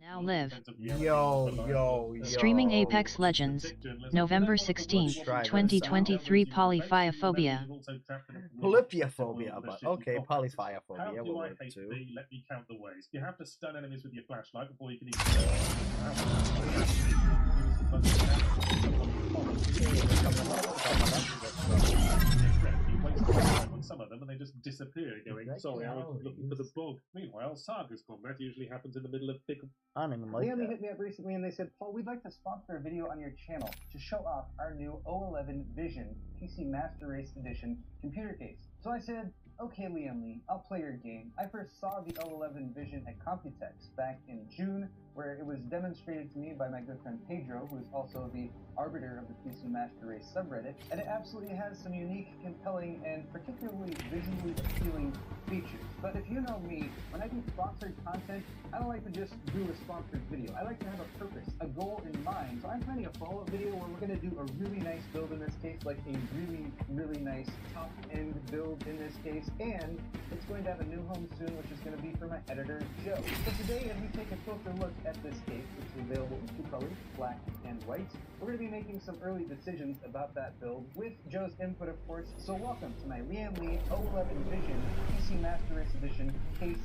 Now live. Yo. Streaming Apex Legends, November 16, 2023. Polyphiaphobia. Polyphiaphobia, but okay, polyphiaphobia will work too. Let me count the ways. You have to stun enemies with your flashlight before you can on some of them and they just disappear going, sorry, I was looking for the bog. Meanwhile, Saga's combat usually happens in the middle of thick. I don't even like Liam that. hit me up recently and they said, Paul, we'd like to sponsor a video on your channel to show off our new O11 Vision PC Master Race Edition computer case. So I said, okay, Liam Lee, I'll play your game. I first saw the O11 Vision at Computex back in June, where it was demonstrated to me by my good friend Pedro, who is also the arbiter of the PC Master Race subreddit, and it absolutely has some unique, compelling, and particularly visually appealing features. But if you know me, when I do sponsored content, I don't like to just do a sponsored video. I like to have a purpose, a goal in mind. So I'm planning a follow-up video where we're going to do a really nice build in this case, like a really nice top-end build in this case, and it's going to have a new home soon, which is going to be for my editor, Joe. So today, as we take a closer look at this case, which is available in two colors, black and white, we're going to be making some early decisions about that build with Joe's input, of course. So welcome to my Liam Lee O11 Vision PC Master Race Edition case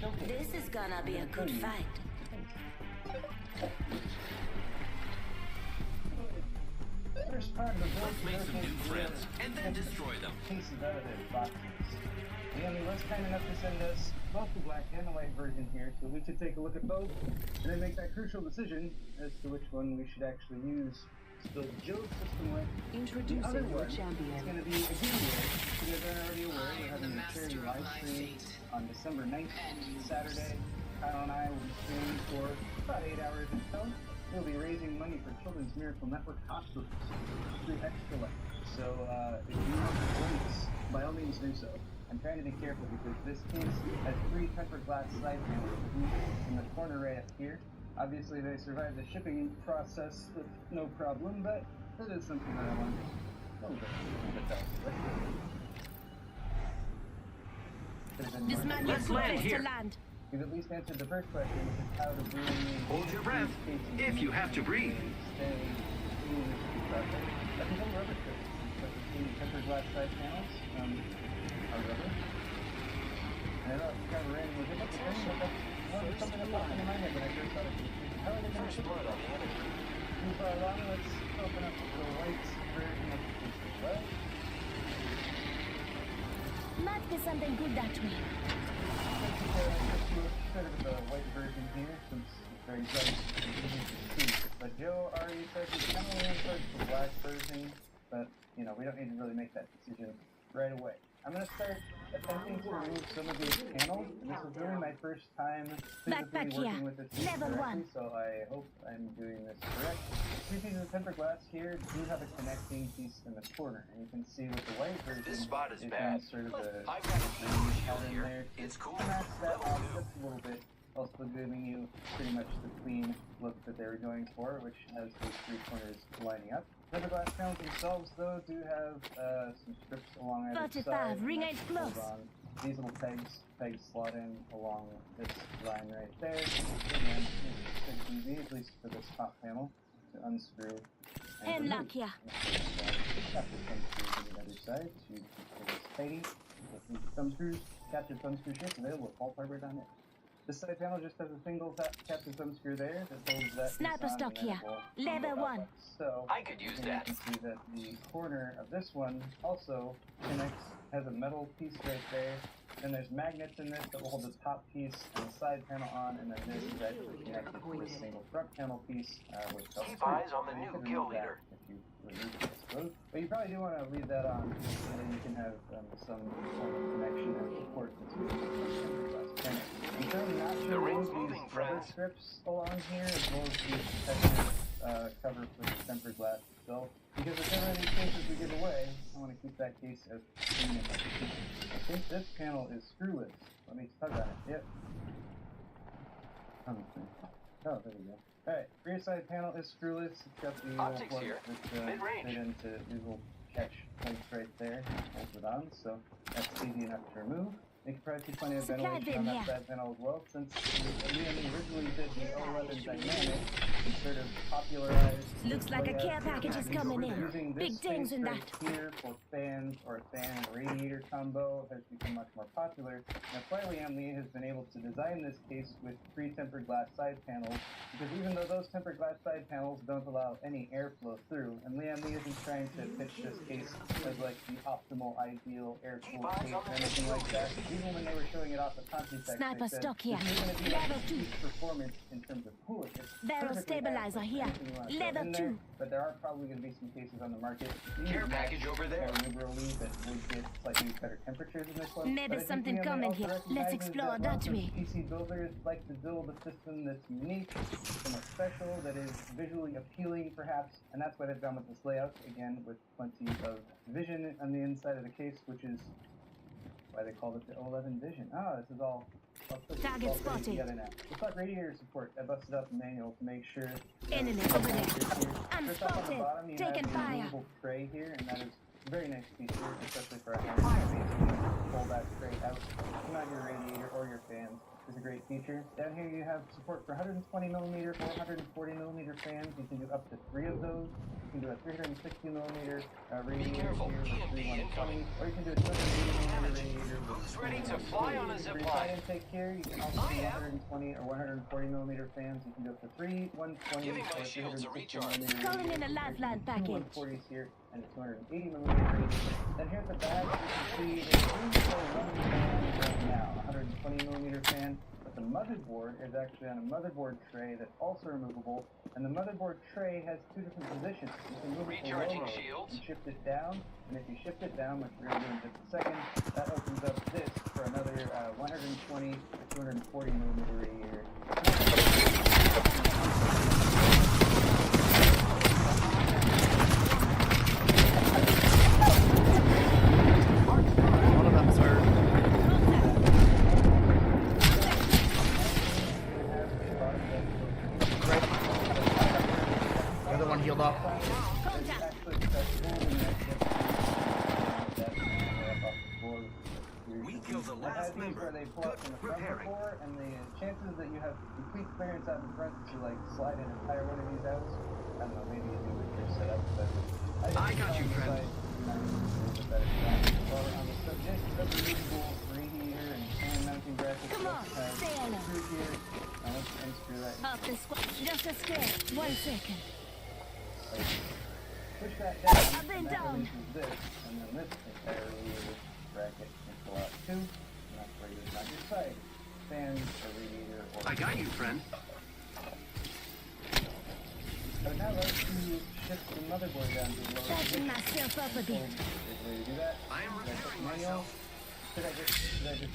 showcase. This is gonna be a good fight. First part of the build. Let's make some new friends and then destroy them. Cases out of their boxes. Liam Lee was kind enough to send us both the black and the white version here, so we could take a look at both and then make that crucial decision as to which one we should actually use. So Joe's system with Introducing the other your one champion. is going to be a giveaway. You guys are already aware we're having a charity live stream on December 9th, Saturday. Kyle and I will be streaming for about 8 hours or so. We'll be raising money for Children's Miracle Network hospitals through Extra Life. So if you want to join us, by all means do so. I'm trying to be careful because this case has 3 tempered glass side panels in the corner right up here. Obviously they survived the shipping process with no problem, but that is something that I want to do. Let's land here. We've at least answered the first question, which is how to bring Hold your breath, if you have to breathe. Stay in this process. I think some rubber strips, like the tempered glass side panels, are rubber. I know it's kind of random with it, but something that popped into my head when I first thought it. How are they going to support all the energy? Let's open up the white version of the pieces, right? Might be something good that way. Sort of the white version here, since it's very bright and easy to see. But Joe already said he's kind of leaning towards the black version, but, you know, we don't need to really make that decision right away. I'm going to start attempting to remove some of these panels. This is really my first time physically working with this piece directly, so I hope I'm doing this correct. 3 pieces of tempered glass here do have a connecting piece in the corner, and you can see with the white version, This spot is it's bad. sort of a I've got a huge shield in here. there to It's cool. match that off just a little bit, while still giving you pretty much the clean look that they were going for, which has those 3 corners lining up. The glass panels themselves, though, do have some strips along either side. Hold on. These little pegs slot in along this line right there. And it's easy, at least for this top panel, to unscrew and remove. Capture thumb screws on the other side to keep this tidy. Thumb screws, capture thumb screw shape available with all hardware on it. This side panel just has a single capture thumb screw there that holds that. Sniper stock here. Level 1. So I could use that. You can see that the corner of this one also connects, has a metal piece right there. Then there's magnets in this that will hold the top piece and the side panel on, and then this is actually connected to this single front panel piece, which helps. Keep eyes on the new kill leader. If you remove it, I suppose. But you probably do want to leave that on, so that you can have some form of connection and support between the glass panel. I'm currently not sure these rubber strips along here, as well as the protective cover for the tempered glass itself. Because whichever of these cases we give away, I want to keep that case as clean as I can. I think this panel is screwless. Let me tug on it. Yep. Oh, there we go. Alright, rear side panel is screwless. It's got the little plug that fit into these little catch points right there. Holds it on, so that's easy enough to remove. You can probably see plenty of ventilation on that side panel as well, since we originally did the O11 Dynamic sort of popularized. Looks like a care package is coming in. Using this Big things space in right that. here for fans or a fan and radiator combo has become much more popular. That's why Liam Lee has been able to design this case with pre-tempered glass side panels, because even though those tempered glass side panels don't allow any airflow through, and Liam Lee isn't trying to pitch this case as like the optimal, ideal air-cooled case or anything like that. Even when they were showing it off at Conti-Tech, Sniper they said, stock here. "This is going to be Level like 2. peak performance in terms of cooling." It's Barrel perfectly stabilizer adequate for here. anything you want to throw Level in there, 2. but there are probably going to be some cases on the market. Care package over there. Liberally that would get slightly better temperatures in this one. Maybe But I think something Liam Lee coming also here. Let's recognizes explore that that lots of way. PC builders like to build a system that's unique, somewhat special, that is visually appealing perhaps, and that's why they've gone with this layout, again with plenty of vision on the inside of the case, which is why they called it the O11 Vision. Ah, this is all Target all spotted. together now. It's like radiator support. I busted out the manual to make sure. Enemy that over there. I'm First off, on the spotted. bottom, you Taking have the fire. removable tray here, and that is a very nice feature, especially for a hand basically pull that tray out. Not your radiator or your fans. Is a great feature. Down here you have support for 120mm or 140mm fans. You can do up to 3 of those. You can do a 360mm radiator careful, here with EMP 320, incoming. or you can do a 280mm radiator with Who's ready to fly on a zip your line? side intake here, you can also I do am. 120 or 140mm fans. You can do up to 3 120 Giving my or shields a recharge. 360mm Calling in a lifeline package. 240s here and a 280mm radiator. Then here's the back. You can see there's room for one fan right now, 120mm fan. But the motherboard is actually on a motherboard tray that's also removable, and the motherboard tray has 2 different positions. You can move it Recharging below shields. and shift it down, and if you shift it down, which we're going to do in just a second, that opens up this for another 120 or 240mm radiator. One of them's hurt. Right. The other one healed up. Contact. We killed the last member. Where they pull up from the front Repairing. before, and the chances that you have complete clearance out in front to like slide an entire one of these out. I don't know, maybe you do with your setup, but I got you, friend. Well, on the subject of the reusable radiator and fan mounting brackets, Come on, let's stay on it. screw here. Now let's unscrew that. Off the squad. Just a scare. 1 second. Push that down. I've been and that down. releases this, and then this entire radiator bracket can pull out too. And that's where you on your side. Fans or radiator or. I got you, friend. So now let's shift the motherboard down to the lower Patching position. myself up a So, bit. is the way to do that. I am Should I repairing click manual? myself. Should I just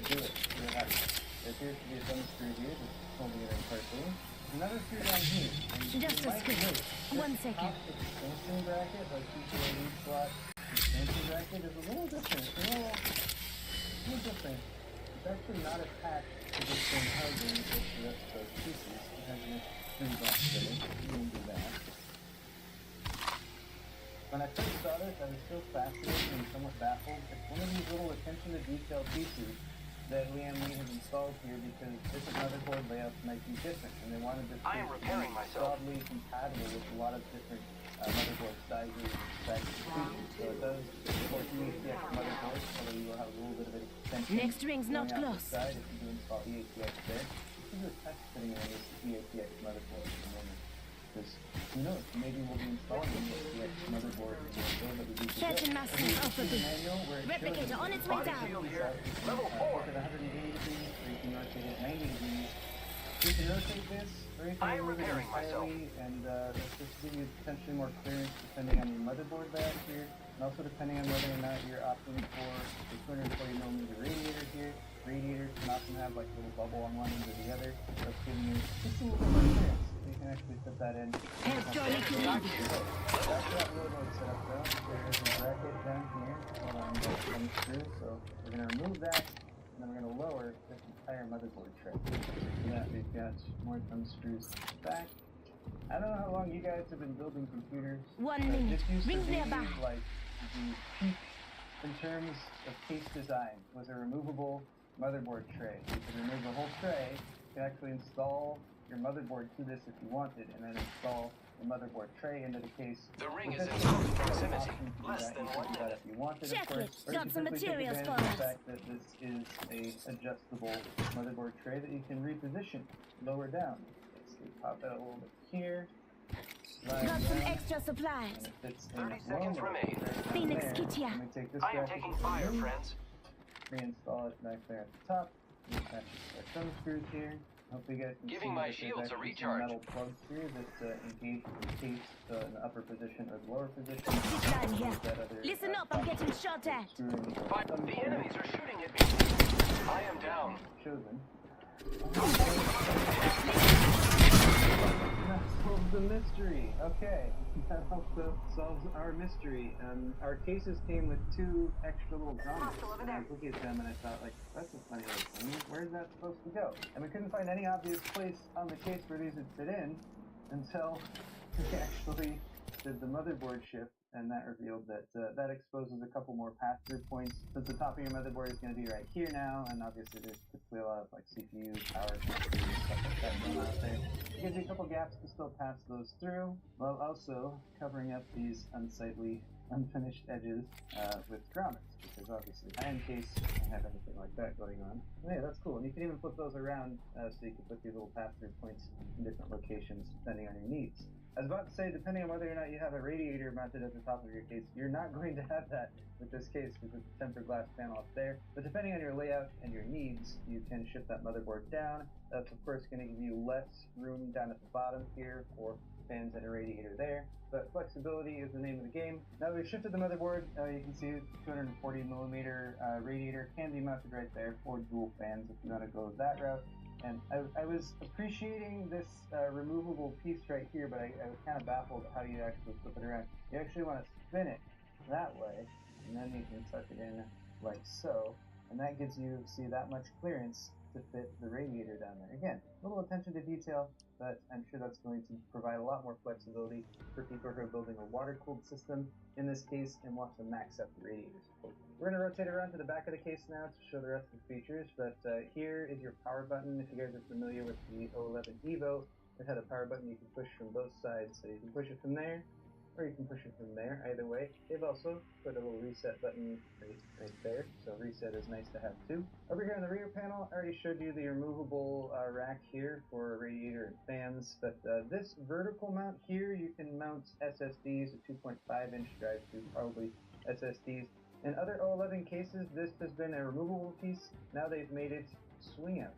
do it? See what happens. There appears to be a thumb screw here, just holding it in carefully. There's another screw down here. And Just you a might screw. notice 1 this second. top extension bracket, like PCIe slot extension bracket, is a little different. It's a little different. It's actually not attached to this same housing as the rest of those pieces. It has an screw box in it. You can do that. When I first saw this, I was still fascinated and somewhat baffled. It's one of these little attention to detail pieces that Liam Lee has installed here because different motherboard layouts might be different, and they wanted this I am to repairing be myself. broadly compatible with a lot of different motherboard sizes and specs and features. So it does support EATX motherboards, although you will have a little bit of an extension. Next ring's not going out close. the side if you do install EATX there. You can do a test fitting on this EATX motherboard at the moment. Because who knows, maybe we'll be installing an EATX motherboard in the build that we do today. Patching myself up a bit. Manual where it shows Replicator on its way Body down. shield here. you can, Level 4. flip it 180 degrees, or you can rotate it 90 degrees. You can rotate this, or you I can am remove it repairing myself. entirely, and this just give you potentially more clearance depending on your motherboard layout here, and also depending on whether or not you're opting for a 240mm radiator here. Radiators can often have like a little bubble on one end or the other, so it's giving you just a little bit more clearance. So you can actually put that in. Help Johnny if you need it. That's that motherboard setup though. There's a bracket down here. Hold on, there's one screw. So we're gonna remove that, and then we're gonna lower this entire motherboard tray. For that, we've got more thumb screws back. I don't know how long you guys have been building computers. 1 but minute. This used to Rings be nearby. like the peak in terms of case design was a removable motherboard tray. You could remove the whole tray. You could actually install your motherboard to this if you wanted, and then install the motherboard tray into the case. The ring With is this in case, close you have an proximity. option to do Less that. than You 1 could do that minute. if you wanted, Check of course. it. Or you Got can some simply take materials advantage for of the us. fact that this is a adjustable motherboard tray that you can reposition lower down. So you pop it a little bit here. Slide Got some down, extra and supplies. it fits 30 in seconds lower remain. right down Phoenix there. kit here. Let me take this I am bracket taking and fire, remove, friends. reinstall it back there at the top. Attach our thumb screws here. Hopefully you guys can Giving see my that shields there's a actually recharge. some metal plugs here that engage the case in the upper position or the lower position. Sit down here. That other, Listen up, I'm getting shot at. screw in the Fire. thumb The screw enemies are shooting at me. I am down. chosen. That solves the mystery. Okay, that also solves our mystery. Our cases came with 2 extra little grommets. And I was looking at them and I thought, like, that's a funny little thing. Where's that supposed to go? And we couldn't find any obvious place on the case where these would fit in until we actually did the motherboard shift, and that revealed that that exposes a couple more pass-through points. Since the top of your motherboard is going to be right here now, and obviously there's typically a lot of like CPU, power, connectors, and stuff like that going on out there. It gives you a couple gaps to still pass those through, while also covering up these unsightly, unfinished edges with grommets, because obviously I in case I have anything like that going on. And hey, that's cool. And you can even flip those around so you can put these little pass-through points in different locations depending on your needs. I was about to say, depending on whether or not you have a radiator mounted at the top of your case, you're not going to have that with this case because it's a tempered glass panel up there. But depending on your layout and your needs, you can shift that motherboard down. That's of course going to give you less room down at the bottom here for fans and a radiator there. But flexibility is the name of the game. Now that we've shifted the motherboard, you can see 240mm radiator can be mounted right there for dual fans if you want to go that route. And I was appreciating this removable piece right here, but I was kind of baffled how you actually flip it around. You actually want to spin it that way, and then you can tuck it in like so, and that gives you, see, that much clearance to fit the radiator down there. Again, a little attention to detail, but I'm sure that's going to provide a lot more flexibility for people who are building a water-cooled system in this case and want to max out the radiators. We're going to rotate around to the back of the case now to show the rest of the features, but here is your power button. If you guys are familiar with the 011 Evo, it had a power button you can push from both sides, so you can push it from there, or you can push it from there, either way. They've also put a little reset button right there, so reset is nice to have too. Over here on the rear panel, I already showed you the removable rack here for radiator and fans, but this vertical mount here, you can mount SSDs, a 2.5-inch drive to probably SSDs. In other 011 cases, this has been a removable piece. Now they've made it swing out,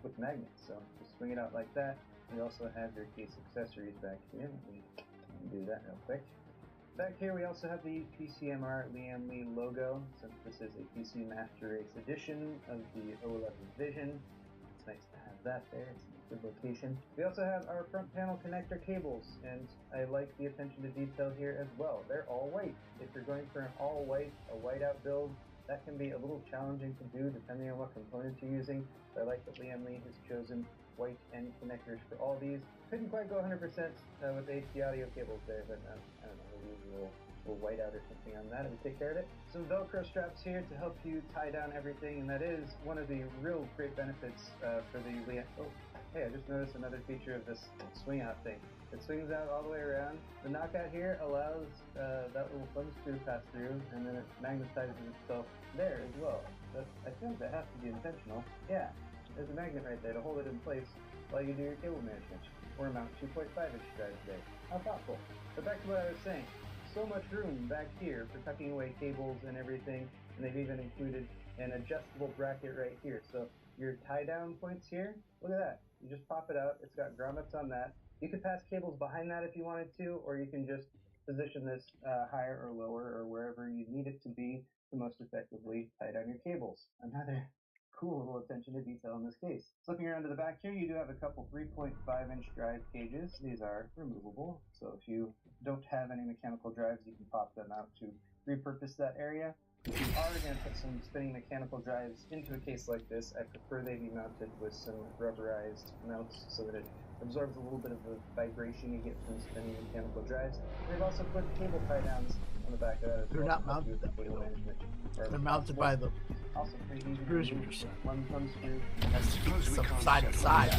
with magnets, so just swing it out like that. You also have your case accessories back here. Let me do that real quick. Back here we also have the PCMR Liam Lee logo, since this is a PC Master Race edition of the 011 Vision. It's nice to have that there. It's a good location. We also have our front panel connector cables, and I like the attention to detail here as well. They're all white. If you're going for an all white, a whiteout build, that can be a little challenging to do depending on what components you're using. So I like that Liam Lee has chosen white end connectors for all these. Couldn't quite go 100% with the HD audio cables there, but I don't know, we'll use a little whiteout or something on that. It would take care of it. Some Velcro straps here to help you tie down everything, and that is one of the real great benefits for the Liam. Oh, hey, I just noticed another feature of this swing out thing. It swings out all the way around. The knockout here allows that little thumb screw pass through, and then it magnetizes itself there as well. I think that has to be intentional. Yeah, there's a magnet right there to hold it in place while you do your cable management, or mount 2.5-inch drives there. How thoughtful. But back to what I was saying. So much room back here for tucking away cables and everything, and they've even included an adjustable bracket right here. So your tie-down points here, look at that. You just pop it out. It's got grommets on that. You could pass cables behind that if you wanted to, or you can just position this higher or lower or wherever you need it to be to most effectively tie down your cables. Another cool little attention to detail in this case. Flipping around to the back here, you do have a couple 3.5-inch drive cages. These are removable, so if you don't have any mechanical drives, you can pop them out to repurpose that area. If you are going to put some spinning mechanical drives into a case like this, I prefer they be mounted with some rubberized mounts so that it absorbs a little bit of the vibration you get from spinning mechanical drives. They've also put cable tie downs on the back of that as well. They're not mounted that way, though. They're mounted by the also pretty easy to screws remove. you're saying. One thumb screw. That's some side to side.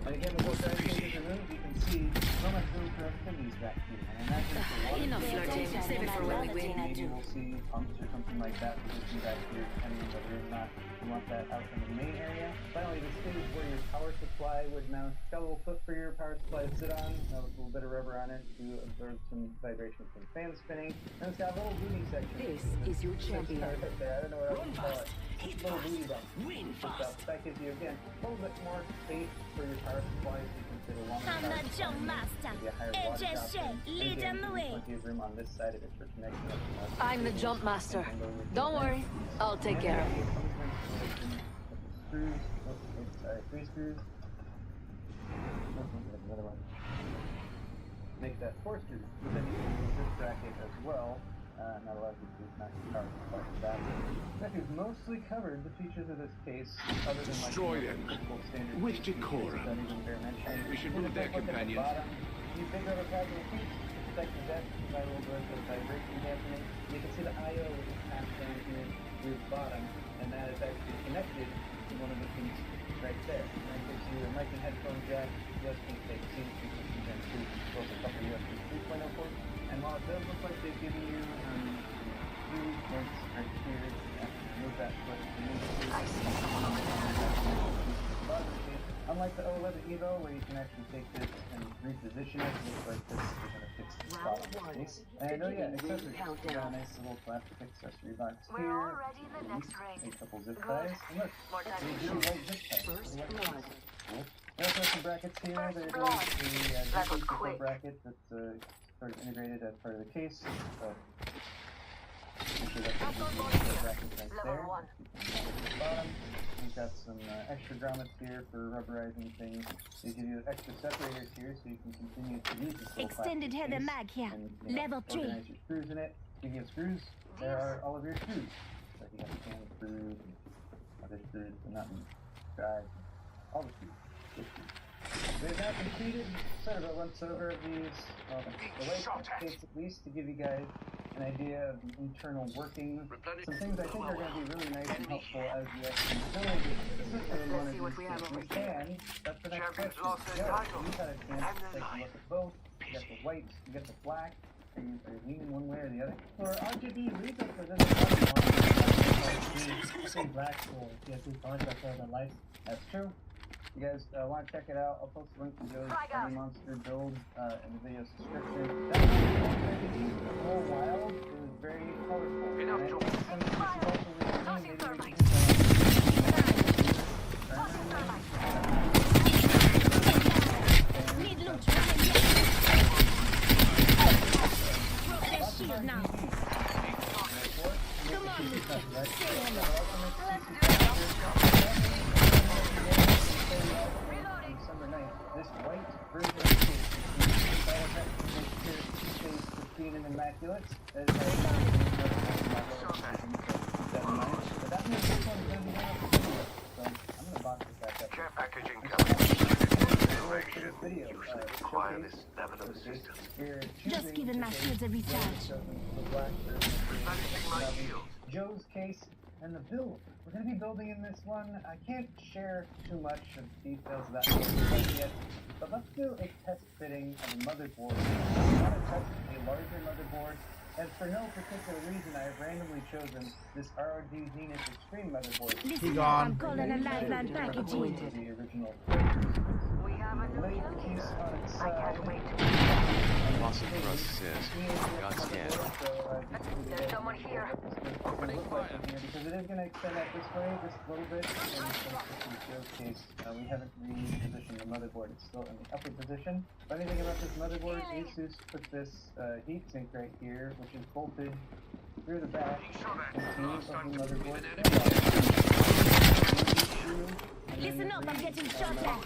And again, the more drive change is removed, you can see so much room for activities back here. And I imagine for water, Enough flirting. Save it for when we win. maybe we'll see pumps or something like that positioned back here, depending on whether or not you want that out in the main area. Finally, this is where your power supply would mount. Got a little foot for your power supply to sit on, with a little bit of rubber on it to absorb some vibration from fan spinning. And it's got a little booty section. This is your champion. Right there. I don't know what else to call it. Hit Little fast. booty bump. Win fast. That gives you, again, a little bit more space for your power supply, so you can fit a longer I'm power the supply. jump master. Maybe a higher watt drop in. Lead Again, them away. plenty of room on this side of it for connection up to I'm the jump master. Don't worry, I'll take care of you. Screws. Oh, sorry, 3 screws. Another one. Make that 4 screws. But then you can use this bracket as well. Not a lot of people not power supply for that. That is mostly covered the features of this case, other than like typical standard With case features decorum. that even bear mentioning. We should In move the there, quick look at the companions. bottom, you big rubber pads on the feet, protect the deck by a little bit of vibration dampening. You can see the I/O which is passed down here to the bottom, and that is actually connected to one of the pins right there. And that gives you a mic and headphone jack, USB Type-C, 360 Gen 2, as well as a couple USB 3.0 ports. And while it does look like they've given you 2 points right here, remove that foot, remove the unlike the 011 Evo, where you can actually take this and reposition it, it looks like this is going to fix the spot on the case. And oh yeah, accessories. We got a nice little plastic accessory box here. already in the next ring. A couple zip ties. And look, they do like zip ties. First They like blood. this. Cool. We also have some brackets here. First There's blood. a That was GP quick. bracket that's sort of integrated as part of the case. Actually, that's the GP bracket right Level there. 1. At the bottom, we've got some extra grommets here for rubberizing things. They give you extra separators here so you can continue to use this little Extended plastic header case mag here. and, Level 3. organize your screws in it. Speaking of screws, there are all of your screws. Like you got the hand screws and other screws, but not in drives. All the screws. Good screws. They've now completed sort of a once over of these, the way case at least, to give you guys an idea of the internal working. Some things I think are going to be really nice and helpful as you actually build the system in one of see what we these have things. over You here. can, that's the next Champions question. lost their Joe, title. you've had a chance And to their take a life. look at both. You got the white, you got the black. Are you leaning one way or the other? For RGB reasons, for this I think black for PS2 contract for the lights. That's true. You guys want to check it out? I'll post a link to Joe's Heavy Monster build in the video description. That was a whole while. It was very colorful. Enough, And I Joe. think some of this is also really maybe we can Need loot. Broke their shield now. Come on. Summer night, this white version of the case is pristine and immaculate. But that means this one's going to be one of the videos. So I'm going to box this back up. Care packaging coming. Information. Video, Require this level of assistance. Just giving my shields a recharge. Replenishing my shield. Joe's case and the build. We're going to be building in this one. I can't share too much of details of that yet, but let's do a test fitting of a motherboard. I want to test a larger motherboard, and for no particular reason, I have randomly chosen this ROG Zenith Extreme motherboard. Listen up, gone. I'm calling a lifeline packaging. The original. We have a new Lay kill the piece leader. on its I side. can't wait. Awesome thrust says, got scanned. There's someone here. Opening fire. Because it is going to extend out this way just a little bit. And in Joe's case, we haven't repositioned the motherboard. It's still in the upper position. Funny thing about this motherboard, Asus put this heatsink right here, which is bolted through the back into the motherboard. Listen up, I'm getting shot at.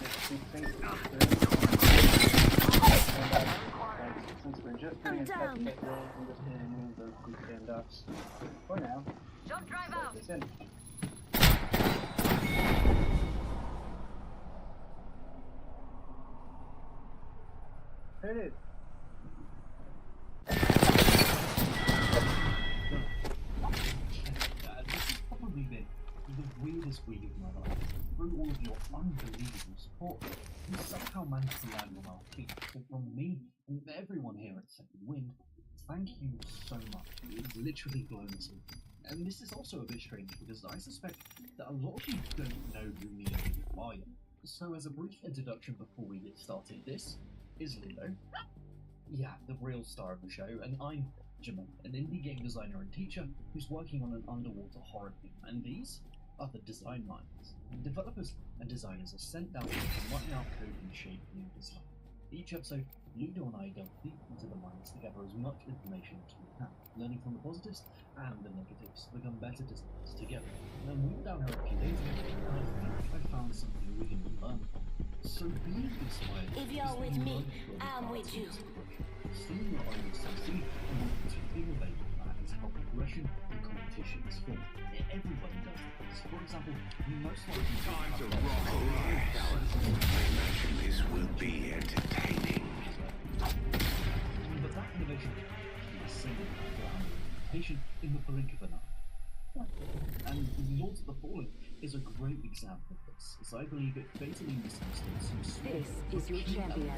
Since we're just doing a test fit, I'm just going to remove those 2 standoffs for now. Jump drive out. This in. There it is. This has probably been the weirdest week of my life. Through all of your unbelievable support. I'm so managed to land on our feet. So from me and everyone here at Second Wind, thank you so much. It's literally blown us all. And this is also a bit strange because I suspect that a lot of you don't know who me and Lilo are yet. So as a brief introduction before we get started, this is Lilo. Yeah, the real star of the show, and I'm Jamal, an indie game designer and teacher who's working on an underwater horror game, and these are the design minds. Developers and designers are sent down here to mine out code and shape new design. Each episode, Ludo and I delve deep into the minds to gather as much information as we can, learning from the positives and the negatives to become better designers together. And then we were down here a few days ago, and I think I found something we can learn from. So being inspired If you're with me, I'm with you. Seeing what I will succeed and want to innovate that is how progression and competition is formed. Everybody does this. For example, you most likely Time to rock and roll. I imagine this will be entertaining. But that innovation can be seen patient in the blink of an eye. And Lords of the Fallen is a great example of this, as I believe it fatally misunderstood some small This is your champion.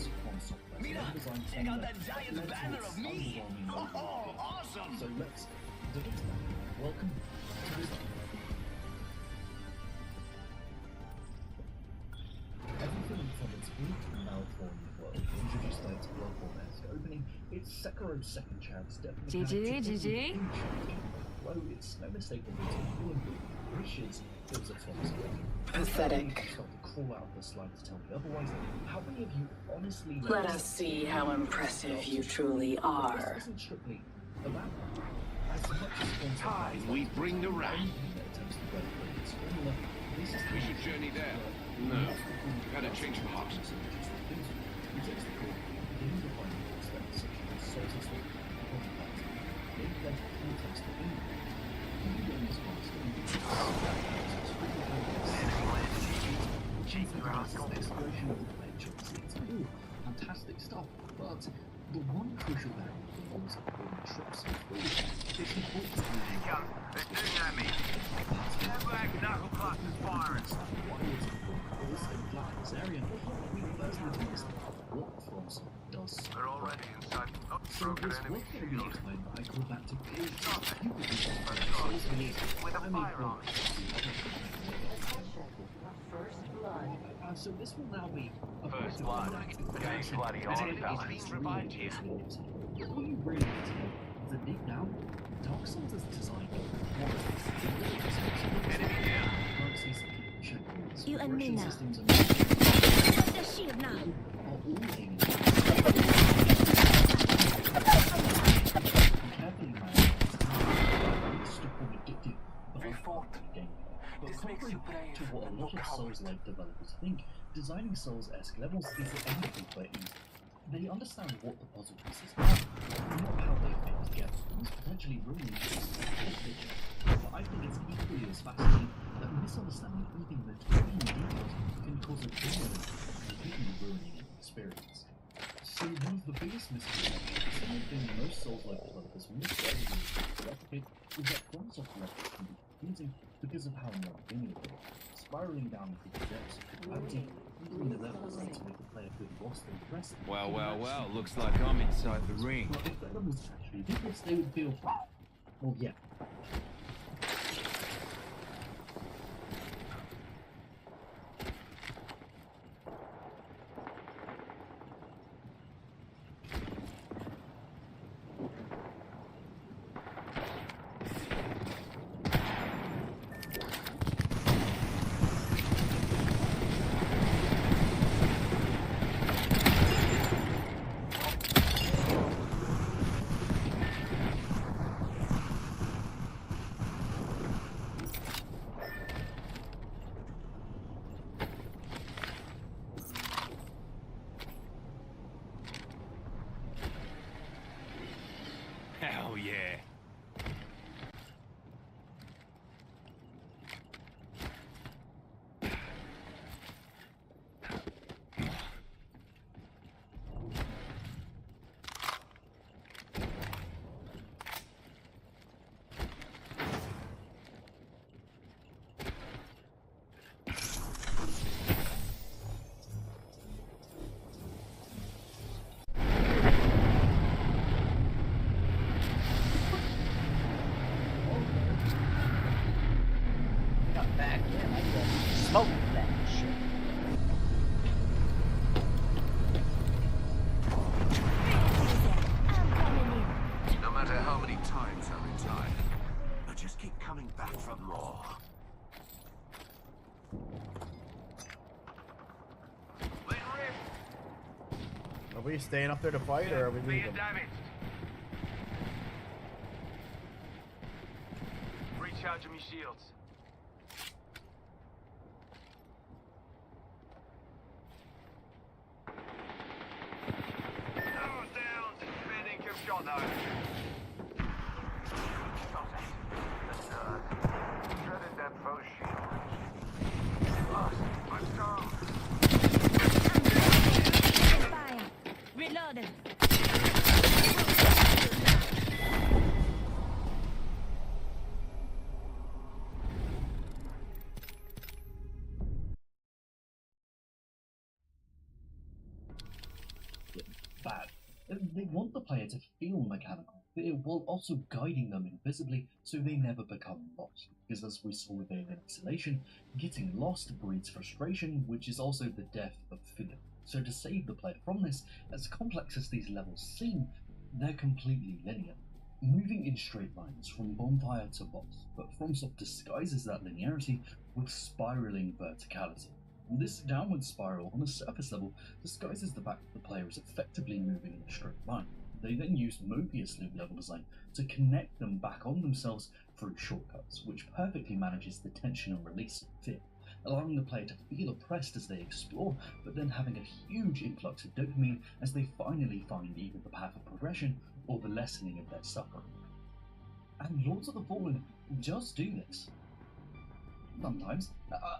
Mira, check out that giant banner of me! Oh, awesome! So let's dig into that. Welcome to the zone. Everything from its bleak and malformed world introduced by its Bloodborne-esque opening, its Sekiro's second chance GG. Although it's no mistake that it's a full and wishes it was a flawless work. Pathetic. Start to crawl out of the slide to tell me otherwise. How many of you honestly know Let us see how impressive you truly are. This isn't strictly about that. As much as Time we bring the round. We should journey there. No, gotta change of heart. Fantastic stuff, but the one crucial variable involves avoiding trips and food. It's important to They're doing at me. Get back, knuckle clusters firing. This area, we first need to understand what Frost does. They're already inside. Not So broken this enemy. was going to be a time that I called that to build With a firearm. So this will now be a First blood. Getting bloody on, fella. Being revived here. What you really need to know is that deep down, Dark Souls is designed Enemy down. You and me now. systems and Put the shield now. are all aiming carefully managed stop an addictive gameplay. But contrary to what a lot of Souls-like developers think, designing Souls-esque levels is anything but easy. They understand what the puzzle pieces are, not how they fit together, and potentially ruining the But I think it's equally as fascinating that misunderstanding even the tiny details can cause a dominant, completely ruining experience. So one of the biggest misconceptions, something most Souls-like developers miss to replicate, is that FromSoft levels can be confusing because of how non-linear they are, spiraling down into the depths, gravity, even the levels need to make the player feel lost and depressed. Well, looks like I'm inside the ring. But if the levels actually did this, they would feel fun. Well, yeah. Hell yeah. coming back for more. Are we staying up there to fight, or are we leaving? Recharging me shields. Down. Defending kill shot now. Shredded that foe shield. Lost. I'm strong. Fire. Reloaded. Bad. They want the player to feel mechanical, but it while also guiding them invisibly so they never become lost. Because as we saw with Alien Isolation, getting lost breeds frustration, which is also the death of fear. So to save the player from this, as complex as these levels seem, they're completely linear, moving in straight lines from bonfire to boss, but FromSoft disguises that linearity with spiraling verticality. This downward spiral on a surface level disguises the fact that the player is effectively moving in a straight line. They then use Mobius loop level design to connect them back on themselves through shortcuts, which perfectly manages the tension and release of fear, allowing the player to feel oppressed as they explore, but then having a huge influx of dopamine as they finally find either the path of progression or the lessening of their suffering. And Lords of the Fallen just do this. Sometimes,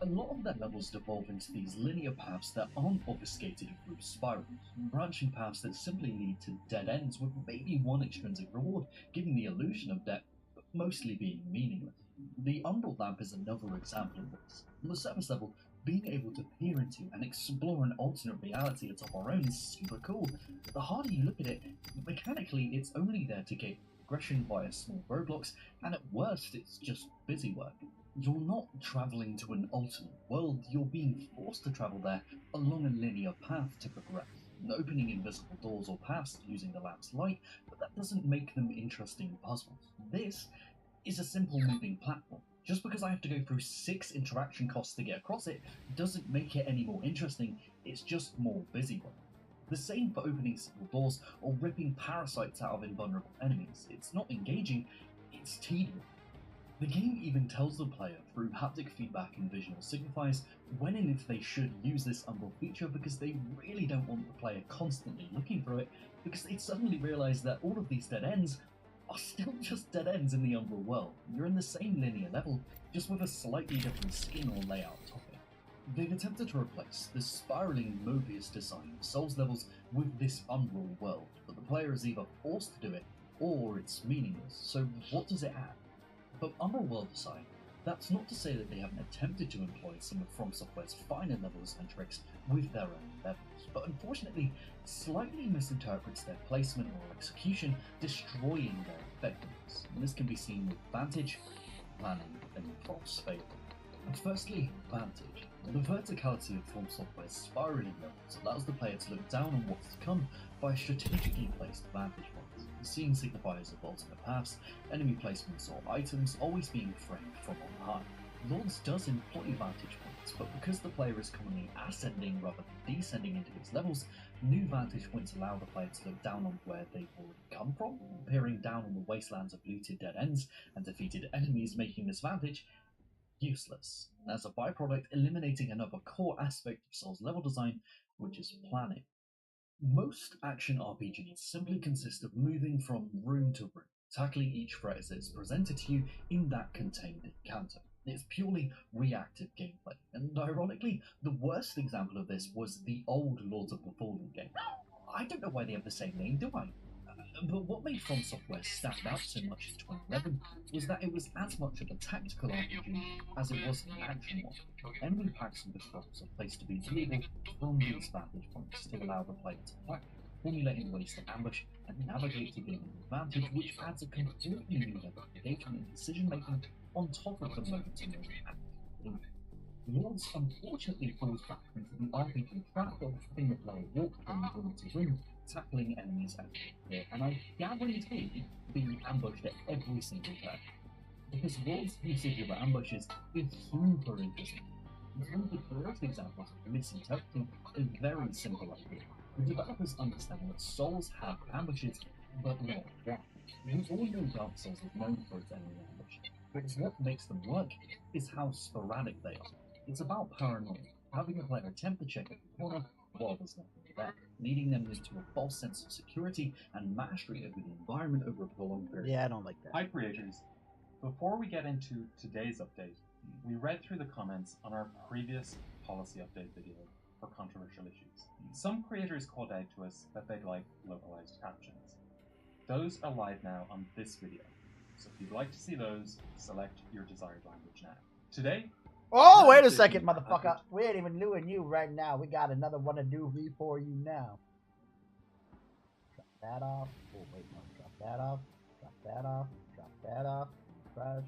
a lot of their levels devolve into these linear paths that aren't obfuscated through spirals, branching paths that simply lead to dead ends with maybe one extrinsic reward, giving the illusion of depth, but mostly being meaningless. The Umbral Lamp is another example of this. On the surface level, being able to peer into and explore an alternate reality atop our own is super cool. But the harder you look at it, mechanically it's only there to gain progression via small roadblocks, and at worst it's just busy work. You're not travelling to an alternate world, you're being forced to travel there along a linear path to progress, opening invisible doors or paths using the lamp's light, but that doesn't make them interesting puzzles. This is a simple moving platform. Just because I have to go through 6 interaction costs to get across it doesn't make it any more interesting, it's just more busy work. The same for opening single doors or ripping parasites out of invulnerable enemies. It's not engaging, it's tedious. The game even tells the player through haptic feedback and visual signifiers when and if they should use this Umbral feature, because they really don't want the player constantly looking for it, because they'd suddenly realise that all of these dead ends are still just dead ends in the Umbral world. You're in the same linear level, just with a slightly different skin or layout atop it. They've attempted to replace the spiralling Mobius design of Souls levels with this Umbral world, but the player is either forced to do it, or it's meaningless, so what does it add? But Umbral world aside, that's not to say that they haven't attempted to employ some of From Software's finer levels and tricks with their own levels, but unfortunately slightly misinterprets their placement or execution, destroying their effectiveness. And this can be seen with Vantage, Planning, and False Fable. And firstly, Vantage. The verticality of From Software's spiraling levels allows the player to look down on what's to come by strategically placed vantage points, seeing signifiers of alternate paths, enemy placements or items always being framed from on high. Lords does employ vantage points, but because the player is commonly ascending rather than descending into its levels, new vantage points allow the player to look down on where they've already come from, peering down on the wastelands of looted dead ends and defeated enemies, making this vantage useless, and as a byproduct eliminating another core aspect of Souls level design, which is planning. Most action RPGs simply consist of moving from room to room, tackling each threat as it's presented to you in that contained encounter. It's purely reactive gameplay, and ironically, the worst example of this was the old Lords of the Fallen game. I don't know why they have the same name, do I? But what made From Software stand out so much in 2011 was that it was as much of a tactical RPG as it was an action one. Enemy packs and patrols are placed to be delivered from these vantage points to allow the player to attack, formulating ways to ambush and navigate to gain an advantage, which adds a completely new level of engagement and decision making on top of the moment-to-moment action. Lords unfortunately falls back into the RPG trap of having the player walk from room to room, tackling enemies as they appear, and I guarantee being ambushed at every single turn. Because Wolf's usage of ambushes is super interesting. One of the first examples of misinterpreting a very simple idea. The developers understand that Souls have ambushes, but not one. We all know Dark Souls is known for its enemy ambush, but what makes them work is how sporadic they are. It's about paranoia, having a player attempt to check every corner while there's nothing there, leading them into a false sense of security and mastery over the environment over a prolonged period. Yeah, I don't like that. Hi creators. Before we get into today's update, we read through the comments on our previous policy update video for controversial issues. Some creators called out to us that they'd like localized captions. Those are live now on this video, so if you'd like to see those, select your desired language now. Today... Oh, wait a second, motherfucker. We ain't even doing you right now. We got another one to do for you now. Drop that off. Oh, wait, no. Drop that off. Drop that off. Drop that off. Crash.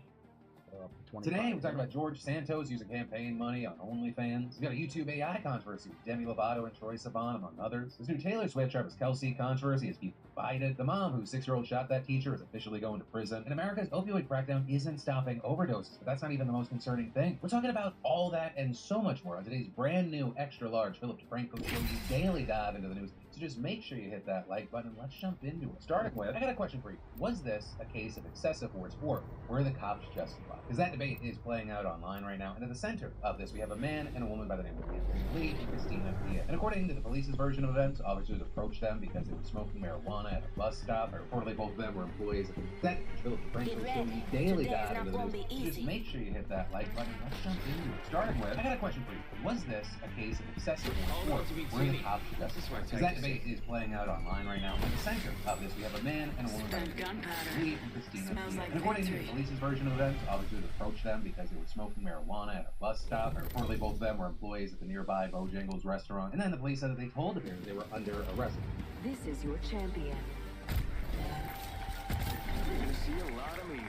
Today, we're talking about George Santos using campaign money on OnlyFans. We got a YouTube AI controversy with Demi Lovato and Troye Sivan, among others. This new Taylor Swift Travis Kelce controversy has people divided. The mom whose 6-year-old shot that teacher is officially going to prison. And America's opioid crackdown isn't stopping overdoses, but that's not even the most concerning thing. We're talking about all that and so much more on today's brand new extra-large Philip DeFranco show. You daily dive into the news. So just make sure you hit that like button and let's jump into it. Starting with, I got a question for you. Was this a case of excessive force, or were the cops justified? Because that debate is playing out online right now, and at the center of this we have a man and a woman by the name of Anthony Lee and Christina Pia. And according to the police's version of events, officers approached them because they were smoking marijuana at a bus stop. And reportedly both of them were employees of the Philip DeFranco show. You daily dive into the news. So just make sure you hit that like button and let's jump into it. Starting with, I got a question for you. Was this a case of excessive force, or were the cops justified? Because that debate is playing out online right now. In the center of this, we have a man and a woman by the name of Lee and Christina Pia. And according to the police's version of events, officers approached them because they were smoking marijuana at a bus stop. And reportedly both of them were employees at the nearby Bojangles restaurant. And then the police said that they told them they were under arrest. This is your champion. You're gonna see a lot of me.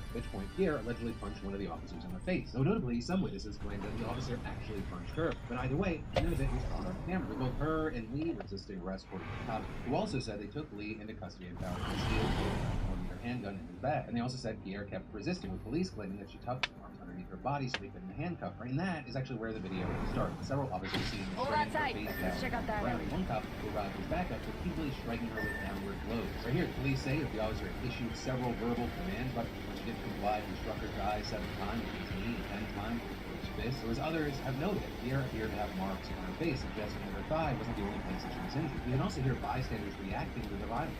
At which point Pierre allegedly punched one of the officers in the face. So notably, some witnesses claimed that the officer actually punched her. But either way, none of it was caught on camera, with both her and Lee resisting arrest, according to the cops, who also said they took Lee into custody and found his steel handgun in his bag. And they also said Pierre kept resisting, with police claiming that she tucked her arms underneath her body so they couldn't handcuff her. And that is actually where the video started. Several officers seen her striking her face down. Check out that Around one cop who arrived his backup, repeatedly striking her with downward blows. Right here, police say that the officer issued several verbal commands, but when she didn't comply, he struck her thigh 7 times, with his knee 10 times with his fist. Whereas others have noted that Pierre appeared to have marks on her face, suggesting that her thigh wasn't the only place that she was injured. You can also hear bystanders reacting to the violence.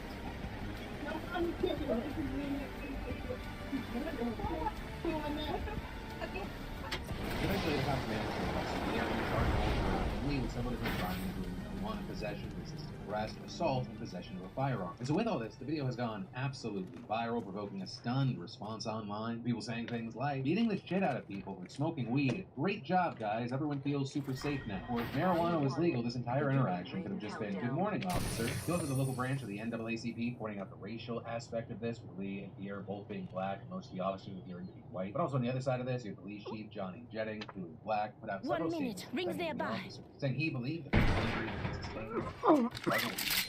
Eventually, the cops managed to arrest Pierre and charged her with several different crimes, including marijuana possession, resisting arrest, assault, and possession of a firearm. And so with all this, the video has gone absolutely viral, provoking a stunned response online. People saying things like, beating the shit out of people and smoking weed. Great job, guys. Everyone feels super safe now. Or if marijuana was legal, this entire interaction could have just been, good morning, officer. You also the local branch of the NAACP pointing out the racial aspect of this, with Lee and Pierre both being black and most of the officers appearing to be white. But also on the other side of this, you have police chief Johnny Jetting, who is black, put out several 1 minute. statements Rings nearby. saying he believed that the injury was sustained. A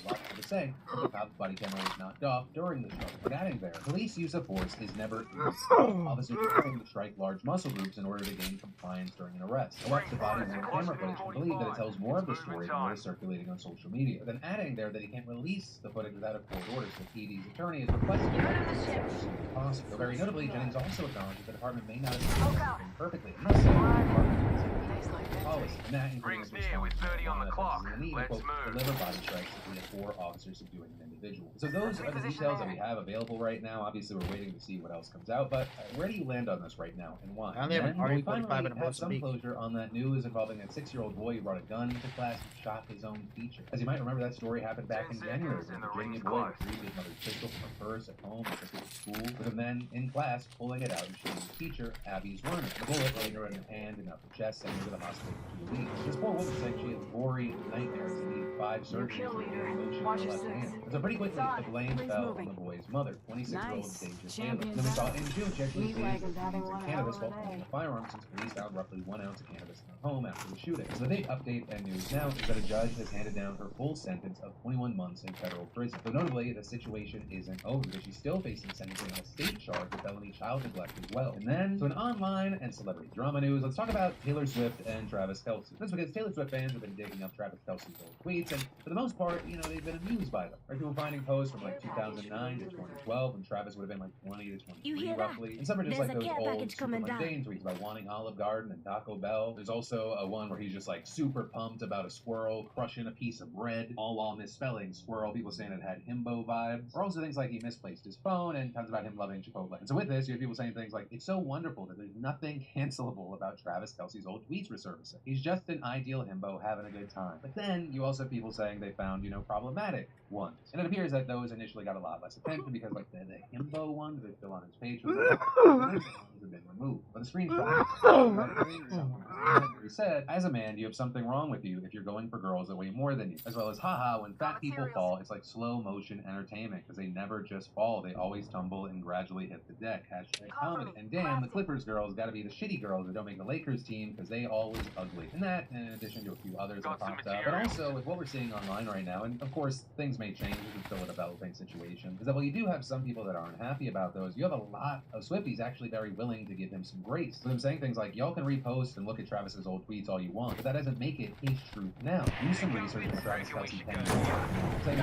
lot of people say that the cop's body camera was knocked off during the struggle. But adding there, police use of force is never easy. Officers are trying to strike large muscle groups in order to gain compliance during an arrest. A lot of the body worn camera footage can believe that it tells more of the story than what is circulating on social media. But then adding there that he can't release the footage without a court order, so PD's attorney is requesting it as soon as possible. Very notably, Jennings also acknowledged that the department may not have done everything perfectly. I'm not saying the department is policy, and that includes with 30 on the clock. Let's quote, move. deliver body strikes between 4 officers subduing an individual. So those are the details that we have available right now. Obviously, we're waiting to see what else comes out, but where do you land on this right now, and why? I only have an we RE45 finally and a have some Mozambique. closure on that news involving that 6-year-old boy who brought a gun to class and shot his own teacher. As you might remember, that story happened back in January when a Virginia boy retrieved his mother's pistol from her purse at home and took it to school, with him then in class pulling it out and shooting his teacher, Abby's Werner. The bullet later in her hand and up the chest, sending her to the hospital for week. This poor woman saying she has gory nightmares and needs 5 surgeries with her emotion in her left hand. So pretty quickly, the blame fell on the boy's mother, 26-year-old Deja Taylor. Then we saw in June she actually seized using cannabis while owning a firearm, since police found roughly 1 ounce of cannabis in her home after the shooting. So the big update and news now is that a judge has handed down her full sentence of 21 months in federal prison. So notably, the situation isn't over because she's still facing sentencing on a state charge of felony child neglect as well. And then, to an online and celebrity drama news, let's talk about Taylor Swift and Travis Kelce. That's because Taylor Swift fans have been digging up Travis Kelce's old tweets, and for the most part, you know, they've been amused by them. Right? People finding posts from like 2009 to 2012, when Travis would have been like 20 to 23 roughly. And some are just like those old super mundane tweets about wanting Olive Garden and Taco Bell. There's also a one where he's just like super pumped about a squirrel crushing a piece of bread, all while misspelling squirrel. People saying it had himbo vibes. Or also things like he misplaced his phone, and tons about him loving Chipotle. And so with this, you have people saying things like, it's so wonderful that there's nothing cancelable about Travis Kelce's old tweets resurfacing. He's just an ideal himbo having a good time. But then you also have people saying they found, you know, problematic ones. And it appears that those initially got a lot less attention because like the himbo ones are still on his page. Have been removed. But the screenshot he said, as a man, you have something wrong with you if you're going for girls that weigh more than you. As well as, haha, when fat people fall, it's like slow motion entertainment because they never just fall. They always tumble and gradually hit the deck. Hashtag comedy. And damn, the Clippers girls gotta be the shitty girls that don't make the Lakers team because they always ugly. And that, in addition to a few others that popped up, but also with what we're seeing online right now, and of course, things may change, this is still a developing situation, is that while you do have some people that aren't happy about those, you have a lot of Swifties actually very willing to give him some grace. So them saying things like, y'all can repost and look at Travis's old tweets all you want, but that doesn't make it his truth now. Do some research on Travis Kelce 10 years ago. Saying,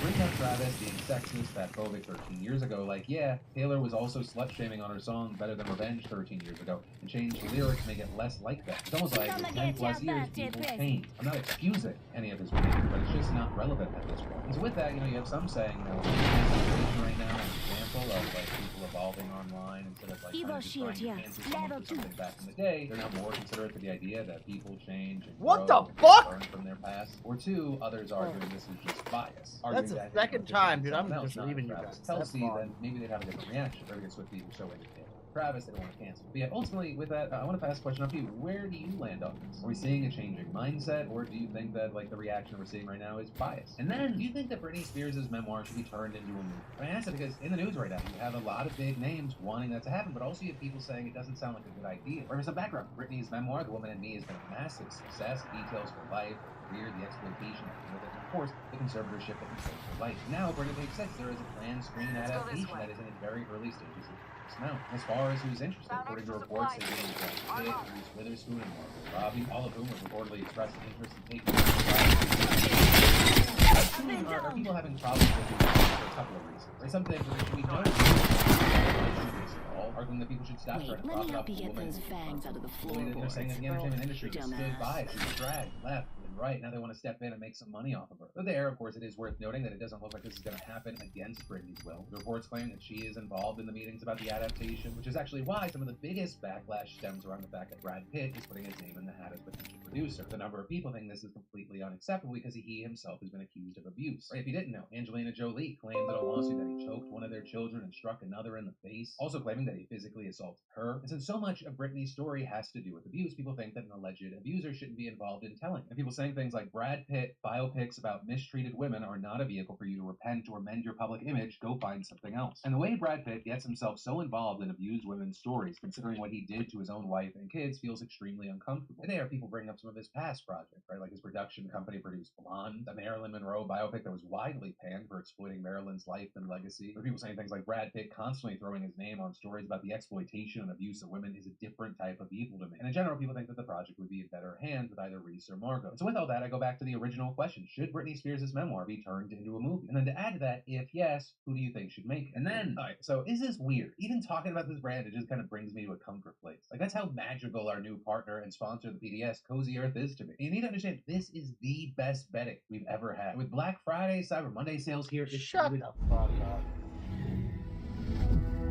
bring up Travis being sexist, fatphobic 13 years ago, like, yeah, Taylor was also slut-shaming on her song Better Than Revenge 13 years ago, and changed the lyrics to make it less like that. It's almost like in 10 plus years, people change. I'm not excusing any of his behavior, but it's just not relevant at this point. And so with that, you know, you have some saying, you know, situation right now, an example of like people evolving online instead of like trying to cancel someone for something back in the day. They're now more considerate to the idea that people change and what grow the fuck? learn from their past. Or two, others arguing this is just bias. That's the second time, dude. I'm just leaving you guys. Kelce, then maybe they'd have a different reaction. Or because Swifties are so entertaining. Travis, they don't want to cancel. But yeah, ultimately, with that, I want to pass a question up to you. Where do you land on this? Are we seeing a changing mindset, or do you think that like the reaction we're seeing right now is biased? And then, do you think that Britney Spears' memoir should be turned into a movie? I ask it because in the news right now, you have a lot of big names wanting that to happen, but also you have people saying it doesn't sound like a good idea. Or for some background, Britney's memoir, The Woman in Me, has been a massive success. Details her life, her career, the exploitation of it, and of course, the conservatorship that controls her life. Now, according to Page 6, there is a planned screen adaptation that is in its very early stages of now. As far as who's interested, according to reports, they've been Brad Pitt, Reese Witherspoon, and Margot Robbie, all of whom have reportedly expressed an interest in taking are people having problems with it for a couple of reasons. Right? Some things which we know arguing that people should stop trying to prop up the woman. They're saying that the entertainment industry stood by, she was dragged, left, right. Now they want to step in and make some money off of her. But there, of course, it is worth noting that it doesn't look like this is going to happen against Britney's will. The reports claim that she is involved in the meetings about the adaptation, which is actually why some of the biggest backlash stems around the fact that Brad Pitt is putting his name in the hat as potential producer. The number of people think this is completely unacceptable because he himself has been accused of abuse. Right? If you didn't know, Angelina Jolie claimed in a lawsuit that he choked one of their children and struck another in the face, also claiming that he physically assaulted her. And since so much of Britney's story has to do with abuse, people think that an alleged abuser shouldn't be involved in telling. And people saying things like Brad Pitt biopics about mistreated women are not a vehicle for you to repent or mend your public image. Go find something else. And the way Brad Pitt gets himself so involved in abused women's stories, considering what he did to his own wife and kids, feels extremely uncomfortable. And there, people bring up some of his past projects, right? Like his production company produced Blonde, the Marilyn Monroe biopic that was widely panned for exploiting Marilyn's life and legacy. Or people saying things like Brad Pitt constantly throwing his name on stories about the exploitation and abuse of women is a different type of evil to me. And in general, people think that the project would be in better hands with either Reese or Margot. And so with all that, I go back to the original question. Should Britney Spears' memoir be turned into a movie? And then to add to that, if yes, who do you think should make it? And then, alright, so is this weird? Even talking about this brand, it just kind of brings me to a comfort place. Like, that's how magical our new partner and sponsor of the PDS, Cozy Earth, is to me. And you need to understand, this is the best bedding we've ever had. With Black Friday, Cyber Monday sales here, it's shut the fuck up.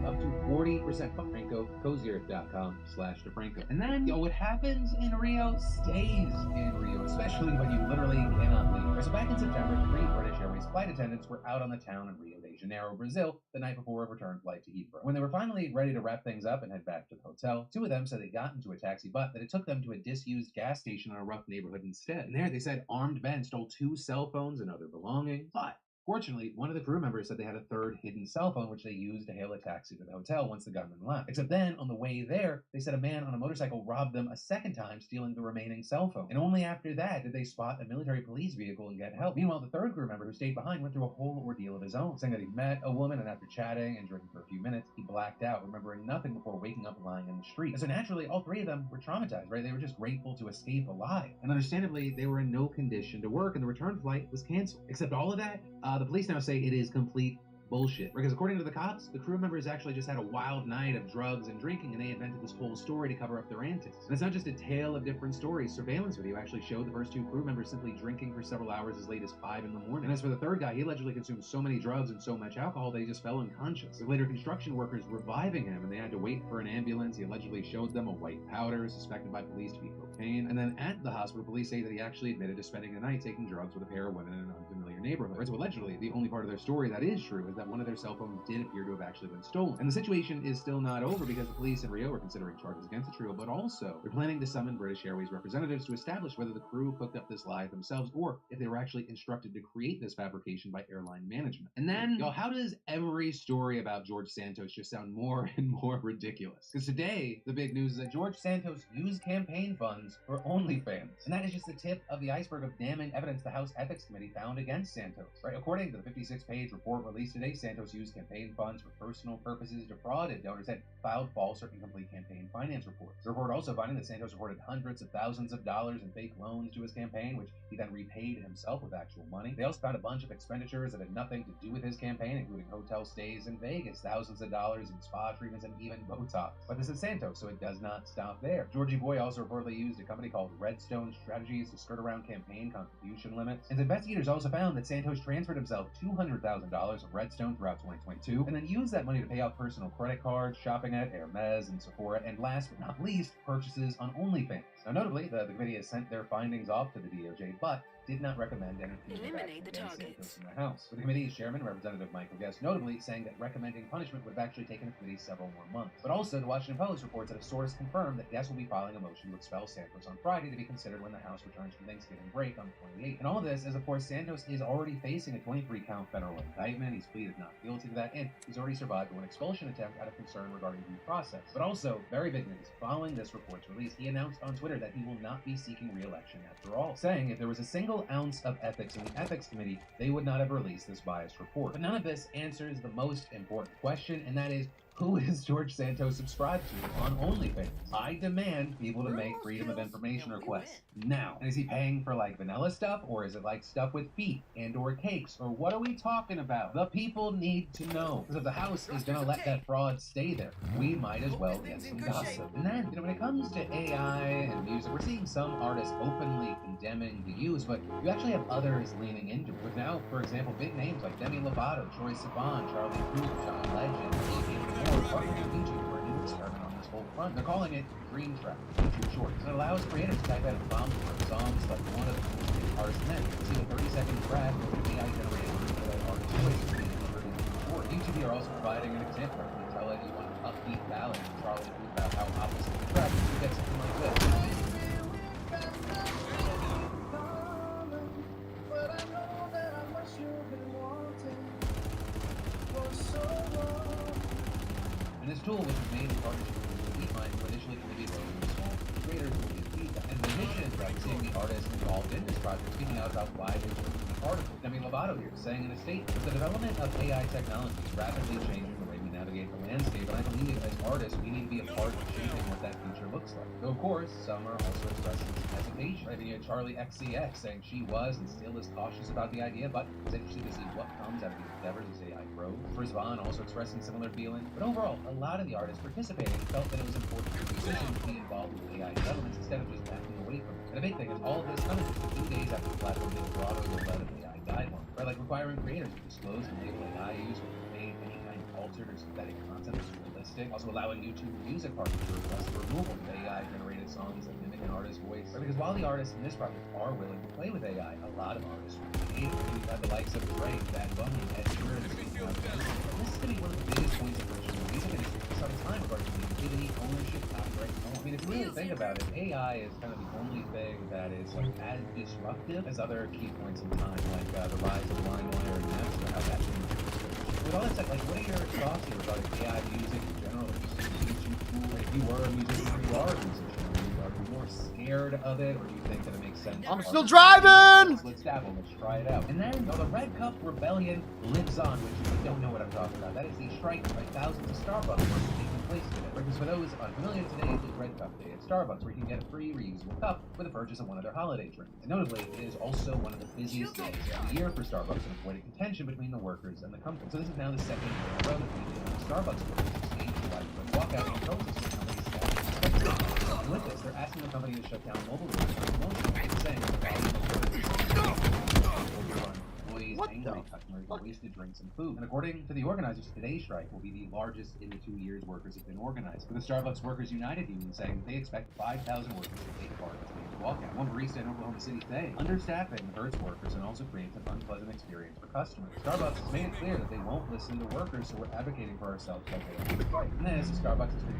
Up to 40% DeFranco, CozyEarth.com/DeFranco. And then, what happens in Rio stays in Rio, especially when you literally cannot leave. So back in September, 3 British Airways flight attendants were out on the town in Rio de Janeiro, Brazil, the night before a return flight to Heathrow. When they were finally ready to wrap things up and head back to the hotel, two of them said they got into a taxi, but that it took them to a disused gas station in a rough neighborhood instead. And there they said armed men stole 2 cell phones and other belongings. But fortunately, one of the crew members said they had a third hidden cell phone, which they used to hail a taxi to the hotel once the gunman left. Except then, on the way there, they said a man on a motorcycle robbed them a second time, stealing the remaining cell phone. And only after that did they spot a military police vehicle and get help. Meanwhile, the third crew member who stayed behind went through a whole ordeal of his own, saying that he met a woman, and after chatting and drinking for a few minutes, he blacked out, remembering nothing before waking up lying in the street. And so naturally, all 3 of them were traumatized, right? They were just grateful to escape alive. And understandably, they were in no condition to work, and the return flight was canceled. Except all of that, the police now say it is complete bullshit. Because according to the cops, the crew members actually just had a wild night of drugs and drinking, and they invented this whole story to cover up their antics. And it's not just a tale of different stories. Surveillance video actually showed the first 2 crew members simply drinking for several hours as late as 5 in the morning. And as for the third guy, he allegedly consumed so many drugs and so much alcohol that he just fell unconscious. With later construction workers reviving him, and they had to wait for an ambulance. He allegedly showed them a white powder suspected by police to be cocaine. And then at the hospital, police say that he actually admitted to spending the night taking drugs with a pair of women in an unfamiliar neighborhood. Right, so allegedly, the only part of their story that is true is that one of their cell phones did appear to have actually been stolen. And the situation is still not over, because the police in Rio are considering charges against the trio, but also they're planning to summon British Airways representatives to establish whether the crew cooked up this lie themselves or if they were actually instructed to create this fabrication by airline management. And then, y'all, how does every story about George Santos just sound more and more ridiculous? Because today, the big news is that George Santos used campaign funds for OnlyFans. And that is just the tip of the iceberg of damning evidence the House Ethics Committee found against Santos. Right? According to the 56-page report released today, Santos used campaign funds for personal purposes, defrauded donors, and filed false or incomplete campaign finance reports. The report also finding that Santos reported hundreds of thousands of dollars in fake loans to his campaign, which he then repaid himself with actual money. They also found a bunch of expenditures that had nothing to do with his campaign, including hotel stays in Vegas, thousands of dollars in spa treatments, and even Botox. But this is Santos, so it does not stop there. Georgie Boy also reportedly used a company called Redstone Strategies to skirt around campaign contribution limits. And investigators also found that Santos transferred himself $200,000 of Redstone throughout 2022, and then used that money to pay off personal credit cards, shopping at Hermes and Sephora, and last but not least, purchases on OnlyFans. Now notably, the committee has sent their findings off to the DOJ, but did not recommend anything Eliminate the against targets. Santos in the House. With the committee's chairman, Representative Michael Guest, notably saying that recommending punishment would have actually taken the committee several more months. But also, the Washington Post reports that a source confirmed that Guest will be filing a motion to expel Santos on Friday to be considered when the House returns from Thanksgiving break on the 28th. And all this is, of course, Santos is already facing a 23-count federal indictment. He's pleaded not guilty to that, and he's already survived one expulsion attempt out of concern regarding due process. But also, very big news, following this report's release, he announced on Twitter that he will not be seeking re-election after all, saying if there was a single ounce of ethics in the ethics committee, they would not have released this biased report. But none of this answers the most important question, and that is, who is George Santos subscribed to on OnlyFans? I demand people to make freedom of information requests now. And is he paying for like vanilla stuff, or is it like stuff with feet and or cakes, or what are we talking about? The people need to know. Because if the House is gonna let that fraud stay there, we might as well get some gossip. And then, when it comes to AI and music, we're seeing some artists openly condemning the use, but you actually have others leaning into it. With now, for example, big names like Demi Lovato, Troye Sivan, Charlie Puth, John Legend, and more partnering with YouTube for a new experiment on this whole front. They're calling it Green Track, featured shorts. And it allows creators to type in prompts for songs like one of the artists meant. See the 30-second track with AI generated artist voice being delivered in the short. YouTube are also providing an example where you tell it you want an upbeat ballad and Charlie Puth about how opposite the track, you get something like this. And this tool, which is made in partnership with DeepMind, will initially only be loaded in small creators will be feedback. And the mission is about seeing the artists involved in this project speaking out about why they chose to be part of it. Demi Lovato here saying in a statement, the development of AI technology is rapidly changing the way we navigate the landscape, and I believe as artists we need to be a part of shaping what that future looks like. Though of course, some are also expressing hesitation. Right? You had Charlie XCX saying she was and still is cautious about the idea, but is interested to see what comes out of these endeavors as AI grows. Chris Vaughn also expressing similar feelings. But overall, a lot of the artists participating felt that it was important for musicians to be involved with AI developments instead of just backing away from it. And the big thing is all of this coming just a few days after the platform did a broader rollout of AI guidelines, right? Like requiring creators to disclose and label AI use with made any kind of altered or synthetic content that's realistic. realistic, also allowing YouTube Music partners to request the removal of AI-generated songs that mimic an artist's voice. Because while the artists in this project are willing to play with AI, a lot of artists create. We've had the likes of Drake, Bad Bunny, Ed Sheeran, speaking out this. This is going to be one of the biggest points of friction in the music industry for some time regarding creativity, ownership, copyright, and so on. I mean, if you really think about it, AI is kind of the only thing that is like as disruptive as other key points in time, like the rise of LimeWire and Napster, how that changed. With all that said, like, what are your thoughts here regarding AI music in general? If you were a musician, or you are a musician, are you more scared of it, or do you think that it makes sense? I'm still driving! Let's dabble, let's try it out. And then, the Red Cup Rebellion lives on, which if you don't know what I'm talking about, that is the strike by thousands of Starbucks workers taking place today. Because for those unfamiliar, today is Red Cup Day at Starbucks, where you can get a free reusable cup with the purchase of one of their holiday drinks. And notably, it is also one of the busiest days of the year for Starbucks and avoiding contention between the workers and the company. So this is now the second year in a row that the Starbucks workers have staged a widespread walkout and protest the company's staff. And with this, they're asking the company to shut down mobile rooms for promotion, saying employees, angry customers, wasted drinks and food. And according to the organizers, today's strike will be the largest in the 2 years workers have been organized, with the Starbucks Workers United Union saying they expect 5,000 workers to take part in today's walkout. One barista in Oklahoma City saying, understaffing hurts workers and also creates an unpleasant experience for customers. Starbucks has made it clear that they won't listen to workers, so we're advocating for ourselves by going on strike. And this, Starbucks has been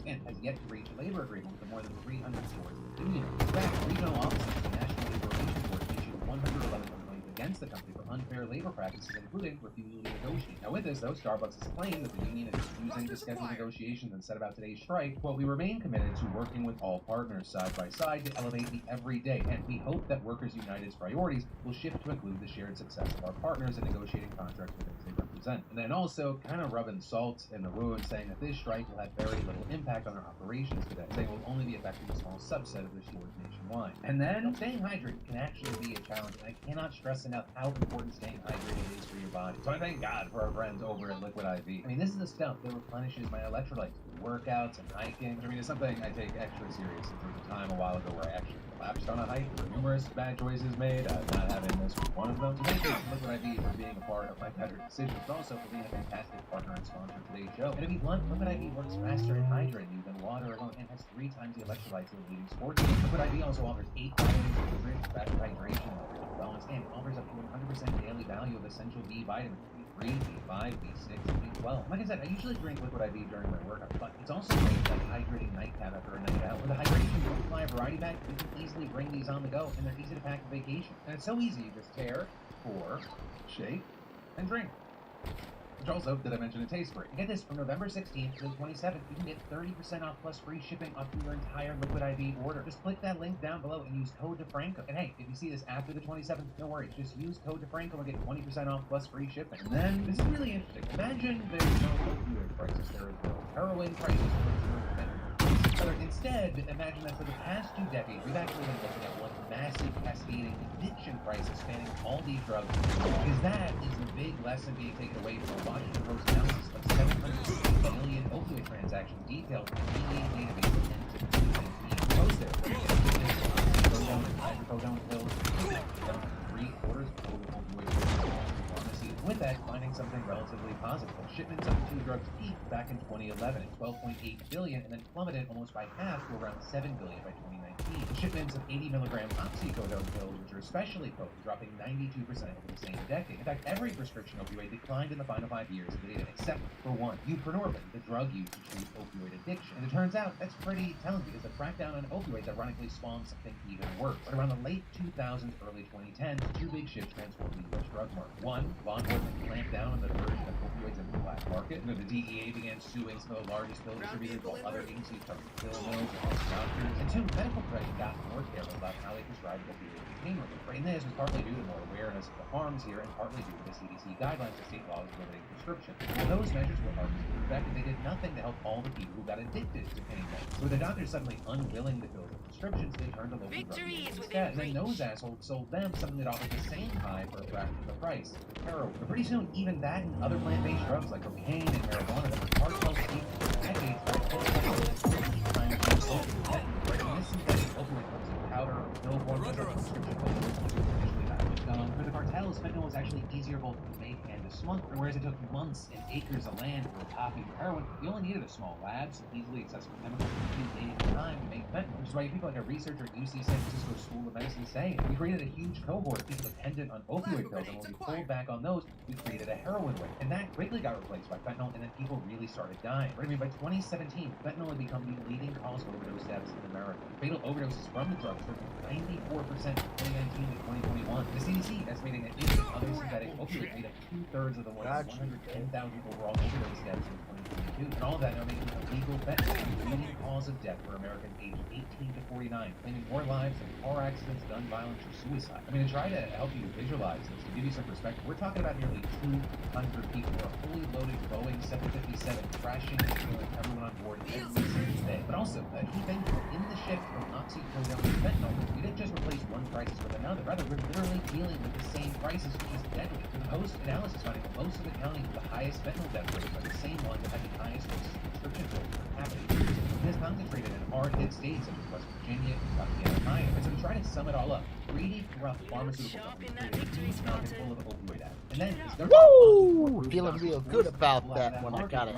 and has yet to reach a labor agreement with the more than 300 stores in the union. In fact, regional offices of the National Labor Relations Board issued 111 complaints against the company for unfair labor practices, including refusal to negotiate. Now with this, though, Starbucks has claimed that the union is refusing to schedule negotiations and set about today's strike, while we remain committed to working with all partners side by side to elevate the everyday, and we hope that Workers United's priorities will shift to include the shared success of our partners in negotiating contracts with those they represent. And then also kind of rubbing salt in the wound, saying that this strike will have very little impact on our operations today, saying it will only be affecting a small subset of their stores nationwide. And then staying hydrated can actually be a challenge, and I cannot stress enough how important staying hydrated is for your body. So I thank God for our friends over at Liquid IV. I mean, this is the stuff that replenishes my electrolytes, workouts, and hiking. I mean, it's something I take extra seriously. There was a time a while ago where I actually collapsed on a hike. There were numerous bad choices made, not having this was one of them. So thank you to Liquid IV for being a part of my better decisions, but also for being a fantastic partner and sponsor of today's show. And to be blunt, Liquid IV works faster in hydrating you than water alone, and has 3 times the electrolytes of the leading sports team. Liquid IV also offers 8 vitamins, nutrients, rapid hydration, wellness, and offers up to 100% daily value of essential B vitamins. B3, B5, B6, and B12. Like I said, I usually drink Liquid IV during my workout, but it's also great like hydrating nightcap after a night out. With a hydration multiplier variety pack, you can easily bring these on the go, and they're easy to pack for vacation. And it's so easy, you just tear, pour, shake, and drink. Which also, did I mention, it tastes great. And get this, from November 16th to the 27th, you can get 30% off plus free shipping off your entire Liquid IV order. Just click that link down below and use code DeFranco. And hey, if you see this after the 27th, no worries. Just use code DeFranco and get 20% off plus free shipping. And then, this is really interesting. Imagine there's no opioid crisis. There is no heroin crisis. Instead, imagine that for the past 2 decades, we've actually been looking at one massive cascading addiction crisis spanning all these drugs. Because that is the big lesson being taken away from the Washington Post analysis of 750 million opioid transactions detailed in the DEA database of 2019. Post there. Hydrocodone pills, 3/4 of total opioid pharmacy. With that, finding something relatively positive. Shipments of the 2 drugs peaked back in 2011 at 12.8 billion and then plummeted almost by half to around 7 billion by 2019. Shipments of 80 milligram oxycodone pills, which are especially potent, dropping 92% over the same decade. In fact, every prescription opioid declined in the final 5 years of the data, except for one, buprenorphine, the drug used to treat opioid addiction. And it turns out that's pretty telling because the crackdown on opioids ironically spawned something even worse. But around the late 2000s, early 2010s, 2 big shifts transformed the U.S. drug market. One, law enforcement clamped down on the diversion of opioids into the black market. The DEA began suing some of the largest pill distributors, while other agencies covered pill mills and doctors. And 2, medical professions got more careful about how they prescribed opioids and pain relief. And this was partly due to more awareness of the harms here, and partly due to the CDC guidelines to state laws limiting prescriptions. And those measures were hard to effect, and they did nothing to help all the people who got addicted to pain meds. So with the doctors suddenly unwilling to fill the prescriptions, they turned to local drug dealers instead. And then those assholes sold them something that offered the same high for a fraction of the price: heroin. But pretty soon, even that and other plant-based drugs like cocaine and marijuana that were cartel steeped for decades started trying to use opioid. This synthetic opioid comes in powder or pill form, just like prescription opioids traditionally had. For the cartels, fentanyl is actually easier both to make and to smuggle. month. Whereas it took months and acres of land to grow poppy or heroin, you only needed a small lab, some easily accessible chemicals, and a few days of time to make fentanyl. Which is why people like a researcher at UC San Francisco School of Medicine say we created a huge cohort of people dependent on opioid pills, and when we pulled back on those, we created a heroin wave. And that quickly got replaced by fentanyl, and then people really started dying. Right? I mean, by 2017, fentanyl had become the leading cause of overdose deaths in America. Fatal overdoses from the drug surged 94% from 2019 to 2021. The CDC estimating that it and other synthetic opioids made up 2/3 of the more than 110,000 overall overdose deaths in 2022. And all of that now making illegal fentanyl the leading cause of death for Americans aged 18 to 49, claiming more lives than car accidents, gun violence, or suicide. I mean, to try to help you visualize this, to give you some perspective, we're talking about nearly 200 people who are fully loaded Boeing 757 crashing and killing everyone on board every single day. But also, a key thing in the shift from oxycodone to fentanyl, we didn't just replace one crisis with another. Rather, we're literally dealing with the same crisis, which is deadly. The post-analysis finding that most of the counties with the highest fentanyl death rates are the same ones that had the highest rates of prescription drugs per capita. It is concentrated in hard-hit states such as West Virginia, Kentucky, and Ohio. And so to try to sum it all up, greedy, corrupt pharmaceutical companies created a huge mountain full of opioid addicts. And then, woo! Feeling real good about that when I got it.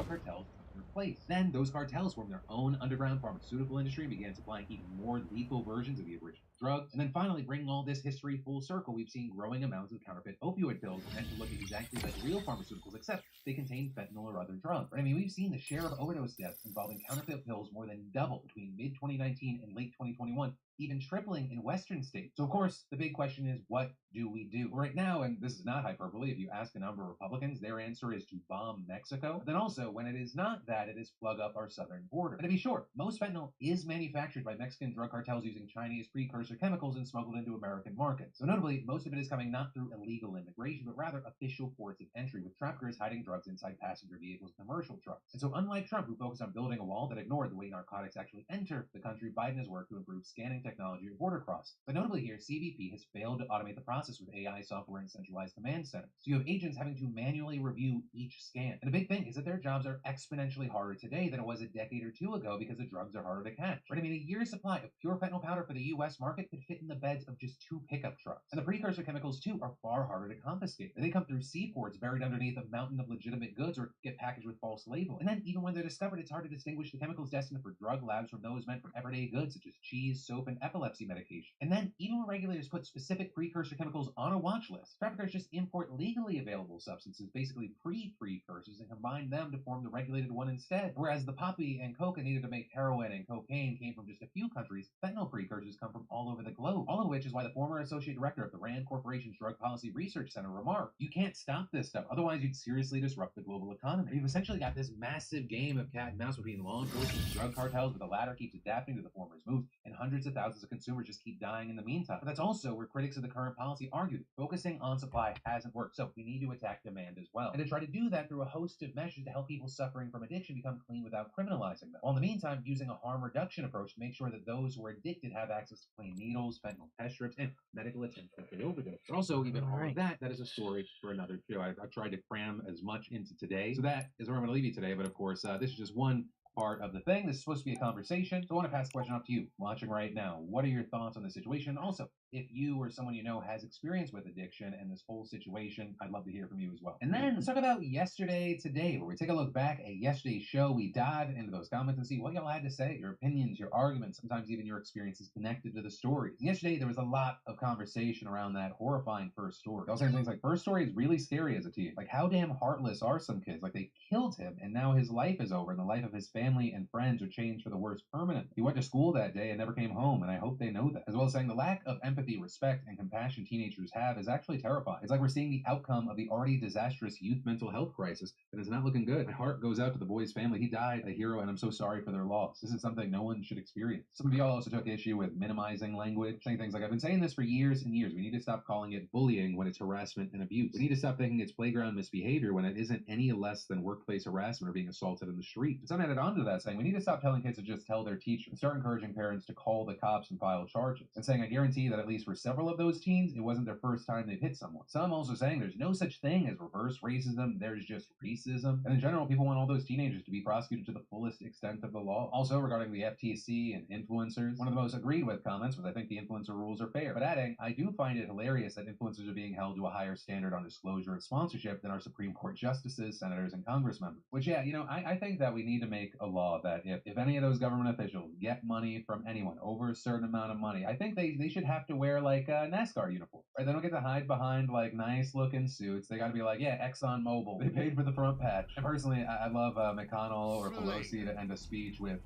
Place. Then those cartels formed their own underground pharmaceutical industry and began supplying even more lethal versions of the original drugs. And then finally, bringing all this history full circle, we've seen growing amounts of counterfeit opioid pills meant to look exactly like real pharmaceuticals, except they contain fentanyl or other drugs. I mean, we've seen the share of overdose deaths involving counterfeit pills more than double between mid-2019 and late 2021, even tripling in Western states. So, of course, the big question is, what do we do? Right now, and this is not hyperbole, if you ask a number of Republicans, their answer is to bomb Mexico. But then also, when it is not that, it is plug up our southern border. And to be sure, most fentanyl is manufactured by Mexican drug cartels using Chinese precursor chemicals and smuggled into American markets. So notably, most of it is coming not through illegal immigration, but rather official ports of entry, with traffickers hiding drugs inside passenger vehicles and commercial trucks. And so unlike Trump, who focused on building a wall that ignored the way narcotics actually enter the country, Biden has worked to improve scanning technology at border crossing. But notably here, CBP has failed to automate the process with AI software and centralized command centers. So you have agents having to manually review each scan. And the big thing is that their jobs are exponentially harder today than it was a decade or two ago because the drugs are harder to catch. Right? I mean, a year's supply of pure fentanyl powder for the U.S. market could fit in the beds of just 2 pickup trucks. And the precursor chemicals, too, are far harder to confiscate. They come through seaports buried underneath a mountain of legitimate goods or get packaged with false label. And then, even when they're discovered, it's hard to distinguish the chemicals destined for drug labs from those meant for everyday goods, such as cheese, soap, and epilepsy medication. And then, even when regulators put specific precursor chemicals on a watch list, traffickers just import legally available substances, basically pre-precursors, and combine them to form the regulated one instead. Whereas the poppy and coca needed to make heroin and cocaine came from just a few countries, fentanyl precursors come from all over the globe. All of which is why the former associate director of the Rand Corporation's Drug Policy Research Center remarked, "You can't stop this stuff, otherwise you'd seriously disrupt the global economy." You've essentially got this massive game of cat and mouse between law enforcement and drug cartels, where the latter keeps adapting to the former's moves, and hundreds of thousands of consumers just keep dying in the meantime. But that's also where critics of the current policy argued focusing on supply hasn't worked, so we need to attack demand as well. And to try to do that through a host of measures to help people suffering from addiction become clean without criminalizing them. While in the meantime, using a harm reduction approach to make sure that those who are addicted have access to clean needles, fentanyl test strips, and medical attention for the overdose. But also, even all of that is a story for another show. I've tried to cram as much into today. So that is where I'm going to leave you today. But of course, this is just one part of the thing. This is supposed to be a conversation. So I want to pass the question off to you watching right now. What are your thoughts on the situation? Also, if you or someone you know has experience with addiction and this whole situation, I'd love to hear from you as well. And then let's talk about yesterday today, where we take a look back at yesterday's show. We dive into those comments and see what y'all had to say, your opinions, your arguments, sometimes even your experiences connected to the stories. Yesterday, there was a lot of conversation around that horrifying first story. Y'all saying things like, first story is really scary as a teen. Like, how damn heartless are some kids? Like, they killed him and now his life is over and the life of his family and friends are changed for the worse permanently. He went to school that day and never came home, and I hope they know that. As well as saying the lack of empathy, respect, and compassion teenagers have is actually terrifying. It's like we're seeing the outcome of the already disastrous youth mental health crisis, and it's not looking good. My heart goes out to the boy's family. He died a hero, and I'm so sorry for their loss. This is something no one should experience. Some of y'all also took issue with minimizing language, saying things like, I've been saying this for years and years. We need to stop calling it bullying when it's harassment and abuse. We need to stop thinking it's playground misbehavior when it isn't any less than workplace harassment or being assaulted in the street. And some added on to that, saying we need to stop telling kids to just tell their teacher and start encouraging parents to call the cops and file charges. And saying, I guarantee that at at least for several of those teens, it wasn't their first time they've hit someone. Some also saying there's no such thing as reverse racism, there's just racism. And in general, people want all those teenagers to be prosecuted to the fullest extent of the law. Also, regarding the FTC and influencers, one of the most agreed with comments was, I think the influencer rules are fair. But adding, I do find it hilarious that influencers are being held to a higher standard on disclosure and sponsorship than our Supreme Court justices, senators, and Congress members. Which, yeah, you know, I think that we need to make a law that if any of those government officials get money from anyone over a certain amount of money, I think they should have to wear like a NASCAR uniform, right? They don't get to hide behind like nice looking suits. They got to be like, yeah, Exxon Mobil, they paid for the front patch. And personally, I love McConnell or Pelosi to end a speech with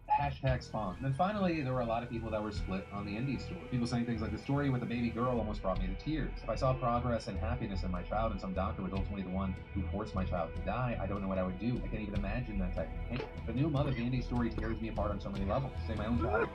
#spawn. And then finally, there were a lot of people that were split on the indie story. People saying things like, the story with the baby girl almost brought me to tears. If I saw progress and happiness in my child and some doctor was ultimately the one who forced my child to die, I don't know what I would do. I can't even imagine that type of pain. The new mother of the indie story tears me apart on so many levels. Say my own child.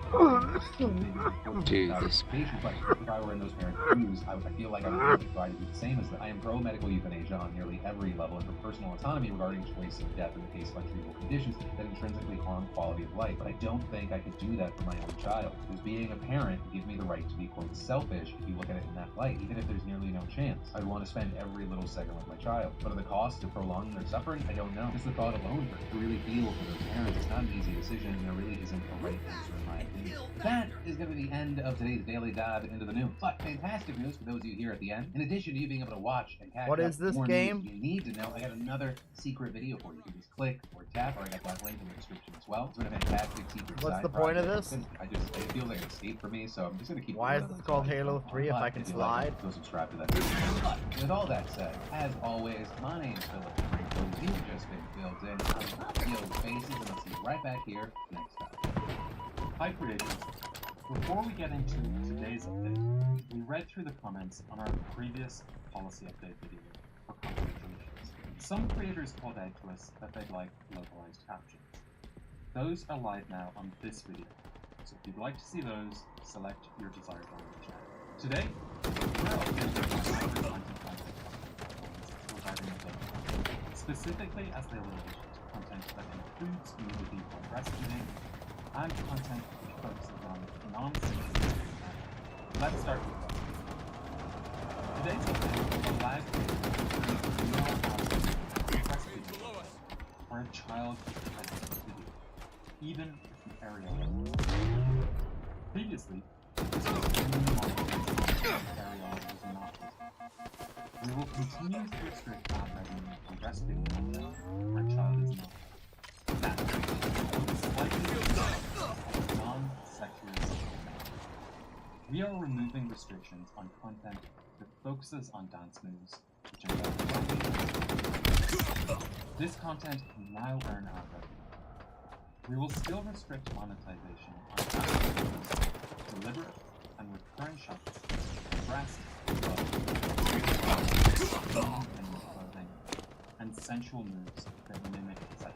Jesus. But if I were in those parents' shoes, I feel like I would really try to do the same as them. I am pro-medical euthanasia on nearly every level, and for personal autonomy regarding choice of death in the case of untreatable conditions that intrinsically harm quality of life. But I don't think I could do that for my own child, because being a parent gives me the right to be, quote, selfish if you look at it in that light, even if there's nearly no chance. I'd want to spend every little second with my child. What are the costs of prolonging their suffering? I don't know. Just the thought alone hurts. To really feel for those parents, it's not an easy decision, and there really isn't a right answer in my opinion. That is going to be the end of today's daily dive into the news. But fantastic news for those of you here at the end. In addition to you being able to watch and catch what up is this more game? News you need to know, I got another secret video for you. You can just click or tap, or I got that link in the description as well. It's been a fantastic secret. What's the point of this? It feels like an escape for me, so I'm just going to keep. Why is this called Halo 3 if I can slide? Go subscribe to that video. But with all that said, as always, my name's Philip. You've just been filled in. I love your faces, and I'll see you right back here next time. Hi creators. Before we get into today's update, we read through the comments on our previous policy update video for content creators. Some creators called out to us that they'd like localized captions. Those are live now on this video, so if you'd like to see those, select your desired language. Today, we're updating our content regarding the specifically as they relate to content that includes nudity or breastfeeding, and content which focuses on non-sexual. Let's start with that. Today's update allows breastfeeding or a child present video, even if the area was. Previously, this was only monitored if the area was not visible. We will continue to restrict ad revenue from breastfeeding content where a child is not. That is slightly non-sexual content. We are removing restrictions on content that focuses on dance moves, which involve jumping. This content can now earn ad revenue. We will still restrict monetization on dance moves, deliberate and recurrent shots, breast, clothing, and sensual moves that mimic sex.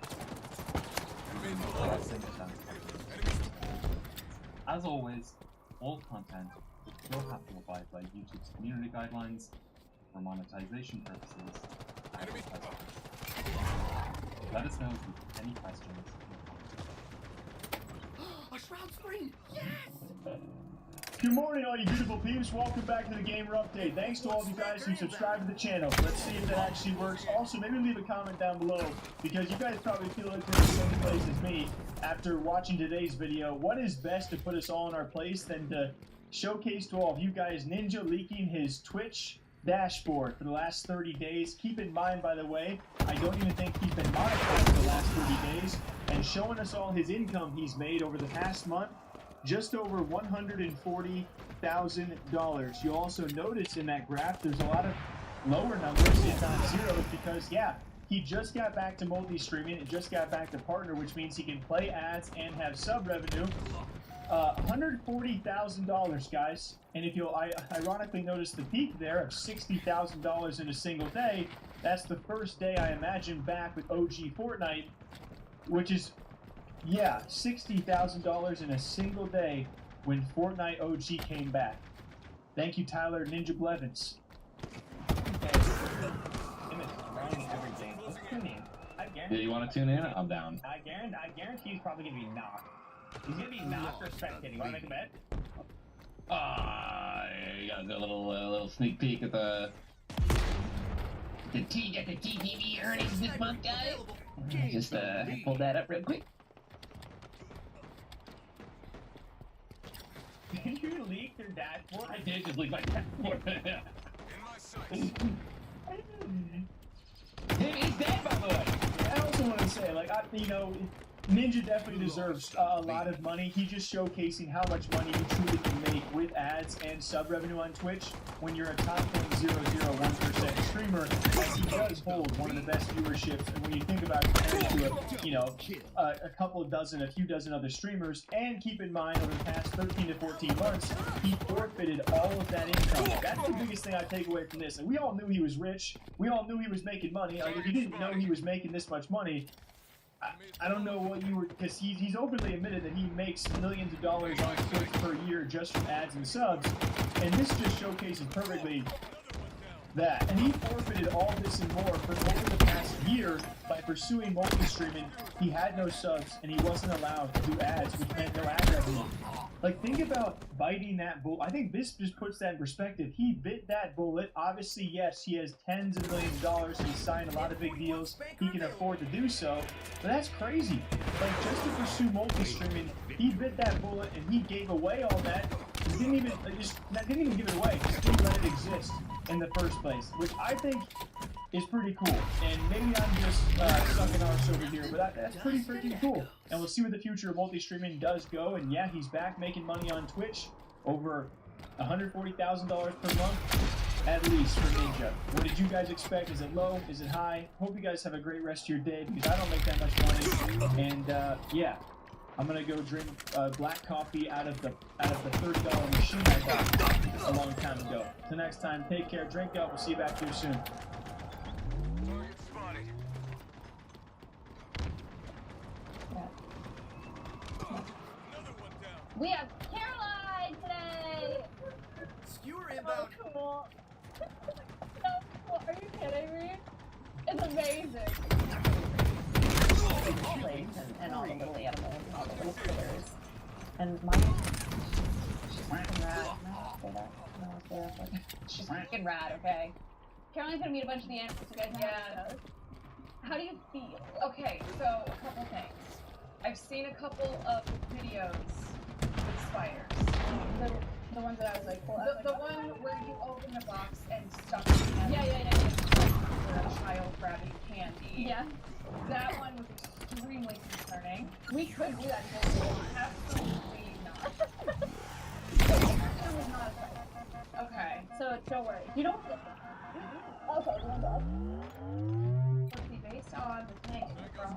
As always, all content will still have to abide by YouTube's community guidelines for monetization purposes. Let us know if you have any questions in the comments. A shroud screen! Yes! Good morning, all you beautiful peeps. Welcome back to the Gamer Update. Thanks to all of you guys who subscribed to the channel. Let's see if that actually works. Also, maybe leave a comment down below, because you guys probably feel like they're in the same place as me after watching today's video. What is best to put us all in our place than to showcase to all of you guys Ninja leaking his Twitch dashboard for the last 30 days. Keep in mind, by the way, I don't even think he's been monetized for the last 30 days, and showing us all his income he's made over the past month. Just over $140,000. You'll also notice in that graph there's a lot of lower numbers, if not zeros, because yeah, he just got back to multi-streaming and just got back to partner, which means he can play ads and have sub revenue. $140,000, guys. And if you'll ironically notice the peak there of $60,000 in a single day, that's the first day I imagine back with OG Fortnite, which is, yeah, $60,000 in a single day when Fortnite OG came back. Thank you, Tyler Ninja Blevins. Yeah, you want to tune in? I'm down. I guarantee he's probably going to be knocked. He's going to be knocked or spectating. You want to make a bet? You got a little sneak peek at the TTV earnings this month, guys. Just pulled that up real quick. Did you leak your dashboard? I did just leak my dashboard. He's dead, by the way. I also want to say, like, you know, Ninja definitely deserves a lot of money. He's just showcasing how much money you truly can make with ads and sub revenue on Twitch when you're a top 0.001% streamer, as he does hold one of the best viewerships. And when you think about compared to a few dozen other streamers, and keep in mind over the past 13 to 14 months, he forfeited all of that income. That's the biggest thing I take away from this. And we all knew he was rich. We all knew he was making money. Like, if you didn't know he was making this much money, I don't know what you were, because he's openly admitted that he makes millions of dollars on Twitch per year just from ads and subs, and this just showcases perfectly that. And he forfeited all this and more for over the past year by pursuing multi-streaming. He had no subs, and he wasn't allowed to do ads, which meant no ad revenue. Like, think about biting that bullet. I think this just puts that in perspective. He bit that bullet. Obviously, yes, he has tens of millions of dollars. He's signed a lot of big deals. He can afford to do so. But that's crazy. Like, just to pursue multi-streaming, he bit that bullet and he gave away all that. He didn't even give it away. Just didn't let it exist in the first place, which I think is pretty cool. And maybe I'm just sucking arse over here, but that's pretty freaking cool. And we'll see where the future of multi-streaming does go. And yeah, he's back making money on Twitch, over $140,000 per month, at least for Ninja. What did you guys expect? Is it low? Is it high? Hope you guys have a great rest of your day, because I don't make that much money. And yeah, I'm gonna go drink black coffee out of the $30 machine I bought a long time ago. Till next time, take care, drink up. We'll see you back here soon. We have Caroline today! Skewer inbound. So cool. So cool. Are you kidding me? It's amazing. Plates and all the little animals and all the little critters. And mine, she's freaking rad. She's freaking rad, okay? Caroline's gonna meet a bunch of the animals, you guys know how it goes. How do you feel? Okay, so a couple things. I've seen a couple of videos with spiders. The ones that I was like, cool. The one where you open the box and stuff it in yeah. for a child grabbing candy. Yeah. That one was extremely concerning. We could do that. Absolutely not. It was not a spider. Okay. So don't worry. You don't. Okay, one dog. Based on the thing from.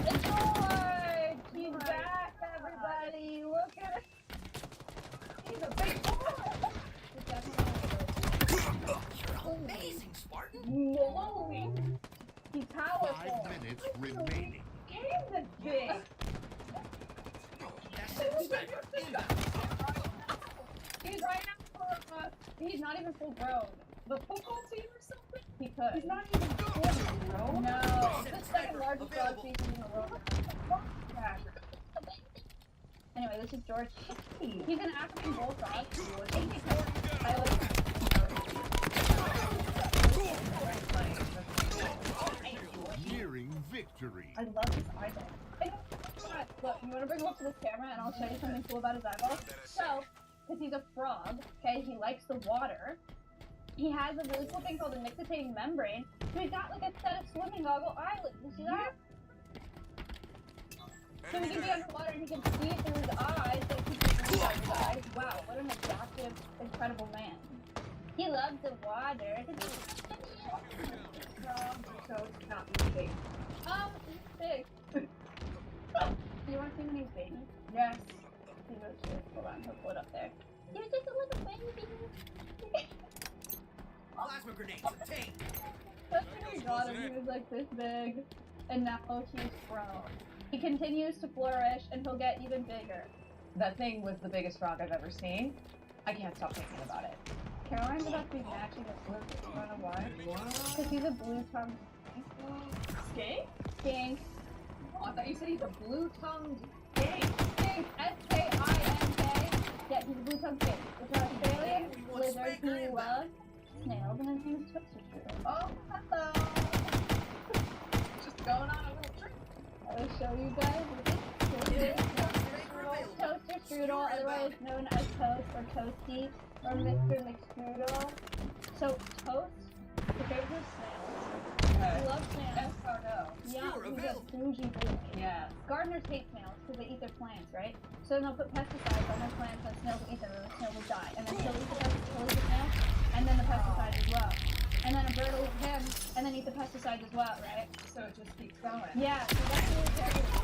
Enjoy! He's back, everybody! Look at it! He's a big boy! You're amazing, Spartan! Holy! He's powerful! 5 minutes remaining. Game's this big! He's right now he's not even full grown. The football team or something? He could. He's not even full grown? No, it's the second largest dog season in the world. Anyway, this is George. He's an African bulldog. I like Nearing victory. I love his eyeball. Look, you want to bring him up to this camera and I'll show you something cool about his eyeball? So, because he's a frog, okay, he likes the water. He has a really cool thing called a nictitating membrane. So he's got like a set of swimming goggle eyelids. You see that? So he can be underwater and he can see through his eyes, but he can see through his eyes. Wow, what an adaptive, incredible man. He loves the water. So it's not big. He's big. You want to see when he's baby? Yes. He goes to it. Hold on, he'll pull it up there. You're just a little baby. Plasma grenades obtained. That's when we got him. He was like this big, and now he's grown. He continues to flourish, and he'll get even bigger. That thing was the biggest frog I've ever seen. I can't stop thinking about it. Caroline's about to be matching a blue. You wanna know why? Because he's a blue-tongued Skink? skink. Oh, I thought you said he's a blue-tongued. A Skink, S-K-I-N-K. Yeah, he's a blue-tongued skink. It's an Australian lizard who loves snails, and his name is Toaster Strudel. Oh, hello. Just going on a little trip. I will show you guys. Toaster Strudel, otherwise known as Toast or Toasty or Mr. McStrudel. So Toast, his favorite is snails. He loves snails. Escargot. Yeah, he's a bougie boy. Yeah. Gardeners hate snails because they eat their plants, right? So then they'll put pesticides on their plants and snails will eat them and the snail will die. And then he'll eat the snail and then the pesticide as well. And then a bird will eat him and then eat the pesticide as well, right? So it just keeps going. Yeah, so that's really terrible.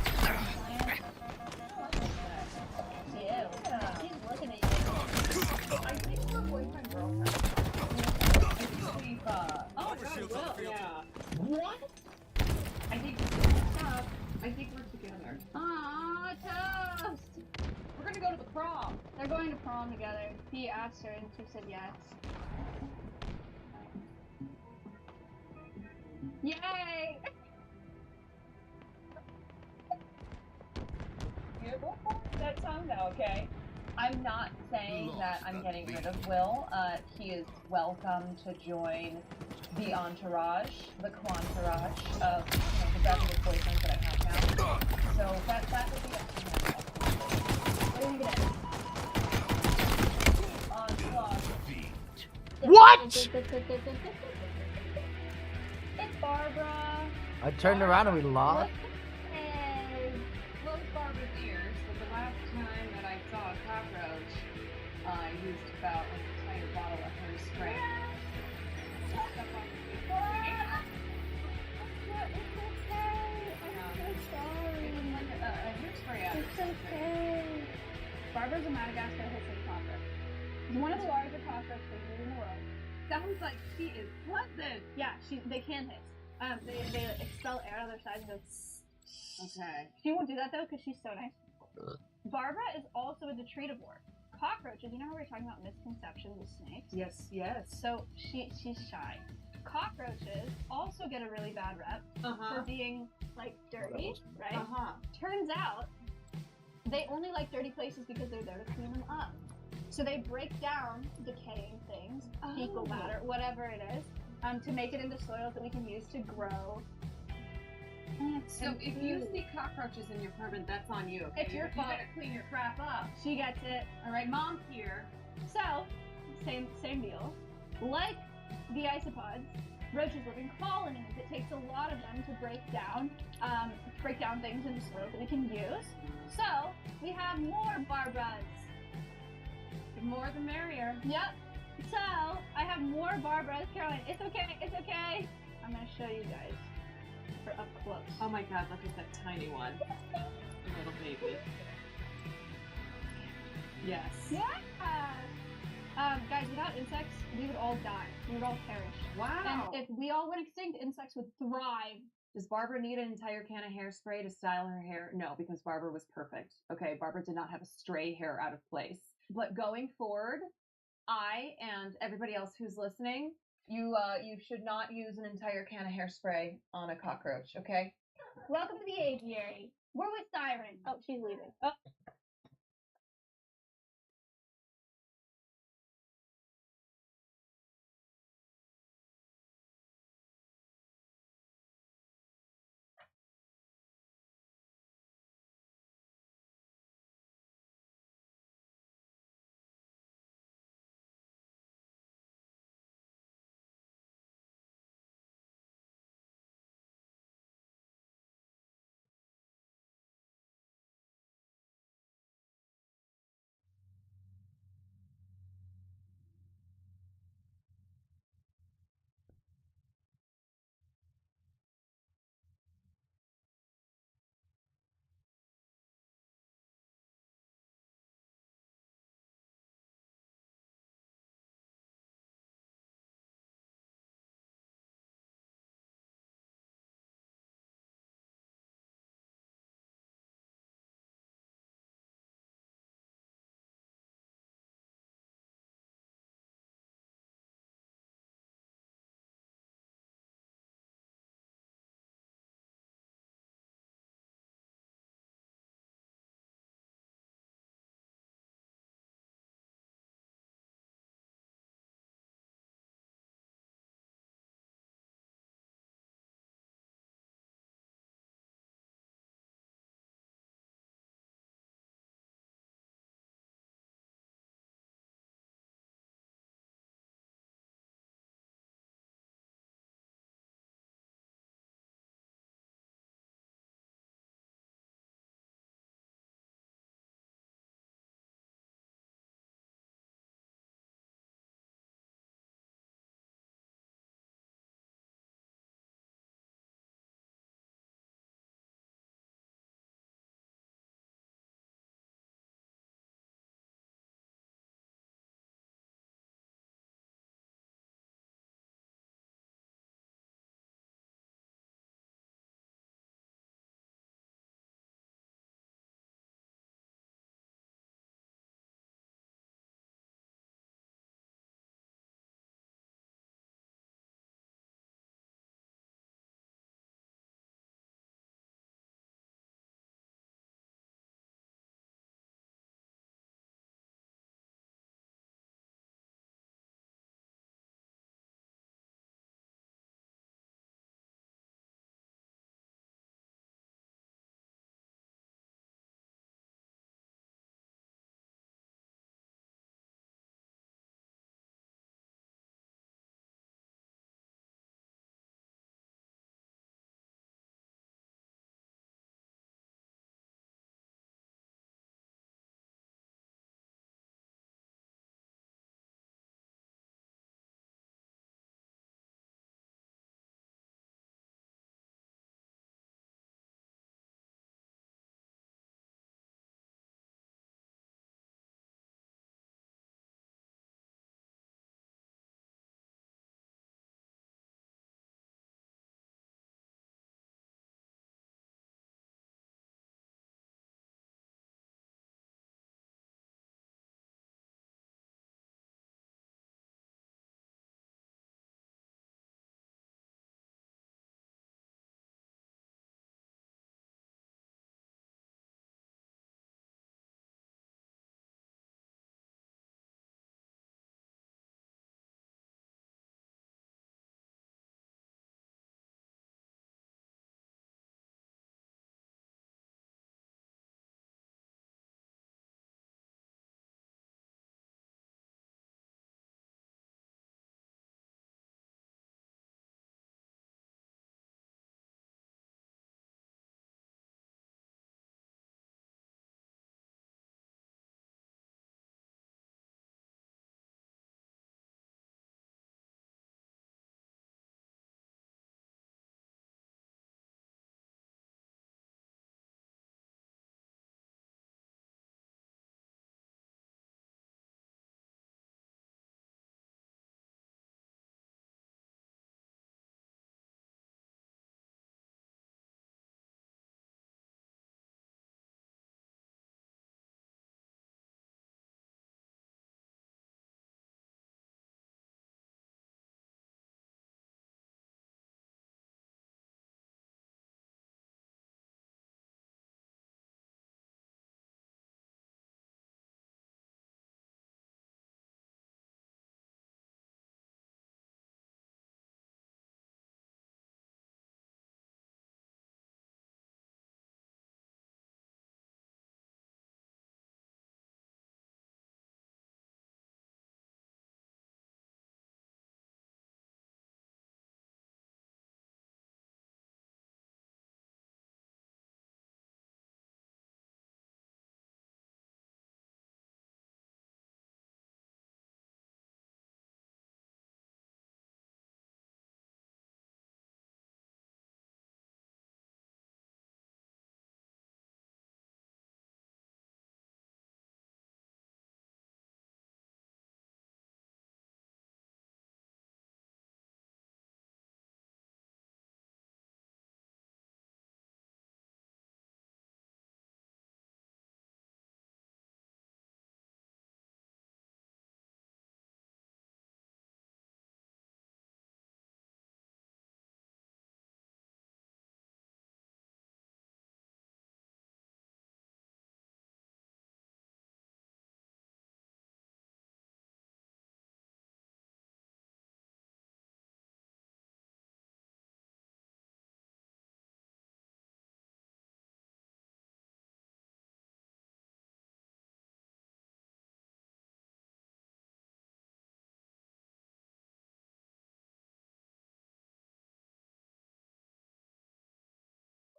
Yeah. He's looking at you. I think we're boyfriend girlfriend. I think we've oh god, well, yeah. What? I think we're together. Aww, Toast! We're gonna go to the prom. They're going to prom together. He asked her and she said yes. Yay! That song though, okay? I'm not saying that I'm getting rid of Will. He is welcome to join the entourage, the quantourage of the dozens of boyfriends that I have now. So that would be up to him. What are you gonna What? It's Barbara. I turned around and we lost. Close Barbara's ears, but the last time that I saw a cockroach, I used about an entire bottle of hairspray. It's okay. Barbara's a Madagascar hissing cockroach. She's one of the larger cockroach species in the world. Sounds like she is pleasant. Yeah, they can hiss. They expel air out of their sides and go. Okay. She won't do that though because she's so nice. Barbara is also a detritivore. Cockroaches, you know how we were talking about misconceptions with snakes? Yes, yes. So she's shy. Cockroaches also get a really bad rep for being like dirty, right? Turns out they only like dirty places because they're there to clean them up. So they break down decaying things, fecal matter, whatever it is, to make it into soils that we can use to grow. So if you see cockroaches in your apartment, that's on you. Okay? It's your fault. You better clean your crap up. She gets it. All right, Mom's here. So, same deal. Like the isopods, roaches live in colonies. It takes a lot of them to break down things into soils that we can use. So we have more Barbaras. The more the merrier. Yep. So I have more Barbaras. Caroline, it's okay. It's okay. I'm gonna show you guys. Up close. Oh my god, look at that tiny one. Little baby. Yes. Yeah! Guys, without insects, we would all die. We would all perish. Wow. And if we all went extinct, insects would thrive. Does Barbara need an entire can of hairspray to style her hair? No, because Barbara was perfect. Okay, Barbara did not have a stray hair out of place. But going forward, I and everybody else who's listening, you should not use an entire can of hairspray on a cockroach, okay? Welcome to the aviary. We're with Siren. Oh, she's leaving. Oh.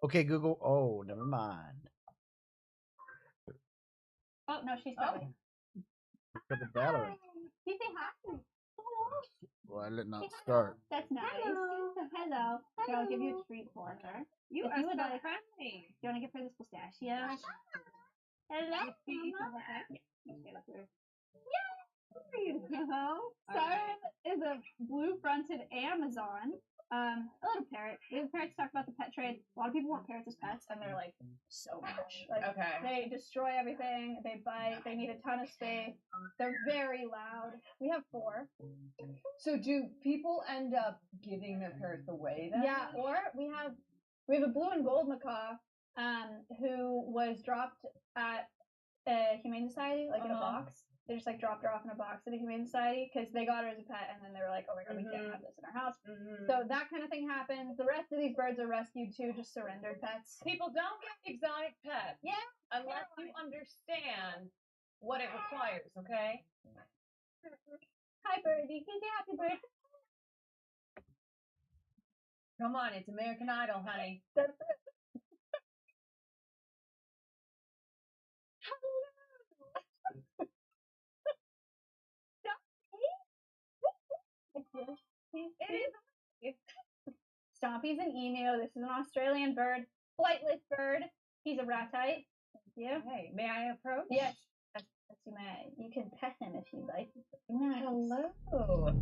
Okay, Google. Oh, never mind. Oh no, she's coming. Look at the battery. You say hi. Well, I did not start. That's nice. Hello. So I'll give you a treat for her. You are so friendly. Do you want to give her this pistachio? Hello. There you go. Siren is a blue-fronted Amazon. A little parrot. The parrots talk about the pet trade. A lot of people want parrots as pets, and they're like so much. Like, they destroy everything. They bite. They need a ton of space. They're very loud. We have 4. So do people end up giving their parrots away then? Yeah, or we have a blue and gold macaw, who was dropped at a humane society, like in a box. They just like dropped her off in a box at a humane society because they got her as a pet, and then they were like, "Oh my god, we can't have this in our house." So that kind of thing happens. The rest of these birds are rescued too, just surrendered pets. People don't get exotic pets. Yeah. Unless you understand what it requires, okay? Hi, birdie. Can you say happy bird? Come on, it's American Idol, honey. That's it. It is. Stompy's an emu. This is an Australian bird. Flightless bird. He's a ratite. Thank you. Hey, may I approach? Yes. Yes, you may. You can pet him if you like. Nice. Hello.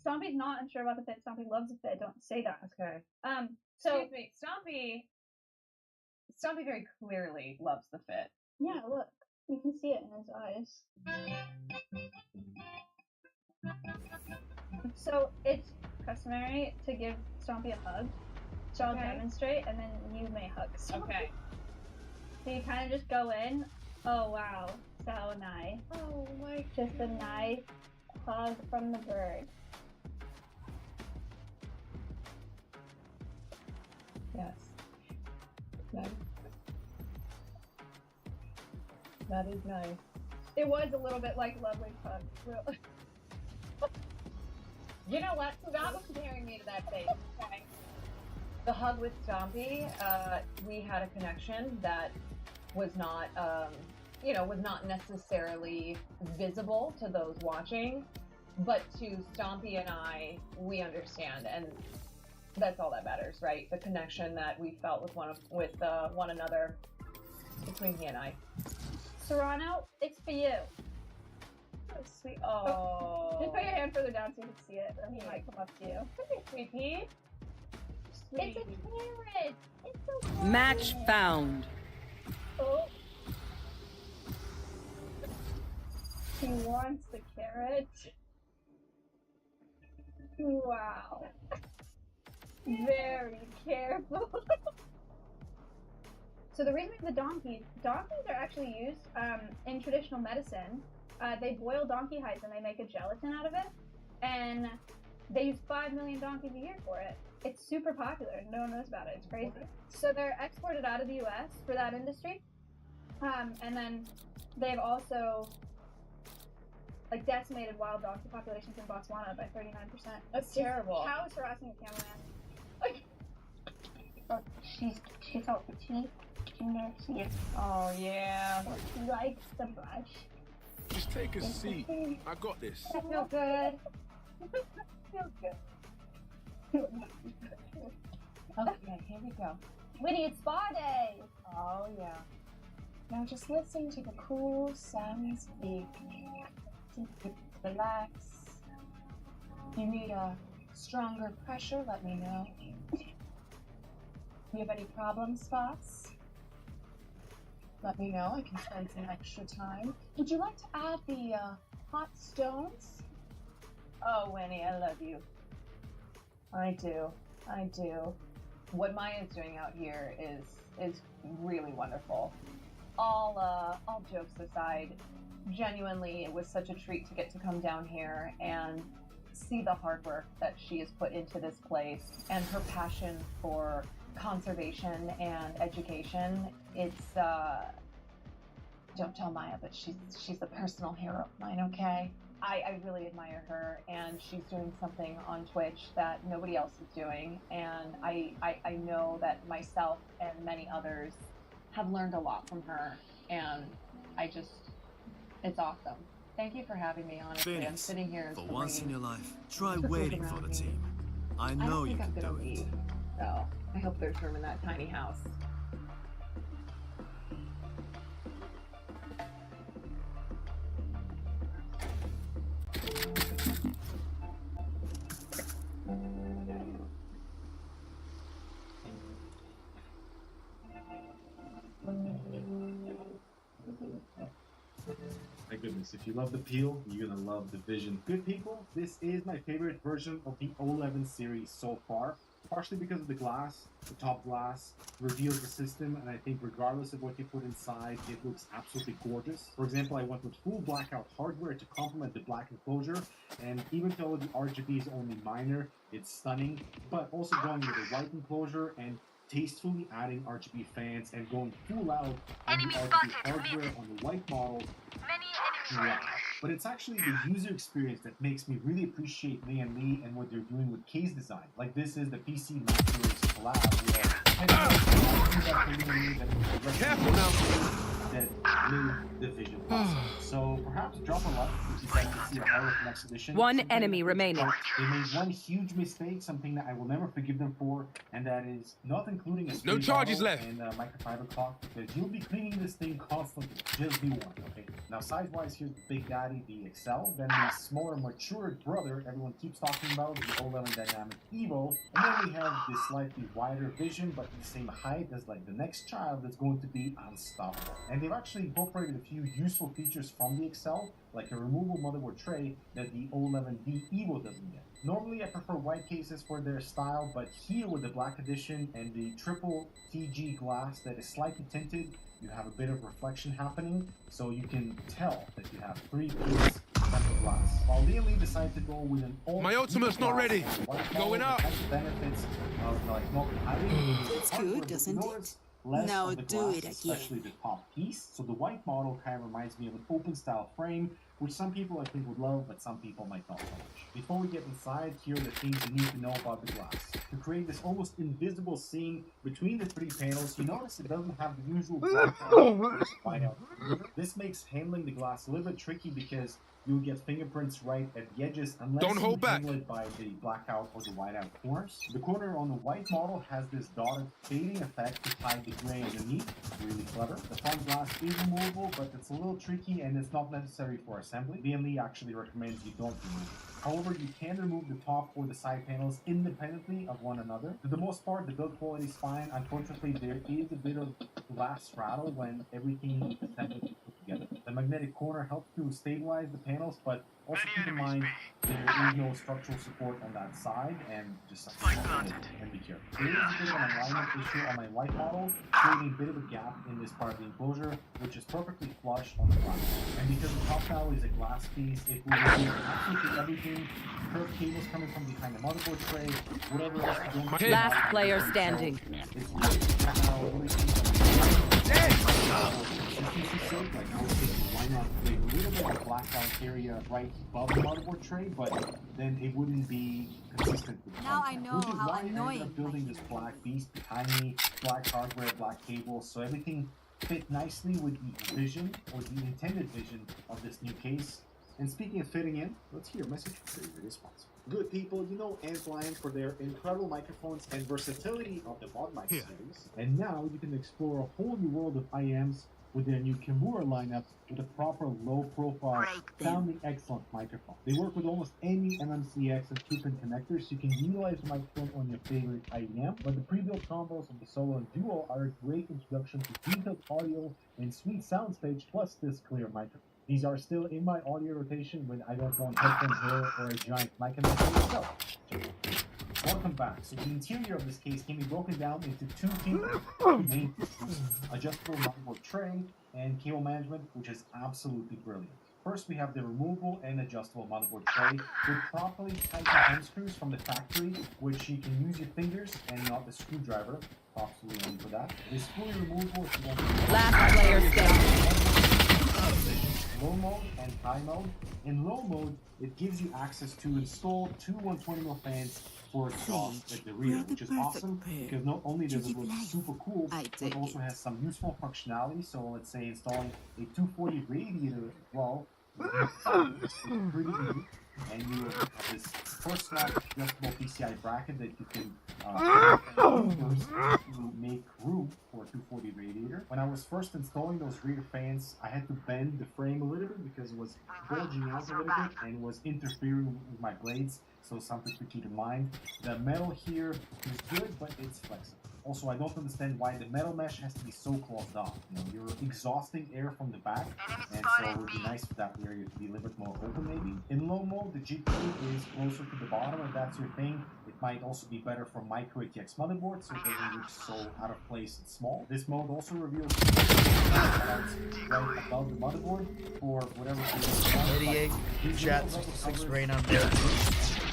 Stompy's not unsure about the fit. Stompy loves the fit. Don't say that. Okay. So excuse me, Stompy very clearly loves the fit. yeah, look. You can see it in his eyes. So it's customary to give Stompy a hug. So I'll demonstrate, and then you may hug Stompy. Okay. So you kind of just go in. Oh wow, so nice. Oh my. Just a nice hug from the bird. Yes. That is nice. It was a little bit like Lovely's hug. Really. You know what? Stop comparing me to that face. Okay. The hug with Stompy, we had a connection that was not, was not necessarily visible to those watching, but to Stompy and I, we understand, and that's all that matters, right? The connection that we felt with one another between he and I. Serrano, it's for you. Oh, sweet. Oh. Just put your hand further down so you can see it, and he might come up to you. Sweet Pete. It's a carrot. It's so carrot. Match found. Oh. He wants the carrot. Wow. Very careful. So the reason we have the donkeys are actually used in traditional medicine. They boil donkey hides and they make a gelatin out of it. And they use 5 million donkeys a year for it. It's super popular. No one knows about it. It's crazy. So they're exported out of the U.S. for that industry. And then they've also decimated wild donkey populations in Botswana by 39%. That's terrible. Cow is harassing the cameraman. Oh, she's all petite. Oh yeah. She likes the brush. Just take a seat. I got this. I feel good. Feels good. Okay, here we go. Winnie, it's spa day. Oh yeah. Now just listen to the cool sounds of the evening. Relax. You need a stronger pressure, let me know. You have any problem spots? Let me know, I can spend some extra time. Would you like to add the hot stones? Oh, Winnie, I love you. I do. What Maya's doing out here is really wonderful. All jokes aside, genuinely, it was such a treat to get to come down here and see the hard work that she has put into this place and her passion for conservation and education. It's don't tell Maya, but she's a personal hero of mine, okay? I really admire her, and she's doing something on Twitch that nobody else is doing, and I know that myself and many others have learned a lot from her, and it's awesome. Thank you for having me, honestly. I'm sitting here for once in your life, try waiting for the team. I know you can do it. So I hope there's room in that tiny house. My goodness, if you love the peel, you're gonna love the vision. Good people, this is my favorite version of the O11 series so far. Partially because of the glass, the top glass reveals the system, and I think regardless of what you put inside, it looks absolutely gorgeous. For example, I went with full blackout hardware to complement the black enclosure, and even though the RGB is only minor, it's stunning. But also going with a white enclosure and tastefully adding RGB fans and going full out on the RGB hardware on the white model. Wow. But it's actually the user experience that makes me really appreciate Lian Li and what they're doing with case design. Like this is the PC Master Race collab where careful now. That made the vision possible. So perhaps drop a like if you'd like to see a Harley next edition. One enemy remaining. They made one huge mistake, something that I will never forgive them for, and that is not including a no charges left and a microfiber cloth, because you'll be cleaning this thing constantly. Just be warned, okay? Now size-wise, here's the Big Daddy, the XL, then the smaller, matured brother everyone keeps talking about, the O11 Dynamic Evo, and then we have this slightly wider vision, but the same height as like the next child that's going to be unstoppable. And they've actually incorporated a few useful features from the XL, like a removable motherboard tray that the O11D Evo doesn't get. Normally I prefer white cases for their style, but here with the black edition and the triple TG glass that is slightly tinted, you have a bit of reflection happening, so you can tell that you have 3-piece tempered glass. While Lian Li decided to go with an old my ultimate's not ready. Going up. Benefits of like not hiding. That's good, doesn't it? Now do it again. Especially the top piece. So the white model kind of reminds me of an open style frame, which some people I think would love, but some people might not so much. Before we get inside, here are the things you need to know about the glass. To create this almost invisible seam between the 3 panels, you notice it doesn't have the usual white out. This makes handling the glass a little bit tricky because you'll get fingerprints right at the edges unless you handle it by the blackout or the whiteout corners. The corner on the white model has this dotted fading effect to hide the gray underneath. Really clever. The front glass is removable, but it's a little tricky and it's not necessary for assembly. Lian Li actually recommends you don't remove it. However, you can remove the top or the side panels independently of one another. For the most part, the build quality is fine. Unfortunately, there is a bit of glass rattle when everything is assembled and put together. The magnetic corner helps to stabilize the panels, but also keep in mind there is no structural support on that side, and just and be careful. There is a bit of an alignment issue on my white model, creating a bit of a gap in this part of the enclosure, which is perfectly flush on the front. And because the top panel is a glass piece, it will remove absolutely everything. Curved cables coming from behind the motherboard tray, whatever else. Last player standing. Why not create a little bit of blackout area right above the motherboard tray, but then it wouldn't be consistent with the now I know which is how why annoying I ended up building this black beast behind me, black hardware, black cables, so everything fit nicely with the vision or the intended vision of this new case. And speaking of fitting in, let's hear a message from the sponsor. Good people, you know Antlion for their incredible microphones and versatility of the mod mic series. And now you can explore a whole new world of IMs with their new Kimura lineup with a proper low-profile, sounding excellent microphone. They work with almost any MMCX and 2-pin connectors, so you can utilize the microphone on your favorite IEM, but the pre-built combos of the Solo and Duo are a great introduction to detailed audio and sweet soundstage, plus this clear microphone. These are still in my audio rotation when I don't want headphones here or a giant mic connector itself. Welcome back. So the interior of this case can be broken down into 2 main features: adjustable motherboard tray and cable management, which is absolutely brilliant. First, we have the removable and adjustable motherboard tray with properly tightened end screws from the factory, which you can use your fingers and not the screwdriver. Possibly only for that. It's fully removable if you want to. Last player standing. low mode and high mode. In low mode, it gives you access to install 2 120mm fans for exhaust at the rear, which is awesome because not only does it look super cool, but also has some useful functionality. So let's say installing a 240 radiator as well, it's pretty easy. And you will have this first slot adjustable PCI bracket that you can to make room for a 240 radiator. When I was first installing those rear fans, I had to bend the frame a little bit because it was bulging out a little bit and was interfering with my blades, so something to keep in mind. The metal here is good, but it's flexible. Also, I don't understand why the metal mesh has to be so closed off. You know, you're exhausting air from the back, and so it would be nice for that area to be a little bit more open maybe. In low mode, the GPU is closer to the bottom, if that's your thing. It might also be better for micro ATX motherboards, so it doesn't look so out of place and small. This mode also reveals right above the motherboard for whatever reason. 88, chat, 66 rain on there.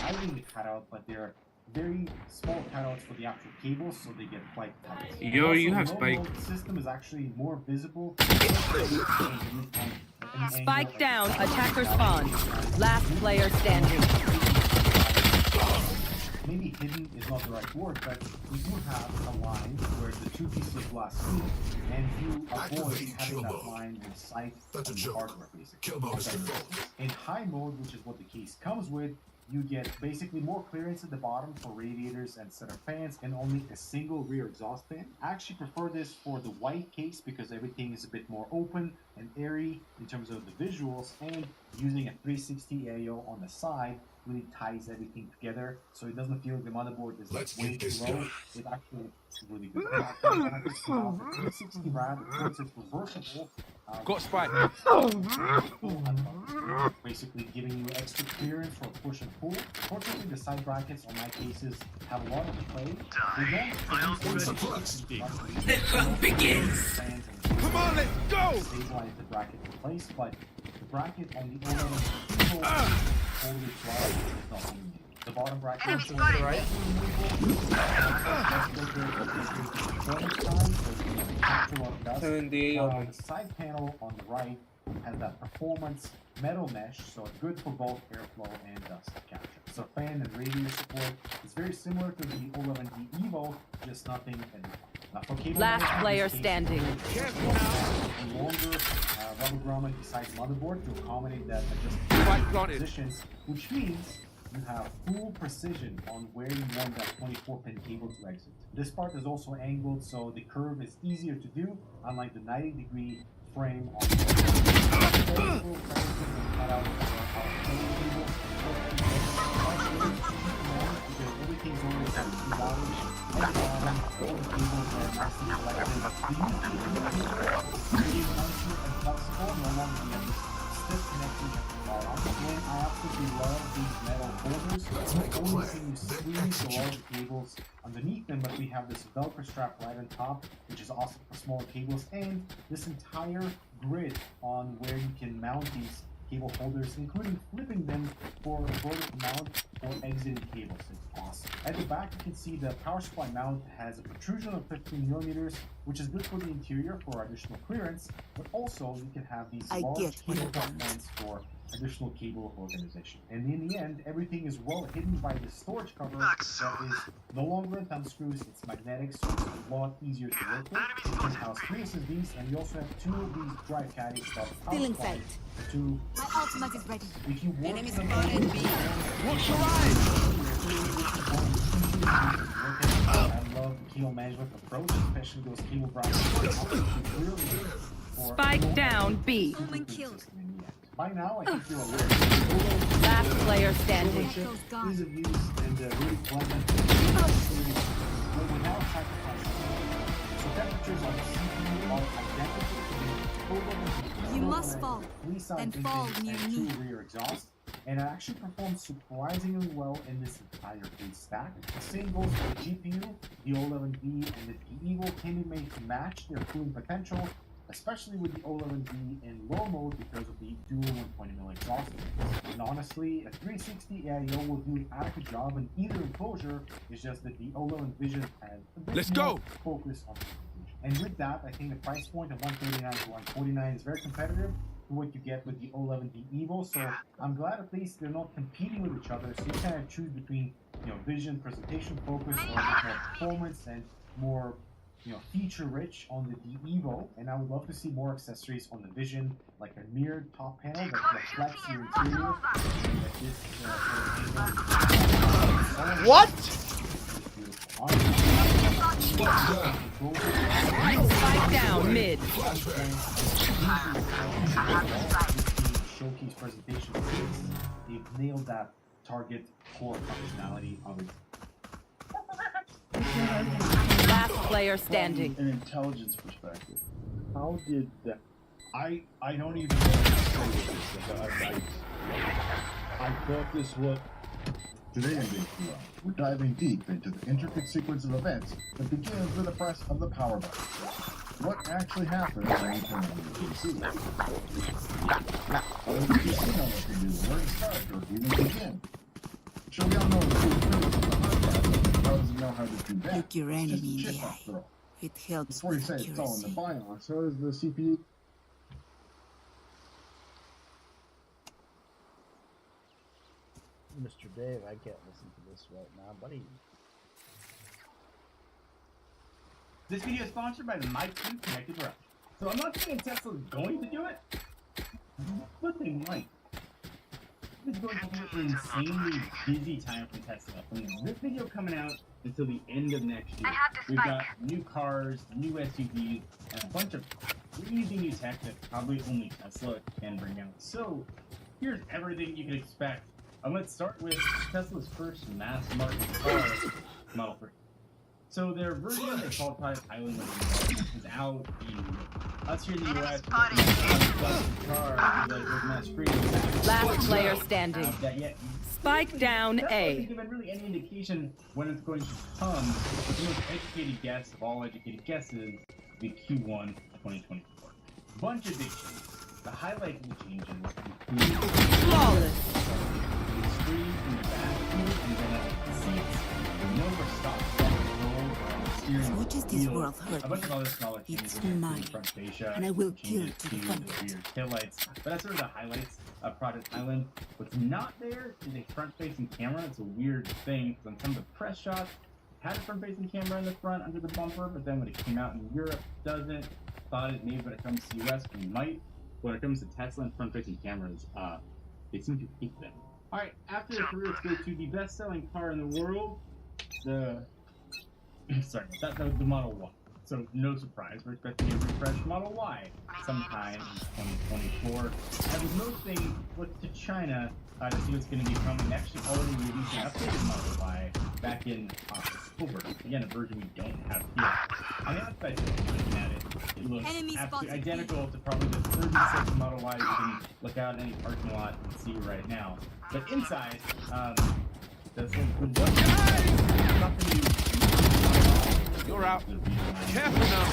I think cut out, but they're very small cutouts for the actual cables, so they get quite tight. Yo, you have spike. The system is actually more visible. Spike down, attacker spawn. Last player standing. Maybe hidden is not the right word, but we do have a line where the two pieces of glass meet, and you avoid having that line in sight of the hardware, basically. In high mode, which is what the case comes with, you get basically more clearance at the bottom for radiators and center fans and only a single rear exhaust fan. I actually prefer this for the white case because everything is a bit more open and airy in terms of the visuals, and using a 360 AIO on the side really ties everything together, so it doesn't feel like the motherboard is like way too low. It actually looks really good. 360 rad, of course it's reversible. Got spike. Basically giving you extra clearance for push and pull. Fortunately, the side brackets on my cases have a lot of play. The fun begins. Come on, let's go. Stabilize the bracket in place, but the bracket on the other totally flat is not only needed. The bottom bracket is to the right. The side panel on the right has that performance metal mesh, so it's good for both airflow and dust capture. So fan and radiator support is very similar to the O11D Evo, just nothing in Last player standing. A longer rubber grommet beside the motherboard to accommodate that adjustable positions, which means you have full precision on where you want that 24-pin cable to exit. This part is also angled, so the curve is easier to do, unlike the 90-degree frame on the everything's only at 2 dollars. All the cables are nicely collected. It is nicely and flexible, no longer the stiff connection at the bottom. Again, I absolutely love these metal holders. The only thing you squeeze the large cables underneath them, but we have this Velcro strap right on top, which is awesome for smaller cables, and this entire grid on where you can mount these cable holders, including flipping them for a vertical mount or exiting cables. It's awesome. At the back, you can see the power supply mount has a protrusion of 15 millimeters, which is good for the interior for additional clearance, but also you can have these large cable fans for additional cable organization. And in the end, everything is well hidden by the storage cover that is no longer a thumb screws, it's magnetic, so it's a lot easier to work with. You can house 3 SSDs, and you also have 2 of these drive caddies that power supply to... My ultimate is ready. If you work Enemy spotted B. What's your line? I love the cable management approach, especially those cable brackets. Spike down B. By now, I think you're aware. Last player standing. Ease of use and really pleasant. But we now sacrifice. So temperatures on the CPU are identical to the You must fall and fall near me. 2 rear exhaust. And it actually performs surprisingly well in this entire base stack. The same goes for the GPU, the O11D, and the Evo can be made to match their cooling potential, especially with the O11D in low mode because of the dual 120mm exhaust. And honestly, a 360 AIO will do an adequate job in either enclosure. It's just that the O11 Vision has a bit more focus on the conclusion. And with that, I think the price point of $139 to $149 is very competitive. to what you get with the 011D Evo. So I'm glad at least they're not competing with each other. So you kind of choose between, vision, presentation focus, or more performance and more, feature rich on the D Evo. And I would love to see more accessories on the Vision, like a mirrored top panel that reflects your interior. Like this, What? Spike down mid. Showcase presentation skills. They've nailed that target core functionality of it. Last player standing. From an intelligence perspective, how did that? I don't even know what to say with this. I thought this was. Today in Game 2, we're diving deep into the intricate sequence of events that begins with the press of the power button. What actually happens when you turn on the PC? How does the PC know what to do, where to start, or even begin? Sure, we all know the cool physics of the hard drive, but how does it know how to do that? Look your enemy in the eye. It helps Before you with say it's all in the accuracy. BIOS, how does the CPU? Mr. Dave, I can't listen to this right now, buddy. This video is sponsored by the Mic 2 Connected Garage. So I'm not saying Tesla's going to do it, but they might. This is going to be an insanely busy time for Tesla. From this video coming out until the end of next year, we've got new cars, new SUVs, and a bunch of crazy new tech that probably only Tesla can bring out. So here's everything you can expect. Let's start with Tesla's first mass market car, Model 3. So their version, they call it Project Island, is out in us here in the US. Last player standing. Spike down A. I haven't given really any indication when it's going to come. But the most educated guess of all educated guesses will be Q1 2024. Bunch of big changes. The highlight of the changes include flawless. The screen in the back, and then the seats, no more stop. As much as this world hurt a bunch of other smaller changes it's mine, front fascia, and I will kill changes to defend the it. rear taillights. But that's sort of the highlights of Project Island. What's not there is a front-facing camera. It's a weird thing because on some of the press shots, it had a front-facing camera in the front under the bumper, but then when it came out in Europe, it doesn't. Thought it may when it comes to the US, we might. When it comes to Tesla and front-facing cameras, they seem to hate them. All right, after the career, let's go to the best-selling car in the world, the Model Y. So no surprise, we're expecting a refreshed Model Y sometime in 2024. As with most things, look to China to see what's going to be coming. Actually, already released an updated Model Y back in October. Again, a version we don't have here. On the outside, looking at it, it looks absolutely identical to probably the 36 Model Y you can look out in any parking lot and see right now. But inside, that's You're out. Careful now.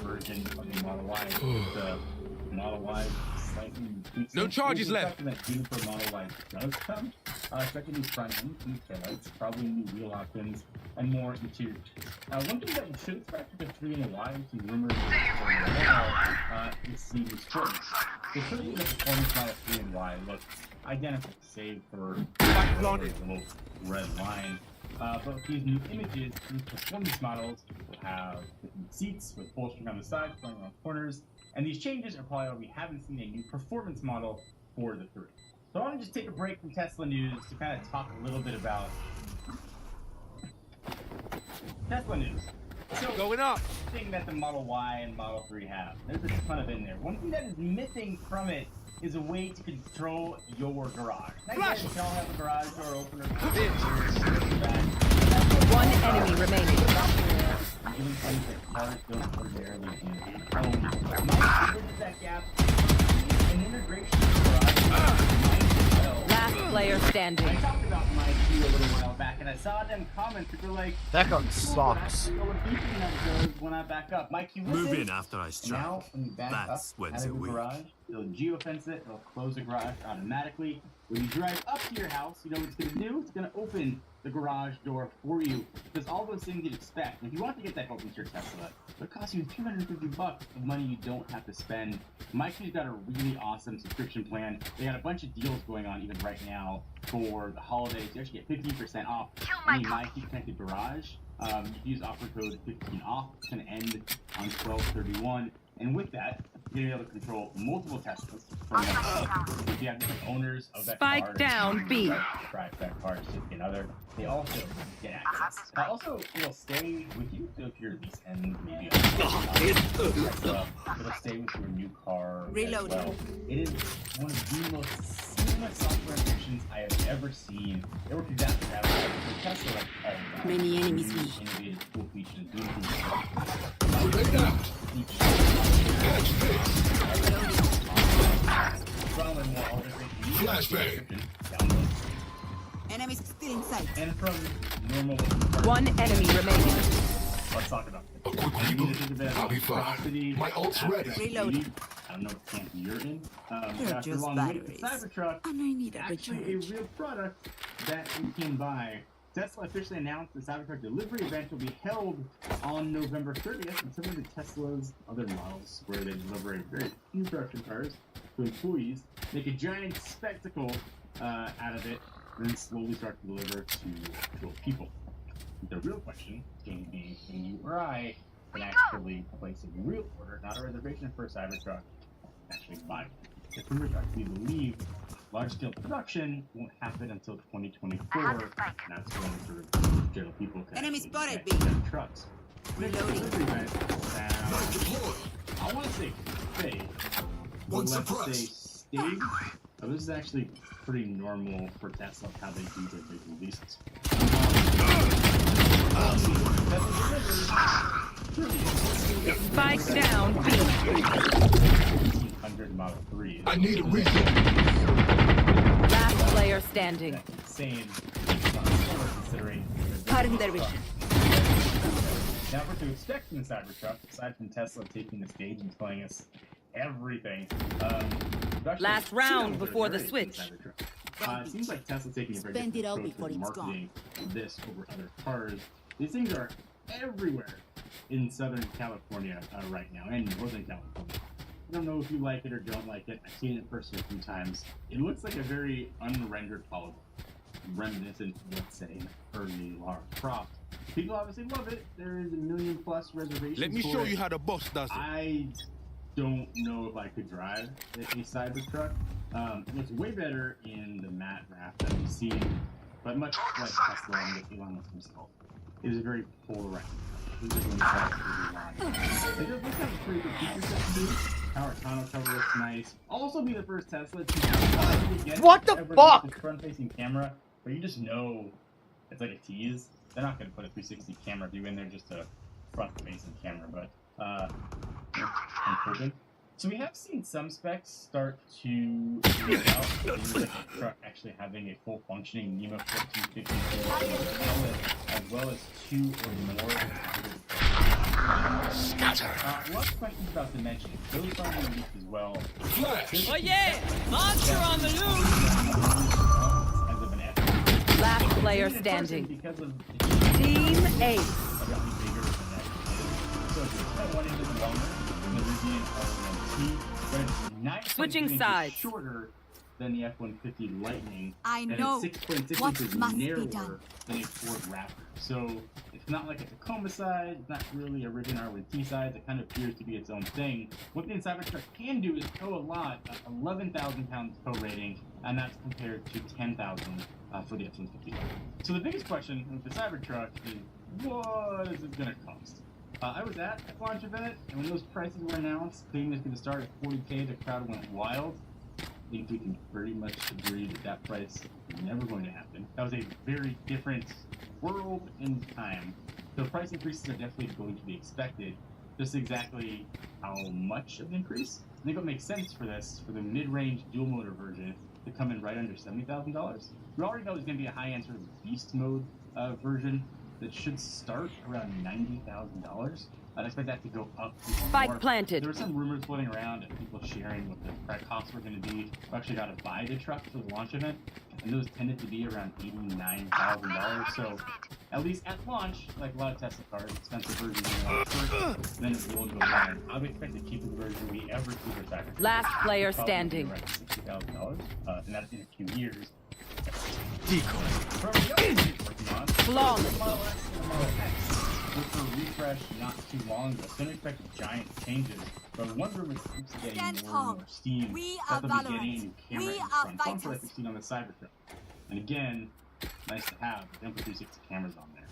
Version of the Model Y. The Model Y slightly tweaks. No charges left. That for Model Y does come. Expecting new front end, new taillights, probably new wheel options, and more interior. One thing that we should expect with the 3 and the Y, some rumors is the performance. The performance Model 3 and Y look identical, save for the little red line. But with these new images, these performance models will have different seats with bolstering on the sides, going around corners, and these changes are probably why we haven't seen a new performance model for the 3. So I want to just take a break from Tesla news to kind of talk a little bit about Tesla news. So, going up. Thing that the Model Y and Model 3 have. There's a ton of in there. One thing that is missing from it is a way to control your garage. Nice you can all have a garage door opener. One enemy remaining. Even things that cars don't ordinarily do. That gap. An integration Last player standing. I talked about my queue a little while back, and I saw them comment. People were like, "That gun sucks." When I back up, my queue Move in after I strike. Now, when you back That's up when's out of it the weak. garage, it'll geofence it. It'll close the garage automatically. When you drive up to your house, you know what it's going to do? It's going to open the garage door for you. There's all those things you'd expect. If you want to get that open tier Tesla, it costs you $250 of money you don't have to spend. MyQ's got a really awesome subscription plan. They got a bunch of deals going on even right now for the holidays. You actually get 15% off any MyQ connected garage. You can use offer code 15OFF. It's going to end on 12/31. And with that, you're going to be able to control multiple Teslas from them. If you have different owners of that car, Spike down B. Drive that car to another. They also get access. Also, it'll stay with you. So if you're leasing, maybe it'll stay with your new car as well. It is one of the most seamless software integrations I have ever seen. It works exactly that way. For Tesla, like all the Many enemies me. innovative, cool features, and doing Flashbang. Enemies still inside. And from normal. One enemy remaining. Let's talk about it. A quick I'll be fine. My ult's ready. Reloading. I don't know what camp you're in. They're just batteries. Cybertruck, And I need a actually a recharge. real product that you can buy. Tesla officially announced the Cybertruck delivery event will be held on November 30th, and some of the Tesla's other models, where they deliver a very few production cars to employees, make a giant spectacle out of it, and then slowly start to deliver to actual people. The real question is going to be, can you or I can actually place a real order, not a reservation for a Cybertruck, actually buy it? If we believe large-scale production won't happen until 2024, and that's when sort of general people can Enemy spotted, B. get their trucks. Reloading. I want to say fake, but let's say stage. But this is actually pretty normal for Tesla how they do their big releases. Spike down B. 100 Model 3. I need a reason. Last player standing. Insane. Considering Pardon their vision. now, what to expect from the Cybertruck, aside from Tesla taking the stage and telling us everything. Last round before the switch. It seems like Tesla's taking a very Spend it all different approach before to it's marketing this over other cars. These things are everywhere in Southern California right now, and Northern California. I don't know if you like it or don't like it. I've seen it in person a few times. It looks like a very unrendered polygon, reminiscent of, let's say, early Lara Croft. People obviously love it. There is 1 million+ reservations. Let me for show it. you how the boss does it. I don't know if I could drive a Cybertruck. It looks way better in the matte wrap that we've seen, but much like Tesla and Elon Musk himself, it is a very polarizing. It does look like a pretty good feature set to do. Power tonneau cover looks nice. Also be the first Tesla to get What the fuck? front-facing camera, but you just know it's like a tease. They're not going to put a 360 camera view in there, just a front-facing camera, but unproven. So we have seen some specs start to leak out. Things like the truck actually having a full functioning NEMA 1454 as well as 2 or more. Lots of questions about dimensions. Those are leaked as well. Oh yeah! Monster on the loose! As of an F. Last player standing. Because of Team 8. So it's 1 inch longer than the Rivian R1T, but it's 9.2 Switching inches sides. shorter than the F-150 Lightning, I and know it's 6.6 what inches must be narrower done. than a Ford Raptor. So it's not like a Tacoma size, it's not really a Rivian R1T size, it kind of appears to be its own thing. What the Cybertruck can do is tow a lot, 11,000 pounds tow rating, and that's compared to 10,000 for the F-150. So the biggest question with the Cybertruck is, what is it going to cost? I was at the launch event, and when those prices were announced, claiming it's going to start at $40K, the crowd went wild. I think we can pretty much agree that that price is never going to happen. That was a very different world and time. So price increases are definitely going to be expected. Just exactly how much of an increase? I think what makes sense for this, for the mid-range dual-motor version, to come in right under $70,000. We already know there's going to be a high-end sort of beast mode version that should start around $90,000. I'd expect that to go up. Spike planted. There were some rumors floating around and people sharing what the credit costs were going to be. We actually got to buy the truck for the launch event, and those tended to be around $89,000. So, at least at launch, like a lot of Tesla cars, expensive version first, then it will go down. I would expect the cheapest version we ever see for Cybertruck. Last player standing. $60,000, and that's in a few years. Decoy. Flawless. With the refresh not too long, but don't expect giant changes. But one room is getting more and more steam. We are Valorant. We are Like we've fighters. seen on the Cybertruck. And again, nice to have. Don't put 360 cameras on there.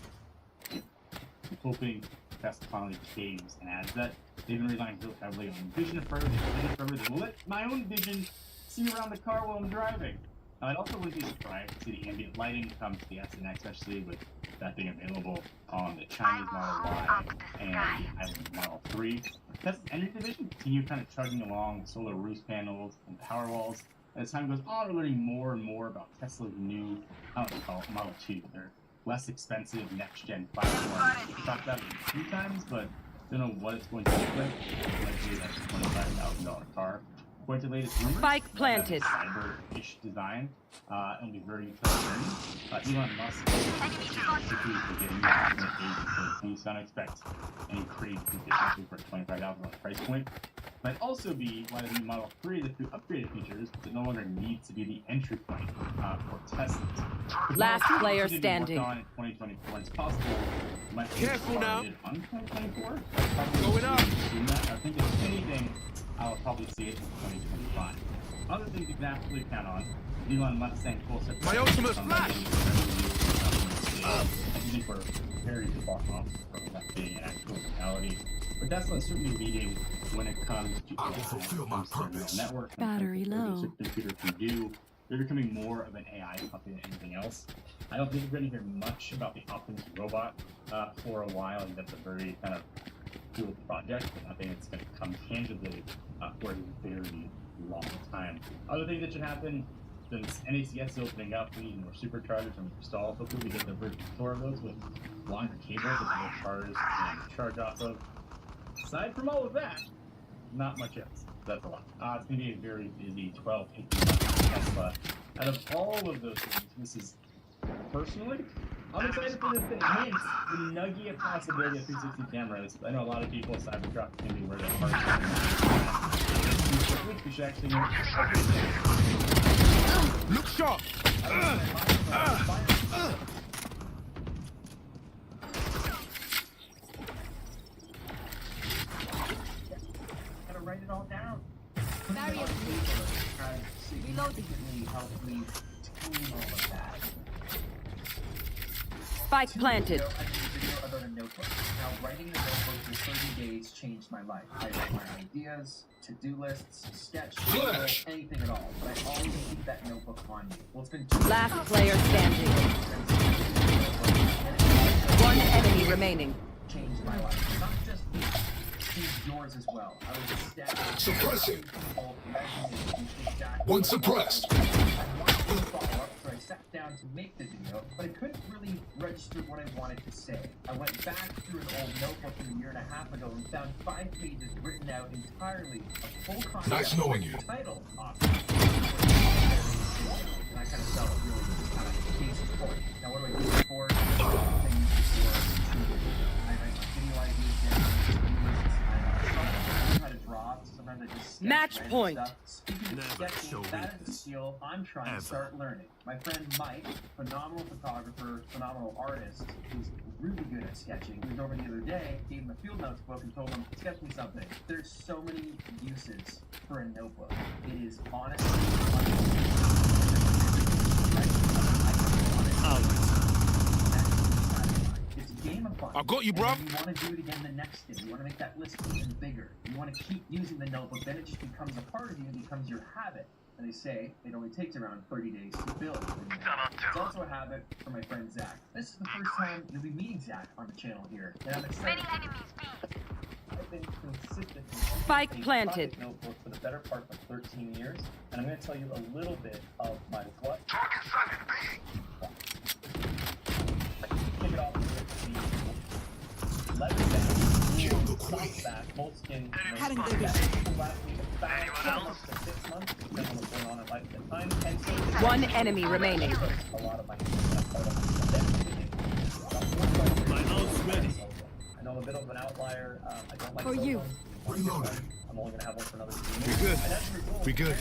I'm hoping Tesla finally caves and adds that. They've been relying real heavily on vision forever. They will let my own vision see around the car while I'm driving. Now, I'd also wouldn't be surprised to see the ambient lighting come to the S and X, especially with that being available on the Chinese Model Y and the Island Model 3. Tesla's energy division continue kind of chugging along with solar roof panels and power walls. As time goes on, we're learning more and more about Tesla's new, I don't know what to call it, Model 2. They're less expensive next-gen platform. We've talked about it a few times, but don't know what it's going to look like. Likely that's a $25,000 car. According to the latest rumors, Spike planted. Cyber-ish design, and be very utilitarian. Elon Musk is getting so I don't expect any crazy conditions for a $25,000 price point. Might also be why the new Model 3 has through upgraded features that no longer needs to be the entry point for Teslas. Last player standing. On in 2024, it's possible. Might be Careful now. On 2024. Going up. I think if anything, I'll probably see it in 2025. Other things you can absolutely count on. Elon Musk saying full set. My ultimate flash. I think we're very far off from that being an actual reality. But Tesla is certainly leading when it comes to network. Battery low. Computer can do. They're becoming more of an AI company than anything else. I don't think we're going to hear much about the Optimus robot for a while. I think that's a very kind of cool project, but I think it's going to come tangibly for a very long time. Other things that should happen, since NACS is opening up, we need more superchargers and stalls. Hopefully we get the version 4 of those with longer cables that more cars can charge off of. Aside from all of that, not much else. That's a lot. It's going to be a very busy 12, 18 months for Tesla. Out of all of those things, this is personally, I'm excited for this thing. It hints the nugget of possibility of 360 cameras. I know a lot of people, Cybertruck can be where their hearts are. We should actually look sharp. Gotta write it all down. Barrier. Reloading. Help me tune all of that. Spike planted. I did a video about a notebook. Now, writing the notebook for 30 days changed my life. I write my ideas, to-do lists, sketch, anything at all. But I always keep that notebook on me. Well, it's been 2 Last player standing. One enemy remaining. Changed my life. Not just me. Changed yours as well. I was a step. Suppressing. Exactly. One suppressed. I wanted to follow up, so I sat down to make the video, but I couldn't really register what I wanted to say. I went back through an old notebook from a year and a half ago and found 5 pages written out entirely, a full concept. Nice knowing you. Title. And I kind of felt really kind of case in point. Now what do I do for? Things before. I write my video ideas down. I try to draw. Sometimes I just sketch Match point. Stuff. Speaking of sketching, that is a skill I'm trying to start learning. My friend Mike, phenomenal photographer, phenomenal artist, who's really good at sketching, he was over the other day, gave him a field notes book and told him, sketch me something. There's so many uses for a notebook. It is honestly it's a game of fun. I got you, bro. And you want to do it again the next day. You want to make that list even bigger. You want to keep using the notebook. Then it just becomes a part of you and becomes your habit. And they say it only takes around 30 days to build. It's also a habit for my friend Zach. This is the first time you'll be meeting Zach on the channel here. And I'm excited. I've been consistently Spike planted. Notebook for the better part of 13 years. And I'm going to tell you a little bit of my what. Kick it off with the back, moleskin. Cutting their vision. 6 months, depending on what's going on in life at the time. And so One enemy remaining. a lot of my My ult's ready. I know I'm a bit of an outlier. I don't like For you. Reloading. I'm only gonna have one for another 2 We years. good. And as a result, We good.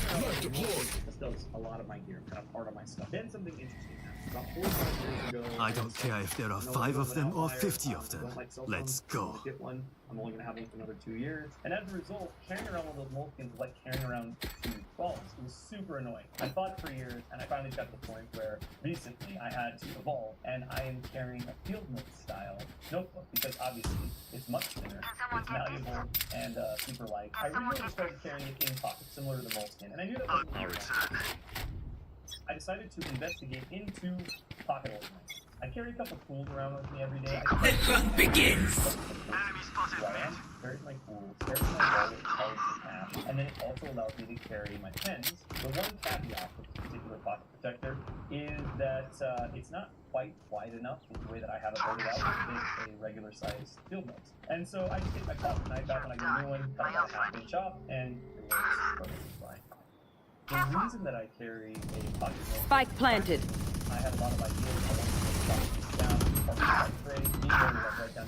this does a lot of my gear, kind of part of my stuff. Then something interesting happened. About 4 or 5 years ago. I don't care if there are 5 of them or 50 of them. Let's go. Get one. I'm only gonna have one for another 2 years. And as a result, carrying around one of those moleskins was like carrying around 2 balls. It was super annoying. I fought for years, and I finally got to the point where recently I had to evolve, and I am carrying a field note style notebook because obviously it's much thinner, it's malleable, and super light. I really started carrying it in pockets, similar to the moleskin, and I knew that wasn't I decided to investigate into pocket organizers. I carry a couple tools around with me every day. The fun begins! Carries my tools, carries my wallet, cards, and cash, and then it also allows me to carry my pens. The one caveat with this particular pocket protector is that it's not quite wide enough with the way that I have it loaded out to fit a regular size field notes. And so I just take my pocket knife out when I get a new one, cut about a half-inch off, and it works perfectly fine. The reason that I carry a pocket notebook, Spike planted. I have a lot of ideas. I want to down, or trade, write down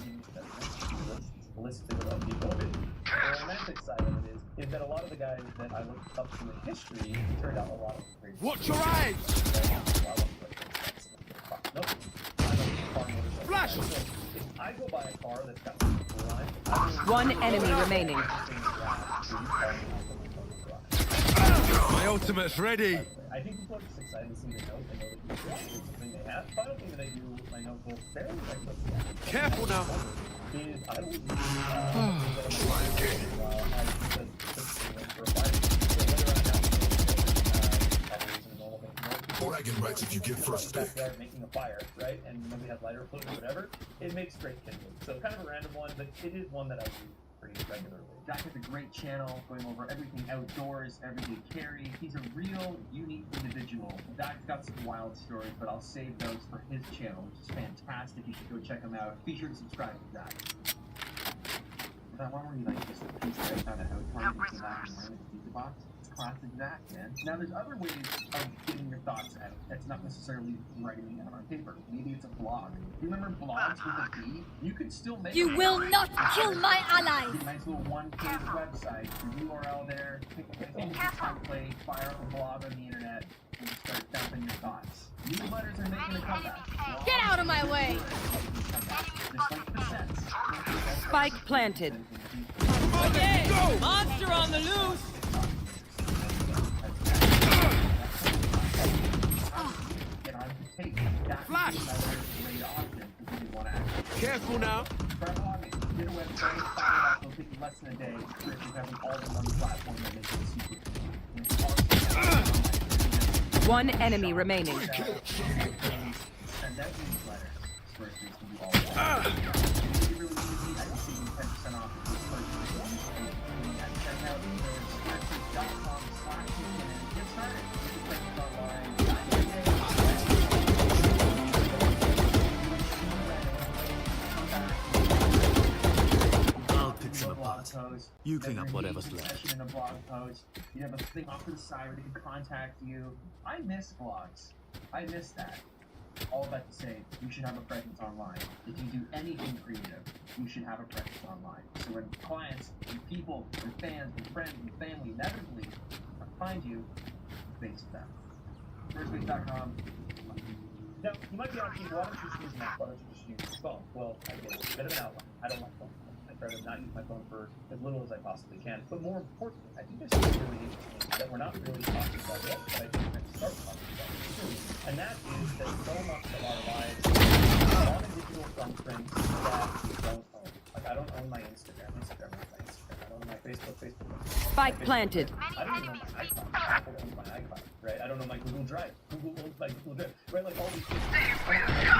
list of people. The romantic side of it is that a lot of the guys that I looked up to in history turned out a lot of great. Watch your eyes! Flash! If I go buy a car that's got some cool on it, One enemy remaining. My ultimate's ready. I think people are just excited to see the note and know that it's something they have. Final thing that I do with my notebook fairly regularly. Careful now. Is I will Bragging rights if you get first pick. Making a fire, right? And nobody has lighter fluid or whatever. It makes great kindling. So kind of a random one, but it is one that I do pretty regularly. Jack has a great channel going over everything outdoors, everyday carry. He's a real, unique individual. Jack's got some wild stories, but I'll save those for his channel, which is fantastic. You should go check him out. Be sure to subscribe to Jack. That one where you like just a piece that I found a house party and came back and ran in the pizza box? It's classic Jack, man. Now there's other ways of getting your thoughts out. That's not necessarily writing them down on paper. Maybe it's a blog. You remember blogs with a B? You could still make You will not kill my allies! A nice little one-page website, the URL there, pick a template, fire up a blog on the internet, and just start dumping your thoughts. Newsletters are making a comeback. Get out of my way! Just like the sets. Spike planted. Okay, monster on the loose! Flash! Careful now. Get a website, fire it up, it'll take you less than a day. If you have them all in one platform that makes it super. One enemy remaining. Send out newsletters. First, you can do all that. It's really easy. I can see you 10% off of this purchase. Check out spreadsheet.com/and get started. You can purchase online. I'll pick some apart. You clean up whatever's left. In a blog post, you have a thing off to the side where they can contact you. I miss blogs. I miss that. All that to say, you should have a presence online. If you do anything creative, you should have a presence online. So when clients, and people, and fans, and friends, and family inevitably find you, face them. Firstbase.com. Now, you might be asking, why don't you just use Mac? Why don't you just use your phone? Well, I get it. It's a bit of an outline. I don't like phone. I try to not use my phone for as little as I possibly can. But more importantly, I think there's something really interesting that we're not really talking about yet, but I think we're going to start talking about it soon. And that is that so much of our lives are on a digital thumbprint that we don't own. Like, I don't own my Instagram. Instagram is my Instagram. I don't own my Facebook. Facebook. Spike planted. I don't even know my iCloud. Apple owns my iCloud, right? I don't know my Google Drive. Google owns my Google Drive, right? Like all these things.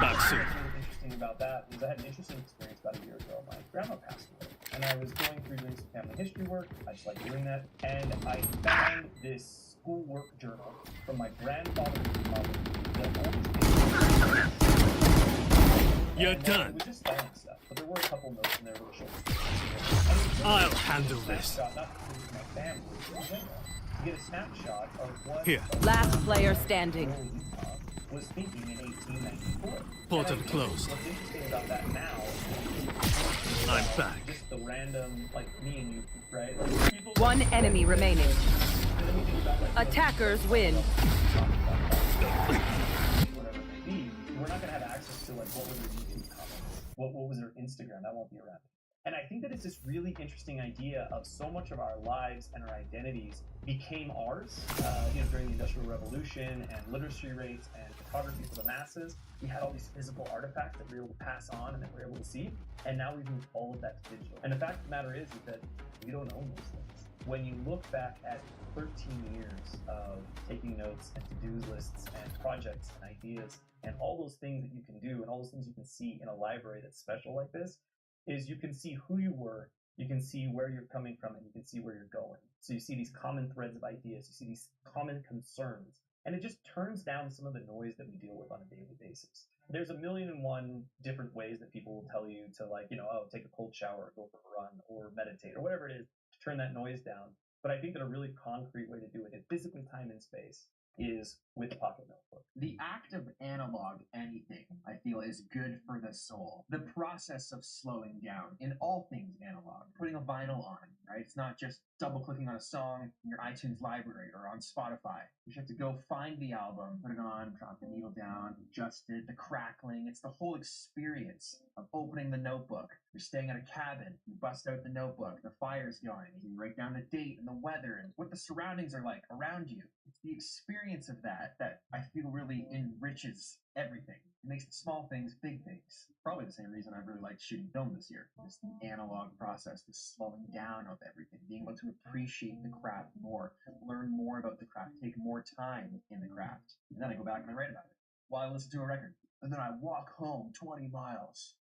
What's really interesting about that is I had an interesting experience about a year ago. My grandma passed away, and I was going through doing some family history work. I just like doing that, and I found this schoolwork journal from my grandfather's mother. You're done. It was just spelling stuff, but there were a couple notes in there, little short stories. I'll handle this. Not to my family. You get a snapshot of what Here. Last player standing. was thinking in 1894. Portal closed. What's interesting about that now I'm back. just the random, like me and you, right? Like, people One enemy remaining. and then we think about, like, Attackers win. whatever it may be, we're not going to have access to, like, what were their YouTube comments? What was their Instagram? That won't be around. And I think that it's this really interesting idea of so much of our lives and our identities became ours, during the Industrial Revolution and literacy rates and photography for the masses. We had all these physical artifacts that we were able to pass on and that we were able to see, and now we've moved all of that to digital. And the fact of the matter is that we don't own those things. When you look back at 13 years of taking notes and to-do lists and projects and ideas and all those things that you can do and all those things you can see in a library that's special like this, is you can see who you were, you can see where you're coming from, and you can see where you're going. So you see these common threads of ideas, you see these common concerns, and it just turns down some of the noise that we deal with on a daily basis. There's a million and one different ways that people will tell you to, like, take a cold shower, or go for a run, or meditate, or whatever it is, to turn that noise down. But I think that a really concrete way to do it in physically time and space is with a pocket notebook. The act of analog anything, I feel, is good for the soul. The process of slowing down in all things analog, putting a vinyl on, right? It's not just double clicking on a song in your iTunes library or on Spotify. You have to go find the album, put it on, drop the needle down, adjust it, the crackling. It's the whole experience of opening the notebook. You're staying at a cabin, you bust out the notebook, the fire's going, you write down the date and the weather and what the surroundings are like around you. It's the experience of that I feel really enriches everything. It makes the small things big things. Probably the same reason I really liked shooting film this year. Just the analog process, the slowing down of everything, being able to appreciate the craft more, learn more about the craft, take more time in the craft. And then I go back and I write about it while I listen to a record. And then I walk home 20 miles.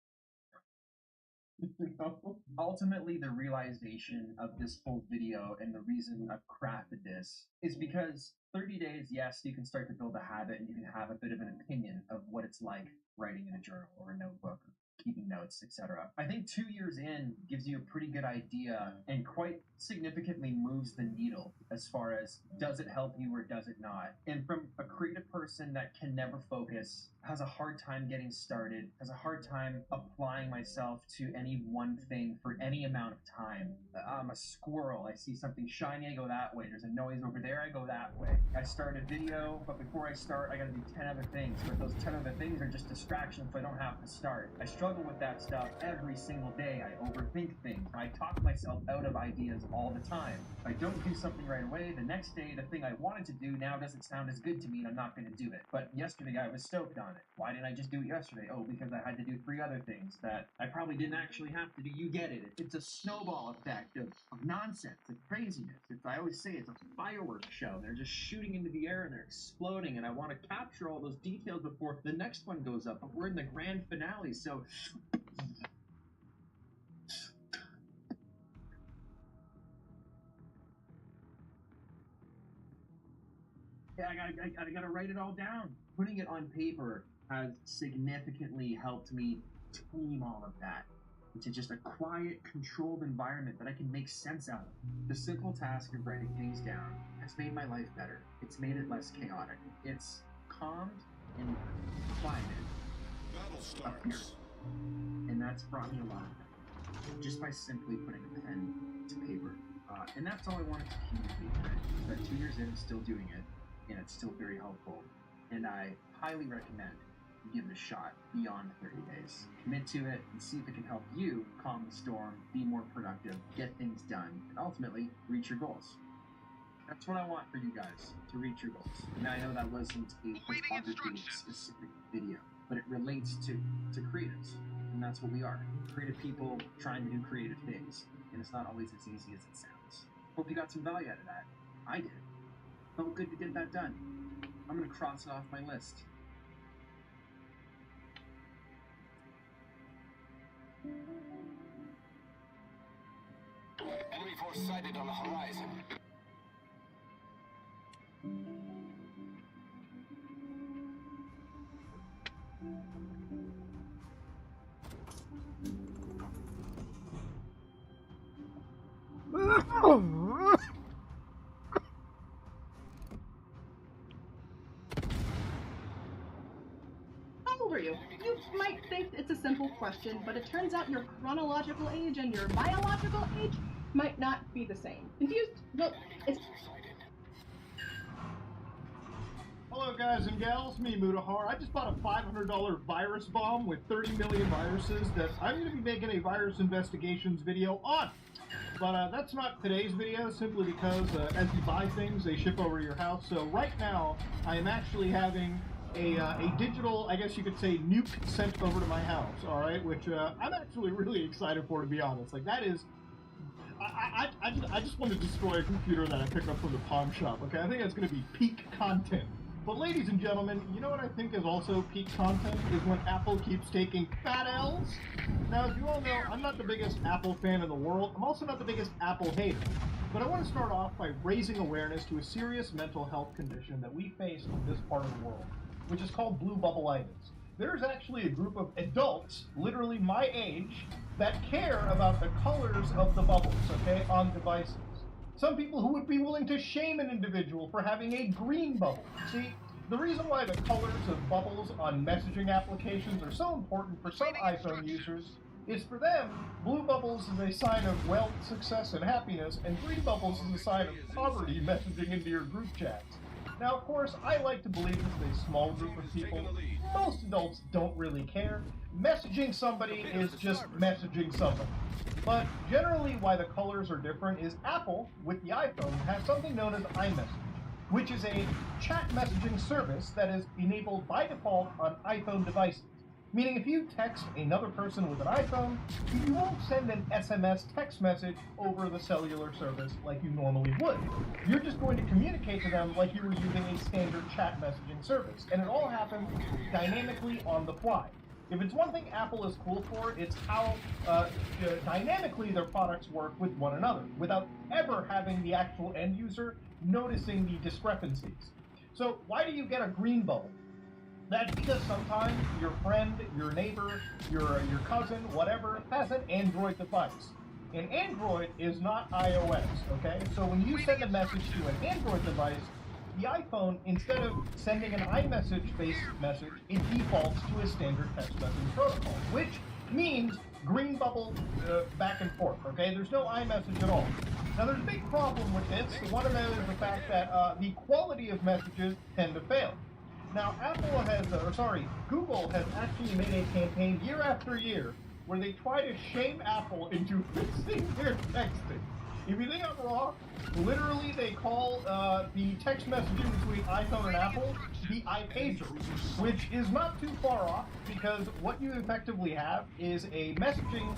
Ultimately, the realization of this whole video and the reason I've crafted this is because 30 days, yes, you can start to build a habit and you can have a bit of an opinion of what it's like writing in a journal or a notebook, keeping notes, etc. I think 2 years in gives you a pretty good idea and quite significantly moves the needle as far as does it help you or does it not. And from a creative person that can never focus, has a hard time getting started, has a hard time applying myself to any one thing for any amount of time. I'm a squirrel. I see something shiny, I go that way. There's a noise over there, I go that way. I start a video, but before I start, I gotta do 10 other things. But those 10 other things are just distractions, so I don't have to start. I struggle with that stuff every single day. I overthink things. I talk myself out of ideas all the time. If I don't do something right away, the next day, the thing I wanted to do now doesn't sound as good to me and I'm not gonna do it. But yesterday, I was stoked on it. Why didn't I just do it yesterday? Oh, because I had to do 3 other things that I probably didn't actually have to do. You get it. It's a snowball effect of nonsense, of craziness. I always say it's a fireworks show. They're just shooting into the air and they're exploding, and I want to capture all those details before the next one goes up. But we're in the grand finale, so yeah, I gotta write it all down. Putting it on paper has significantly helped me tame all of that into just a quiet, controlled environment that I can make sense out of. The simple task of writing things down has made my life better. It's made it less chaotic. It's calmed and quieted up here. And that's brought me a lot of that, just by simply putting a pen to paper. And that's all I wanted to communicate today. That 2 years in, I'm still doing it, and it's still very helpful. And I highly recommend you give it a shot beyond 30 days. Commit to it and see if it can help you calm the storm, be more productive, get things done, and ultimately reach your goals. That's what I want for you guys, to reach your goals. And I know that wasn't a photography-specific video, but it relates to creatives. And that's what we are. Creative people trying to do creative things. And it's not always as easy as it sounds. Hope you got some value out of that. I did. Felt good to get that done. I'm gonna cross it off my list. Enemy force sighted on the horizon. How old are you? You might think it's a simple question, but it turns out your chronological age and your biological age might not be the same. Confused? No, it's... Hello guys and gals, me Mutahar. I just bought a $500 virus bomb with 30 million viruses that I'm going to be making a virus investigations video on. But that's not today's video, simply because as you buy things, they ship over to your house. So right now, I am actually having a digital, I guess you could say, nuke sent over to my house, alright? Which I'm actually really excited for, to be honest. Like, that is... I just want to destroy a computer that I picked up from the pawn shop, okay? I think that's going to be peak content. But ladies and gentlemen, you know what I think is also peak content? Is when Apple keeps taking fat L's. Now, as you all know, I'm not the biggest Apple fan in the world. I'm also not the biggest Apple hater. But I want to start off by raising awareness to a serious mental health condition that we face in this part of the world, which is called blue bubble-itis. There's actually a group of adults, literally my age, that care about the colors of the bubbles, okay, on devices. Some people who would be willing to shame an individual for having a green bubble. See, the reason why the colors of bubbles on messaging applications are so important for some iPhone users is for them, blue bubbles is a sign of wealth, success, and happiness, and green bubbles is a sign of poverty messaging into your group chats. Now, of course, I like to believe this is a small group of people. Most adults don't really care. Messaging somebody is just messaging somebody. But generally why the colors are different is Apple, with the iPhone, has something known as iMessage, which is a chat messaging service that is enabled by default on iPhone devices. Meaning if you text another person with an iPhone, you won't send an SMS text message over the cellular service like you normally would. You're just going to communicate to them like you were using a standard chat messaging service, and it all happens dynamically on the fly. If it's one thing Apple is cool for, it's how dynamically their products work with one another, without ever having the actual end user noticing the discrepancies. So why do you get a green bubble? That's because sometimes your friend, your neighbor, your cousin, whatever, has an Android device. And Android is not iOS, okay? So when you send a message to an Android device, the iPhone, instead of sending an iMessage-based message, it defaults to a standard text messaging protocol, which means green bubble back and forth, okay? There's no iMessage at all. Now, there's a big problem with this. One of them is the fact that the quality of messages tend to fail. Now, Google has actually made a campaign year after year where they try to shame Apple into fixing their texting. If you think I'm wrong, literally they call the text messaging between iPhone and Apple the iPager, which is not too far off because what you effectively have is a messaging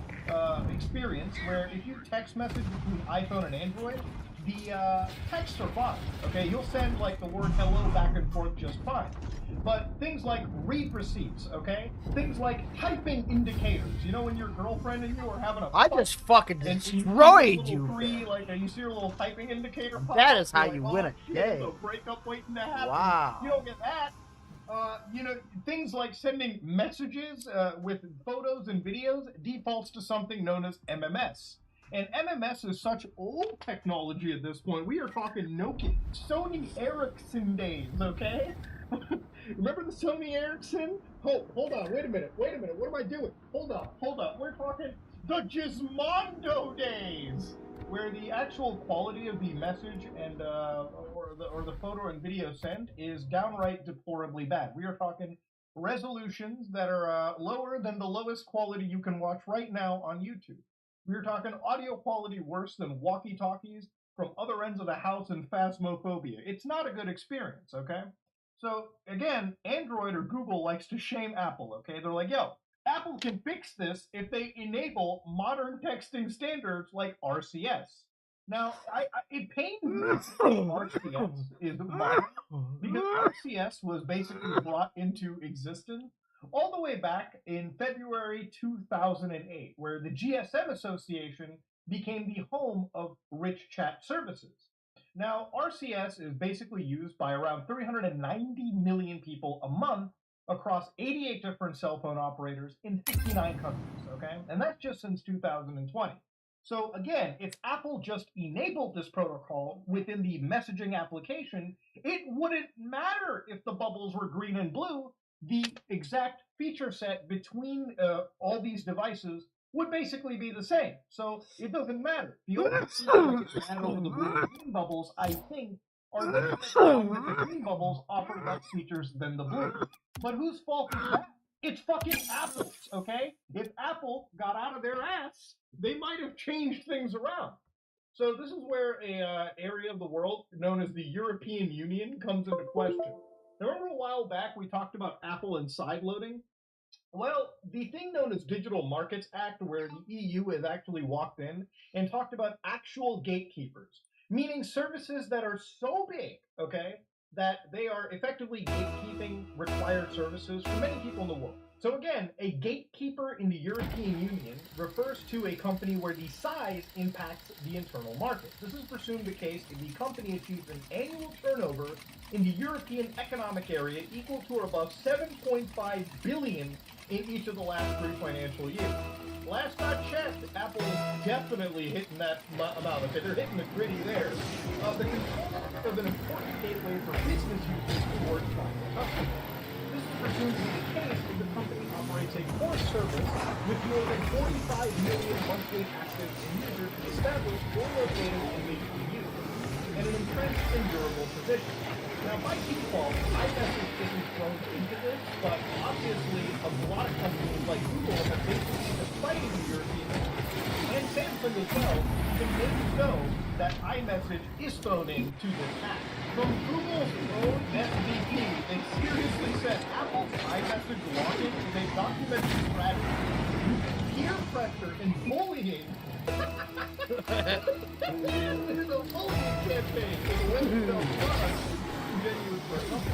experience where if you text message between iPhone and Android, the texts are fine, okay? You'll send like the word hello back and forth just fine. But things like read receipts, okay? Things like typing indicators. You know when your girlfriend and you are having a I just fucking destroyed you. You see your little typing indicator pop That up, is how you're you like, win oh, a shit, game. it's a breakup waiting to happen. Wow. You don't get that. Things like sending messages with photos and videos defaults to something known as MMS. And MMS is such old technology at this point. We are talking Nokia, Sony Ericsson days, okay? Remember the Sony Ericsson? Hold on, wait a minute, what am I doing? Hold on, we're talking the Gizmondo days, where the actual quality of the message and or the photo and video sent is downright deplorably bad. We are talking resolutions that are lower than the lowest quality you can watch right now on YouTube. We're talking audio quality worse than walkie-talkies from other ends of the house in Phasmophobia. It's not a good experience, okay? So, again, Android or Google likes to shame Apple, okay? They're like, yo, Apple can fix this if they enable modern texting standards like RCS. Now, it pains me to say RCS is modern because RCS was basically brought into existence all the way back in February 2008, where the GSM Association became the home of rich chat services. Now, RCS is basically used by around 390 million people a month across 88 different cell phone operators in 59 countries, okay? And that's just since 2020. So again, if Apple just enabled this protocol within the messaging application, it wouldn't matter if the bubbles were green and blue. The exact feature set between all these devices would basically be the same. So it doesn't matter. The only thing that added over the blue and green bubbles, I think, are the fact that the green bubbles offer less features than the blue. But whose fault is that? It's fucking Apple's, okay? If Apple got out of their ass, they might have changed things around. So this is where a area of the world known as the European Union comes into question. Remember a while back we talked about Apple and sideloading? Well, the thing known as Digital Markets Act, where the EU has actually walked in and talked about actual gatekeepers, meaning services that are so big, okay, that they are effectively gatekeeping required services for many people in the world. So again, a gatekeeper in the European Union refers to a company where the size impacts the internal market. This is presumed the case if the company achieves an annual turnover in the European Economic Area equal to or above 7.5 billion in each of the last 3 financial years. Last I checked, Apple is definitely hitting that amount. Okay, they're hitting the gritty there. The control of an important gateway for business users towards final customers. This is presumed to be the case if the company operates a core service with more than 45 million monthly active users established or located in the EU, and an entrenched and durable position. Now, by default, iMessage isn't thrown into this, but obviously a lot of companies like Google have basically been fighting the European Union, and Samsung as well, to make so that iMessage is thrown into this act. From Google's own MVP, they seriously said Apple's iMessage login is a documented strategy. Peer pressure and bullying. This is a bullying campaign for the web products. Genuine for a company,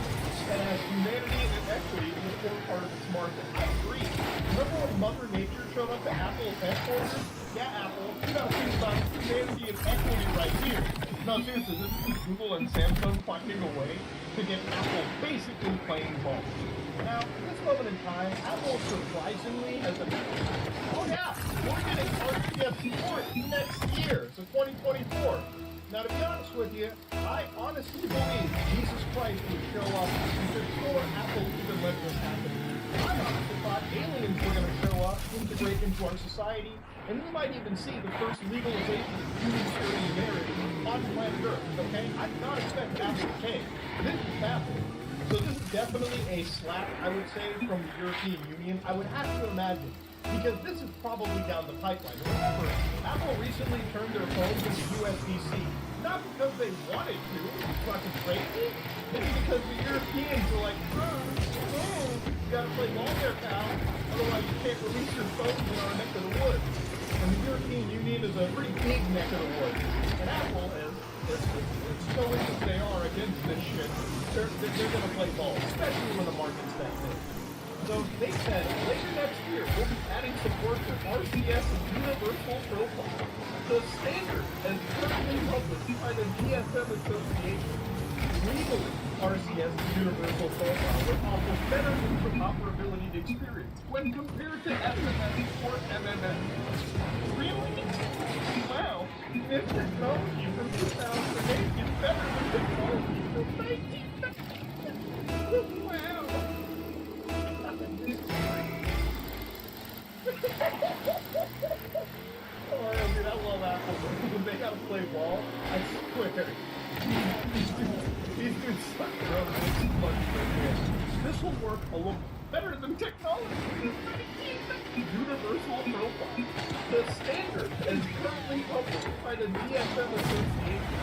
and has humanity and equity in the core part of its market. I agree. Remember when Mother Nature showed up to Apple's headquarters? Yeah, Apple, you gotta think about humanity and equity right here. No, seriously, this is Google and Samsung fighting a way to get Apple basically playing ball. Now, at this moment in time, Apple surprisingly has announced, oh yeah, we're getting RCS support next year, so 2024. Now, to be honest with you, I honestly believe Jesus Christ would show up before Apple even let this happen. I honestly thought aliens were going to show up, integrate into our society, and we might even see the first legalization of human-stirring marriage on planet Earth, okay? I did not expect Apple to cave. This is Apple. So this is definitely a slap, I would say, from the European Union. I would have to imagine. Because this is probably down the pipeline. Remember, Apple recently turned their phones into USB-C. Not because they wanted to, it's fucking crazy. It's because the Europeans were like, you gotta play ball there, pal. Otherwise you can't release your phones in our neck of the woods. And the European Union is a pretty big neck of the woods. And Apple, as stoic as they are against this shit, they're gonna play ball, especially when the market's that big. So they said later next year we'll be adding support for RCS Universal Profile, the standard as currently published by the DSM Association. Legally, RCS Universal Profile will offer better interoperability experience when compared to SMS or MMS. Really? Wow, this technology from 2008 is better than technology from 1990. Wow. Oh, dude, I love Apple. When they gotta play ball, I swear. These dudes suck their own dicks as much as they can. This will work a little better than technology. Universal Profile. The standard as currently published by the DSM Association.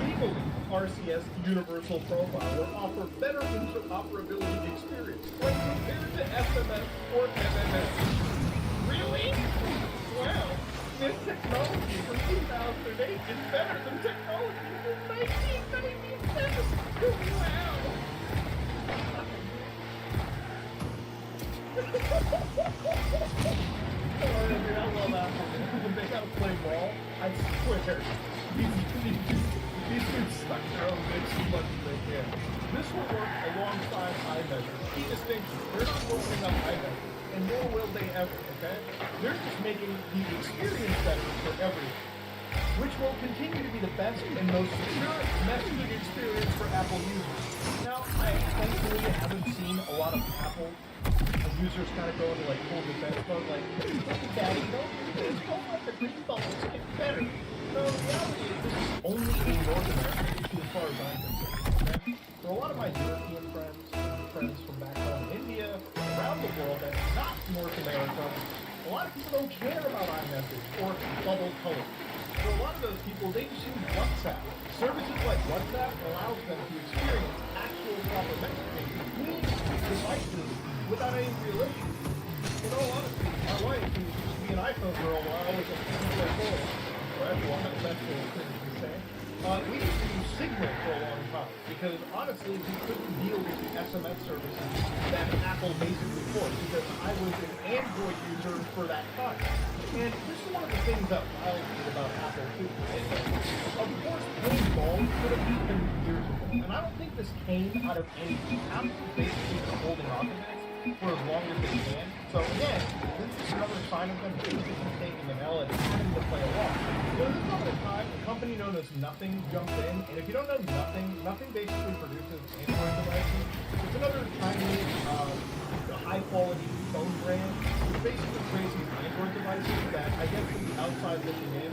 Legally, RCS Universal Profile will offer better interoperability experience when compared to SMS or MMS. Really? Wow. This technology from 2008 is better than technology from 1997. Wow. Oh, dude, I love Apple. When they gotta play ball, I swear. These dudes suck their own dicks as much as they can. This will work alongside iMessage. Key distinction, they're not opening up iMessage. and nor will they ever, okay? They're just making the experience better for everyone, which will continue to be the best and most secure messaging experience for Apple users. Now, I thankfully haven't seen a lot of Apple users kind of go into like full defense mode, like, Daddy, don't do this, don't let the green bubbles get better. No, the reality is this is only a North American issue as far as I'm concerned, okay? For a lot of my European friends, friends from back home in India, around the world that's not North America, a lot of people don't care about iMessage or bubble color. For a lot of those people, they just use WhatsApp. Services like WhatsApp allows them to experience actual proper messaging between devices without any real issues. In all honesty, my wife, who used to be an iPhone girl while I was a Polyphiaphobia, or everyone, that's what it's to say, we used to use Signal for a long time, because honestly, we couldn't deal with the SMS services that Apple basically forced, because I was an Android user for that time. And this is one of the things that riles me about Apple too. Of course, playing ball could have happened years ago, and I don't think this came out of anything. Apple basically been holding on to this for as long as they can. So again, this is just another sign of them basically taking an L and having to play along. So this moment in time, a company known as Nothing jumped in, and if you don't know Nothing basically produces Android devices. It's another Chinese, high-quality phone brand, which basically creates these Android devices that, I guess from the outside looking in,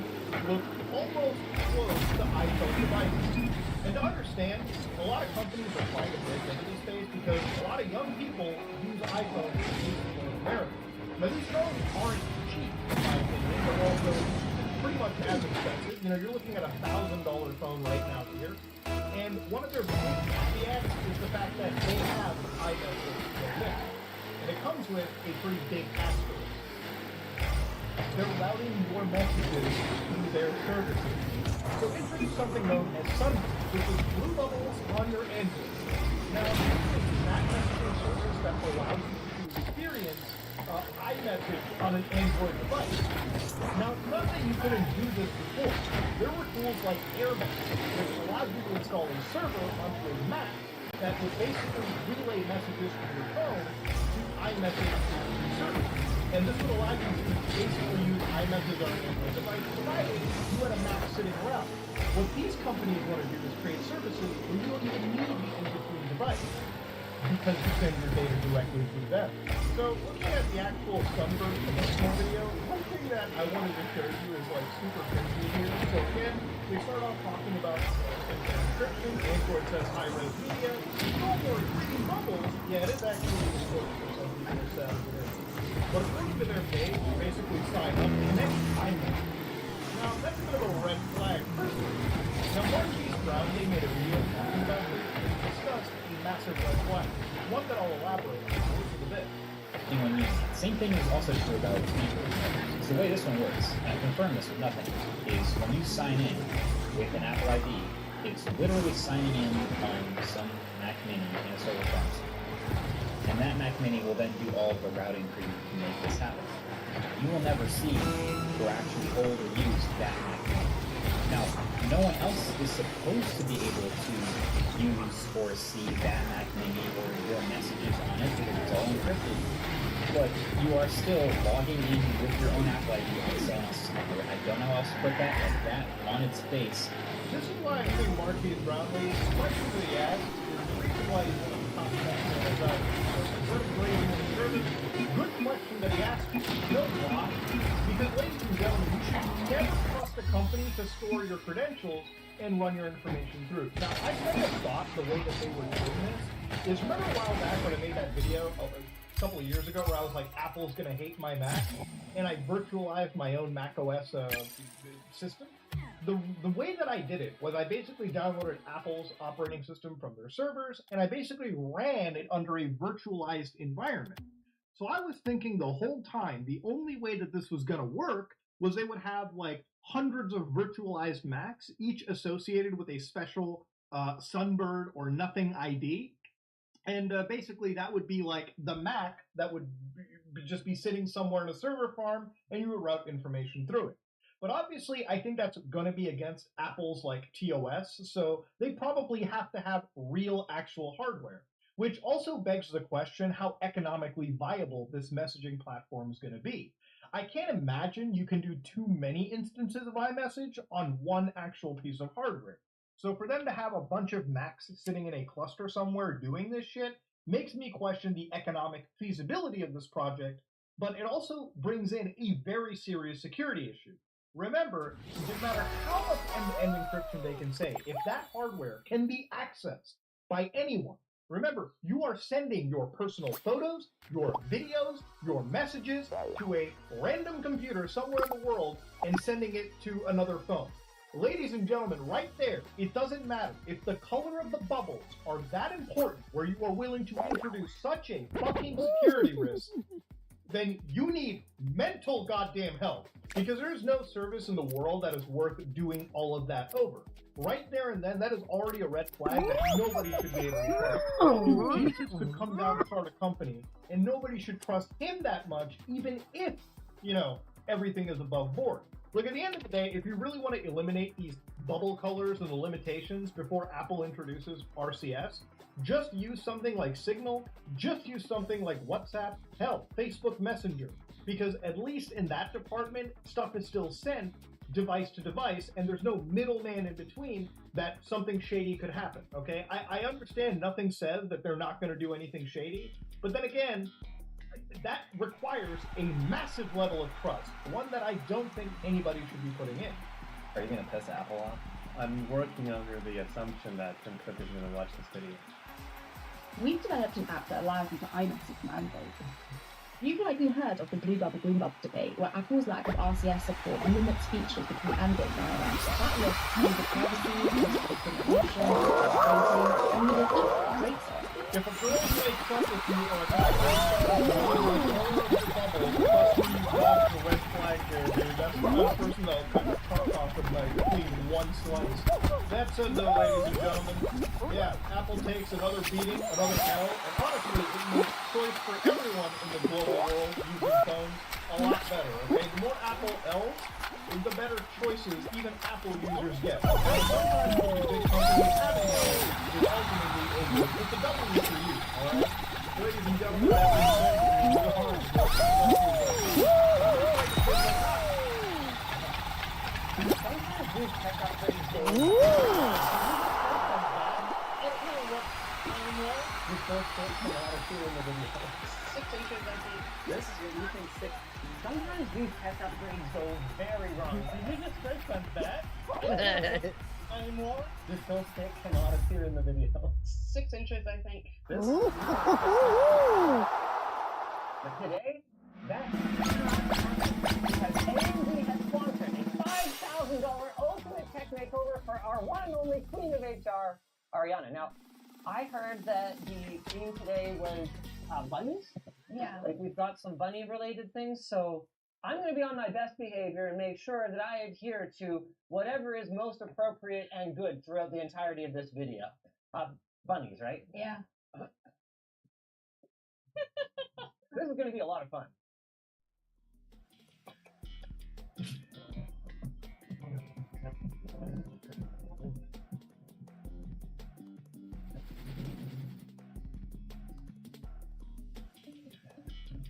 look almost close to iPhone devices. And to understand, a lot of companies are trying to break into this space because a lot of young people use iPhones in America. Now these phones aren't cheap, in my opinion. They're also pretty much as expensive. You know, you're looking at a $1,000 phone right now here. And one of their big caveats is the fact that they have iMessage built in. And it comes with a pretty big asterisk. They're routing your messages through their services. So introduce something known as Sunburst, which is blue bubbles on your Android. Now, it's that messaging service that allows you to experience iMessage on an Android device. Now, not that you couldn't do this before. There were tools like AirMessage, which allowed you to install a server onto a Mac that would basically relay messages from your phone to iMessage server. And this would allow you to basically use iMessage on an Android device, provided you had a Mac sitting around. What these companies want to do is create services where you don't even need the in-between device, because you send your data directly through them. So looking at the actual Sunburst video, one thing that I wanted to show you is like super cringy here. So again, we start off talking about encryption. Android says high-res media. No more green bubbles. Yeah, it is actually distorted for some people are sad with it. But according to their page, you basically sign up and then iMessage. Now that's a bit of a red flag personally. Now Marquise Brownlee made a video talking about this and discussed a massive red flag. One that I'll elaborate on just a bit. Same thing is also true about Android. So the way this one works, and I confirm this with Nothing, is when you sign in with an Apple ID, it's literally signing in on some Mac Mini in a server farm. And that Mac Mini will then do all of the routing for you to make this happen. You will never see or actually hold or use that Mac Mini. Now, no one else is supposed to be able to use or see that Mac Mini or your messages on it because it's all encrypted. But you are still logging in with your own Apple ID on someone else's computer. I don't know how else to put that like that on its face. This is why I think Marquise Brownlee, the question that he asked, is the reason why he's one of the top guys about vertically integrated service. Good question that he asked. You know why? Because, ladies and gentlemen, you should never trust a company to store your credentials and run your information through. Now, I kind of thought the way that they were doing this is, remember a while back when I made that video a couple of years ago where I was like, Apple's gonna hate my Mac, and I virtualized my own Mac OS system? The way that I did it was I basically downloaded Apple's operating system from their servers, and I basically ran it under a virtualized environment. So I was thinking the whole time the only way that this was going to work was they would have like hundreds of virtualized Macs, each associated with a special Sunbird or Nothing ID. And basically that would be like the Mac that would just be sitting somewhere in a server farm, and you would route information through it. But obviously, I think that's going to be against Apple's like TOS, so they probably have to have real actual hardware. which also begs the question how economically viable this messaging platform is going to be. I can't imagine you can do too many instances of iMessage on one actual piece of hardware. So for them to have a bunch of Macs sitting in a cluster somewhere doing this shit makes me question the economic feasibility of this project, but it also brings in a very serious security issue. Remember, no matter how much end-to-end encryption they can say, if that hardware can be accessed by anyone, remember, you are sending your personal photos, your videos, your messages to a random computer somewhere in the world and sending it to another phone. Ladies and gentlemen, right there, it doesn't matter. If the color of the bubbles are that important where you are willing to introduce such a fucking security risk, then you need mental goddamn help. Because there is no service in the world that is worth doing all of that over. Right there and then, that is already a red flag that nobody should be able to trust. Jesus could come down and start a company, and nobody should trust him that much, even if, everything is above board. Look, at the end of the day, if you really want to eliminate these bubble colors and the limitations before Apple introduces RCS, just use something like Signal, just use something like WhatsApp, hell, Facebook Messenger, because at least in that department, stuff is still sent device to device, and there's no middleman in between that something shady could happen, okay? I understand nothing says that they're not going to do anything shady, but then again, that requires a massive level of trust, one that I don't think anybody should be putting in. Are you going to piss Apple off? I'm working under the assumption that Tim Cook is going to watch this video. We've developed an app that allows you to iMessage from Android. You've likely heard of the blue bubble green bubble debate, where Apple's lack of RCS support limits features between Android and iOS. That lists user privacy, information, and you will keep rates on. If a girl wakes up with you or a that's the red flag there, dude. That's the kind of person that'll cut your cock off with like clean one slice. That said though, ladies and gentlemen, yeah, Apple takes another beating, another L, and honestly, it makes choice for everyone in the global world using phones a lot better, okay? The more Apple L's, the better choices even Apple users get. Okay? Sometimes these big companies having L's is ultimately it's a W for you, alright? Ladies and gentlemen, that being said, it's hard to get Sometimes these tech upgrades go This first take from a lot of two in the video. 6 inches, I think. This is what you think 6. Sometimes these tech upgrades go very wrong. Did you just break my bet? Anymore? This first take from a lot of two in the video. 6 inches, I think. This. But today, that because AMD has sponsored a $5,000 ultimate tech makeover for our one and only queen of HR, Ariana. Now, I heard that the theme today was bunnies. Yeah. Like we've got some bunny-related things, so I'm going to be on my best behavior and make sure that I adhere to whatever is most appropriate and good throughout the entirety of this video. Bunnies, right? Yeah. This is going to be a lot of fun.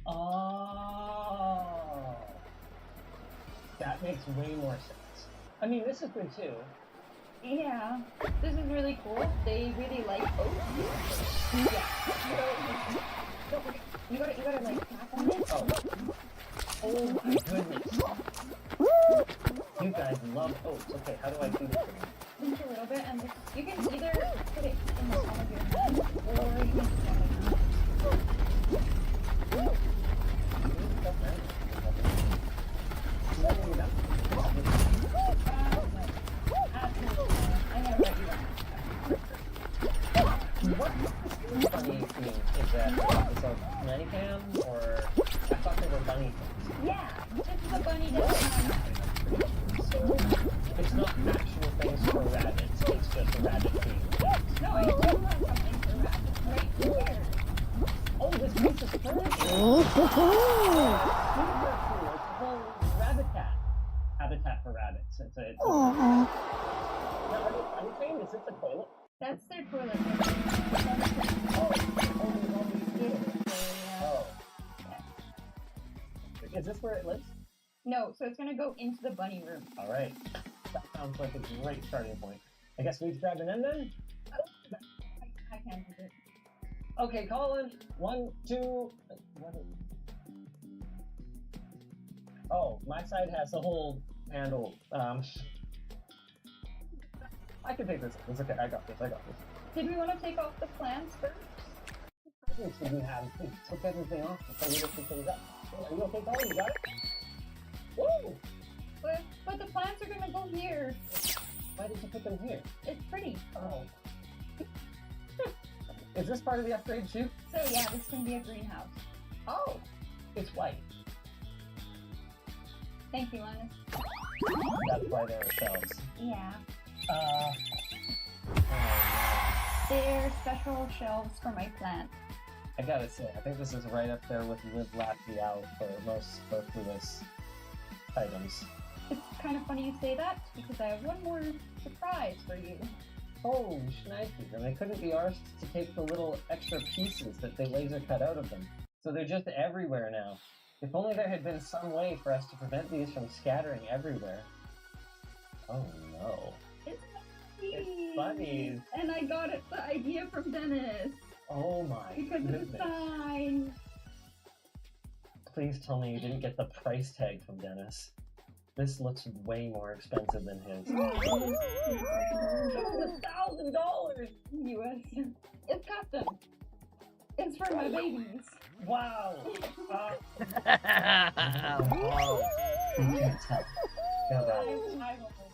Oh, that makes way more sense. I mean, this is good too. Yeah, this is really cool. They really like oats. Yeah. Don't forget, you gotta like tap on it. Oh my goodness. You guys love oats. Okay, how do I do this again? Pinch a little bit, and you can either put it in the palm of your hand, or you can just go like that. What bunny theme is that? It's a nanny cam, or I thought they were bunny things. Yeah, this is a bunny that So it's not actual things for rabbits, it's just a rabbit theme. No, I do have something for rabbits right here. Oh, this piece of furniture! Super cool! It's a whole habitat for rabbits. Now, are you saying this is the toilet? That's their toilet. Oh, Is this where it lives? No, so it's gonna go into the bunny room. All right. That sounds like a great starting point. I guess we grab an end then? I can't do it. Okay, Colin. 1, 2... Oh, my side has the whole handle. I can take this. It's okay. I got this. Did we want to take off the plants first? Did we have to took everything off before we lift things up? Are you okay, Colin? You got it? Woo! But the plants are gonna go here. Why did you put them here? It's pretty. Oh. Is this part of the upgrade too? So yeah, this can be a greenhouse. Oh, it's white. Thank you, Linus. That's why there are shells. Yeah. Oh, They're special shelves for my plants. I gotta say, I think this is right up there with Live Laugh the Out for most superfluous items. It's kind of funny you say that because I have one more surprise for you. Oh, shnikes, and they couldn't be arsed to take the little extra pieces that they laser cut out of them. So they're just everywhere now. If only there had been some way for us to prevent these from scattering everywhere. Oh no. It's bunnies. And I got the idea from Dennis. Oh my Because goodness. of the sign. Please tell me you didn't get the price tag from Dennis. This looks way more expensive than his. It was $1,000 US. It's custom. It's for my babies. Wow. Wow.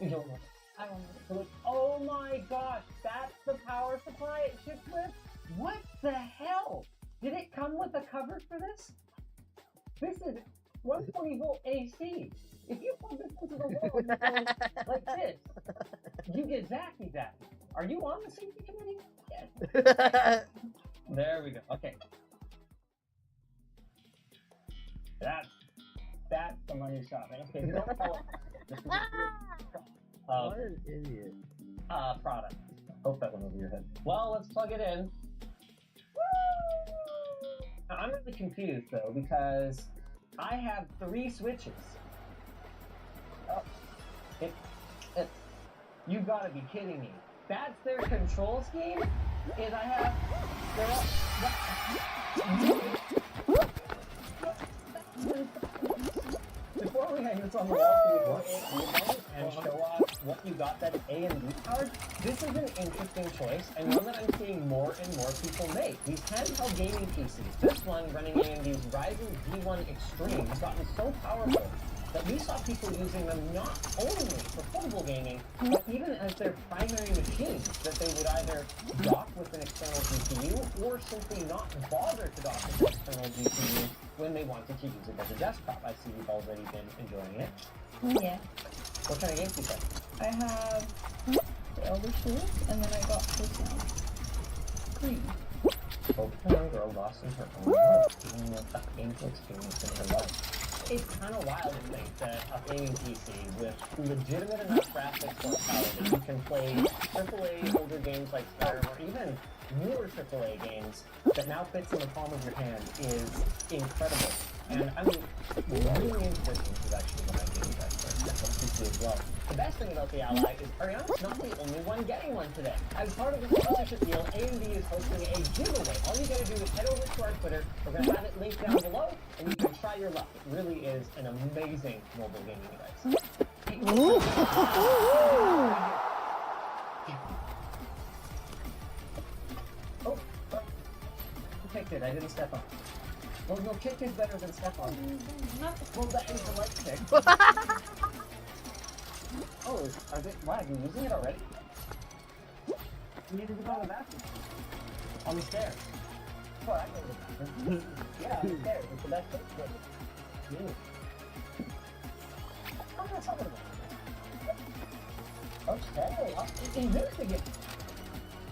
You don't know. Oh my gosh, that's the power supply it ships with? What the hell? Did it come with a cover for this? This is 120 volt AC. If you plug this into the wall and go like this, you get zappy zappy. Are you on the safety committee? Yes. There we go. Okay. That's the money shot. Okay, you don't call it. What an idiot. Product. Hope that went over your head. Well, let's plug it in. Now, I'm really confused though because I have 3 switches. Oh, you gotta be kidding me. That's their control scheme? Is I have... Before we hang this on the wall for you and show off what you got that A and B powered, this is an interesting choice and one that I'm seeing more and more people make. These handheld gaming PCs, this one running AMD's Ryzen Z1 Extreme, has gotten so powerful that we saw people using them not only for portable gaming, but even as their primary machines, that they would either dock with an external GPU or simply not bother to dock with an external GPU when they wanted to use it as a desktop. I see you've already been enjoying it. Yeah. What kind of games do you play? I have the Elder Scrolls, and then I got this one. Cream. Pokemon Girl lost in her own world, giving me a painful experience in her life. It's kind of wild to think that a gaming PC with legitimate enough graphics horsepower that you can play AAA older games like Skyrim or even newer AAA games that now fits in the palm of your hand is incredible. And I mean, really into this game is actually one of my games I started on PC as well. The best thing about the Ally is Ariana's not the only one getting one today. As part of the sponsorship deal, AMD is hosting a giveaway. All you gotta do is head over to our Twitter. We're gonna have it linked down below, and you can try your luck. It really is an amazing mobile gaming device. Oh, who kicked it? I didn't step on. Well, no, kick is better than step on. Well, that is the light kick. Oh, are they? Why are you using it already? You need to go to the bathroom. On the stairs. Oh, I go to the bathroom. Yeah, on the stairs. It's the best place to go. Oh, that's not what it was. Okay, I'll investigate.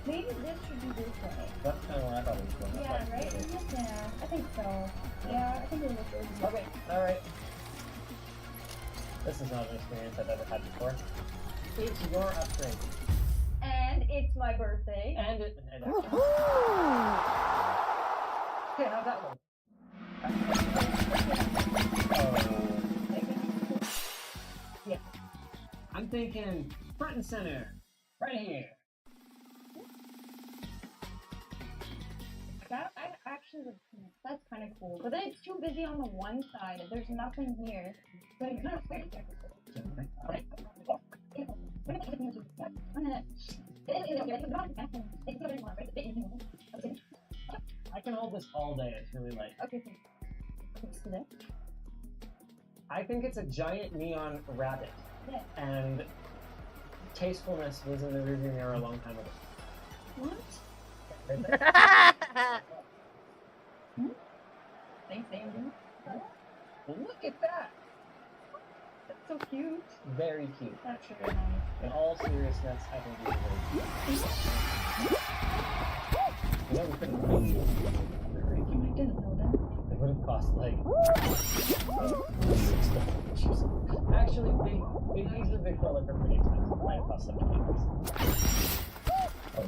Maybe this should be this way. That's kind of where I thought it was going. Yeah, right? Yeah, I think so. Yeah, I think it looks good. Okay, alright. This is not an experience I've ever had before. It's your upgrade. And it's my birthday. And it... Okay, how's that look? Oh, I'm thinking front and center, right here. That I actually would. That's kind of cool, but then it's too busy on the one side. There's nothing here. I can hold this all day. It's really light. Okay. So I think it's a giant neon rabbit, yeah. and tastefulness was in the rearview mirror a long time ago. What? Thanks, Andy. Look at that! That's so cute. Very cute. That's really nice. In all seriousness, I think these are very cute. You know, we couldn't find you. I didn't know that. It would have cost like actually these are big fella for pretty expensive. Might have cost $70. Oh,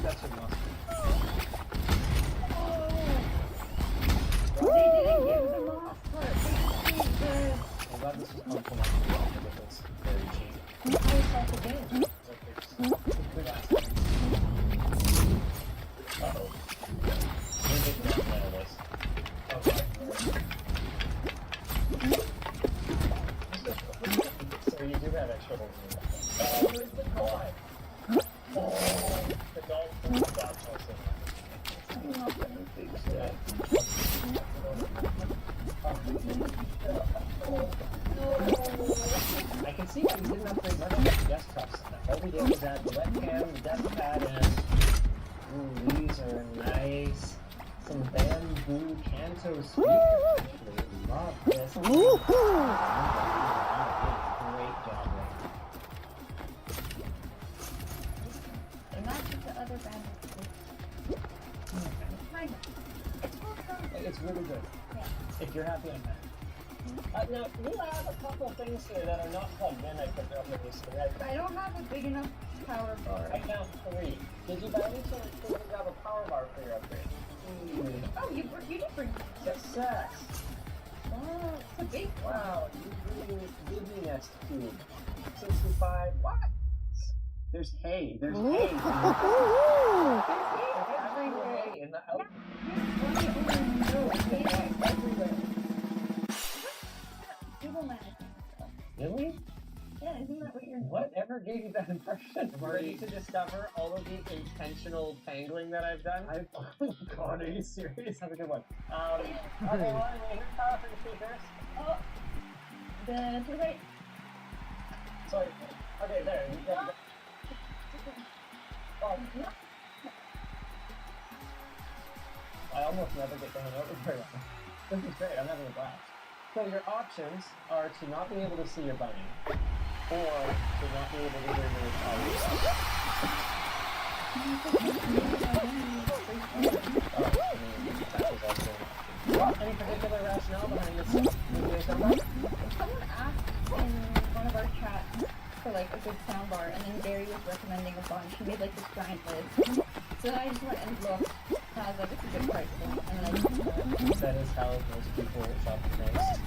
that's a monster. They didn't give the last part. I'm glad this was complimentary because it's very cheap. How is that the game? Uh-oh. We're taking off now, boys. Okay. So you do have extra holes in your back. Where's the dog? Oh, the dog from the dog also. I'm not gonna fix that. I can see that we didn't upgrade much of the desktop setup. All we did was add the webcam, the desk pad, and ooh, these are nice. Some bamboo Kanto speakers. Actually, love this. Great job, They match with the other band. It's really good. Yeah. If you're happy, I'm happy. Now, you have a couple things here that are not plugged in, I think, obviously, right? I don't have a big enough power bar. I count 3. Did you by any chance grab a power bar for your upgrade? Oh, you did bring success. Oh, it's a big one. Wow, you bring Disney Nest Cube. 65. What? There's hay. There's hay. There's everywhere in the house. Really? Yeah, isn't that what you're... Whatever gave you that impression? I'm ready to discover all of the intentional tangling that I've done. Oh god, are you serious? Have a good one. Okay, well, here's power for the speakers. Oh, to the right. Sorry. Okay, there. You got it. Oh, no. I almost never get down over very often. This is great, I'm having a blast. So your options are to not be able to see your bunny, or to not be able to hear your audio. Any particular rationale behind this video soundbar? Someone asked in one of our chats for like a good soundbar, and then Gary was recommending a bunch. He made like this giant list. So then I just went and looked, and I was like, it's a good price point, and then I just That is how most people shop the most.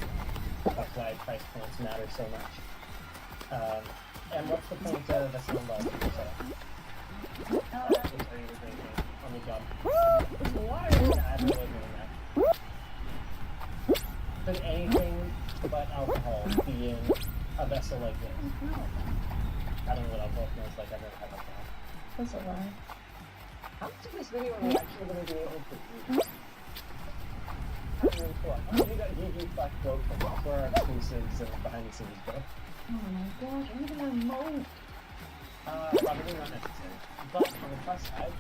That's why price points matter so much. And what's the point of a soundbar? Are you drinking on the job? water. Yeah, I'm really doing that. Could anything but alcohol be in a vessel like this? I don't know what alcohol smells like. I've never had alcohol. That's a lie. How much of this video are we actually going to be able to do? How many you got GG Flash Go from? That's where our exclusives and behind the scenes go. Oh my gosh, I'm gonna remote. Probably not necessary. But on the plus side,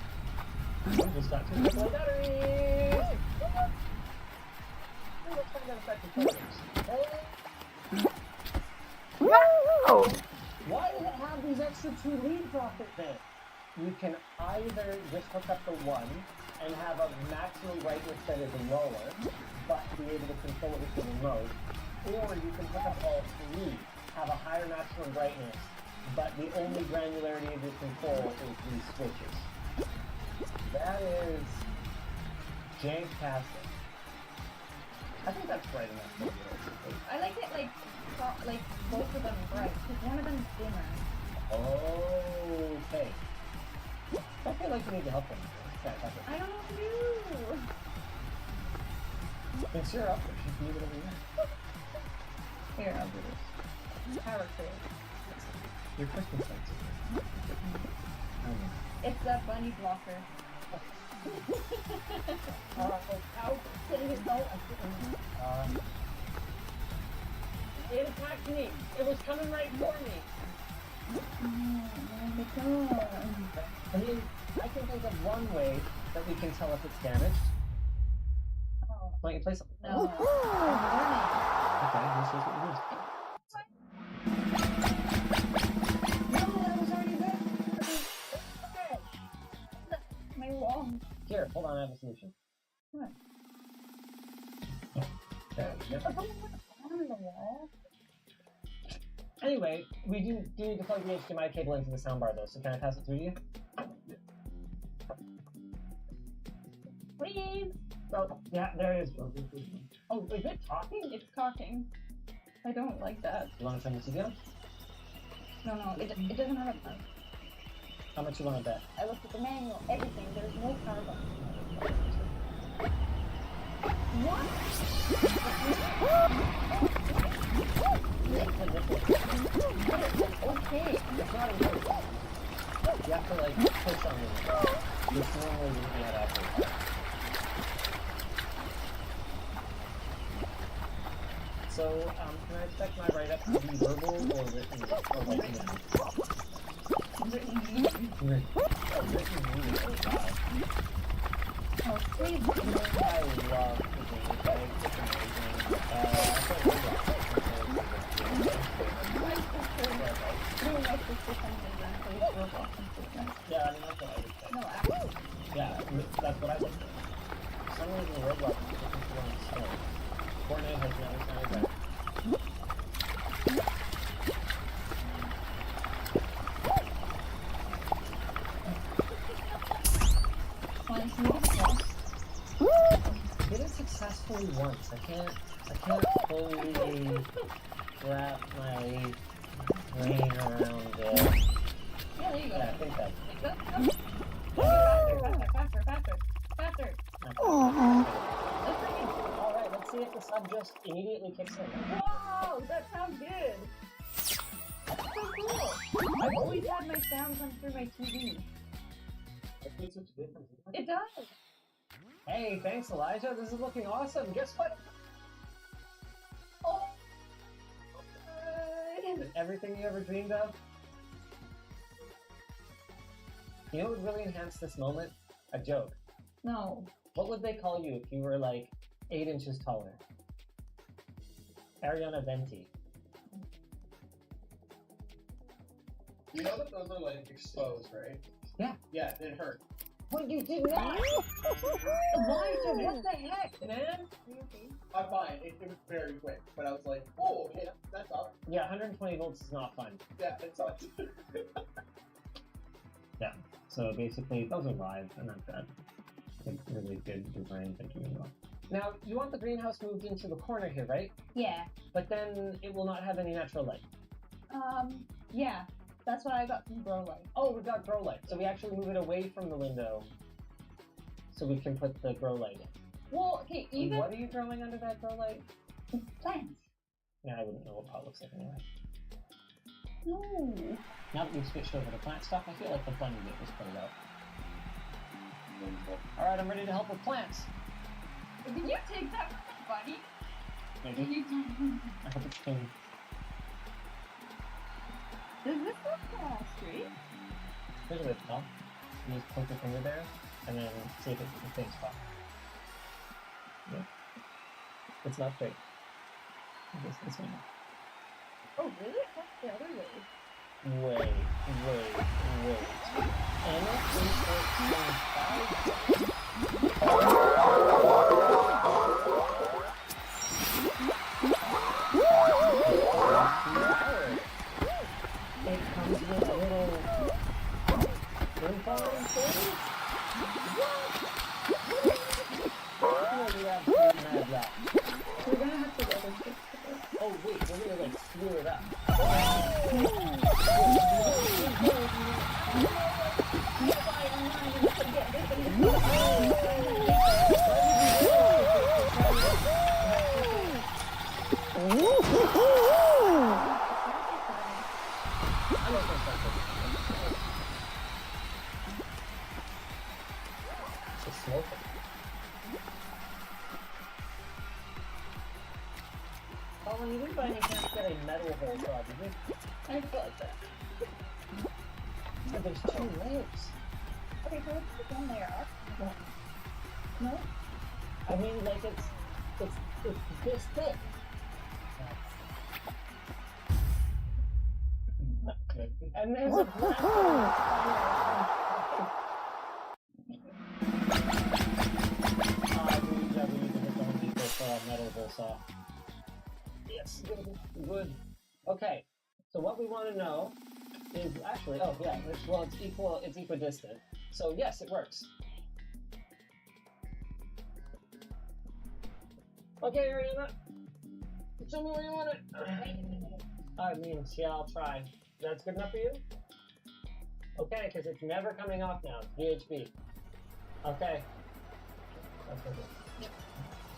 we just got 2 double batteries! Let's find out effective photos. Why does it have these extra 2 leads off it then? You can either just hook up the one and have a maximum brightness that is lower, but be able to control it with the remote, or you can hook up all 3, have a higher maximum brightness, but the only granularity of your control is these switches. That is Jank-tastic. I think that's bright enough for you. I like it like both of them bright, because one of them's dimmer. Okay. I feel like you need to help them. I don't know what to do. Since you're up there, she can do whatever you want. Here, I'll do this. Power create. Your Christmas lights. It's that bunny blocker. Ow. Sitting his boat. It attacked me. It was coming right for me. Oh my god. I mean, I can think of one way that we can tell if it's damaged. Oh. Why don't you play something? No. Okay, this is what it is. No, that was already there. Okay. My wall. Here, hold on, I have a solution. What? Okay, yep. On the wall. Anyway, we do need to plug the HDMI cable into the soundbar though, so can I pass it through to you? Please. Oh, yeah, there it is. Oh, is it talking? It's talking. I don't like that. You want to turn the TV on? No, it doesn't have a button. How much you want to bet? I looked at the manual, everything. There's no power button. What? Okay. It's not a remote. You have to like push on it. Which normally wouldn't be at after. So, can I expect my write-up to be verbal or written or like Written written? Oh, written meaning. Oh, wow. Oh, please. I love the game. It's amazing. I can't believe that. Yeah, I mean, that's what I would say. No, actually. Yeah, that's what I would say. For some reason, Roblox is looking for one stone. Fortnite has never sounded better. Did it successfully once. I can't fully wrap my brain around it. Yeah, there you go. Yeah, I think that. Faster. Alright, let's see if the sub just immediately kicks in. Whoa, that sounds good. That's so cool. I've always had my sound come through my TV. It makes such a difference. It does. Hey, thanks, Elijah. This is looking awesome. Guess what? Oh. Everything you ever dreamed of? You know what would really enhance this moment? A joke. No. What would they call you if you were like 8 inches taller? Ariana Venti. You know that those are like exposed, right? Yeah. Yeah, it hurt. What, you did not? Elijah, what the heck, man? I'm fine. It was very quick, but I was like, oh, okay, that's up. Yeah, 120 volts is not fun. Yeah, it sucks. Yeah, so basically, those are live, and not bad. Really good design, thank you. Now, you want the greenhouse moved into the corner here, right? Yeah. But then it will not have any natural light. Yeah. That's why I got some grow light. Oh, we got grow light. So we actually move it away from the window so we can put the grow light in. Well, okay, even... What are you growing under that grow light? Plants. Yeah, I wouldn't know what pot looks like anyway. No. Now that we've switched over to plant stuff, I feel like the funny bit was put it out. Alright, I'm ready to help with plants. Did you take that from the bunny? Maybe. I hope it's clean. Does this look straight? Here's a way to tell. You just poke your finger there, and then see if it's the same spot. Yeah. It's not straight. This way now. Oh, really? That's the other way. Wait. Anything it comes with a little wind farm thing? Alan, you didn't by any chance get a metal hole saw, did you? I got that. But there's 2 layers. Okay, so let's pick one layer up. No? I mean, like, it's this thick. And there's a black metal hole saw. Yes, good. Okay, so what we want to know is actually, oh yeah, well it's equidistant. So yes, it works. Okay, Ariana, show me where you want it. I mean, yeah, I'll try. That's good enough for you? Okay, because it's never coming off now. It's VHB. Okay. That's perfect.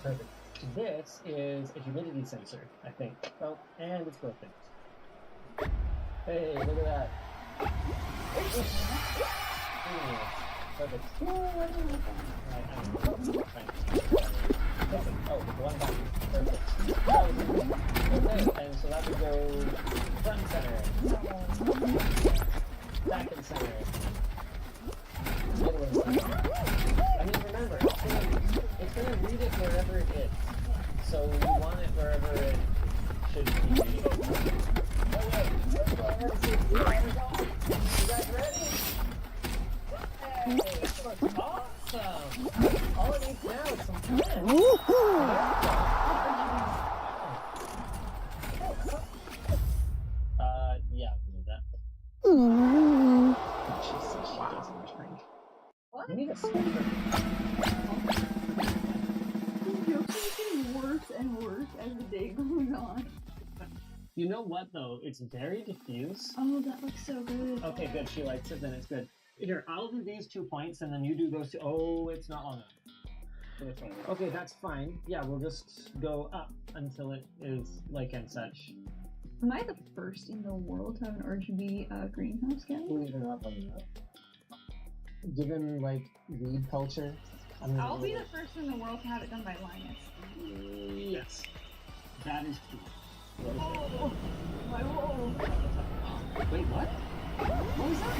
Perfect. This is a humidity sensor, I think. Oh, and it's broken. Hey, look at that. Perfect. Oh, one back. Perfect. Okay, and so that would go front center. Back and center. Middle and center. I mean, remember, it's gonna read it wherever it is. So you want it wherever it should be reading. Okay, you guys ready? Hey, this looks awesome! All it needs now is some plants. Yeah, we'll do that. She says she doesn't drink. What? We need a switcher. The jokes are getting worse and worse as the day goes on. You know what, though? It's very diffuse. Oh, that looks so good. Okay, good. She likes it, then it's good. Here, I'll do these 2 points, and then you do those 2. Oh, it's not long enough. Okay, that's fine. Yeah, we'll just go up until it is like and such. Am I the first in the world to have an RGB greenhouse gas? Believe it or not, given like weed culture, I'll be the first in the world to have it done by Linus. Yes, that is true. Oh, my whoa. Wait, what? What was that?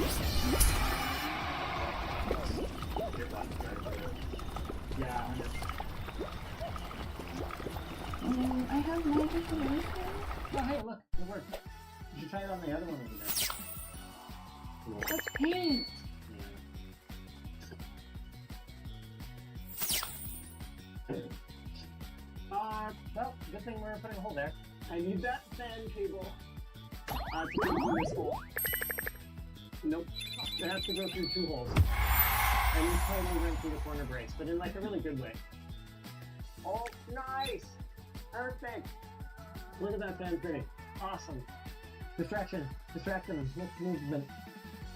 Yeah. I have magic solution. Oh, hey, look, it worked. You should try it on the other one over there. Cool. That's paint. Well, good thing we're putting a hole there. I need that fan cable. To come through this hole. Nope. It has to go through 2 holes. And you totally went through the corner brace, but in like a really good way. Oh, nice! Perfect! Look at that fan fitting. Awesome. Distraction. Distract them. Movement.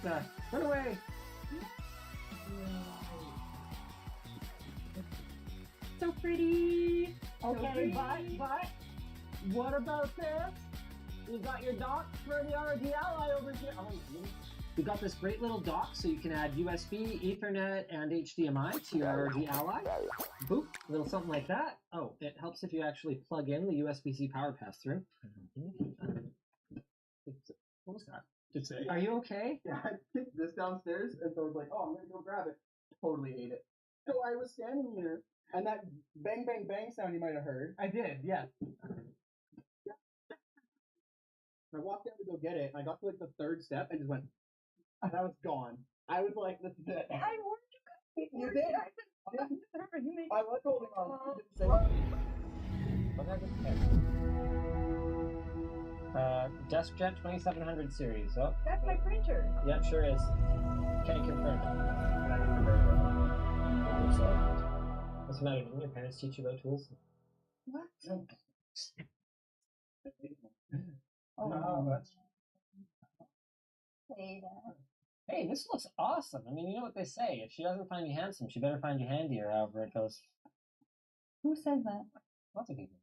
Run away! So pretty. Okay, but, what about this? You got your dock for the RD Ally over here. Oh, we got this great little dock so you can add USB, Ethernet, and HDMI to your RD Ally. Boop, a little something like that. Oh, it helps if you actually plug in the USB-C power pass-through. What was that? Are you okay? Yeah, I kicked this downstairs, and so I was like, oh, I'm gonna go grab it. Totally ate it. So I was standing here, and that bang, bang, bang sound you might have heard. I did, yeah. I walked down to go get it, and I got to like the 3rd step, and just went, and I was gone. I was like, this is it. I warned you guys. You did. I was holding on. You didn't say DeskJet 2700 series. Oh. That's my printer. Yep, sure is. Can you confirm it? What's the matter? Didn't your parents teach you about tools? What? Oh, no, that's... Hey, this looks awesome. I mean, you know what they say. If she doesn't find you handsome, she better find you handy, or however it goes. Who says that? Lots of people.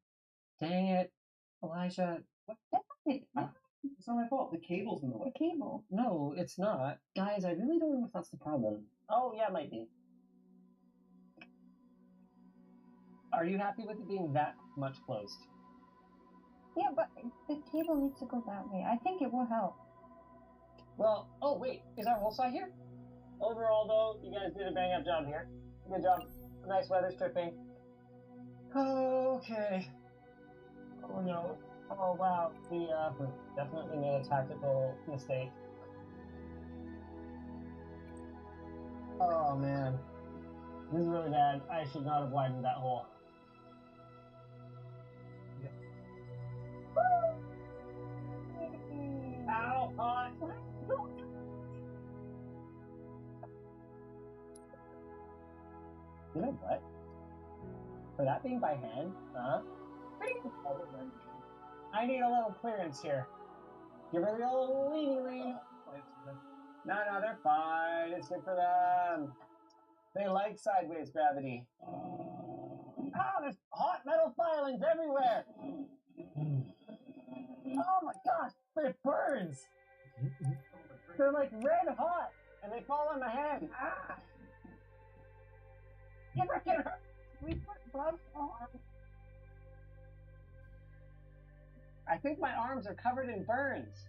Dang it. Elijah. What? It's not my fault. The cable's in the way. The cable. No, it's not. Guys, I really don't know if that's the problem. Oh, yeah, it might be. Are you happy with it being that much closed? Yeah, but the cable needs to go that way. I think it will help. Well, oh wait, is our whole side here? Overall, though, you guys did a bang-up job here. Good job. Nice weather stripping. Okay. Oh no. Oh wow. We definitely made a tactical mistake. Oh man. This is really bad. I should not have widened that hole. Ow, hot. You know what? For that being by hand, pretty good. I need a little clearance here. Give her the old weenie lean. No, they're fine. It's good for them. They like sideways gravity. Ah, there's hot metal filings everywhere. Oh my gosh, it burns. They're like red hot, and they fall on my hand. Ah. You freaking hurt. We put gloves on. I think my arms are covered in burns.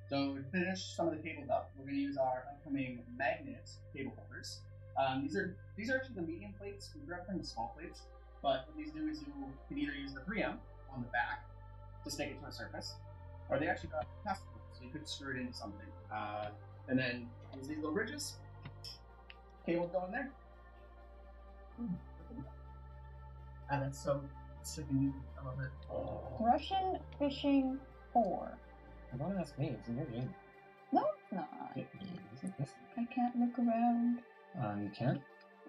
So to finish some of the cables up, we're going to use our upcoming magnet cable holders. These are actually the medium plates. We grab them the small plates, but what these do is you can either use the 3M on the back to stick it to a surface, or they actually got plastic, so you could screw it into something. And then use these little bridges. Cables go in there. And then some sticking some of it. Russian fishing 4. Don't ask me, it's in your game. No, it's not. I can't look around. You can't?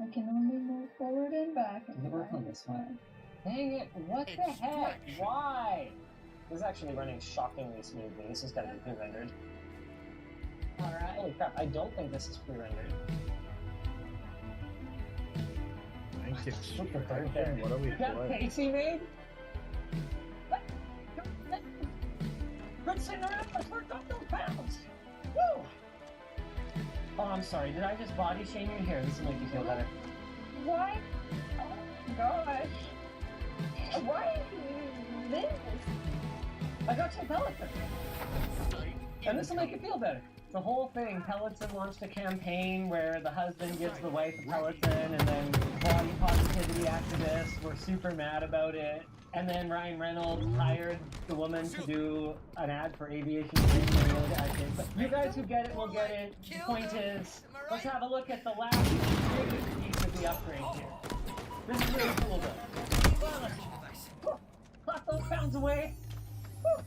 I can only move forward and back. Does it work on this one? Dang it, what the heck? Why? This is actually running shockingly smoothly. This has got to be pre-rendered. Alright. Holy crap, I don't think this is pre-rendered. What are we Got doing? Casey made? Quit sitting around, let's work off those pounds! Woo! Oh, I'm sorry, did I just body shame you? Here, this will make you feel better. Why? Oh my gosh. Why this? I got some pellets. And this will make you feel better. The whole thing, Pelletson launched a campaign where the husband gives the wife a Pelletson, and then body positivity activists were super mad about it. And then Ryan Reynolds hired the woman to do an ad for aviation training. But you guys who get it will get it. The point is, let's have a look at the last piece of the upgrade here. This is really cool though. Clap those pounds away. Woo.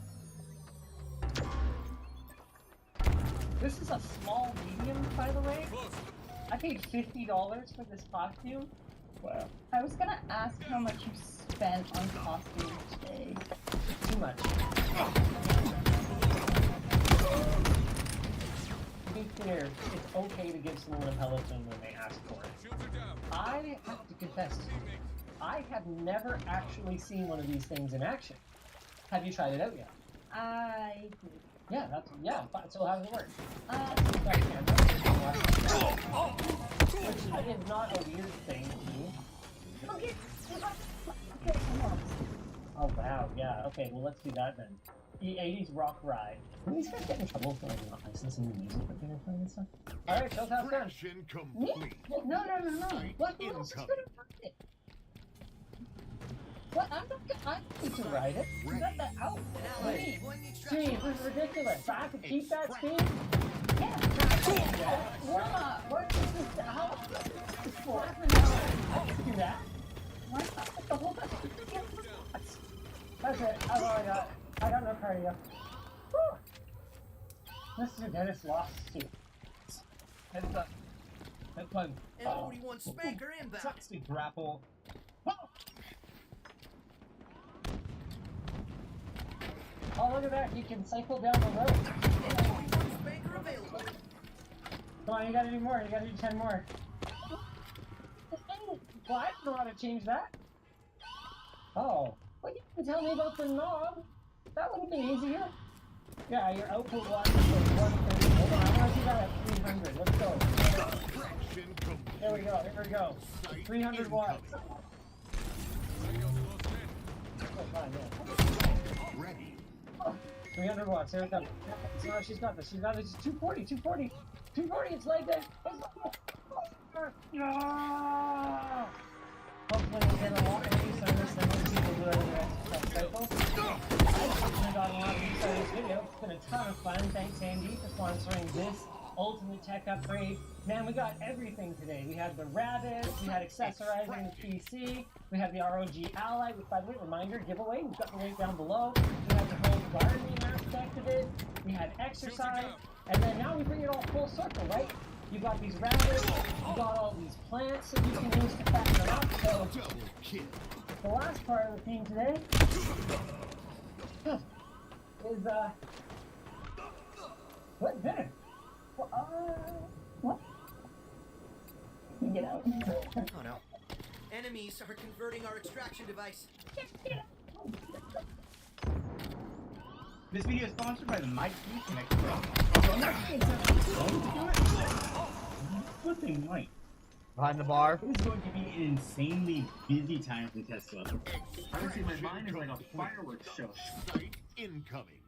This is a small medium, by the way. I paid $50 for this costume. Wow. I was gonna ask how much you spent on costumes today. Too much. To be clear, it's okay to give someone a Peloton when they ask for it. I have to confess, I have never actually seen one of these things in action. Have you tried it out yet? I did. Yeah, so how does it work? Which is not a weird thing to do. Okay, come on. Oh wow, yeah, okay, well let's do that then. The 80s rock ride. Are these guys get in trouble for like not licensing the music that they're playing and stuff? Alright, show us how it's done. Me? No. What? Who else is gonna ride it? What? I'm going to ride it. Let that out. Wait, Steve, this is ridiculous. I have to keep that speed? Yeah. What is this? How is this for? I can do that. Why not? The whole thing. That's it. That's all I got. I got no cardio. Whew. Mr. Dennis lost suit. Heads up. Head plug. Everyone spanker inbound. Sucks to grapple. Oh, look at that. You can cycle down the road. Everyone spanker available. Come on, you gotta do more. You gotta do 10 more. Well, I don't know how to change that. Oh. Well, you can tell me about the knob. That would have been easier. Yeah, your output was 130. Hold on, I want to see that at 300. Let's go. There we go. Here we go. 300 watts. Oh, fine, yeah. Ready. 300 watts. Here it comes. No, she's got this. She's got this. 240, 240, 240. It's like that. It's like that. No! Hopefully, it's been a lot of use on this than most people do over the exercise cycle. I personally got a lot of use out of this video. It's been a ton of fun. Thanks, Andy, for sponsoring this ultimate tech upgrade. Man, we got everything today. We had the rabbit, we had accessorizing the PC, we had the ROG Ally, which, by the way, reminder, giveaway, we've got the link down below. We had the whole gardening aspect of it, we had exercise, and then now we bring it all full circle, right? You got these rabbits, you got all these plants that you can use to fatten them up, so the last part of the theme today is, what dinner? What? Get out. Oh no. Enemies are converting our extraction device. This video is sponsored by the Mike Connected Garage. So I'm not saying Tesla's going to do it. Flipping Mike. Behind the bar. This is going to be an insanely busy time for Tesla. Honestly, my mind is like a fireworks show. Site incoming.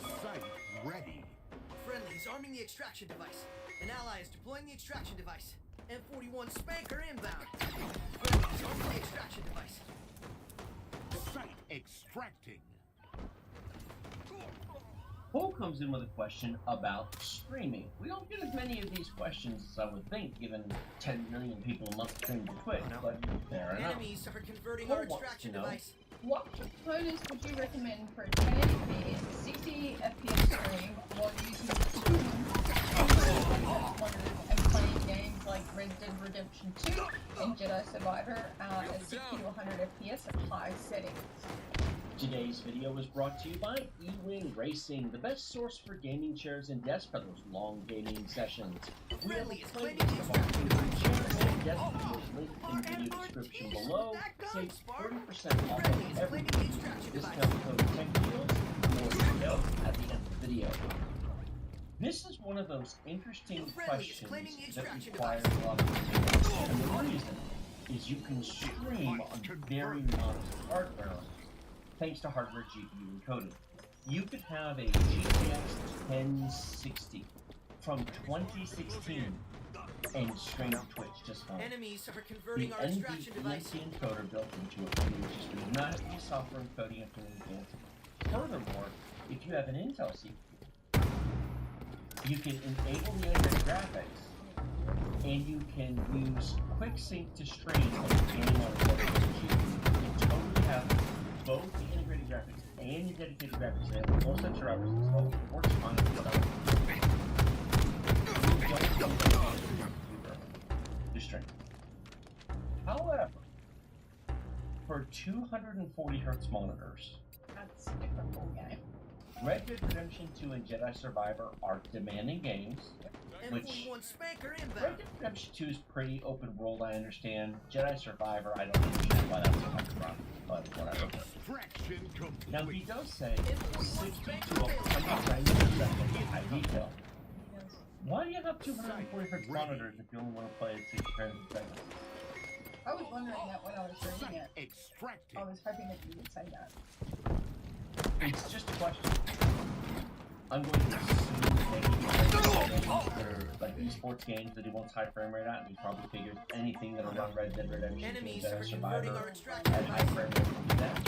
Site ready. Friendly's arming the extraction device. An ally is deploying the extraction device. M41 Spanker inbound. Friendly's arming the extraction device. Site extracting. Paul comes in with a question about streaming. We don't get as many of these questions as I would think, given 10 million people a month stream to Twitch, but fair enough. Enemies are converting Paul our wants extraction to know, device. What components would you recommend for a 1080p 60 FPS stream while using monitors and playing games like Red Dead Redemption 2 and Jedi Survivor at 60 to 100 FPS at high settings? Today's video was brought to you by eWing Racing, the best source for gaming chairs and desks for those long gaming sessions. We have a playlist of our favorite chairs and desk videos linked in the video description below. Save 30% off of everything using discount code TechDeals. More details at the end of the video. This is one of those interesting questions that requires a lot of detail. And the reason is you can stream on very modest hardware, thanks to hardware GPU encoding. You could have a GTX 1060 from 2016 and stream to Twitch just fine. Enemies are converting The our extraction device. NVMe encoder built into it does not have any software encoding up to anything. Furthermore, if you have an Intel CPU, you can enable the integrated graphics, and you can use QuickSync to stream on the game on a dedicated GPU. You totally have both the integrated graphics and the dedicated graphics available. Both sets are hours as well. It works fine with each other. To stream. However, for 240 Hz monitors, That's a different ball game. Red Dead Redemption 2 and Jedi Survivor are demanding games, which M41 Spanker inbound. Red Dead Redemption 2 is pretty open world, I understand. Jedi Survivor, I don't understand why that's so much fun, but whatever. Now he does say 60 to 100 frames per second in high detail. Why do you have 240 Hz monitors if you only want to play at 60 frames per second? I was wondering that when I was reading it. I was hoping that you would say that. It's just a question. I'm going to assume that for like esports games that he wants high frame rate at, and he probably figures anything that'll run Red Dead Redemption 2 and Jedi Survivor at high frame rate will do that.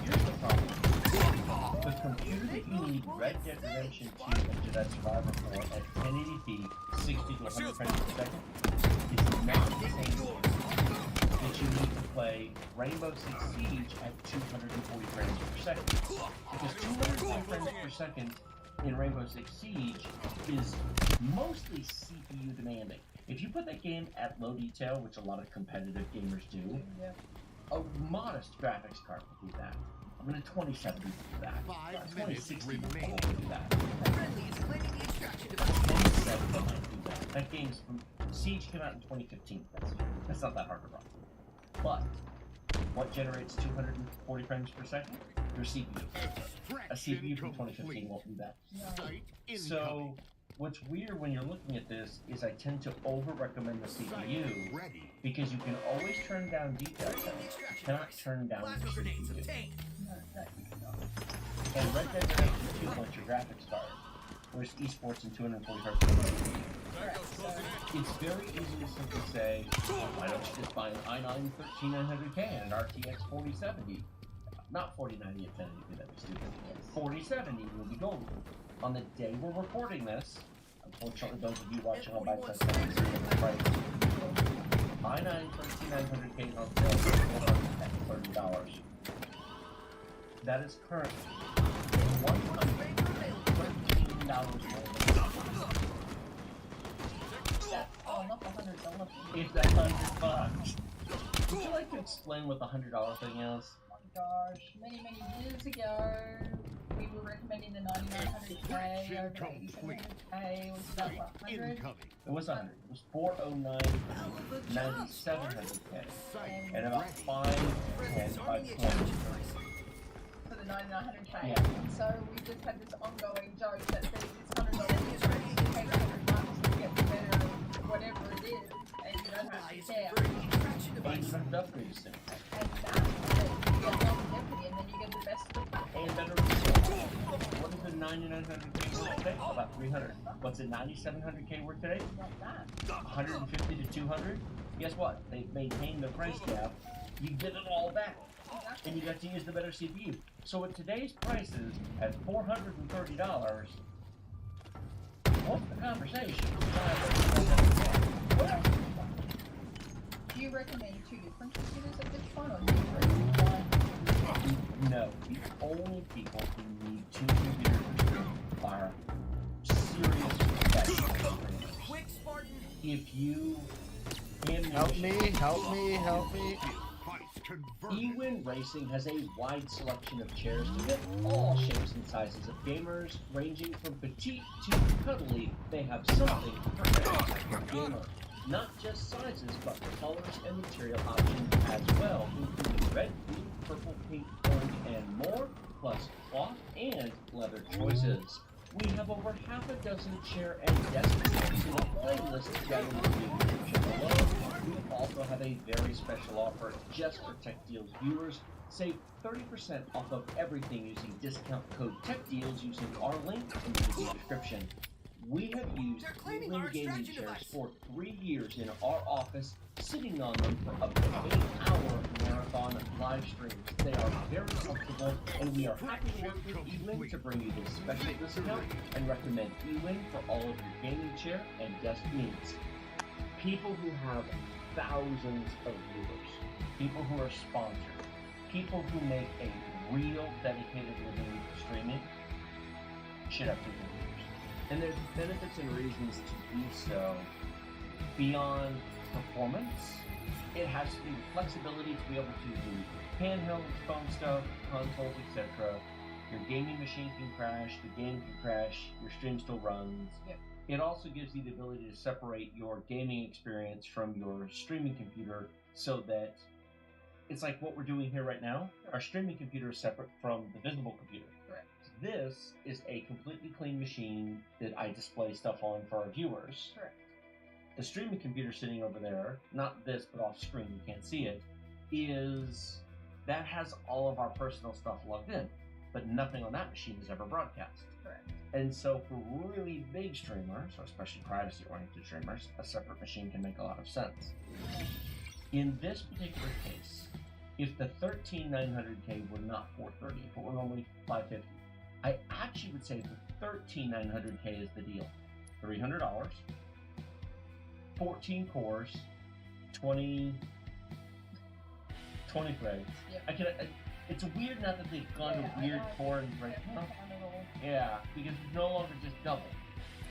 Here's the problem. The computer that you need Red Dead Redemption 2 and Jedi Survivor for at 1080p, 60 to 100 frames per second is not the same that you need to play Rainbow Six Siege at 240 frames per second. Because 240 frames per second in Rainbow Six Siege is mostly CPU demanding. If you put that game at low detail, which a lot of competitive gamers do, a modest graphics card will do that. I mean, a 2070 will do that. A 2060 will probably do that. 2070 might do that. That game's from Siege came out in 2015. That's not that hard to run. But what generates 240 frames per second? Your CPU. A CPU from 2015 won't do that. So What's weird when you're looking at this is I tend to over-recommend the CPU because you can always turn down detail settings. You cannot turn down the CPU. And Red Dead Redemption 2 wants your graphics card, whereas esports in 245 it's very easy to simply say, well, why don't you just buy an i9 13900K and an RTX 4070? Not 4090 Infinity, because that'd be stupid. 4070 will be golden. On the day we're recording this, unfortunately, those of you watching on Bite Size haven't seen the price. i9 13900K is on sale for $430. That is currently $113 more than if that's $100. Would you like to explain what the $100 thing is? Oh my gosh, many years ago, we were recommending the 9900K over the 8700K. Was that what, 100? It was 100. It was 409 9700K. And about 510, 520. For the 9900K. Yeah. And so we just had this ongoing joke that there's this $100 difference. You pay $100 to get the better whatever it is, and you don't have to care. And you don't have to upgrade this thing. And that's it. You get longevity, and then you get the best of the pack. And better results. What is the 9900K worth today? About 300. What's the 9700K worth today? Like that. 150 to 200. Guess what? They've maintained the price cap. You get it all back. And you got to use the better CPU. So at today's prices, at $430, what's the conversation? Do you recommend two different computers at this point, or do you recommend one? No. The only people who need two computers are serious professionals. If you Help me. eWin Racing has a wide selection of chairs to fit all shapes and sizes of gamers, ranging from petite to cuddly. They have something for every gamer. Not just sizes, but colors and material options as well, including red, blue, purple, pink, orange, and more, plus cloth and leather choices. We have over half a dozen chair and desk types in a playlist down in the description below. We also have a very special offer just for Tech Deals viewers. Save 30% off of everything using discount code TechDeals using our link in the video description. We have used eWin gaming chairs for 3 years in our office, sitting on them for up to 8-hour marathon live streams. They are very comfortable, and we are happy to work with eWin to bring you this special discount and recommend eWin for all of your gaming chair and desk needs. People who have thousands of viewers, people who are sponsored, people who make a real dedicated living streaming should have two computers. And there's benefits and reasons to do so beyond performance. It has to be the flexibility to be able to do handhelds, phone stuff, consoles, etc. Your gaming machine can crash, the game can crash, your stream still runs. Yep. It also gives you the ability to separate your gaming experience from your streaming computer so that it's like what we're doing here right now. Our streaming computer is separate from the visible computer. Correct. This is a completely clean machine that I display stuff on for our viewers. Correct. The streaming computer sitting over there, not this, but off screen, you can't see it, that has all of our personal stuff logged in, but nothing on that machine is ever broadcast. Correct. And so for really big streamers, or especially privacy-oriented streamers, a separate machine can make a lot of sense. In this particular case, if the 13900K were not 430, but were only 550, I actually would say the 13900K is the deal. $300, 14 cores, 20 threads. Yep. It's weird now that they've gone to weird cores right now. Yeah, because it's no longer just double.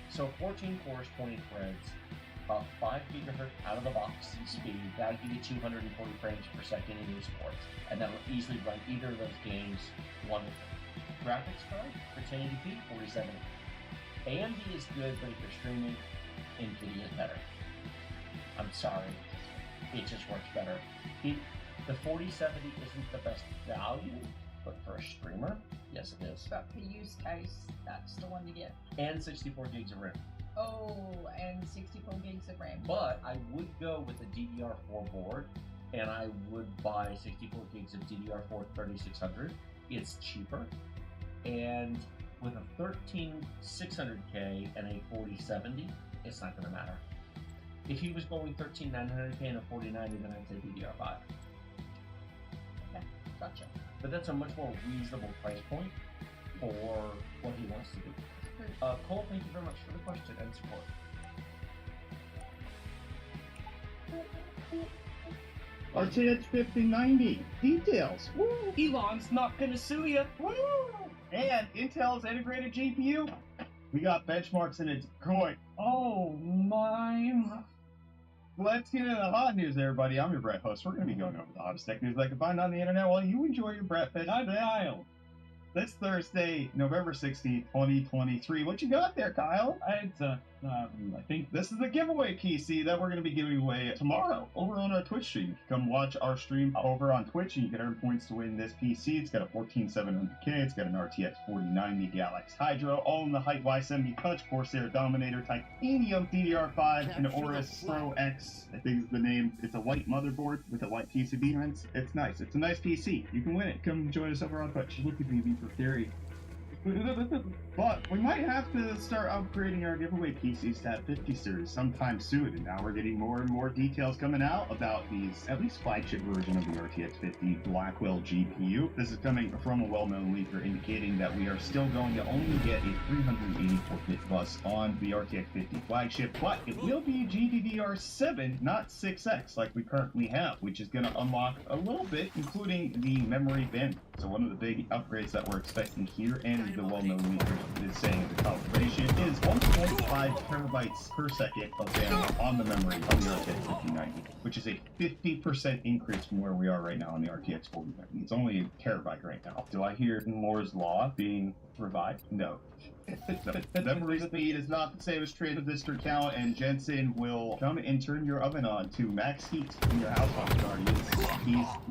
So 14 cores, 20 threads, about 5 gigahertz out of the box speed. That'll give you 240 frames per second in esports, and that will easily run either of those games wonderfully. Graphics card for 1080p, 47. AMD is good, but if you're streaming, NVIDIA is better. I'm sorry, it just works better. The 4070 isn't the best value, But for a streamer, yes it is. But for use case, that's the one to get. And 64 gigs of RAM. Oh, and 64 gigs of RAM. But I would go with a DDR4 board, and I would buy 64 gigs of DDR4 3600. It's cheaper, and with a 13600K and a 4070, it's not going to matter. If he was going 13900K and a 4090, then I'd say DDR5. Okay, gotcha. But that's a much more reasonable price point for what he wants to do. Cole, thank you very much for the question and support. RTX 5090 details. Woo! Elon's not gonna sue you. Woo! And Intel's integrated GPU. We got benchmarks and it's growing. Oh my! Let's get into the hot news, everybody. I'm your Brett host. We're going to be going over the hottest tech news I can find on the internet while you enjoy your Brett Fest. I'm Kyle. This Thursday, November 16th, 2023. What you got there, Kyle? I think this is the giveaway PC that we're going to be giving away tomorrow over on our Twitch stream. Come watch our stream over on Twitch and you can earn points to win this PC. It's got a 14700K. It's got an RTX 4090 Galaxy Hydro, all in the Height Y70 Touch Corsair Dominator Titanium DDR5 and Aorus Pro X. I think is the name. It's a white motherboard with a white PCB. It's nice. It's a nice PC. You can win it. Come join us over on Twitch. Look at me for theory. But we might have to start upgrading our giveaway PCs to that 50 series sometime soon, and now we're getting more and more details coming out about these, at least flagship version of the RTX 50 Blackwell GPU. This is coming from a well-known leaker indicating that we are still going to only get a 384-bit bus on the RTX 50 flagship, but it will be GDDR7, not 6X like we currently have, which is going to unlock a little bit, including the memory bin. So one of the big upgrades that we're expecting here, and the well-known leaker is saying the calibration, is 1.5 terabytes per second of RAM on the memory of the RTX 5090, which is a 50% increase from where we are right now on the RTX 4090. It's only a terabyte right now. Do I hear Moore's Law being revived? No. Memory speed is not the same as transistor count, and Jensen will come and turn your oven on to max heat in your house on Guardians.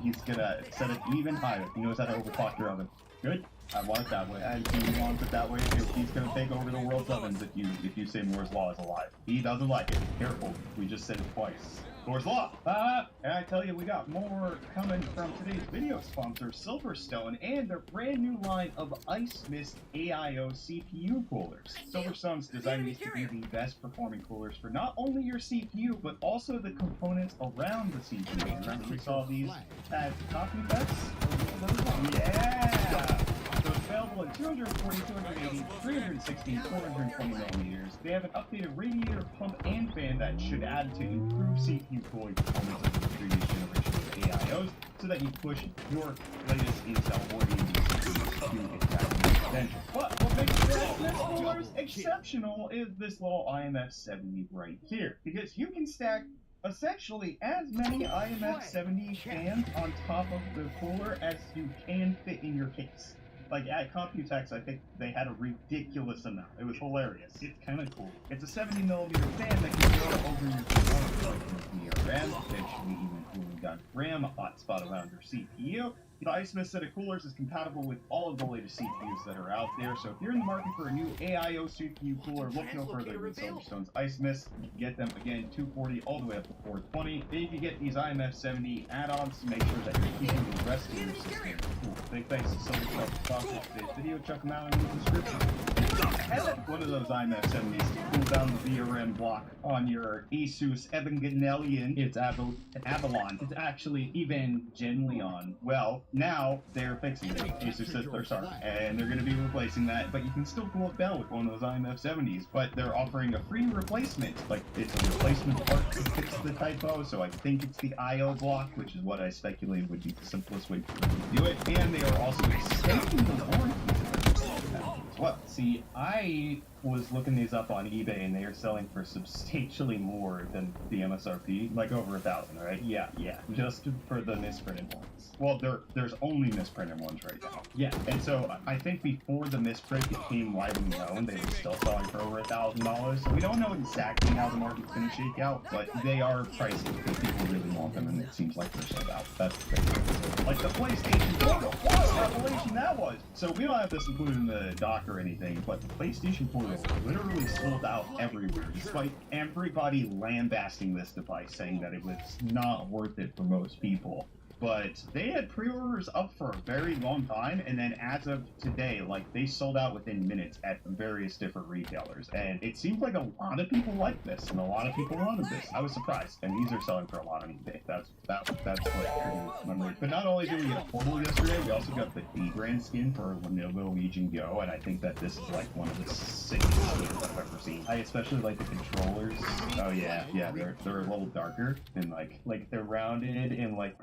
He's gonna set it even higher. He knows how to overclock your oven. Good. I want it that way. And he wants it that way too. He's gonna take over the world's ovens if you say Moore's Law is alive. He doesn't like it. Careful. We just said it twice. Moore's Law. And I tell you, we got more coming from today's video sponsor, Silverstone, and their brand new line of Ice Mist AIO CPU coolers. Silverstone's designed these to be the best performing coolers for not only your CPU, but also the components around the CPU. Remember we saw these at Coffee Fest? Yeah! So it's available in 240, 280, 360, 420 millimeters. They have an updated radiator pump and fan that should add to improve CPU cooling performance of the previous generation of AIOs, so that you push your latest Intel or AMD CPUs to its maximum potential. But what makes this coolers exceptional is this little IMF 70 right here, because you can stack essentially as many IMF 70 fans on top of the cooler as you can fit in your case. Like at Computex, I think they had a ridiculous amount. It was hilarious. It's kind of cool. It's a 70mm fan that can go over your computer, RAM, potentially even cooling down RAM, a hotspot around your CPU. The Ice Mist set of coolers is compatible with all of the latest CPUs that are out there, so if you're in the market for a new AIO CPU cooler, look no further than Silverstone's Ice Mist. You can get them, again, 240 all the way up to 420. Then you can get these IMF 70 add-ons to make sure that you're keeping the rest of your system cool. Big thanks to Silverstone for sponsoring today's video. Check them out in the description. And one of those IMF 70s to cool down the VRM block on your Asus Evangelion. It's Avalon. It's actually Evangelion. Well, now they're fixing it. Asus says they're sorry, and they're going to be replacing that, but you can still cool it down with one of those IMF 70s, but they're offering a free replacement. Like, it's a replacement part to fix the typo, so I think it's the IO block, which is what I speculated would be the simplest way to do it, and they are also extending the warranty. Well, see, I was looking these up on eBay, and they are selling for substantially more than the MSRP, like over $1,000, right? Yeah, just for the misprinted ones. Well, there's only misprinted ones right now. Yeah, and so I think before the misprint became widely known, they were still selling for over $1,000. So we don't know exactly how the market's going to shake out, but they are pricey because people really want them, and it seems like they're sold out. That's the thing. Like the PlayStation Portal. What a revelation that was! So we don't have this included in the doc or anything, but the PlayStation Portal literally sold out everywhere, despite everybody lambasting this device, saying that it was not worth it for most people. But they had pre-orders up for a very long time, and then as of today, like, they sold out within minutes at various different retailers. And it seems like a lot of people like this, and a lot of people wanted this. I was surprised, and these are selling for a lot on eBay. That's what memory. But not only did we get a Portal yesterday, we also got the D-brand skin for Lenovo Legion Go, and I think that this is like one of the sickest skins I've ever seen. I especially like the controllers. Oh yeah, they're a little darker, and like they're rounded, and like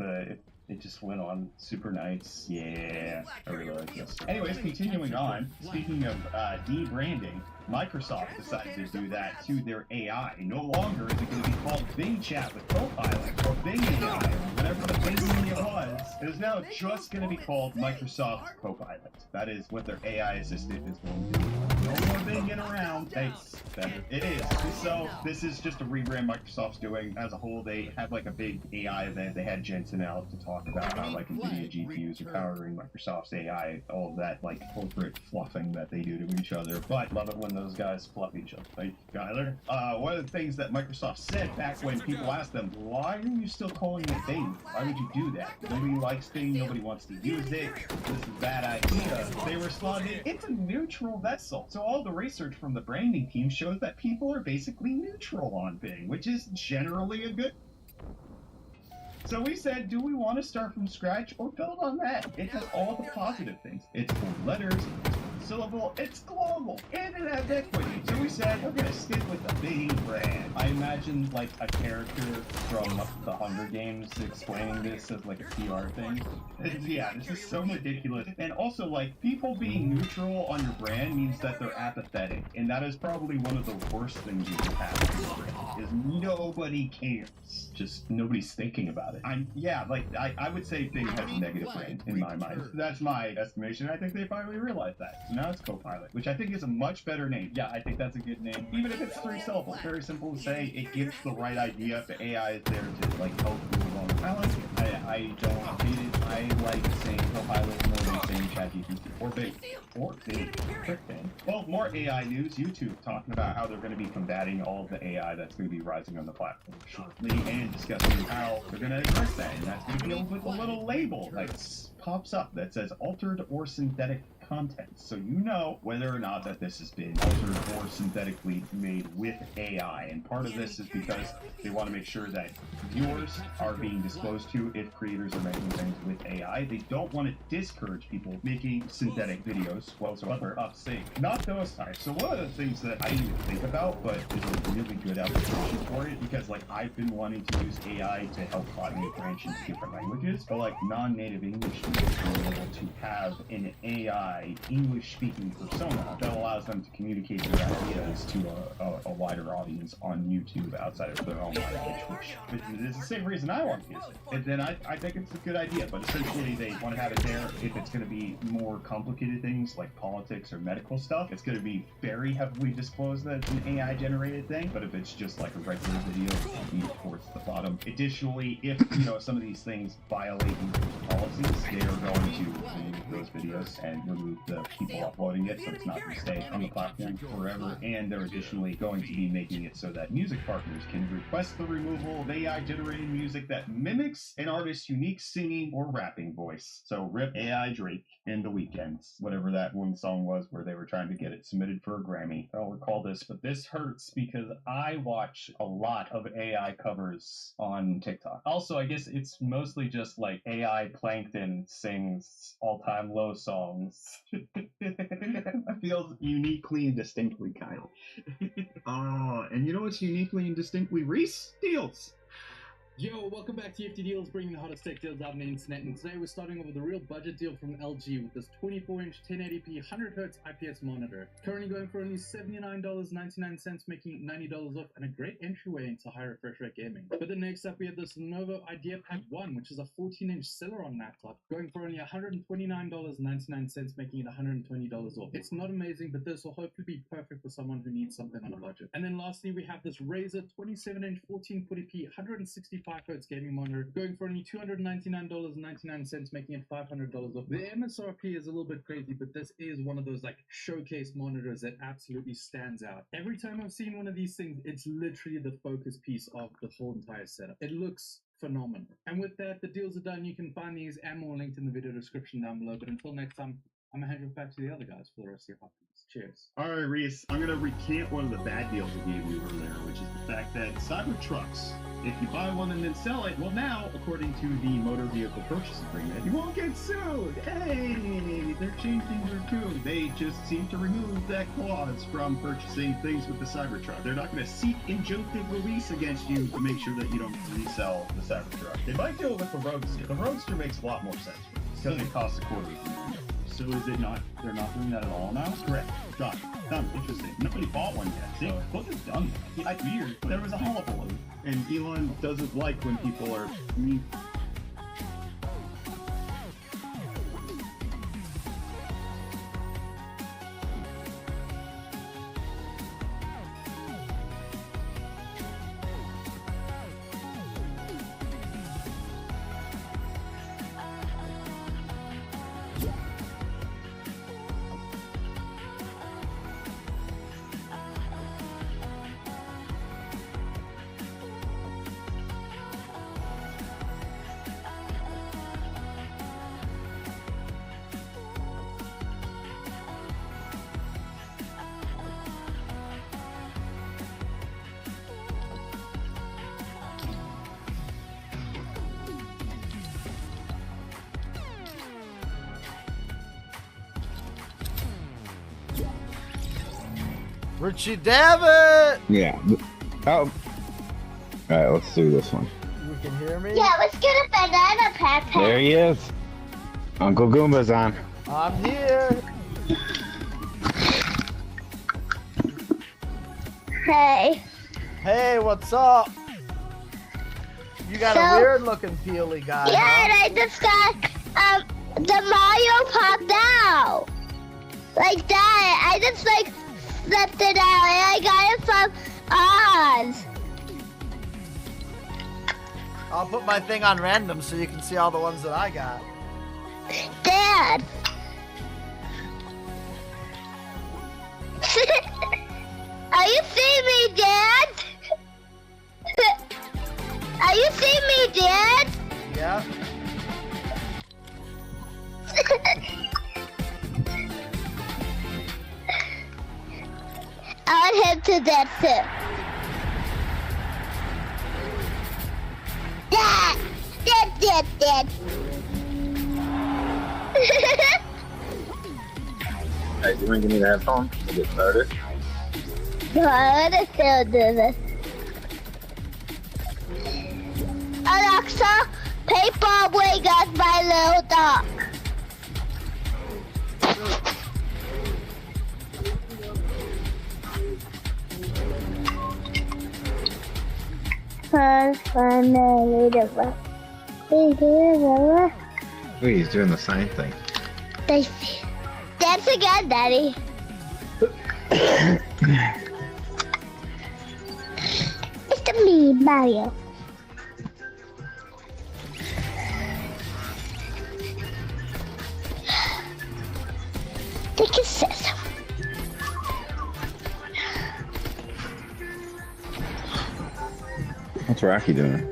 it just went on super nice. Yeah, I really like this. Anyways, continuing on, speaking of de-branding, Microsoft decided to do that to their AI. No longer is it going to be called Bing Chat with Copilot or Bing AI or whatever the Bing it was. It is now just going to be called Microsoft Copilot. That is what their AI assistant is going to do. No more binging around. It is. So this is just a rebrand Microsoft's doing as a whole. They had like a big AI event. They had Jensen out to talk about how like NVIDIA GPUs are powering Microsoft's AI, all of that like corporate fluffing that they do to each other. But love it when those guys fluff each other. Like Skyler. One of the things that Microsoft said back when people asked them, why are you still calling it Bing? Why would you do that? Nobody likes Bing. Nobody wants to use it. This is a bad idea. They responded, it's a neutral vessel. So all the research from the branding team shows that people are basically neutral on Bing, which is generally a good. So we said, do we want to start from scratch or build on that? It has all the positive things. It's 4 letters, it's syllable, it's global, and it has equity. So we said, we're going to stick with the Bing brand. I imagined like a character from the Hunger Games explaining this as like a PR thing. Yeah, this is so ridiculous. And also, like, people being neutral on your brand means that they're apathetic. And that is probably one of the worst things you can have on your brand, is nobody cares. Just nobody's thinking about it. I would say Bing has a negative brand in my mind. That's my estimation. I think they finally realized that. So now it's Copilot, which I think is a much better name. Yeah, I think that's a good name. Even if it's 3 syllables. Very simple to say. It gives the right idea. The AI is there to like help you along. I like it. I don't hate it. I like saying Copilot more than saying ChatGPT. Or Bing. Or Bing. Frick Bing. Well, more AI news. YouTube talking about how they're going to be combating all of the AI that's going to be rising on the platform shortly, and discussing how they're going to address that. And that's going to be with a little label that pops up that says altered or synthetic content, so you know whether or not that this has been altered or synthetically made with AI. And part of this is because they want to make sure that viewers are being disclosed to if creators are making things with AI. They don't want to discourage people making synthetic videos whatsoever up sync. Not those types. So one of the things that I didn't even think about, but is a really good application for it, because like I've been wanting to use AI to help automate branch into different languages, but like non-native English speakers being able to have an AI English-speaking persona that allows them to communicate their ideas to a wider audience on YouTube outside of their own language, which is the same reason I want to use it. And then I think it's a good idea, but essentially they want to have it there if it's going to be more complicated things like politics or medical stuff. It's going to be very heavily disclosed that it's an AI-generated thing, but if it's just like a regular video, it'll be towards the bottom. Additionally, if some of these things violate YouTube policies, they are going to remove those videos and remove the people uploading it, so it's not going to stay on the platform forever. And they're additionally going to be making it so that music partners can request the removal of AI-generated music that mimics an artist's unique singing or rapping voice. So rip AI Drake and The Weeknd, whatever that one song was where they were trying to get it submitted for a Grammy. I don't recall this, but this hurts because I watch a lot of AI covers on TikTok. Also, I guess it's mostly just like AI Plankton sings all-time low songs. That feels uniquely and distinctly Kyle. Oh, and you know what's uniquely and distinctly Reese? Deals. Yo, welcome back to FT Deals, bringing the hottest tech deals out on the internet, and today we're starting off with a real budget deal from LG with this 24-inch 1080p 100Hz IPS monitor. Currently going for only $79.99, making $90 off, and a great entryway into high refresh rate gaming. But then next up we have this Lenovo IdeaPad 1, which is a 14-inch Celeron laptop, going for only $129.99, making it $120 off. It's not amazing, but this will hopefully be perfect for someone who needs something on a budget. And then lastly we have this Razer 27-inch 1440p 165Hz gaming monitor, going for only $299.99, making it $500 off. The MSRP is a little bit crazy, but this is one of those like showcase monitors that absolutely stands out. Every time I've seen one of these things, it's literally the focus piece of the whole entire setup. It looks phenomenal. And with that, the deals are done. You can find these and more linked in the video description down below. But until next time, I'm gonna hand it back to the other guys for the rest of your hot deals. Cheers. All right, Reese, I'm going to recant one of the bad deals I gave you earlier, which is the fact that Cybertrucks, if you buy one and then sell it, well now, according to the motor vehicle purchase agreement, you won't get sued. Hey, they're changing their tune. They just seem to remove that clause from purchasing things with the Cybertruck. They're not going to seek injunctive release against you to make sure that you don't resell the Cybertruck. They might do it with the Roadster. The Roadster makes a lot more sense because it costs $250,000. So is it not, they're not doing that at all now? Correct. Done. Done. Interesting. Nobody bought one yet. See, look, it's done. That's weird. There was a hullabaloo. And Elon doesn't like when people are Richie Davitt! Yeah. Oh. Alright, let's do this one. You can hear me? Yeah, let's get a banana pack. There he is. Uncle Goomba's on. I'm here. Hey. Hey, what's up? You got a weird looking peely guy. Yeah, huh? and I just got the Mario popped out. Like that. I just like flipped it out and I got it from Oz. I'll put my thing on random so you can see all the ones that I got. Dad. Are you seeing me, Dad? Are you seeing me, Dad? Yeah. I want him to dance too. Dad! Dad, Dad, Dad. Hey, you want to give me the headphones to get started? No, I want to still do this. Alexa, play Bob Wiggins, My Little Dog. Wait, he's doing the sign thing. Dance again, Daddy. It's the me, Mario. Take a sip. What's Rocky doing?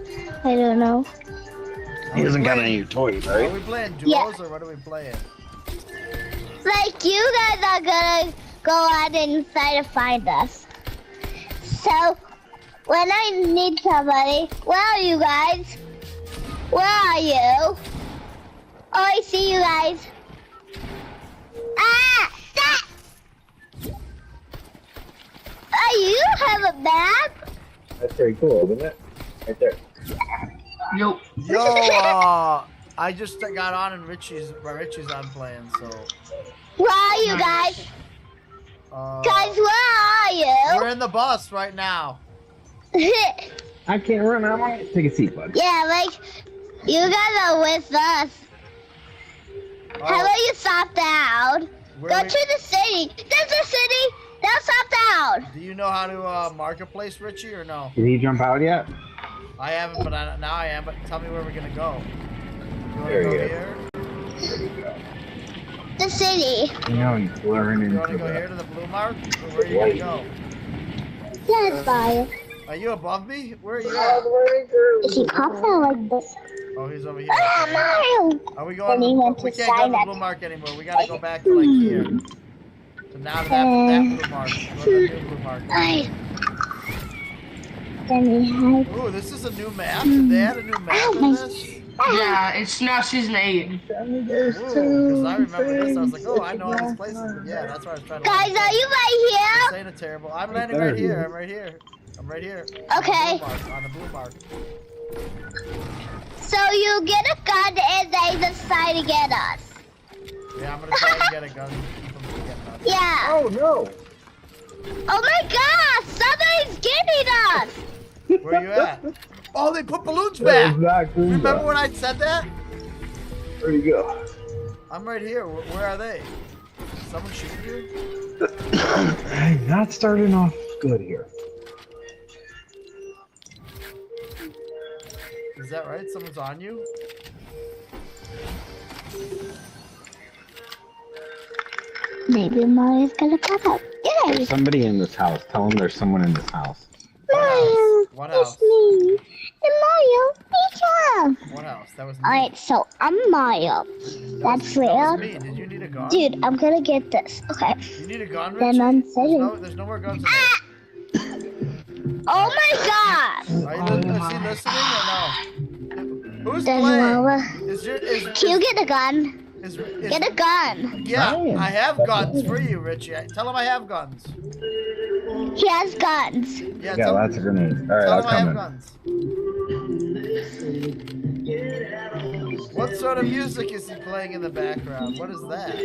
I don't know. He hasn't got any of your toys, right? Are we playing duos or what are we playing? Like, you guys are gonna go out inside to find us. So, when I need somebody, where are you guys? Where are you? Oh, I see you guys. Ah! That! Oh, you have a map? That's pretty cool, isn't it? Right there. Yo. I just got on and Richie's on playing, so. Where are you guys? Guys, where are you? We're in the bus right now. I can't run. I might take a seat, bud. Yeah, like, you guys are with us. How about you stop down? Go to the city. There's a city. Now stop down. Do you know how to marketplace, Richie, or no? Did he jump out yet? I haven't, but now I am. But tell me where we're gonna go. You wanna There go you here? The city. You know he's blurring You into wanna go here to the blue mark? Or where are you gonna go? That's fine. Are you above me? Where are you at? Is he coughing like this? Oh, he's over here. Oh, Mario! Are we going? We can't go to the blue mark anymore. We gotta go back to like here. So now to that blue mark. Go to the new blue mark. Ooh, this is a new map. Did they add a new map in this? Yeah, it's now season 8. Ooh, because I remember this. I was like, oh, I know all these places. But yeah, that's why I was trying to. Guys, are you right here? This ain't a terrible. I'm landing right here. I'm right here. I'm right here. Okay. On the blue mark. So you get a gun and they decide to get us. Yeah, I'm gonna try to get a gun. Keep them from getting us. Yeah. Oh no. Oh my gosh! Somebody's getting us! Where you at? Oh, they put balloons back. Exactly. Remember when I said that? There you go. I'm right here. Where are they? Someone shooting you? Hey, not starting off good here. Is that right? Someone's on you? Maybe Mario's gonna pop up. Yay! There's somebody in this house. Tell them there's someone in this house. Mario! What It's house? me! And Mario! Pizza! What house? That was me. Alright, so I'm Mario. That's That real. was me. Did you need a gun? Dude, I'm gonna get this. Okay. You need a gun, Rich? Then I'm sitting. There's no more guns in there. Oh my god! Are you is he listening or no? Who's There's playing? Lola. Can you get a gun? Get a gun. Yeah, I have guns for you, Richie. Tell him I have guns. He has guns. Yeah, Yeah, that's a grenade. Alright, tell I'll him I have come guns. What sort of music is he playing in the background? What is that?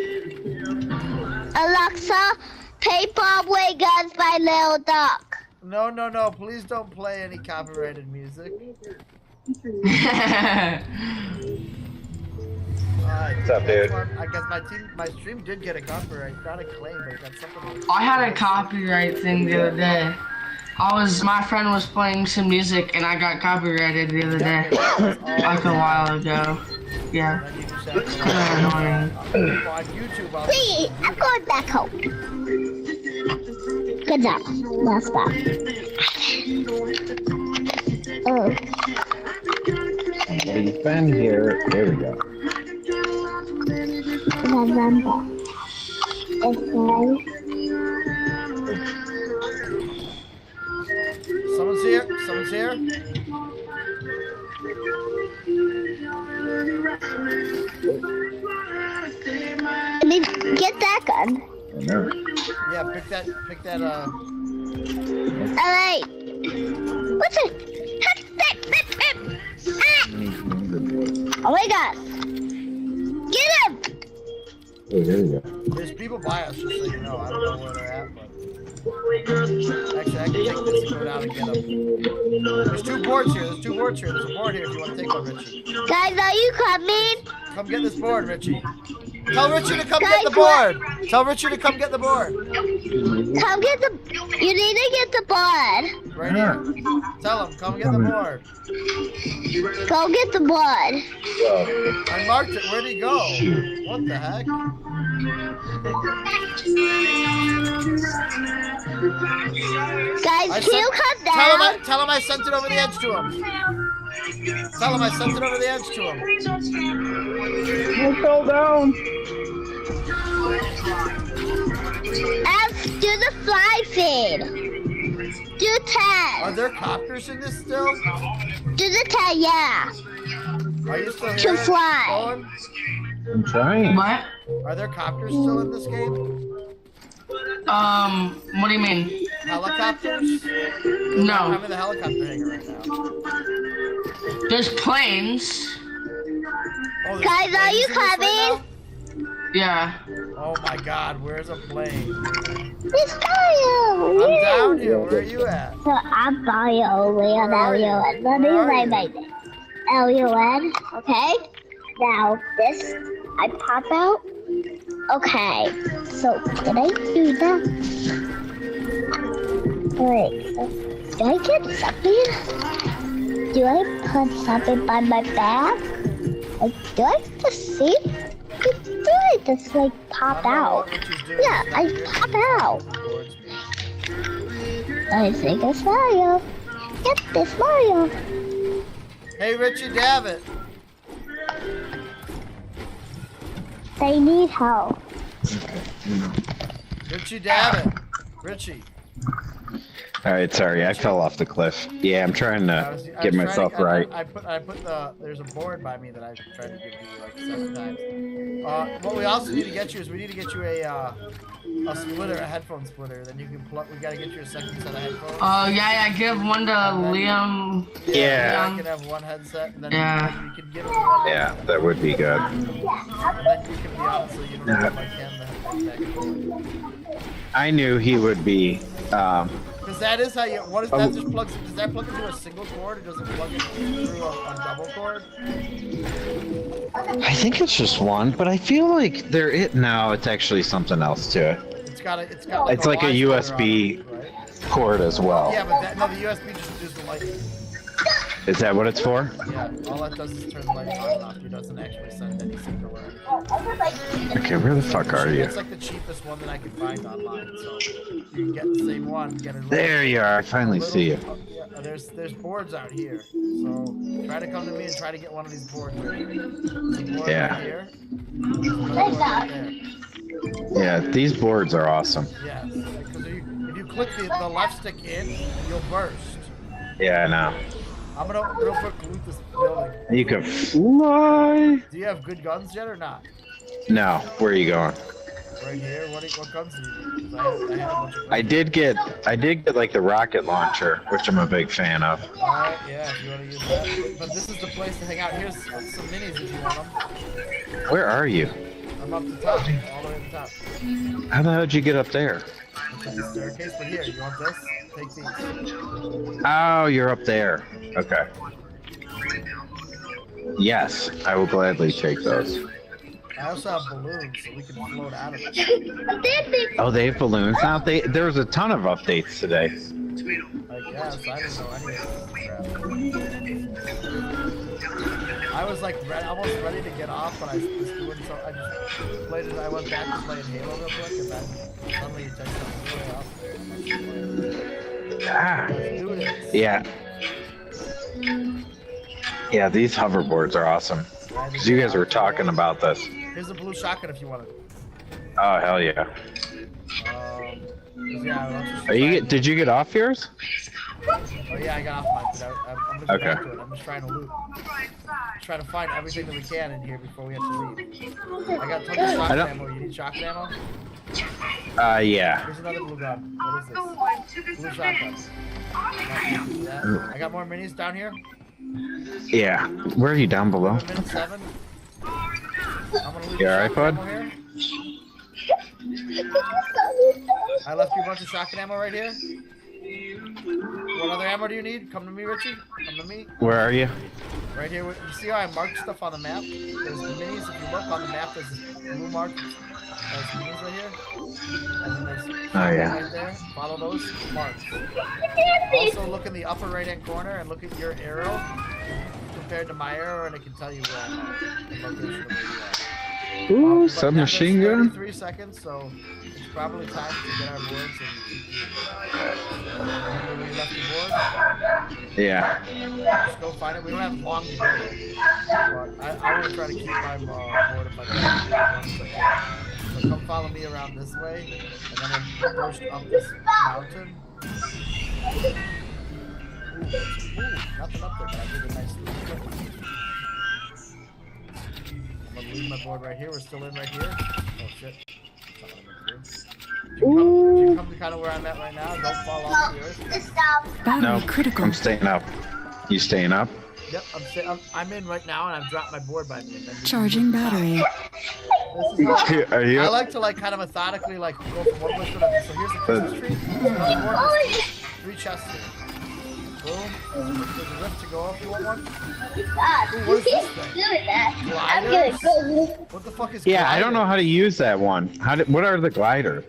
Alexa, play Broadway Guns by Lil Duck. No, please don't play any copyrighted music. What's up, dude? I guess my stream did get a copyright, not a claim, but it got something. I had a copyright thing the other day. My friend was playing some music and I got copyrighted the other day. Like a while ago. Yeah. It's kind of annoying. See, I'm going back home. Good job. Now stop. Oh. He's been here. There we go. November. Okay. Someone's here. Someone's here. I mean, get that gun. Yeah, pick that, Alright. What's it? Oh my god. Get him! Oh, there we go. There's people by us, just so you know. I don't know where they're at, but... Actually, I can take this and go down and get them. There's 2 boards here. There's 2 boards here. There's a board here if you want to take one, Richie. Guys, are you coming? Come get this board, Richie. Tell Richie to come get the board. Tell Richie to come get the board. Come get the... You need to get the board. Right here. Tell him, come get the board. Go get the board. I marked it. Where'd he go? What the heck? Guys, can you come down? Tell him I sent it over the edge to him. Tell him I sent it over the edge to him. He fell down. Do the fly feed. Do 10. Are there copters in this still? Do the 10, yeah. Are you still here? To fly. Owen? I'm trying. What? Are there copters still in this game? What do you mean? Helicopters? No. I'm in the helicopter hangar right now. There's planes. Oh, there's Guys, are planes you in this right coming? Yeah. now? Oh my God, where's a plane? It's Mario. I'm down here. Where are you at? So I'm Mario. Where are you? Let me write my name. L-U-N. Okay. Now this, I pop out. Okay. So can I do that? Wait. Do I get something? Do I put something by my back? Like, do I just see? Do I just like pop out? Yeah, I pop out. I think it's Mario. Yep, it's Mario. Hey, Richie Davitt. They need help. Richie Davitt. Richie. Alright, sorry, I fell off the cliff. Yeah, I'm trying to get myself right. I put the, there's a board by me that I tried to give you like 7 times. What we also need to get you is we need to get you a splitter, a headphone splitter. Then you can plug. We gotta get you a second set of headphones. Oh yeah, give one to Liam. Yeah. You can have one headset, and then Yeah. you can give it one. Yeah, that would be good. And then you can be honest, so you don't have like him. I knew he would be. Because that is how you. What is that? Just plugs. Does that plug into a single cord, or does it plug it through a double cord? I think it's just one, but I feel like no, it's actually something else to it. It's Like a USB cord as well. Yeah, but no, the USB just is the light. Is that what it's for? Yeah, all that does is turn the lights on and off. It doesn't actually send any signal or anything. Okay, where the fuck are you? It's like the cheapest one that I can find online, so you can get the same one. There you are. I finally see you. Yeah, there's boards out here, so try to come to me and try to get one of these boards. Yeah. Right here. Right there. Yeah, these boards are awesome. Yeah, because if you click the left stick in, you'll burst. Yeah, I know. I'm gonna real quick loot this building. You can fly. Do you have good guns yet or not? No, where are you going? Right here. What guns do you need? I have a bunch of I did get like the rocket launcher, which I'm a big fan of. Alright, yeah, if you want to use that. But this is the place to hang out. Here's some minis if you want them. Where are you? I'm up the top, all the way at the top. How the hell did you get up there? It's a staircase, but here, you want this? Take these. Oh, you're up there. Okay. Yes, I will gladly take those. I also have balloons, so we can float out of it. Oh, they have balloons now. There was a ton of updates today. I guess, I don't know any of this crap. I was like almost ready to get off, but I was doing so. I just played it. I went back to playing Halo real quick, and then suddenly you take something really off. Yeah. Yeah, these hoverboards are awesome. Because you guys were talking about this. Here's a blue shotgun if you want it. Oh, hell yeah. Yeah, Did you get off yours? Oh yeah, I got off mine, but I'm gonna Okay. go back to it. I'm just trying to loot. Trying to find everything that we can in here before we have to leave. I got tons of shotgun ammo. You need shotgun ammo? Yeah. Here's another blue gun. What is this? Blue shotgun. I got more minis down here. Yeah. Where are you, down below? Minute 7. I'm gonna leave You the alright, shotgun bud? ammo here. I left you a bunch of shotgun ammo right here. What other ammo do you need? Come to me, Richie. Come to me. Where are you? Right here. You see how I marked stuff on the map? There's the minis. If you look on the map, there's this blue mark. There's minis right here. And then there's right there. Follow those marks. Also look in the upper right-hand corner and look at your arrow compared to my arrow, and it can tell you where I'm at. The location of where you are. Ooh, submachine gun. 3 seconds, so it's probably time to get our boards and remember where you left your board? Yeah. Just go find it. We don't have long to go. But I want to try to keep my board if I can. So come follow me around this way, and then we'll burst up this mountain. Ooh, nothing up there, but I did a nice little clip. I'm gonna leave my board right here. We're still in right here. Oh shit. That's not what I meant to do. If you come to kind of where I'm at right now, don't fall off the earth. No, I'm staying up. You staying up? Yep, I'm in right now, and I've dropped my board by me. Charging battery. This is Are you? I like to like kind of methodically like go from one place to another. So here's the Christmas tree. Another board with 3 chests here. Boom. There's a rift to go up. You want one? Ooh, what is this thing? Gliders? What the fuck is Yeah, gliders? I don't know how to use that one. What are the gliders?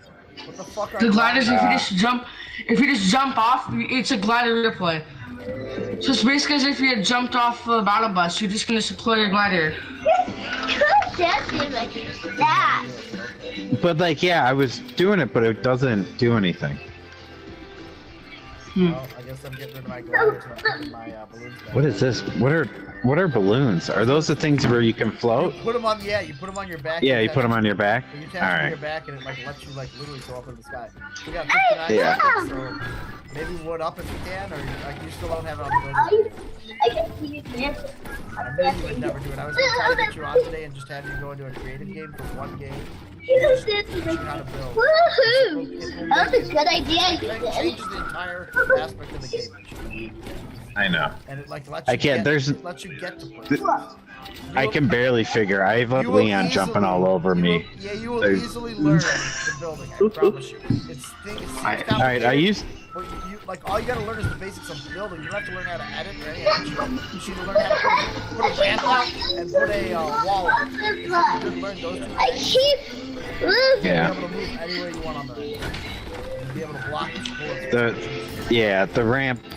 What the fuck are The gliders, if you just jump off, it's a glider replay. So it's basically as if you had jumped off a battle bus. You're just gonna deploy your glider. But like, yeah, I was doing it, but it doesn't do anything. Well, I guess I'm getting rid of my gliders and I'm putting my balloons back. What is this? What are balloons? Are those the things where you can float? You put them on, you put them on your back. Yeah, you put them on your back. You All tap them on right. your back and it like lets you like literally go up in the sky. We got 59 Yeah. seconds, so maybe wood up if you can, or like you still don't have it on the building. I know you would never do it. I was gonna try to get you on today and just have you go into a creative game for one game. Just teach you how to build. Woohoo! That was a good idea. It changes the entire aspect of the game. I know. And it like lets I you can't. get, lets you get to places. I can barely figure. I have You will Leon jumping all over me. You will easily learn the building. I promise you. It's All right, I used. But like all you gotta learn is the basics of building. You don't have to learn how to edit or anything. You should learn how to put a ramp out and put a wall up. If you could learn those two things, you'll be able to move anywhere you want on the ramp. You'll be able to block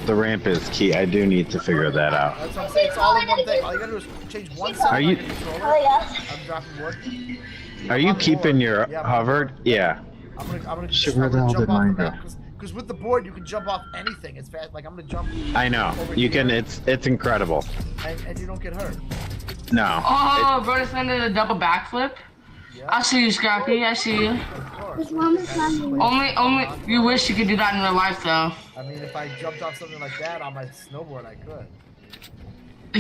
The ramp is key. I do need to figure that out. That's what I'm saying. It's all in one thing. All you gotta do is change one setting on your controller. I'm dropping wood. Are you keeping your hovered? Yeah. I'm gonna Sugar jump did off the mine map. Because with the board, you can jump off anything. It's fast. Like I'm gonna jump. I know. You can. It's incredible. And you don't get hurt. No. Oh, bro, just landed a double backflip. I see you, Scrappy. I see you. Only you wish you could do that in real life, though. I mean, if I jumped off something like that on my snowboard, I could.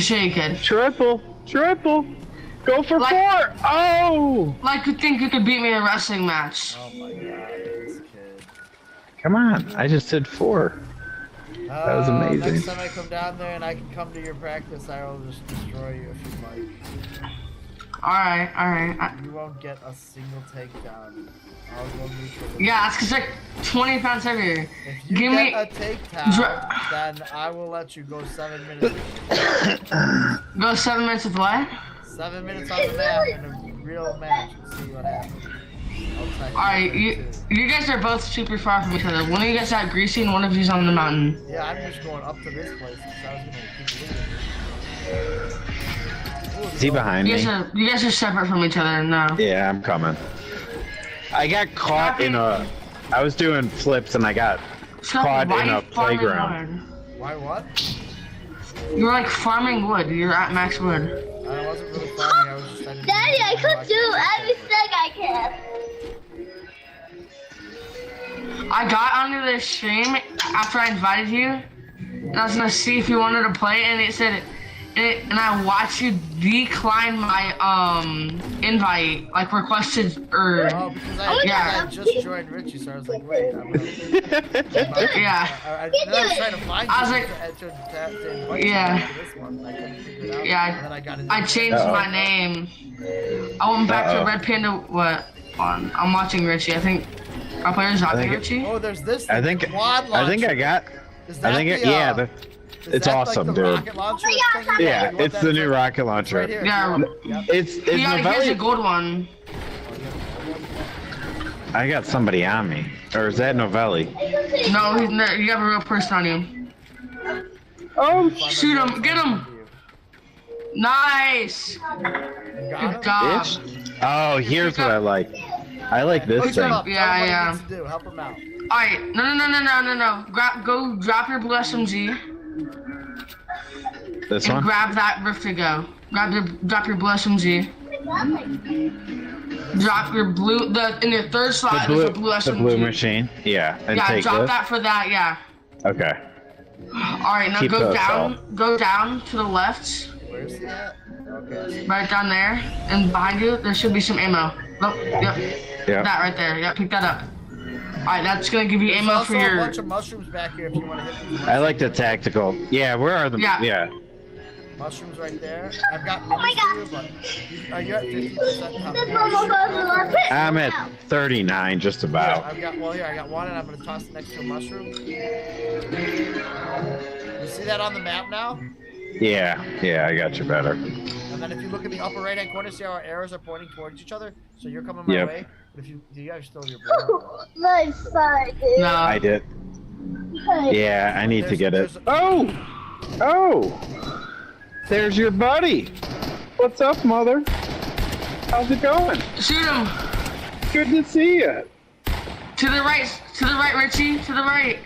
Sure you could. Triple. Go for 4. Oh! Like you think you could beat me in a wrestling match. Oh my god, this kid. Come on. I just did 4. That was amazing. Next time I come down there and I can come to your practice, I will just destroy you if you like. Alright. You won't get a single takedown. Yeah, that's because like 20 pounds heavier. If you Give get me a takedown, then I will let you go 7 minutes. Go 7 minutes with what? 7 minutes on the map in a real match and see what happens. Alright, you guys are both super far from each other. One of you guys out greasy and one of you's on the mountain. Yeah, I'm just going up to this place because I was gonna keep leaving. Is he behind me? You guys are separate from each other now. Yeah, I'm coming. I got caught in a. I was doing flips and I got caught in a playground. Why what? You're like farming wood. You're at max wood. I wasn't really farming. I was just. Daddy, I could do everything I can. I got onto the stream after I invited you, and I was gonna see if you wanted to play, and it said, and I watched you decline my invite, like requested or because I just joined Richie, so I was like, wait, I'm gonna... yeah. I was trying to find you. I was like, to invite yeah. you to this one. I couldn't figure it out. Yeah, And then I got it. I changed my name. I went back to Red Panda. What? I'm watching Richie. I think our player's watching Richie. Oh, there's this. I think I got. It's awesome, like the dude. rocket launcher thing? Yeah, You want it's that the too? new rocket launcher. Right here. Yeah. It's Yeah, here's a Novelli. gold one. I got somebody on me, or is that Novelli? No, you have a real person on you. Oh, shoot him! Get him! Nice! Good job. Oh, here's what I like. I like this thing. Yeah. Help him out. Alright, no. Go drop your blue SMG. This and one? grab that rift to go. Drop your blue SMG. Drop your blue, in your third slot there's a blue SMG. The blue machine. Yeah, and yeah, take drop this. that for that, yeah. Okay. Alright, now Keep go those down. Go down to the left. Where's he at? Okay. Right down there. And behind you, there should be some ammo. Oh, yep. Yeah. That right there. Yep, pick that up. Alright, that's gonna give you There's ammo also for your... a bunch of mushrooms back here if you want to hit them. I like the tactical. Yeah, where are the? Yeah. Mushrooms right there. I've got minis for you, but are you at 50%? I'm at 39, just about. I've got, well, here, I got one, and I'm going to toss it next to a mushroom. You see that on the map now? Yeah, I got you better. And then if you look in the upper right-hand corner, see how our arrows are pointing towards each other? So you're coming my way. But if you, do you guys still have your blue? No. I did. Yeah, I need to get it. Oh! There's your buddy. What's up, mother? How's it going? Shoot him. Good to see you. To the right, Richie, to the right.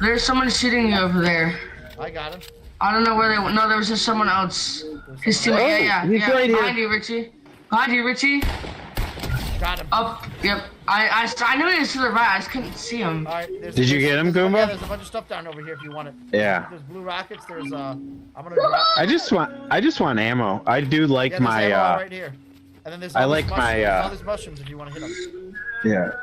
There's someone shooting you over there. I got him. I don't know where they went. No, there was just someone else. His teammate. Yeah. He's right here. Behind you, Richie. Behind you, Richie. Got him. Up. Yep. I knew he was to the right. I just couldn't see him. Did you get him, Goomba? Yeah, there's a bunch of stuff down over here if you want it. Yeah. There's blue rockets. There's I'm gonna drop. I just want ammo. I do like there's my ammo right here. And then there's all like my all these mushrooms if you want to hit them. Yeah.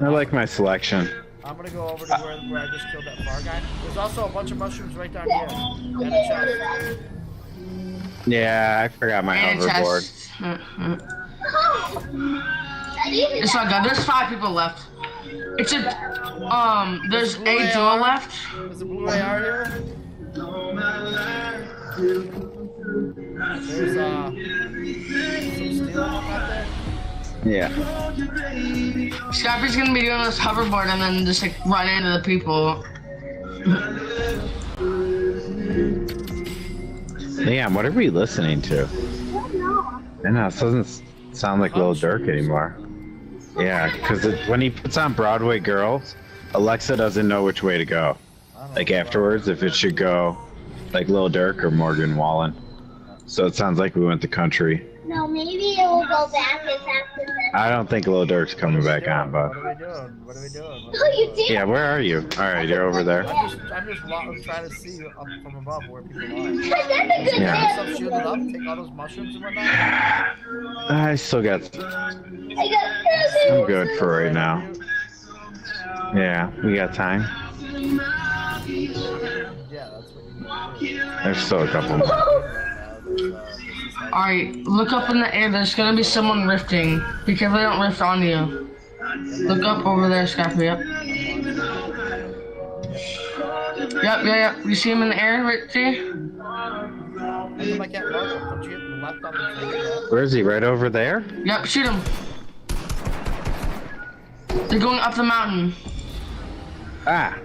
I like my selection. I'm gonna go over to where I just killed that far guy. There's also a bunch of mushrooms right down here. And a chest. Yeah, I forgot my hoverboard. It's not good. There's 5 people left. It's a there's a duo left. There's a blue AR here. There's some steel up there. Yeah. Scrappy's gonna be doing this hoverboard and then just like run into the people. Damn, what are we listening to? I know, it doesn't sound like Lil Durk anymore. Yeah, because when he puts on Broadway Girls, Alexa doesn't know which way to go. Like afterwards, if it should go like Lil Durk or Morgan Wallen. So it sounds like we went to country. No, maybe it will go back after this. I don't think Lil Durk's coming back on, but. What are we doing? What are we doing? Oh, you did? Yeah, where are you? Alright, you're over there. I'm just trying to see up from above where people are. That's a good Yeah. Stuff shooting up, take all those mushrooms and whatnot. I still got. I'm good for right now. Yeah, we got time. Yeah, that's what you need. There's still a couple more. Alright, look up in the air. There's gonna be someone rifting. Be careful they don't rift on you. Look up over there, Scrappy. Yep. Yep. You see him in the air, Richie? Where is he? Right over there? Yep, shoot him. They're going up the mountain. Ah.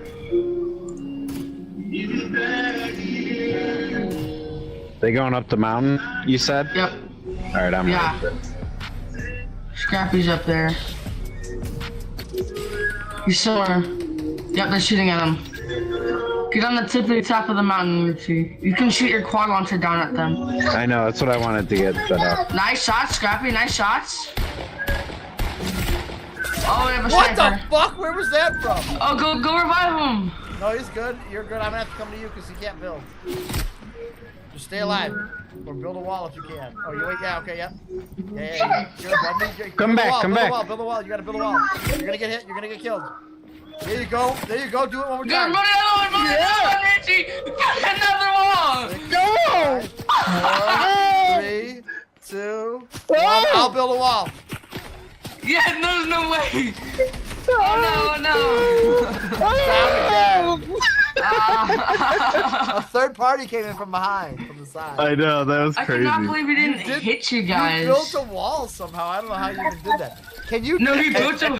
They going up the mountain, you said? Yep. Alright, I'm Yeah. ready. Scrappy's up there. He's somewhere. Yep, they're shooting at him. Get on the tippity top of the mountain, Richie. You can shoot your quad launcher down at them. I know, that's what I wanted to get set up. Nice shots, Scrappy. Nice shots. Oh, we have a What sniper. the fuck? Where was that from? Oh, go revive him. No, he's good. You're good. I'm gonna have to come to you because he can't build. Just stay alive. Or build a wall if you can. Oh, you wait. Yeah, okay, yeah. Yeah. Come back, come back. Build a wall. You gotta build a wall. You're gonna get hit. You're gonna get killed. There you go. Do it one more time. Run another one, Richie. Another wall. Go. 4, 3, 2, 1. I'll build a wall. Yeah, there's no way. Oh no. A third party came in from behind, from the side. I know, that was crazy. I cannot believe he didn't hit you guys. You built a wall somehow. I don't know how you even did that. Can you? No, he built a.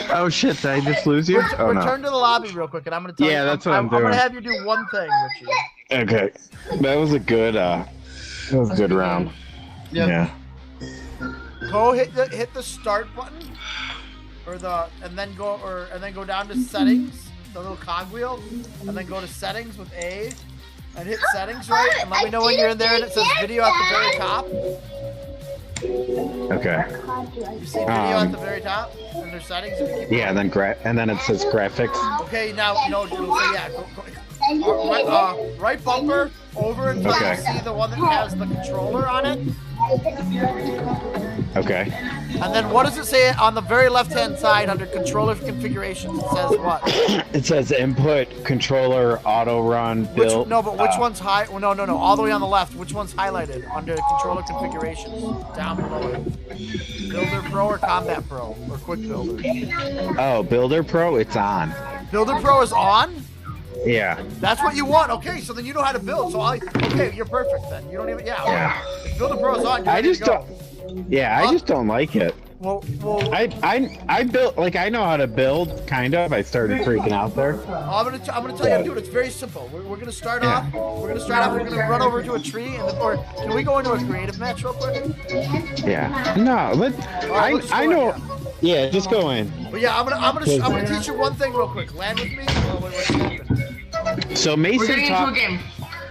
Oh shit, did I just lose you? Oh no. Return to the lobby real quick, and I'm gonna tell you. Yeah, that's what I'm doing. I'm gonna have you do one thing, Richie. Okay. That was a good, round. Yep. Yeah. Go hit the start button, and then go down to settings, the little cogwheel, and then go to settings with A, and hit settings right, and let me know when you're in there and it says video at the very top. Okay. You see video at the very top, and there's settings. And you keep Yeah, and then it says graphics. Okay, now it'll say yeah. Right bumper, over until Okay. you see the one that has the controller on it. Okay. And then what does it say on the very left-hand side under controller configurations? It says what? It says input, controller, auto run, build. No, but which one's high? Well, no, all the way on the left. Which one's highlighted under controller configurations? Down below it. Builder Pro or Combat Pro or Quick Builder? Oh, Builder Pro, it's on. Builder Pro is on? Yeah. That's what you want. Okay, so then you know how to build. So okay, you're perfect then. You don't even If Builder Pro is on, you're ready to go. I just don't like it. Well, I built, like, I know how to build, kind of. I started freaking out there. I'm gonna tell you how to do it. It's very simple. We're gonna start off. We're gonna run over to a tree, or can we go into a creative match real quick? Yeah. No, I know. Yeah, just go in. But yeah, I'm gonna teach you one thing real quick. Land with me. What's happening? So Mason We're getting into a game.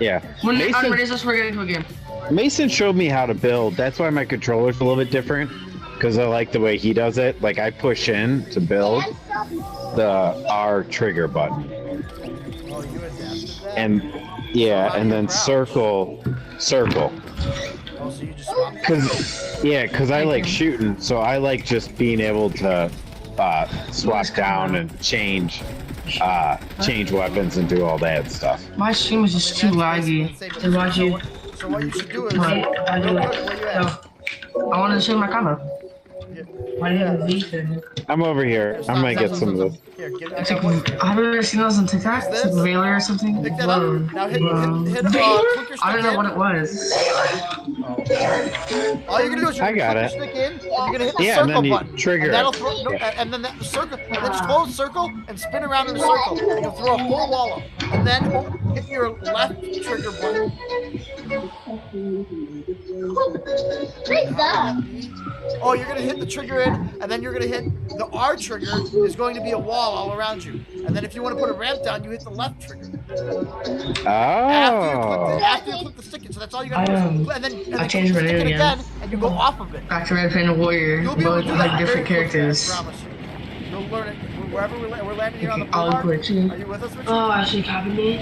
Yeah. When we're getting into a game. Mason showed me how to build. That's why my controller's a little bit different, because I like the way he does it. Like, I push in to build the R trigger button. Oh, you adapted that? And yeah, and then circle. Oh, so you just swap. Cause I like shooting, so I like just being able to swap down and change weapons and do all that stuff. My stream is just too laggy to watch you. So what you should do is, I wanted to show my combo. Why do you have a V thing? I'm over here. I might get some of this. It's like, have you ever seen those on TikTok? It's like Veiler or something? Pick that up. Now hit click your stick I don't know what it was. All you're gonna do is I got it. stick in, and you're gonna hit the Yeah, circle and then you button. trigger and that'll it. throw, and then that circle, and then just hold circle and spin around in a circle. And you'll throw a full wall up. And then hit your left trigger button. Oh, you're gonna hit the trigger in, and then you're gonna hit the R trigger is going to be a wall all around you. And then if you want to put a ramp down, you hit the left trigger. After you click the stick in, so that's all you gotta do. And then I changed my name again, and you go off of it. Back to Red Panda Warrior, You'll be but able with to do that like different very quickly, characters. I promise you. You'll learn it wherever we're landing here on the I'll boulevard. glitch you. Are you with us, Richard? Oh, actually copy me.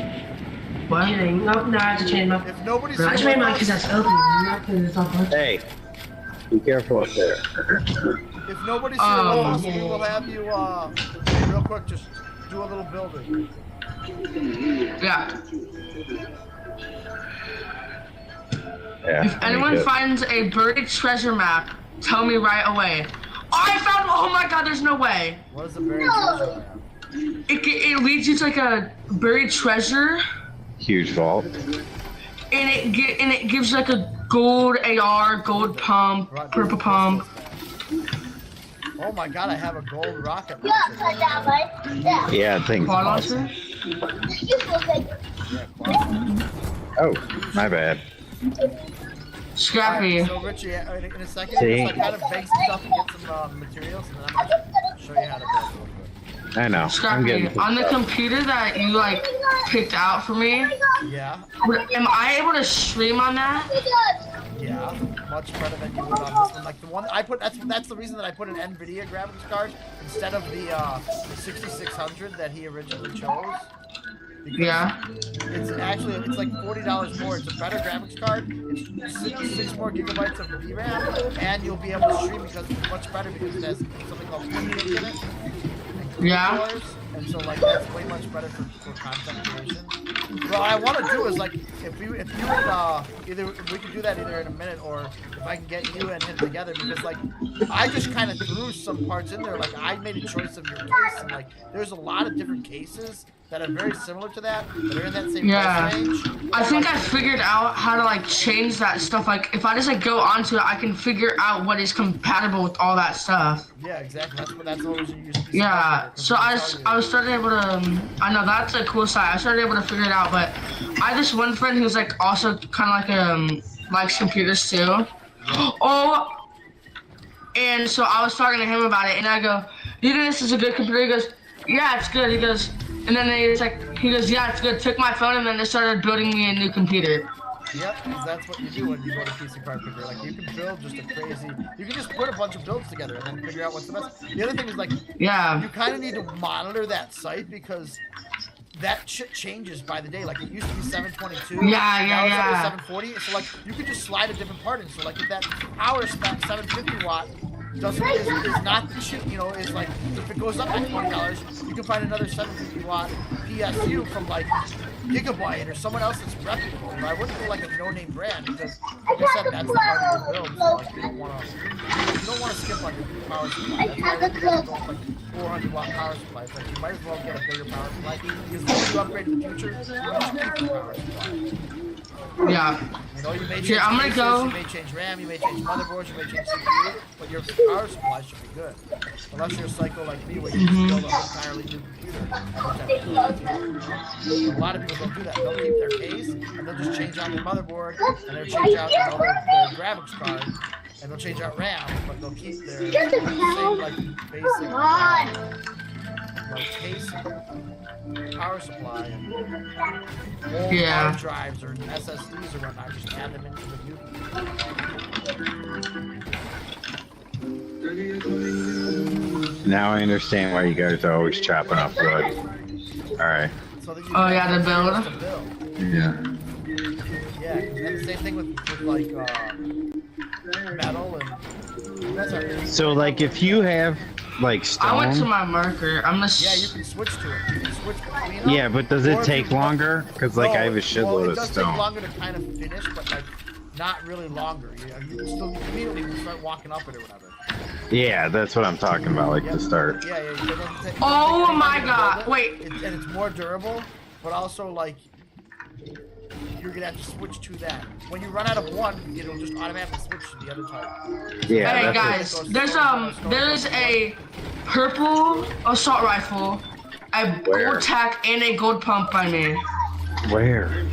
What? Nope, no, I have to change my. If nobody's I changed mine because that's open. Not because it's not glitched. Hey, be careful up there. If nobody's here with us, we will have you, real quick, just do a little building. Yeah. Yeah. If anyone finds a buried treasure map, tell me right away. Oh, I found. Oh my God, there's no way. What is a buried treasure map? It leads you to like a buried treasure. Huge vault. And it gives like a gold AR, gold pump, purple pump. Oh my God, I have a gold rocket launcher. Yeah, thanks. Quad launcher? Oh, my bad. Scrappy. So Richie, in a second, just kind of bake some stuff and get some materials, and then I'm gonna show you how to build real quick. I know. I'm Scrappy, getting on the computer that you like picked out for me. Yeah. Am I able to stream on that? Yeah, much better than you would on this one. Like the one I put, that's the reason that I put an NVIDIA graphics card instead of the 6600 that he originally chose. Yeah. It's like $40 more. It's a better graphics card. It's 6 more gigabytes of VRAM, and you'll be able to stream because it's much better because it has something called Polyphiaphobia in it. Yeah. And so like that's way much better for content creation. What I want to do is like if you would either we could do that either in a minute or if I can get you and him together because like I just kind of threw some parts in there. Like I made a choice of your case and like there's a lot of different cases that are very similar to that are in that same price range. I think I figured out how to like change that stuff. Like if I just like go onto it, I can figure out what is compatible with all that stuff. Yeah, exactly. That's always you use. Yeah. So I started able to. I know that's a cool site. I started able to figure it out, but I have this one friend who's like also kind of like likes computers too. Oh. And so I was talking to him about it, and I go, "Do you think this is a good computer?" He goes, "Yeah, it's good." He goes. And then he goes, yeah, it's good. Took my phone and then they started building me a new computer. Yep, because that's what you do when you go to PC Card Picker. Like you can build just a crazy. You can just put a bunch of builds together and then figure out what's the best. The other thing is like, yeah, you kind of need to monitor that site because that shit changes by the day. Like it used to be 722. Yeah, now it's yeah. only 740. So like you could just slide a different part in. So like if that power spec 750 watt is not the cheap, you know, is like if it goes up by $20, you can find another 750 watt PSU from like Gigabyte or someone else that's reputable. I wouldn't go like a no-name brand because, like I said, that's the part of the build. So like you don't want to skip on your power supply. That's why you go with like 400 watt power supply. It's like you might as well get a bigger power supply because when you upgrade in the future, you need to keep the power supply. Yeah. You know, you may change Here, I'm gonna cases, go. You may change RAM, you may change motherboards, you may change CPU, but your power supply should be good. Unless you're a psycho like me, where you just build an entirely new computer. A lot of people don't do that. They'll keep their case, and they'll just change out their motherboard, and they'll change out their graphics card, and they'll change out RAM, but they'll keep their same like basic like case, power supply, and old hard drives or SSDs or whatnot. Just add them into the new. Now I understand why you guys are always chopping up wood. Alright. So that you Oh yeah, the build. Yeah. Yeah, and the same thing with like metal and that's our. So like if you have like stone. I went to my marker. I'm gonna. Yeah, you can switch to it. You can switch between them. Yeah, but does it take longer? Because like I have a shitload it of does stone. take longer to kind of finish, but like not really longer. You can still immediately when you start walking up it or whatever. Yeah, that's what I'm talking about, like to start. Yeah, yeah. You don't take, Oh my god! Wait. And it's more durable, but also like you're gonna have to switch to that. When you run out of one, it'll just automatically switch to the other type. Yeah. Hey guys, there's a purple assault rifle, a gold tack, and a gold pump by me. Where?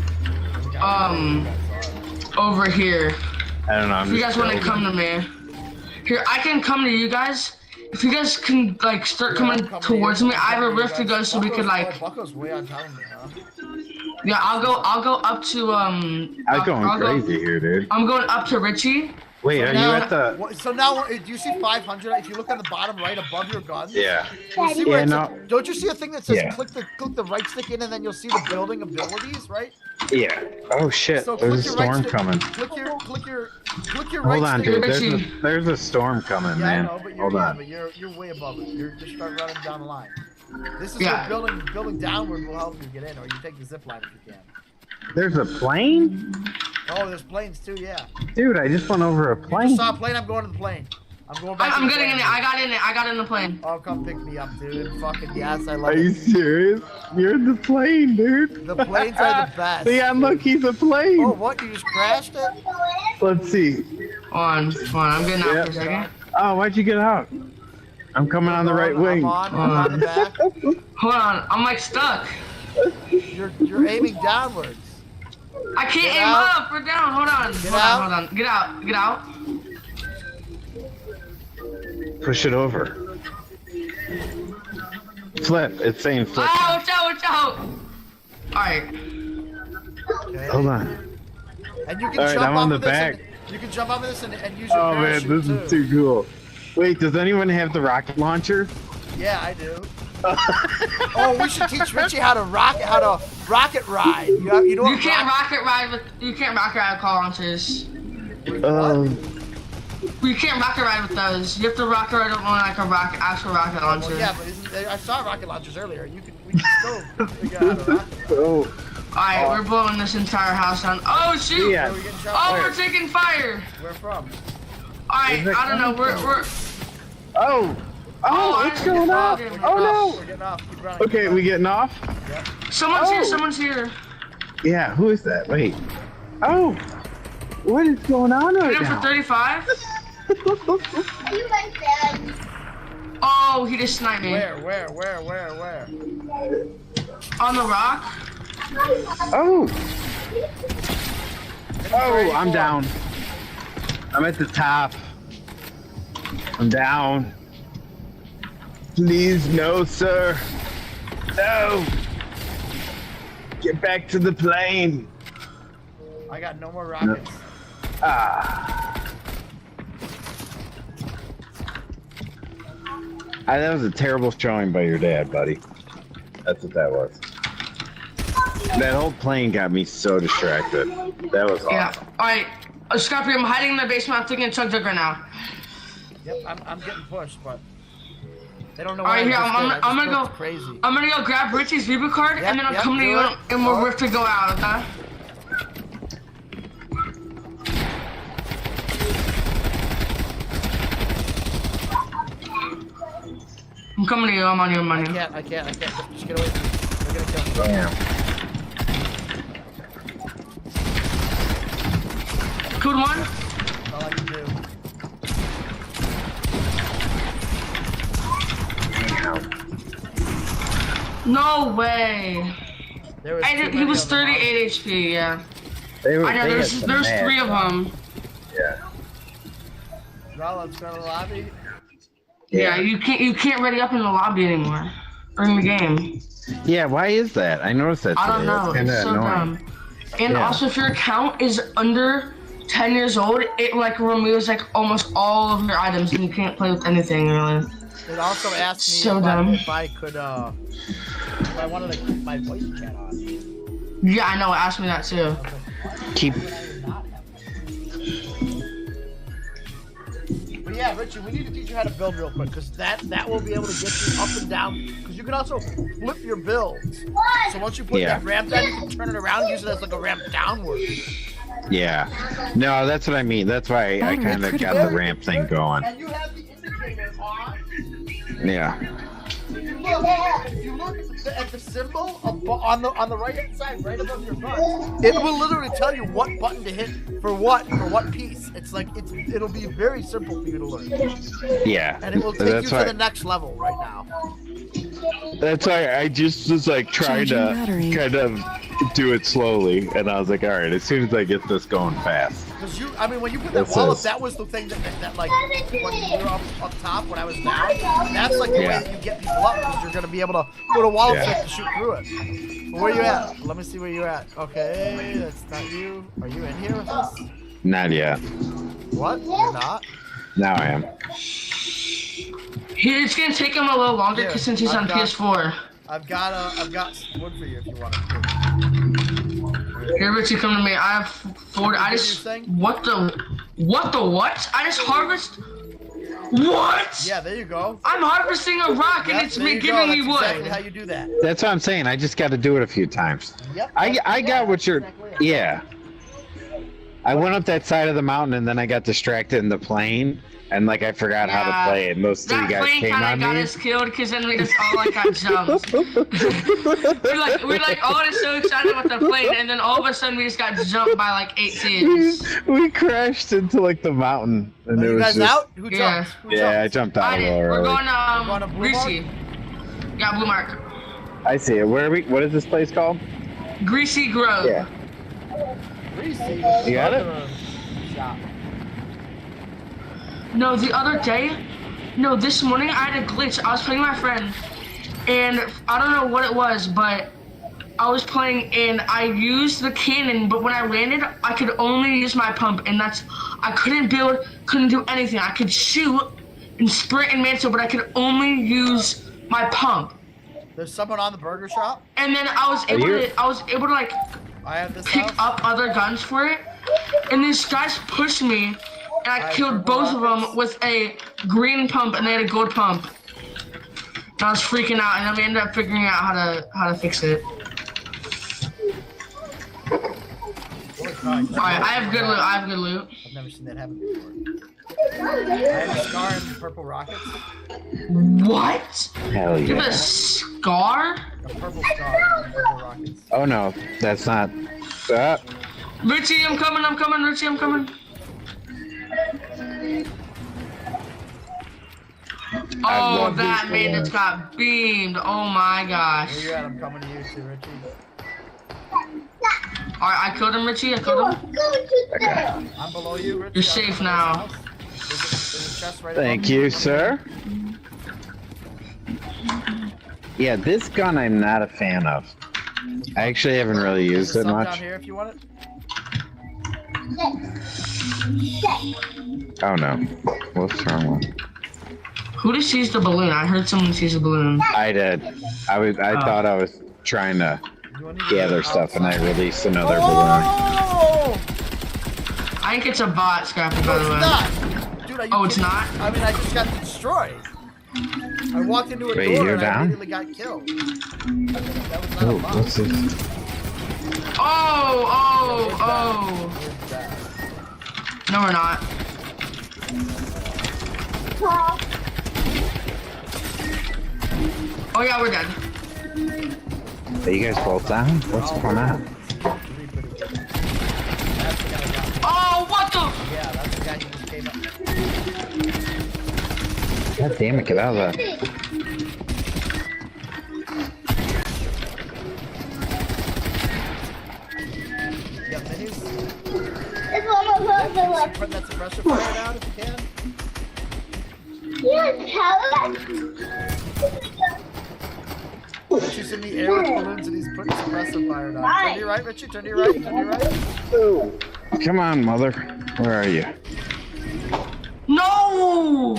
Over here. I don't know. If you guys want to come to me, here I can come to you guys. If you guys can like start coming towards me, I have a rift to go so we could like. Bucko's way on top of me, huh? Yeah, I'll go up to I'm going crazy here, dude. I'm going up to Richie. Wait, So are now- you at the? So now, do you see 500? If you look on the bottom right above your guns, Yeah. you see where Yeah, it's no. don't you see a thing that says Yeah. click the right stick in, and then you'll see the building abilities, right? Yeah. Oh shit! So There's a click your right storm stick- coming. Click your Hold right on, stick. dude. There's a storm coming, Yeah, man. I know, but you're, Hold yeah, on. but you're way above it. You're just start running down the line. This is Yeah. where building downward will help you get in, or you take the zip line if you can. There's a plane, Oh, there's planes too, yeah. dude. I just went over a You plane. just saw a plane. I'm going to the plane. I'm going back. I'm getting in it. I got in it. I got in the plane. Oh, come pick me up, dude. Fucking yes, I love Are it. you serious? You're in the plane, dude. The planes are the best. Yeah, look, he's a plane. Oh, what? You just crashed it? Let's see. Hold on. I'm getting out for a Yep. second. Oh, why'd you get out? I'm coming on the right wing. I'm on the back. Hold on. I'm like stuck. You're aiming downwards. I can't Get aim out. up or down. Hold on. Hold on. Get out. Get out. Push it over. Flip. It's saying flip. Ah, watch out. Alright. Okay. Hold on. And you can All right, jump I'm on off the of this back. and you can jump off of this and use your Oh man, parachute this too. is too cool. Wait, does anyone have the rocket launcher? Yeah, I do. Oh, we should teach Richie how to rocket ride. You know You what can't rocket ride with car launchers. You can't rocket ride with those. You have to rocket ride on like a actual rocket launcher. Well, yeah, but I saw rocket launchers earlier. We can still figure out how to rocket. Oh. Alright, we're blowing this entire house down. Oh shoot! Yeah. Oh, we're taking fire! Where from? Alright, I don't know. We're. Oh. Oh, what's going on? Oh We're getting off. Keep running. no. Okay, we getting off? Someone's here. Oh. Someone's here. Yeah, who is that? Wait. Oh. What is going on right Hit him now? for 35. Oh, he just sniped me. Where? On the rock. Oh. Oh, I'm down. I'm at the top. I'm down. Please, no, sir. No. Get back to the plane. I got no more rockets. Ah. That was a terrible showing by your dad, buddy. That's what that was. That old plane got me so distracted. That was awesome. Yeah. Alright, Scrappy, I'm hiding in the basement. I'm thinking Chug Jug right now. Yep, I'm getting pushed, but they don't know. Alright, here, I'm gonna go. Crazy. I'm gonna go grab Richie's Viva card, Yep, and then I'll yep, come to do you, it. and we'll have to go out. Okay? I'm coming to you. I'm on you. I'm on you. I can't. Just get away from me. They're gonna kill me. Damn. Good one. That's all I can do. No way. He was 38 HP. Yeah. I know. There's 3 of them. Yeah. Raul, let's go to the lobby. Yeah, you can't ready up in the lobby anymore, or in the game. Yeah, why is that? I noticed that. I don't know. It's so dumb. And also, if your account is under 10 years old, it like removes like almost all of your items, and you can't play with anything really. It also asked me if I could, if I wanted to keep my voice chat on. Yeah, I know. It asked me that too. Keep. But yeah, Richie, we need to teach you how to build real quick, because that will be able to get you up and down. Because you can also flip your builds. So once you put that ramp down, you can turn it around and use it as like a ramp downward. Yeah. No, that's what I mean. That's why I kind of got the ramp thing going. And you have the indicator on. Yeah. If you look at the symbol on the right hand side, right above your button, it will literally tell you what button to hit for what piece. It's like it'll be very simple for you to learn. Yeah. And it will take you to the next level right now. That's why I just was like trying to kind of do it slowly, and I was like, all right, as soon as I get this going fast. Because when you put that wall up, that was the thing that like when you were up top when I was down. That's like the way that you get people up, because you're gonna be able to put a wall up so you can shoot through it. But where you at? Let me see where you're at. Okay, that's not you. Are you in here with us? Not yet. What? You're not? Now I am. It's gonna take him a little longer since he's on PS4. I've got wood for you if you want to. Here, Richie, come to me. I have 4. I just what the what? I just harvest. What? Yeah, there you go. I'm harvesting a rock and it's giving me wood. Exactly how you do that. That's what I'm saying. I just got to do it a few times. Yep. I got what you're. Yeah. I went up that side of the mountain and then I got distracted in the plane. And like I forgot how to play it. Those 3 guys came on me. That plane kind of got us killed because then we just all like got jumped. we're like all just so excited about the plane, and then all of a sudden we just got jumped by like 8 kids. We crashed into like the mountain, and Are it you was guys just. out? Who jumped? Yeah, I jumped out a little early. We're going to Greasy. Yeah, Blue Mark. I see it. Where are we? What is this place called? Greasy Grove. Yeah. Greasy. You got it? Shop. No, the other day, this morning I had a glitch. I was playing with my friend, and I don't know what it was, but I was playing and I used the cannon, but when I landed, I could only use my pump, and I couldn't build, couldn't do anything. I could shoot and sprint and mantle, but I could only use my pump. There's someone on the burger shop. And then I was able to like pick up other guns for it, and these guys pushed me. And I killed both of them with a green pump, and they had a gold pump. And I was freaking out, and then we ended up figuring out how to fix it. Alright, I have good loot. I've never seen that happen before. I have a scar and purple rockets. What? Hell You have yeah. a scar? A purple scar and purple rockets. Oh no, that's not. Richie, I'm coming. Richie, I'm coming. Oh, that man just got beamed. Oh my gosh. Where you at? I'm coming to you too, Richie. Alright, I killed him, Richie. I killed him. Okay. I'm below you, Richie. You're safe now. There's a chest right Thank above you, sir. Yeah, this gun I'm not a fan of. I actually haven't really used it There's some much. down here if you want it. Oh no. What's wrong one? Who just seized the balloon? I heard someone seize a balloon. I did. I thought I was trying to gather stuff, and I release another balloon. Oh! I think it's a bot, Scrappy, by the way. Not. Dude, are you it's kidding? not? I mean, I just got destroyed. I walked into a Wait, door you're and I down? immediately got killed. That was not a Oh, bot. what's this? Oh! No, we're not. Oh yeah, we're dead. Are you guys both down? What's going on? Oh, what the? Yeah, that's the guy who just came up. God damn it, get out of there. You got minis? It's one of those that like. Put that suppressor fire down if you can. Yes, tell us. Richie's in the air with balloons and he's putting suppressor fire down. Turn to your right, Richie. Turn to your right. Turn to your right. Come on, mother. Where are you? No!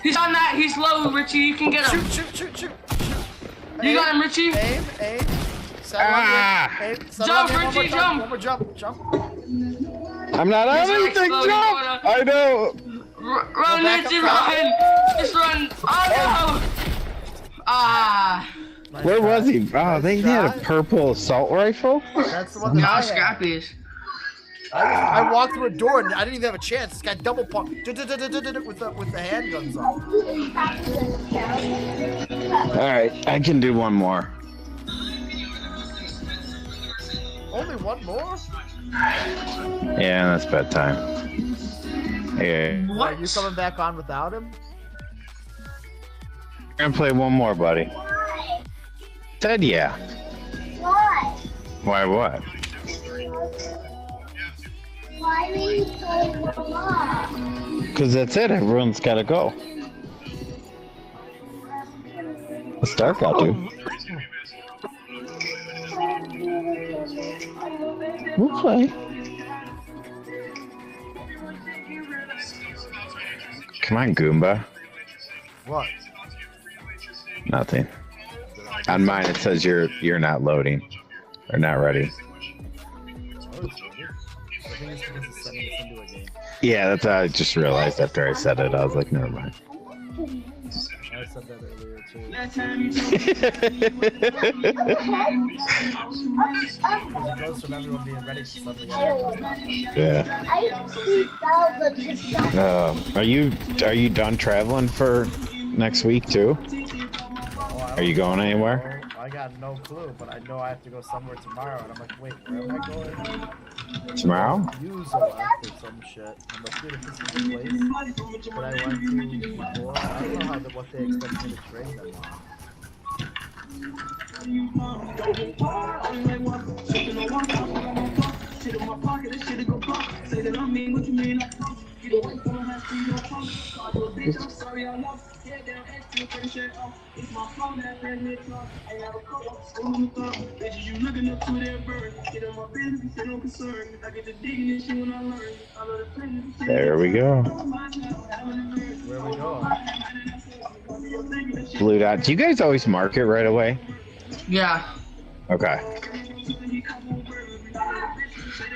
He's on that. He's low, Richie. You can get him. Shoot. You got him, Richie. Aim. Jump, Richie, jump. One more jump. I'm not on anything, jump! I know! Run, Richie, run! Just run! Oh, no! Ah. Where was he? Oh, they had a purple assault rifle? That's the one that I had. Scrappy's. I walked through a door and I didn't even have a chance. This guy double pumped with the handguns on. Alright, I can do one more. Only one more? Yeah, that's bedtime. Yeah. What? Are you coming back on without him? I'm gonna play one more, buddy. Said yeah. Why? Why what? Why did you say mama? Because that's it, everyone's gotta go. It's dark out, dude. We'll play. Come on, Goomba. What? Nothing. On mine it says you're not loading. Or not ready. Yeah, that's I just realized after I said it. I was like, never mind. I said that earlier too. It goes from everyone being ready to suddenly. Yeah. Are you done traveling for next week too? Are you going anywhere? I got no clue, but I know I have to go somewhere tomorrow, and I'm like, wait, where am I going? Tomorrow? Use or some shit. I'm like, dude, if this is the place that I went to before, I don't know what they expect me to train them There we go. Where we go? Blue dot. Do you guys always mark it right away? Yeah. Okay.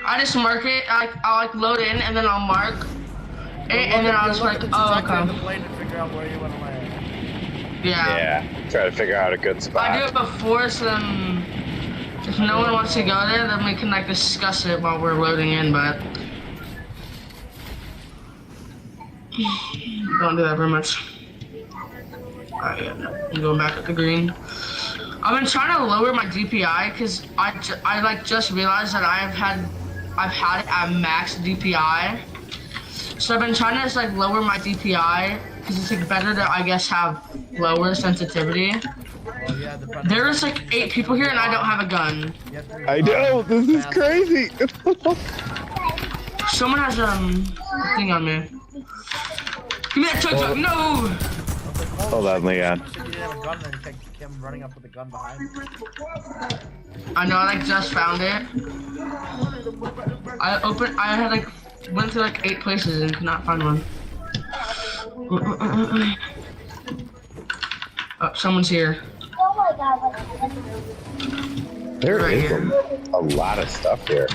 I just mark it. I'll like load in and then I'll mark it and then I'll just like, oh, okay. Yeah. Try to figure out a good spot. I do it before, so then if no one wants to go there, then we can like discuss it while we're loading in, but don't do that very much. Alright, yeah, I'm going back at the green. I've been trying to lower my DPI because I like just realized that I've had it at max DPI. So I've been trying to just like lower my DPI because it's like better to I guess have lower sensitivity. There's like 8 people here and I don't have a gun. I know, this is crazy. Someone has a thing on me. Give me that tuk-tuk, no! Hold on, Leon. Running up with a gun behind me. I know, I like just found it. I had like went to like 8 places and could not find one. Oh, someone's here. Oh my god. There Right is here. a lot of stuff here.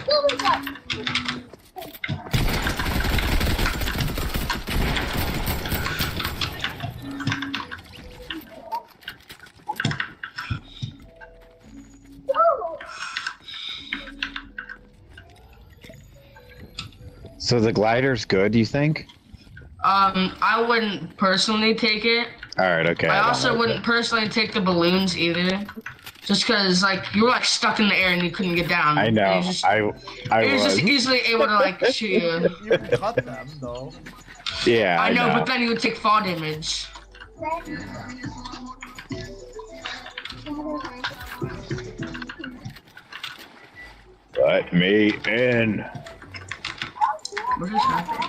So the glider's good, you think? I wouldn't personally take it. All right, okay. I don't also like wouldn't it. personally take the balloons either. Just because, like, you were, like, stuck in the air and you couldn't get down. I know. It was just, I it was was. just easily able to, like, shoot you. You can cut them, though. Yeah, I know, but then you would take fall damage. Let me in. What just happened?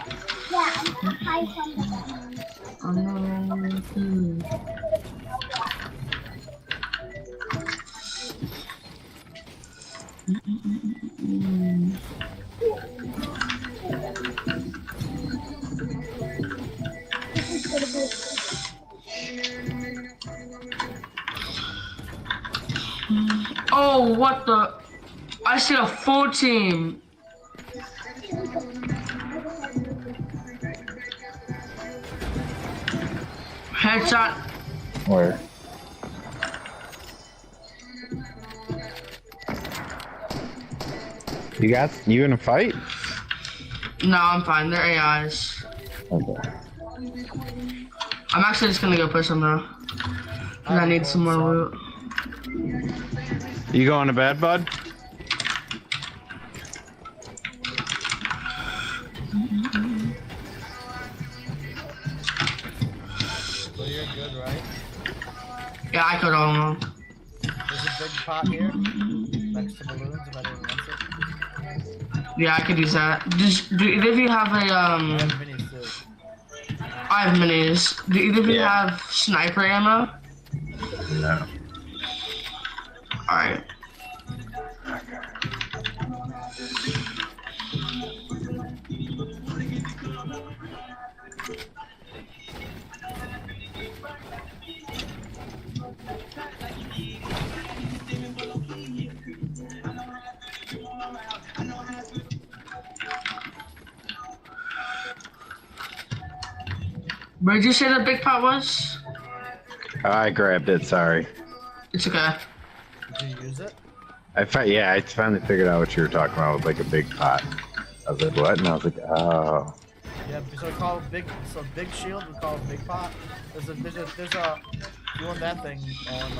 Oh, what the? I see a full team. Headshot. Where? You in a fight? No, I'm fine. They're AIs. Okay. I'm actually just gonna go push them though. 'Cause I need some more loot. You going to bed, bud? So you're good, right? Yeah, I could all. There's a big pot here next to balloons if anyone wants it. Yeah, I could use that. Do either of you have a I have minis too. I have minis. Do either of you have sniper ammo? No. Alright. Where did you say the big pot was? I grabbed it. Sorry. It's okay. Did you use it? I finally figured out what you were talking about with like a big pot. I was like, what? And I was like, oh. Yeah, so we call it big. So big shield, we call it big pot. There's a. You want that thing on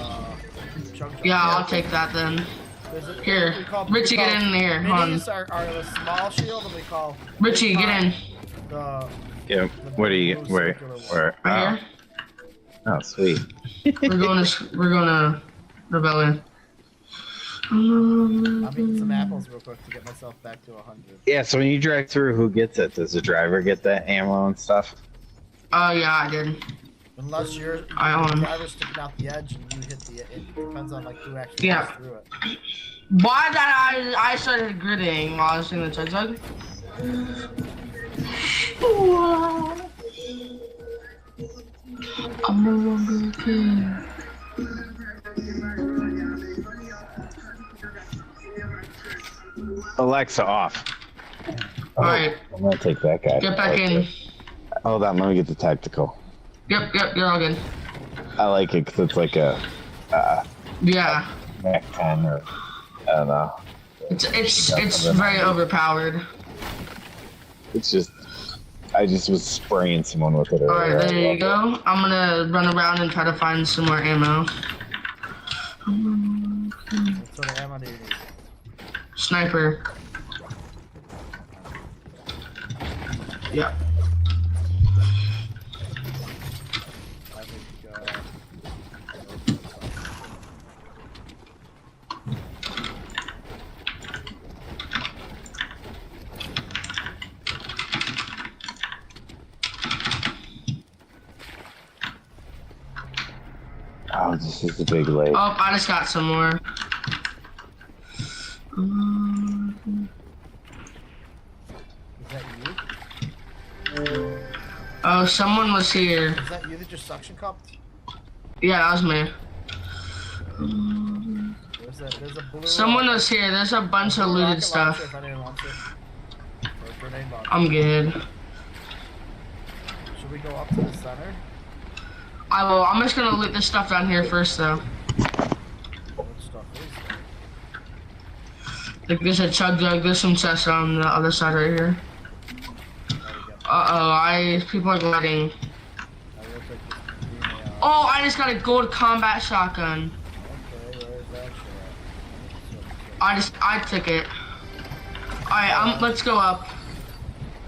Chug Jug. Yeah, I'll take that then. Here, Richie, get in here. Minis are the small shield, and we call. Richie, get in. The. Yeah. What do you? Where? Right here. Oh, sweet. We're going to Rebellion. I'm eating some apples real quick to get myself back to 100. Yeah. So when you drive through, who gets it? Does the driver get that ammo and stuff? Oh yeah, I did. Unless you're the driver's sticking out the edge and you hit the. It depends on like who actually goes through it. Why that I started gritting while I was doing the Chug Jug? I'm no longer a kid. Alexa off. Alright. I'm gonna take that guy. Get back in. Hold on, let me get the tactical. Yep, you're all good. I like it because it's like a. Yeah. Mac 10 or I don't know. It's very overpowered. It's just. I just was spraying someone with it earlier. Alright, there you go. I'm gonna run around and try to find some more ammo. What sort of ammo do you need? Sniper. Yeah. Oh, this is the big lake. Oh, I just got some more. Is that you? Oh, someone was here. Is that you that just suction cupped? Yeah, that was me. Where's it? There's a blue. Someone was here. There's a bunch of looted rocket stuff. launcher if anyone wants it. Or a grenade launcher. I'm good. Should we go up to the center? I will. I'm just gonna loot this stuff down here first, though. What stuff is there? Like there's a chug jug. There's some chests on the other side right here. People are gliding. Oh, I just got a gold combat shotgun. Okay, where's that shit at? I took it. Alright, let's go up.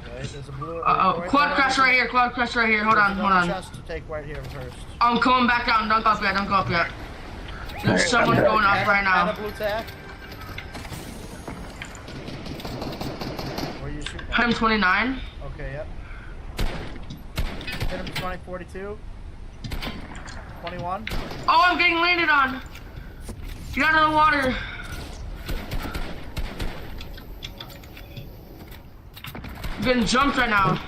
Okay, there's a blue. Quad crash right here. Quad crash right here. Hold on. Chest to take right here first. I'm coming back down. Don't go up yet. Don't go up yet. There's someone going up right now. And a blue tack. Where are you shooting? Hit him 29. Okay, yep. Hit him 20, 42. 21. Oh, I'm getting landed on. Get out of the water. I'm getting jumped right now.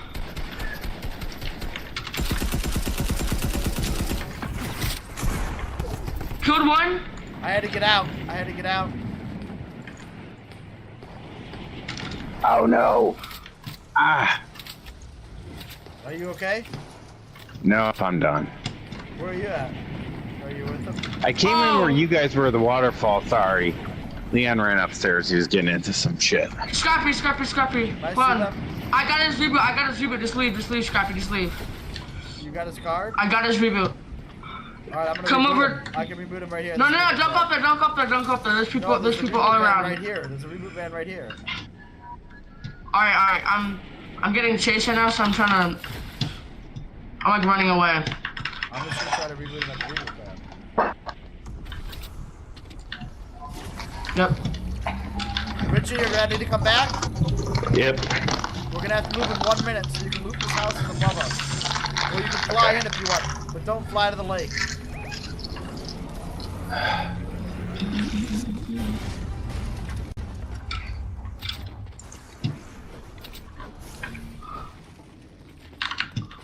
Killed one. I had to get out. Oh no. Ah. Are you okay? No, I'm done. Where are you at? Are you with them? I came in where you guys were at the waterfall, sorry. Leon ran upstairs, he was getting into some shit. Scrappy. Hold on. I got his reboot. Just leave, Scrappy, just leave. You got his card? I got his reboot. Alright, I'm gonna come over. Him. I can reboot him right here. No, don't go up there. There's people, there's people all around. Right here. There's a reboot van right here. Alright. I'm getting chased right now, so I'm like running away. I'm just gonna try to reboot him at the reboot van. Yep. Richie, you're ready to come back? Yep. We're gonna have to move in 1 minute, so you can loot this house from above us. Or you can fly in if you want, but don't fly to the lake.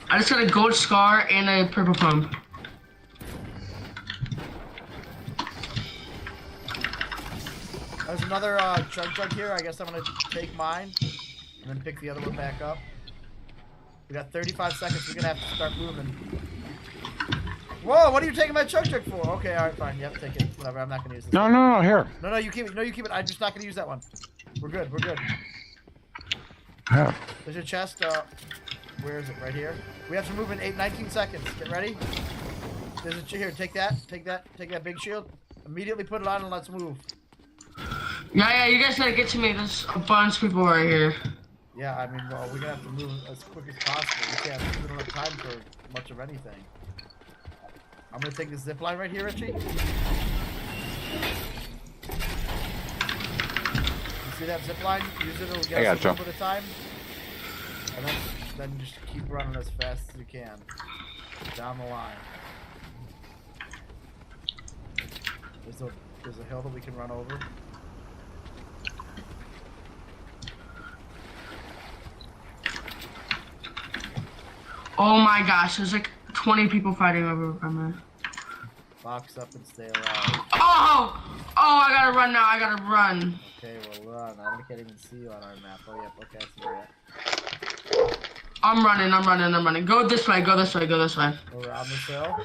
I just got a gold scar and a purple pump. There's another chug here. I guess I'm gonna take mine and then pick the other one back up. We got 35 seconds. We're gonna have to start moving. Whoa! What are you taking my chug for? Okay, all right, fine. Yep, take it. Whatever. I'm not gonna use this. No, here. No, you keep it. No, you keep it. I'm just not gonna use that one. We're good. Oh. There's your chest. Where is it? Right here. We have to move in 19 seconds. Get ready. There's a here. Take that big shield. Immediately put it on and let's move. Yeah, you guys gotta get to me. There's a bunch of people right here. Yeah, I mean, well, we're gonna have to move as quick as possible. We don't have time for much of anything. I'm gonna take this zip line right here, Richie. You see that zip line? Use it, it'll get us a little bit of time. And then just keep running as fast as you can. Down the line. There's a hill that we can run over. Oh my gosh, there's like 20 people fighting over from there. Box up and stay alive. Oh, I gotta run now. Okay, well run. I can't even see you on our map. Oh yeah, okay, I see you at. I'm running. Go this way. Around the hill?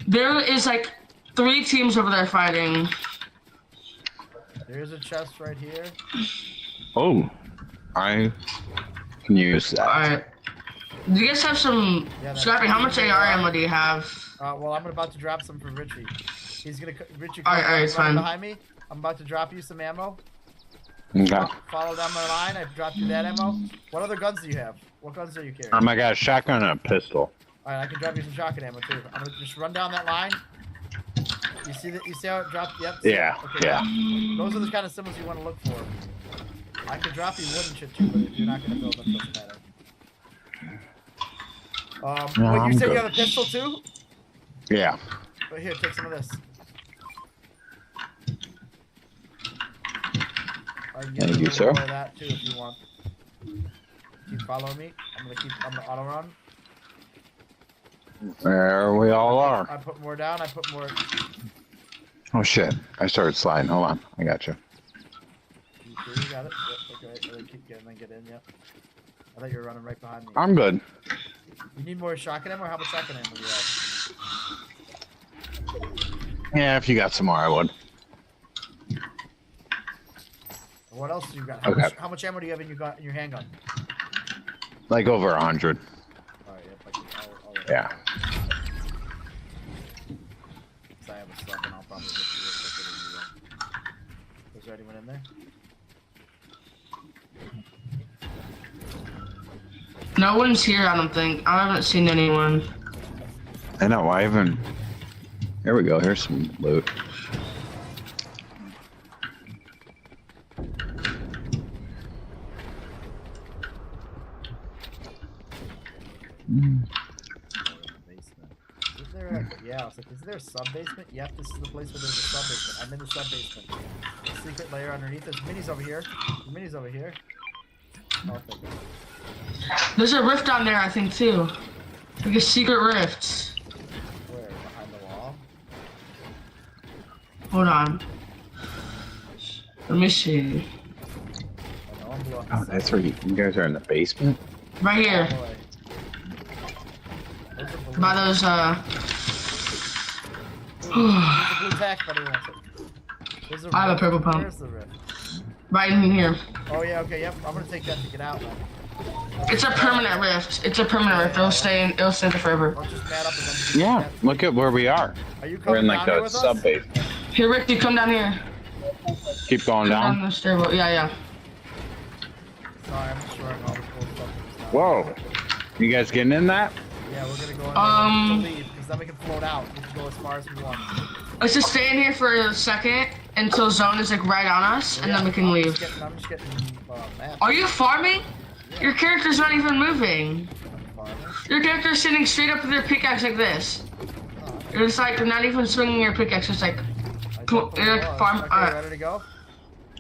There is like 3 teams over there fighting. There's a chest right here. Oh, I can use that. Alright. Do you guys have some... Scrappy, how much AR ammo do you have? Well, I'm about to drop some for Richie. He's gonna... Richie, alright, it's fine. Behind me. I'm about to drop you some ammo. Okay. Follow down my line. I've dropped you that ammo. What other guns do you have? What guns are you carrying? I got a shotgun and a pistol. Alright, I can drop you some shotgun ammo too. I'm gonna just run down that line. You see that? You see how it dropped? Yep. Yeah. Okay, yeah. Those are the kind of symbols you want to look for. I can drop you wooden shit too, but if you're not gonna build them, doesn't matter. No, wait, you said good. you have a pistol too? Yeah. But here, take some of this. Thank you, sir. That too, if you want. Keep following me. I'm gonna auto run. There we all are. I put more down. Oh shit! I started sliding. Hold on, I got you. You sure you got it? Yep, okay. Keep getting and get in, yep. I thought you were running right behind me. I'm good. You need more shotgun ammo? How much shotgun ammo do you have? Yeah, if you got some more, I would. What else do you got? Okay. How much ammo do you have in your handgun? Like over 100. Alright, yep, I'll Yeah. I have a stuff and I'll probably get you real quicker than you will. Is there anyone in there? No one's here, I don't think. I haven't seen anyone. I know. I haven't. Here we go. Here's some loot. Is there yeah, I was like, is there a sub-basement? Yep, this is the place where there's a sub-basement. I'm in the sub-basement. Secret layer underneath. There's minis over here. There's minis over here. Oh, thank you. There's a rift down there, I think, too. Like a secret rift. Where? Behind the wall? Hold on. Let me see. Oh, that's where you guys are in the basement? Right here. By those, There's a blue tack, but he wants it. I have a purple pump. Where's the rift? Right in here. Oh, yeah, okay, yep. I'm gonna take that to get out now. It's a permanent rift. It's a permanent rift. It'll stay there forever. Yeah, look at where we are. Are you We're in coming like down here a with us? sub base. Here, Rick, you come down here. Keep going Come down. down the stairwell. Yeah. Sorry, I'm just showing all the cool stuff. Whoa. You guys getting in that? Yeah, we're gonna go in there to leave, because then we can float out. We can go as far as we want. Let's just stay in here for a second until zone is like right on us, and then we can leave. I'm just getting map. Are you farming? Your character's not even moving. Your character's sitting straight up with your pickaxe like this. It's like you're not even swinging your pickaxe. It's like, you're like farm. Okay, ready to go?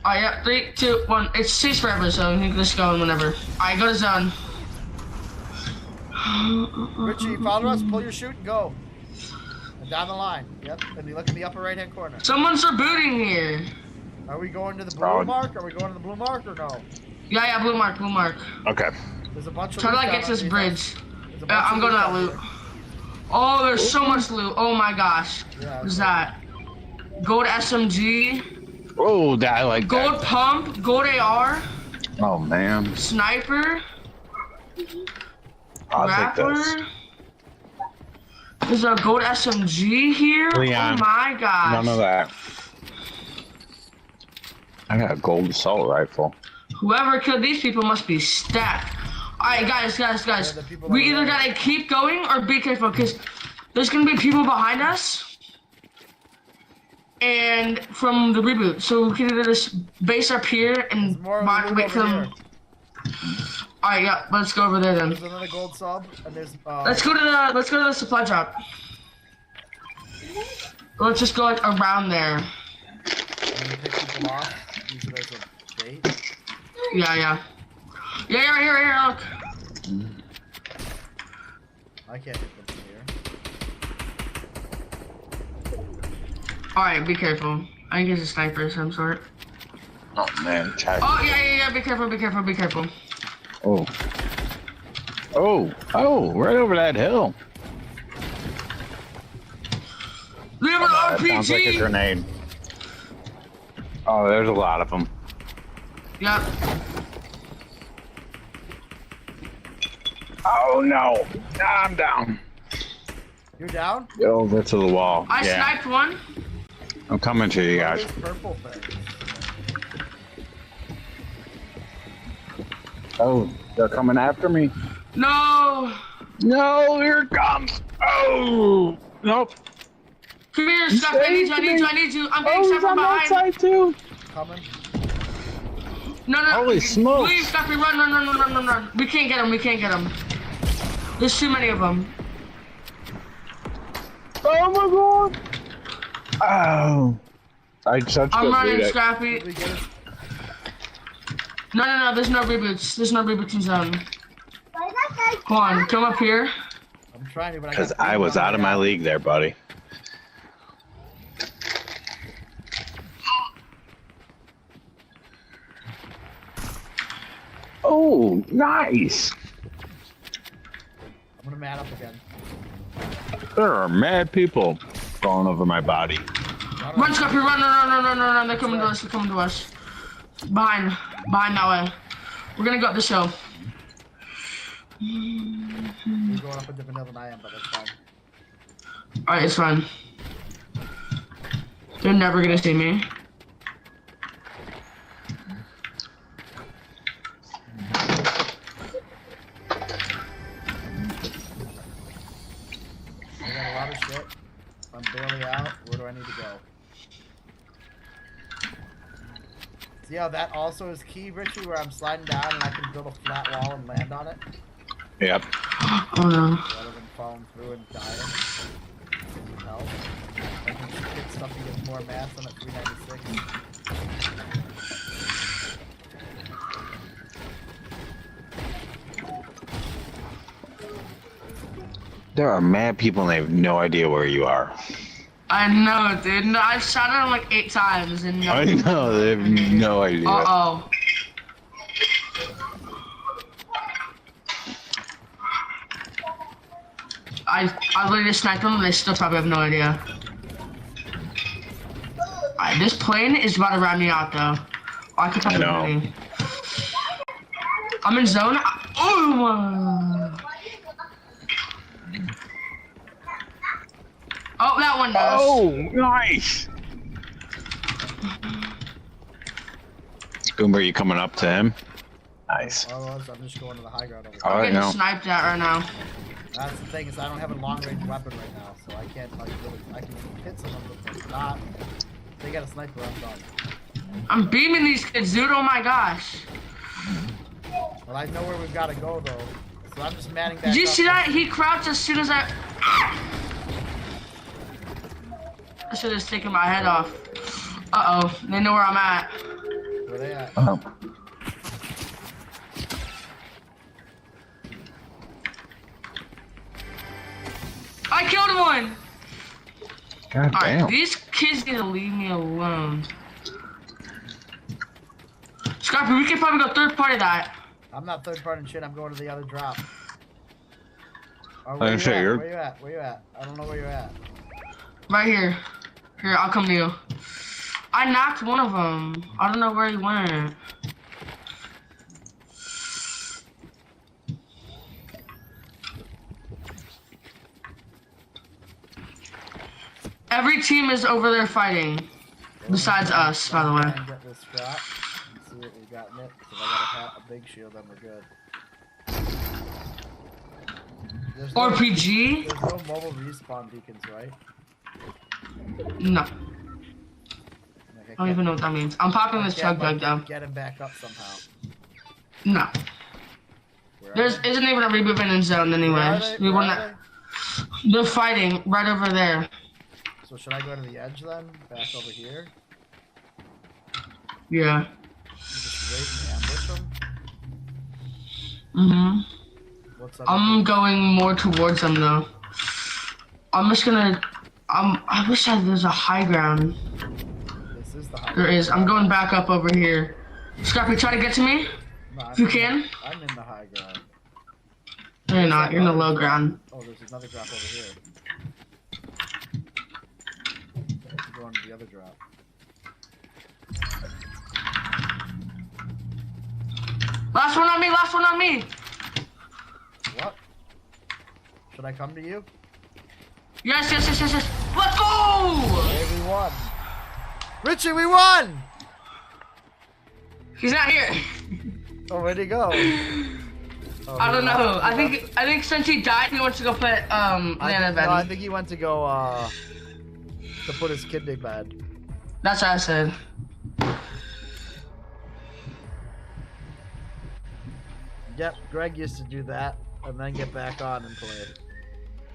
Alright, yeah. 3, 2, 1. It stays forever, so you can just go in whenever. Alright, go to zone. Richie, you follow us? Pull your chute and go. And down the line. Yep. And you look in the upper right hand corner. Someone's rebooting here. Are we going to the blue mark? Are we going to the blue mark or no? Yeah, blue mark. Okay. There's a bunch of Try to loot like get to down this underneath bridge. us. I'm going to that loot. Oh, there's so much loot. Oh my gosh. Yeah, What's that? Gold SMG. Oh, I like that. Gold pump. Gold AR. Oh, man. Sniper. I'll take Grappler. this. There's a gold SMG here. Leon, oh my gosh. None of that. I got a gold assault rifle. Whoever killed these people must be stacked. Alright, guys. We either gotta keep going or be careful, because there's gonna be people behind us. And from the reboot. So we can either just base up here and wait for them. Alright, yeah, let's go over there then. There's another gold sub, and there's Let's go to the supply drop. Let's just go like around there. and you pick people off, use it as a bait. Yeah, right here, look. I can't hit them from here. Alright, be careful. I think it's a sniper of some sort. Oh, man. Oh, yeah, be careful. Oh, right over that hill. We have an That RPG! sounds like a grenade. Oh, there's a lot of them. Yep. Oh, no. I'm down. You're down? Yo, that's to the wall. I sniped one. I'm coming to you guys. Purple thing. Oh, they're coming after me. No, here it comes. Oh, nope. Come here, Scott. I need you. I'm getting shot from behind. Side too. Coming. No. Holy smokes. Please, Scott, run. We can't get him. There's too many of them. Oh my god. Oh. I'm running, Scrappy. No, there's no reboots. There's no reboots in zone. Come on, come up here. I'm trying to, but because I was out of my league there, buddy. Oh, nice. I'm gonna mad up again. There are mad people crawling over my body. Run, Scorpio, run. They're coming to us. They're coming to us. Behind that way. We're gonna go up this hill. You're going up a different hill than I am, but that's fine. Alright, it's fine. They're never gonna see me. I got a lot of shit. I'm barely out. Where do I need to go? See how that also is key, Richie, where I'm sliding down and I can build a flat wall and land on it? Yep. Oh no. Rather than falling through and dying. No. I can hit stuff to get more mass on at 396. There are mad people and they have no idea where you are. I know, dude. No, I've shot at him like 8 times and no. I know, they have no idea. Uh-oh. I literally just sniped them and they still probably have no idea. Alright, this plane is about to round me out though. Oh, I could probably win. I'm in zone. Oh, that one does. Oh, nice. Boomer, you coming up to him? Nice. Otherwise, I'm just going to the high ground over here. I'm getting sniped at right now. That's the thing, is I don't have a long range weapon right now, so I can't like really, I can hit someone with a not. They got a sniper, I'm done. I'm beaming these kids, dude. Oh my gosh. Well, I know where we've got to go though, so I'm just manning back. Did you up. see that? He crouched as soon as I should have taken my head off. Uh-oh, they know where I'm at. Where they at? I killed one! God damn. Alright, these kids need to leave me alone. Scorpio, we can probably go third party that. I'm not third party shit, I'm going to the other drop. Oh, I'm sure you're... Where you at? Where you at? I don't know where you're at. Right here. Here, I'll come to you. I knocked one of them. I don't know where he went. Every team is over there fighting. Besides us, by the way. Get this drop and see what we got in it. If I got a big shield, then we're good. There's RPG? There's no mobile respawn beacons, right? No. I don't even know what that means. I'm popping this chug jug though. Get him back up somehow. No. There isn't even a reboot in zone anyways. We won that. They're fighting right over there. So should I go to the edge then? Back over here? Yeah. Just wait and ambush them? Mm-hmm. I'm going more towards them though. I'm just gonna... I wish there's a high ground. This is the high ground. There is. I'm going back up over here. Scorpio, try to get to me? No, if you can. I'm in the high ground. No, you're not. You're in the low ground. Oh, there's another drop over here. Going to the other drop. Last one on me, last one on me! What? Should I come to you? Yes. Let's go! Hey, we won. Richie, we won! He's not here. Oh, where'd he go? Oh, I don't know. I think since he died, he wants to go put Nana bed. No, I think he went to go to put his kid in bed. That's what I said. Yep, Greg used to do that and then get back on and play.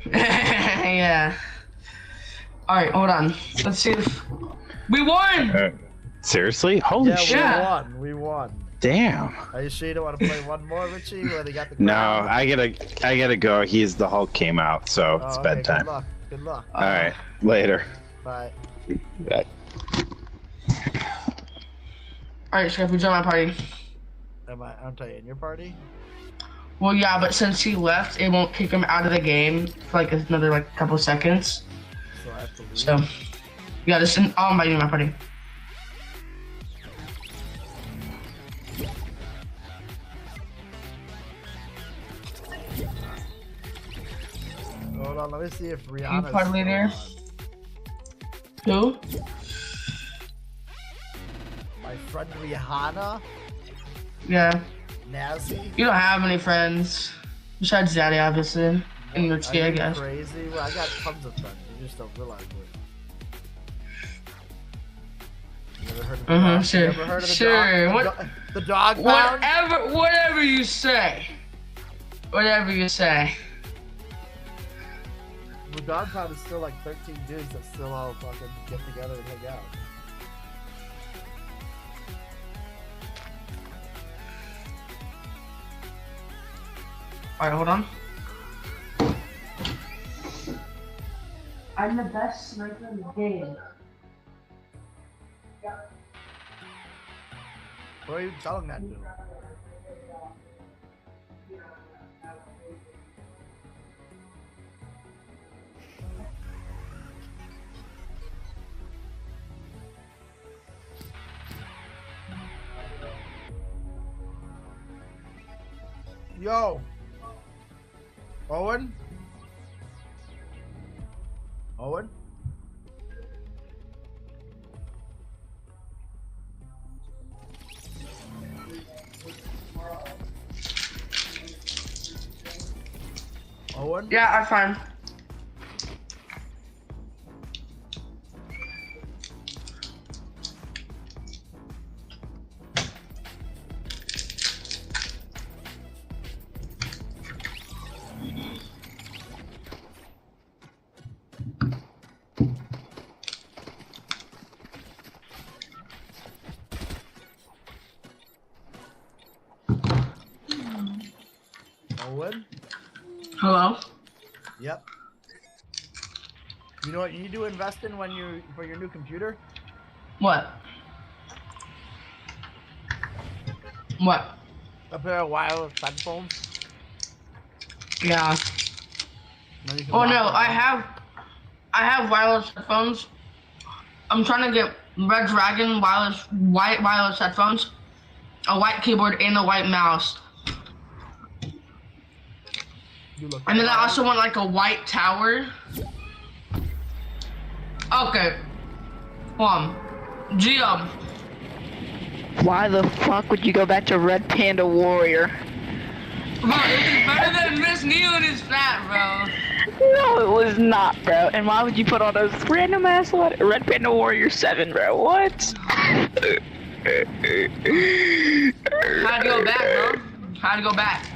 Yeah. Alright, hold on. Let's see if... We won! Seriously? Holy shit. Yeah, we won. Damn. Are you sure you don't want to play one more, Richie? Where they got the No, crown? I gotta go. The Hulk came out, so it's okay, bedtime. Good luck. Alright, later. Bye. Bye. Alright, Chef, we join my party. Aren't I in your party? Well, yeah, but since he left, it won't kick him out of the game for like another like couple seconds. So I have to leave. So, yeah, I'll invite you to my party. Hold on, let me see if Rihanna's party leader? Who? My friend Rihanna. Yeah. Nazi. You don't have any friends. Besides Daddy, obviously. And your tea, I guess. Crazy? Well, I got tons of friends. You just don't realize it. You never heard of the dog? Sure. You ever heard of the Sure. dog? The dog pound? Whatever you say. Whatever you say. The dog pound is still like 13 dudes that still all fucking get together and hang out. Alright, hold on. I'm the best sniper in the game. What are you telling that dude? Yo! Owen? Owen? Owen? Yeah, I'm fine. Owen? Hello? Yep. You know what you need to invest in for your new computer? What? What? A pair of wireless headphones. Yeah. Oh no, I have wireless headphones. I'm trying to get Red Dragon white wireless headphones, a white keyboard, and a white mouse. And then I also want like a white tower. Okay. Geo. Why the fuck would you go back to Red Panda Warrior? Bro, it was better than Miss Neil and his fat, bro. No, it was not, bro. And why would you put on those random ass Red Panda Warrior 7, bro? What? How'd to go back, bro? How'd to go back?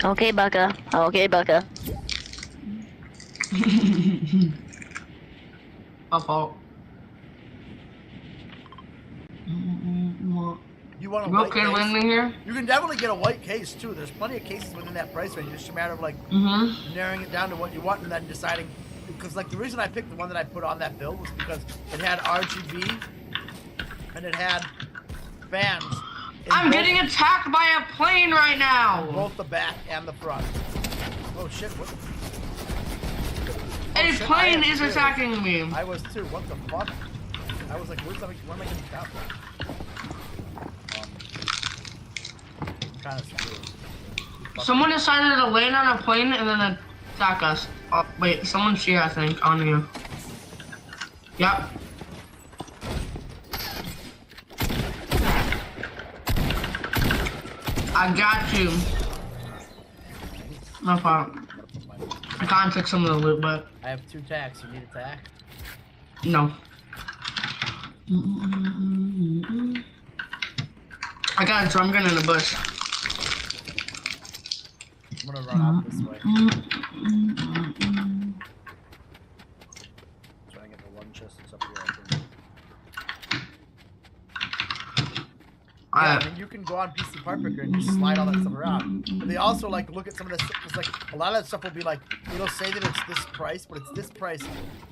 Okay, Bucka. Okay, Bucka. My fault. You want a You white okay case? landing here? You can definitely get a white case too. There's plenty of cases within that price range. It's just a matter of like narrowing it down to what you want and then deciding. Because like the reason I picked the one that I put on that bill was because it had RGB and it had fans. I'm getting attacked by a plane right now. Both the back and the front. Oh shit! What? A plane is attacking me. I was too. What the fuck? I was like, where am I getting shot from? I'm kind of screwed. Someone decided to land on a plane and then attack us. Oh, wait, someone's here, I think, on you. Yep. I got you. No problem. I can't take some of the loot, but... I have 2 tacks. You need a tack? No. I got a drum gun in the bush. I'm gonna run out this way. Try and get the one chest that's up here. Yeah, I mean, you can go on PC Part Picker and just slide all that stuff around. But they also like look at some of this stuff, because like a lot of that stuff will be like, it'll say that it's this price, but it's this price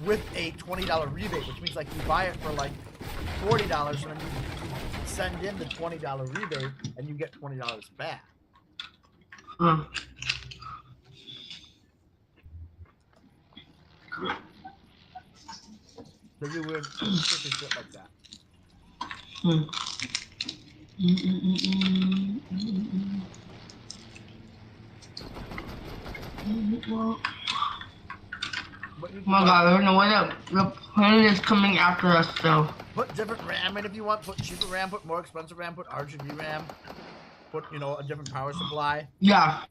with a $20 rebate, which means like you buy it for like $40 and then you send in the $20 rebate and you get $20 back. Hmm. So you would shit like that. Hmm. Oh my god, there's no way that the plane is coming after us though. Put different RAM in if you want. Put cheaper RAM. Put more expensive RAM. Put RGB RAM. Put, you know, a different power supply. Yeah.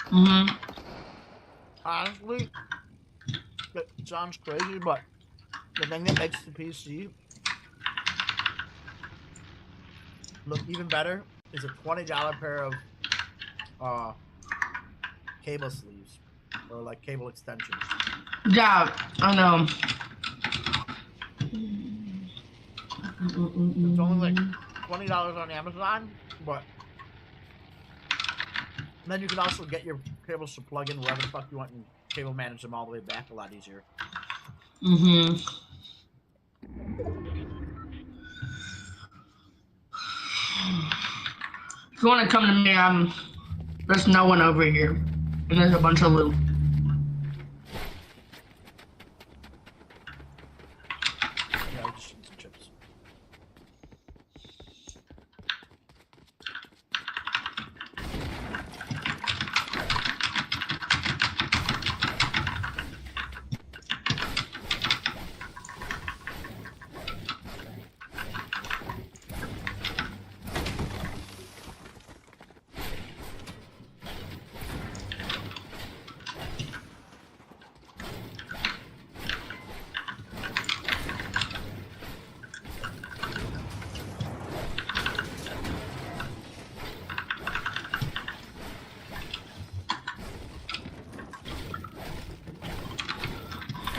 Mm-hmm. Honestly, it sounds crazy, but the thing that makes the PC look even better is a $20 pair of cable sleeves or like cable extensions. Yeah, I know. It's only like $20 on Amazon, but then you can also get your cables to plug in wherever the fuck you want and cable manage them all the way back a lot easier. Mm-hmm. If you want to come to me, there's no one over here. And there's a bunch of loot. Yeah, we just need some chips.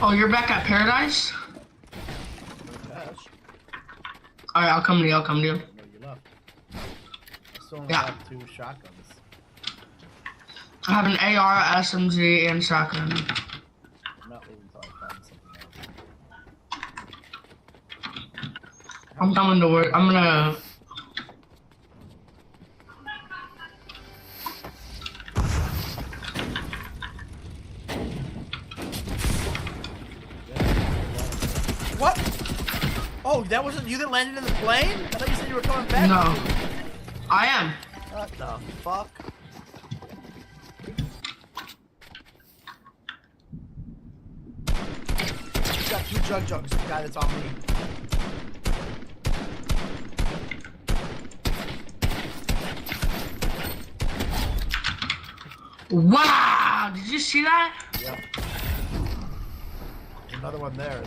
Oh, you're back at Paradise? Alright, I'll come to you, I'll come to you. No, you left. I still only Yeah. have 2 shotguns. I have an AR, SMG, and shotgun. I'm not leaving until I find something else. I'm coming to work. I'm gonna... What? Oh, that wasn't you that landed in the plane? I thought you said you were coming back. No. I am. What the fuck? You got 2 jug jugs, the guy that's on me. Wow! Did you see that? Yep. There's another one there.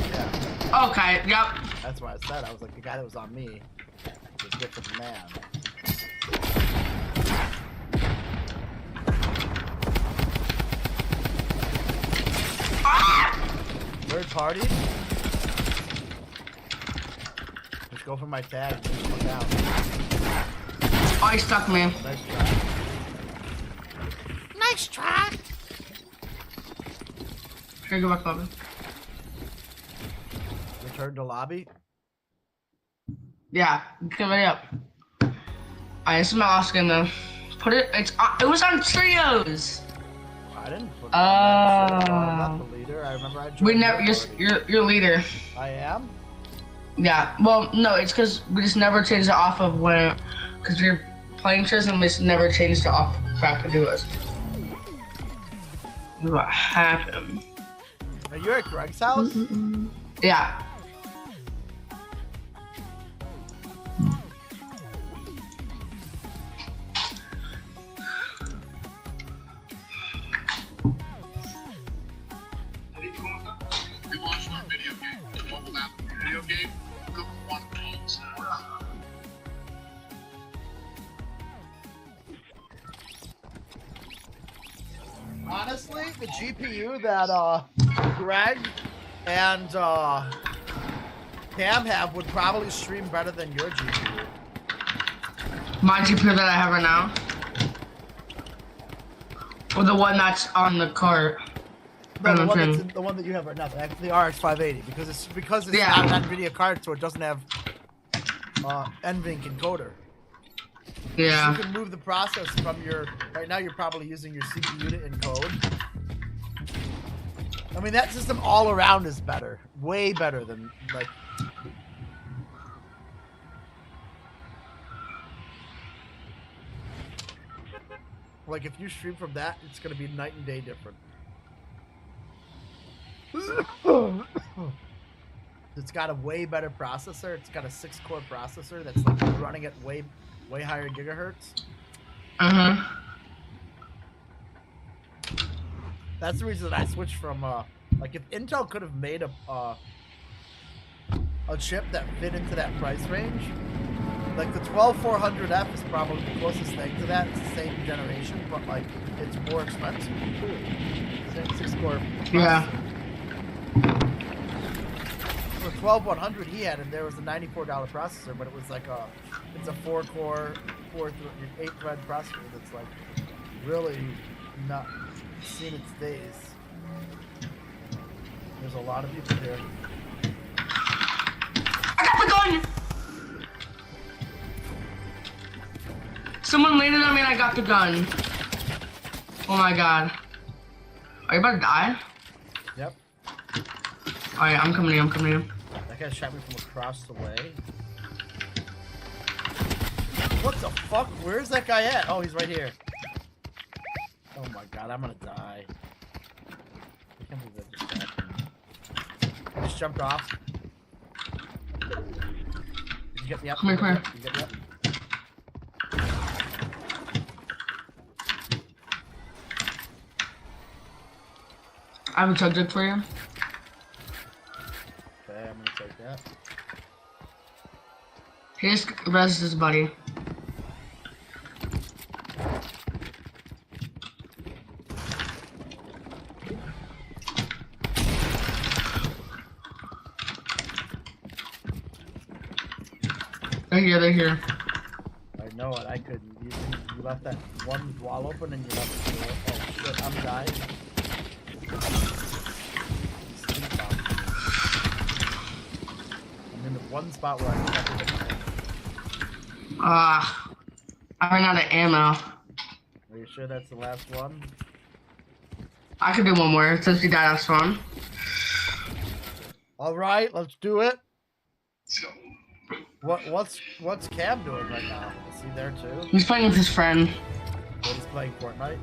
Yeah. Okay, yep. That's why I said. I was like, the guy that was on me was a different man. Ah! Third party? Let's go for my tag. Just look out. Oh, he stuck me. Nice try. Nice try. Here, go back lobby. Return to lobby. Yeah, come right up. Alright, this is my last game though. Put it. It was on trios. I didn't put it on that shit. I'm not the leader. I remember I joined. We never. You're leader. I am. Yeah. Well, no, it's because we just never changed it off of when. Because we were playing trios and we just never changed it off back to do us. What happened? Are you at Greg's house? Yeah. Honestly, the GPU that Greg and Cam have would probably stream better than your GPU. My GPU that I have right now. Or the one that's on the cart. No, the one that you have right now, the RX 580, because it's Yeah. not an NVIDIA card, so it doesn't have NVENC encoder. Yeah. So you can move the process from your. Right now, you're probably using your CPU to encode. I mean, that system all around is better, way better than like. Like if you stream from that, it's gonna be night and day different. It's got a way better processor. It's got a 6-core processor that's like running at way higher gigahertz. That's the reason I switched from like if Intel could have made a chip that fit into that price range, like the 12400F is probably the closest thing to that. It's the same generation, but like it's more expensive. Same 6-core. Yeah. The 12100 he had, and there was a $94 processor, but it was like it's a 4-core, 8-thread processor that's like really not seen its days. There's a lot of people here. I got the gun! Someone landed on me and I got the gun. Oh my god. Are you about to die? Yep. Alright, I'm coming in. That guy shot me from across the way. What the fuck? Where's that guy at? Oh, he's right here. Oh my god, I'm gonna die. I can't believe that just happened. I just jumped off. Did you get me up? Come here. Did you get me up? I have a subject for you. Okay, I'm gonna take that. Here's Rez's buddy. They're here. I know it, I couldn't. You left that one wall open and you left the door. Oh shit, I'm dying. I'm in the one spot where I can get it. I ran out of ammo. Are you sure that's the last one? I could do one more since we died off spawn. Alright, let's do it. What's Cam doing right now? Is he there too? He's playing with his friend. He's playing Fortnite?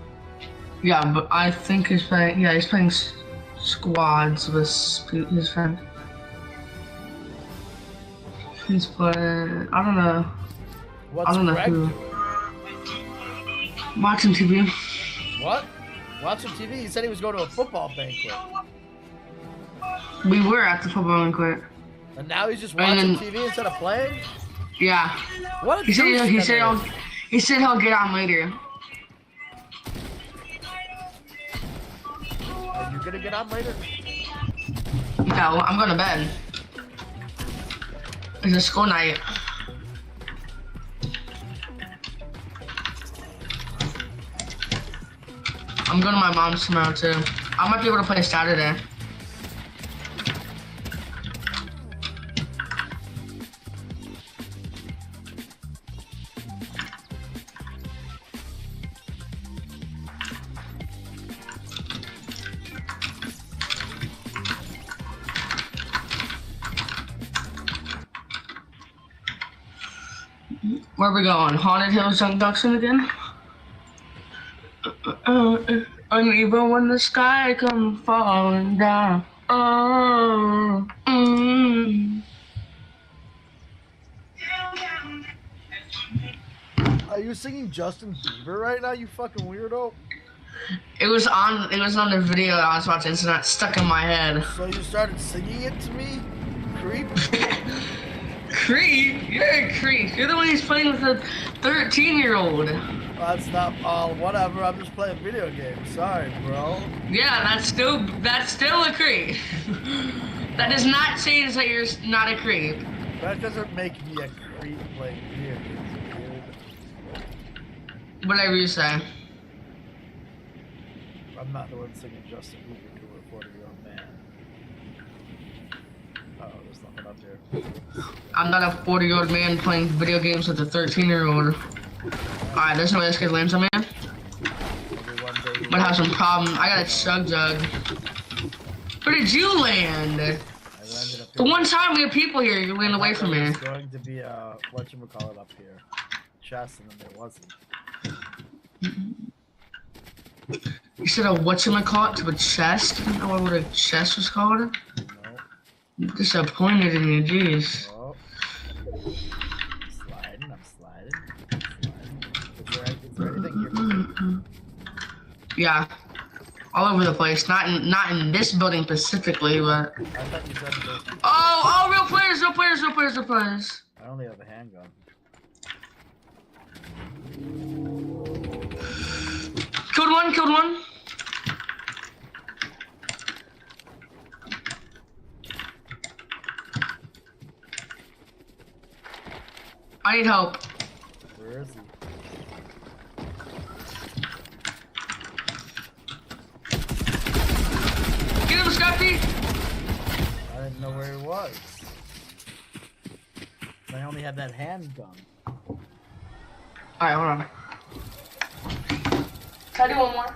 Yeah, but I think he's playing. Yeah, he's playing squads with his friend. He's playing. I don't know. What's Greg doing? Watching TV. What? Watching TV? He said he was going to a football banquet. We were at the football banquet. And now he's just watching TV instead of playing? Yeah. What a he said he'll get on later. Are you gonna get on later? No, I'm going to bed. It's a school night. I'm going to my mom's tomorrow too. I might be able to play Saturday. Where are we going? Haunted Hills Junction again? And even when the sky comes falling down. Oh. Are you singing Justin Bieber right now, you fucking weirdo? It was on the video that I was watching, so it's stuck in my head. So you started singing it to me? Creep? Creep? You're a creep. You're the one who's playing with a 13-year-old. That's not whatever. I'm just playing video games. Sorry, bro. Yeah, that's still a creep. That does not change that you're not a creep. That doesn't make me a creep playing video games, dude. Whatever you say. I'm not the one singing Justin Bieber to a 40-year-old man. Oh, There's nothing up here. I'm not a 40-year-old man playing video games with a 13-year-old. Alright, there's no way this kid lands on me. Might have some problem. I got a chug jug. Where did you land? The one time we have people here, you land away from me. There's going to be a whatchamacallit up here. Chest, and then there wasn't. You said a whatchamacallit to a chest? I didn't know what a chest was called. No. I'm disappointed in you, jeez. Oh. I'm sliding. Is there anything here for me? Yeah. All over the place. Not in this building specifically, but. I thought you said those people. Oh, real players. I only have a handgun. Killed one. I need help. Where is he? Get him, Scotty! I didn't know where he was. I only had that handgun. Alright, hold on. Can I do one more?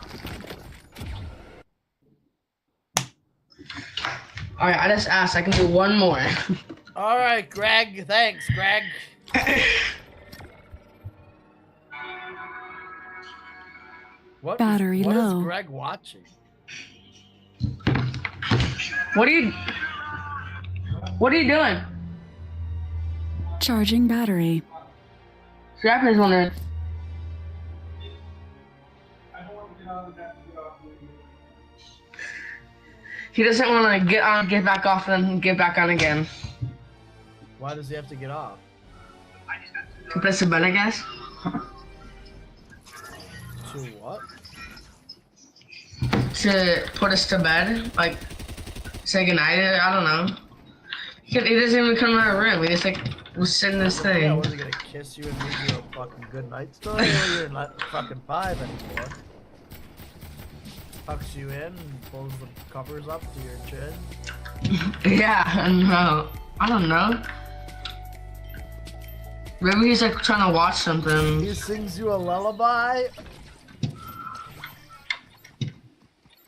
Alright, I just asked. I can do one more. Alright, Greg. Thanks, Greg. Battery what low. is Greg watching? What are you doing? Charging battery. Scrappers on it. He doesn't want to get on, get back off, and get back on again. Why does he have to get off? To press the button, I guess. To what? To put us to bed, like say goodnight. I don't know. He doesn't even come out of the room. He just like was sitting in this thing. Yeah, was he gonna kiss you and give you a fucking good night story? You're not fucking 5 anymore. Tucks you in and pulls the covers up to your chin. Yeah, no, I don't know. Maybe he's like trying to watch something. He sings you a lullaby.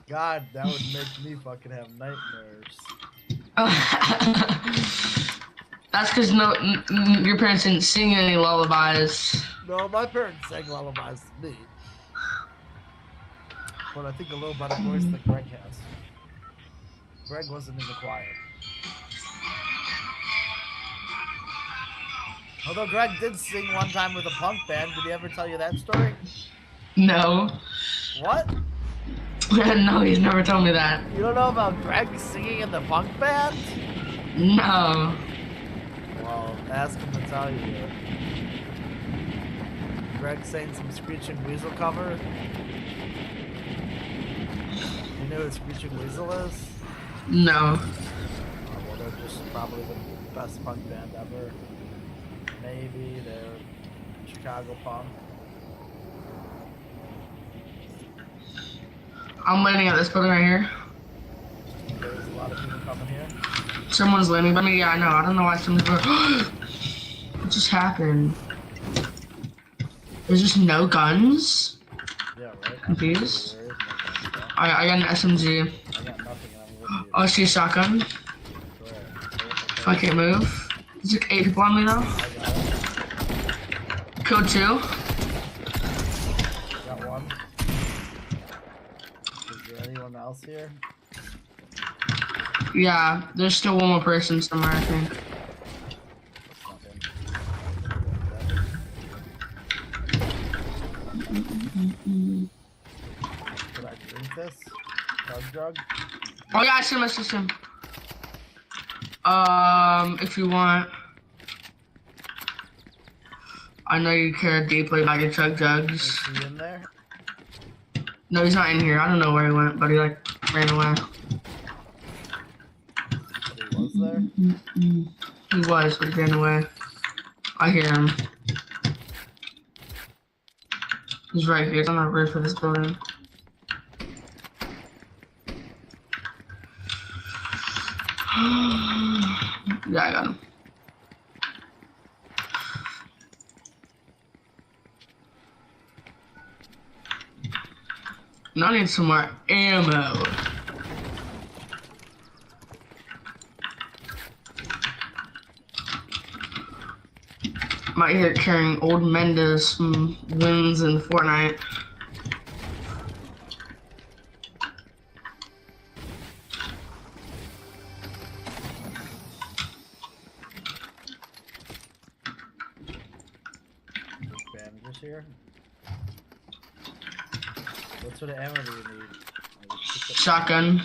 God, that would make me fucking have nightmares. That's because your parents didn't sing any lullabies. No, my parents sang lullabies to me. But I think a little better voice than Greg has. Greg wasn't in the choir. Although Greg did sing one time with a punk band. Did he ever tell you that story? No. What? No, he's never told me that. You don't know about Greg singing in the punk band? No. Well, ask him to tell you. Greg sang some Screeching Weasel cover. You know what Screeching Weasel is? No. Well, they're just probably the best punk band ever. Maybe they're Chicago punk. I'm landing at this building right here. There's a lot of people coming here. Someone's landing by me. Yeah, I know. I don't know why someone's going. What just happened? There's just no guns? Yeah, right? Confused? I got an SMG. I got nothing and I'm with you. Oh, I see a shotgun. I can't move. There's like 8 people on me though. Killed 2. Got one. Is there anyone else here? Yeah, there's still one more person somewhere, I think. Should I drink this? Drug? Oh yeah, I see my system. If you want. I know you care deeply about your chug jugs. Is he in there? No, he's not in here. I don't know where he went, but he like ran away. But he was there? He was, but he ran away. I hear him. He's right here. He's on the roof of this building. Yeah, I got him. Now I need some more ammo. I'm out here carrying old Mendes from wins in Fortnite. Bandages here. What sort of ammo do you need? Shotgun.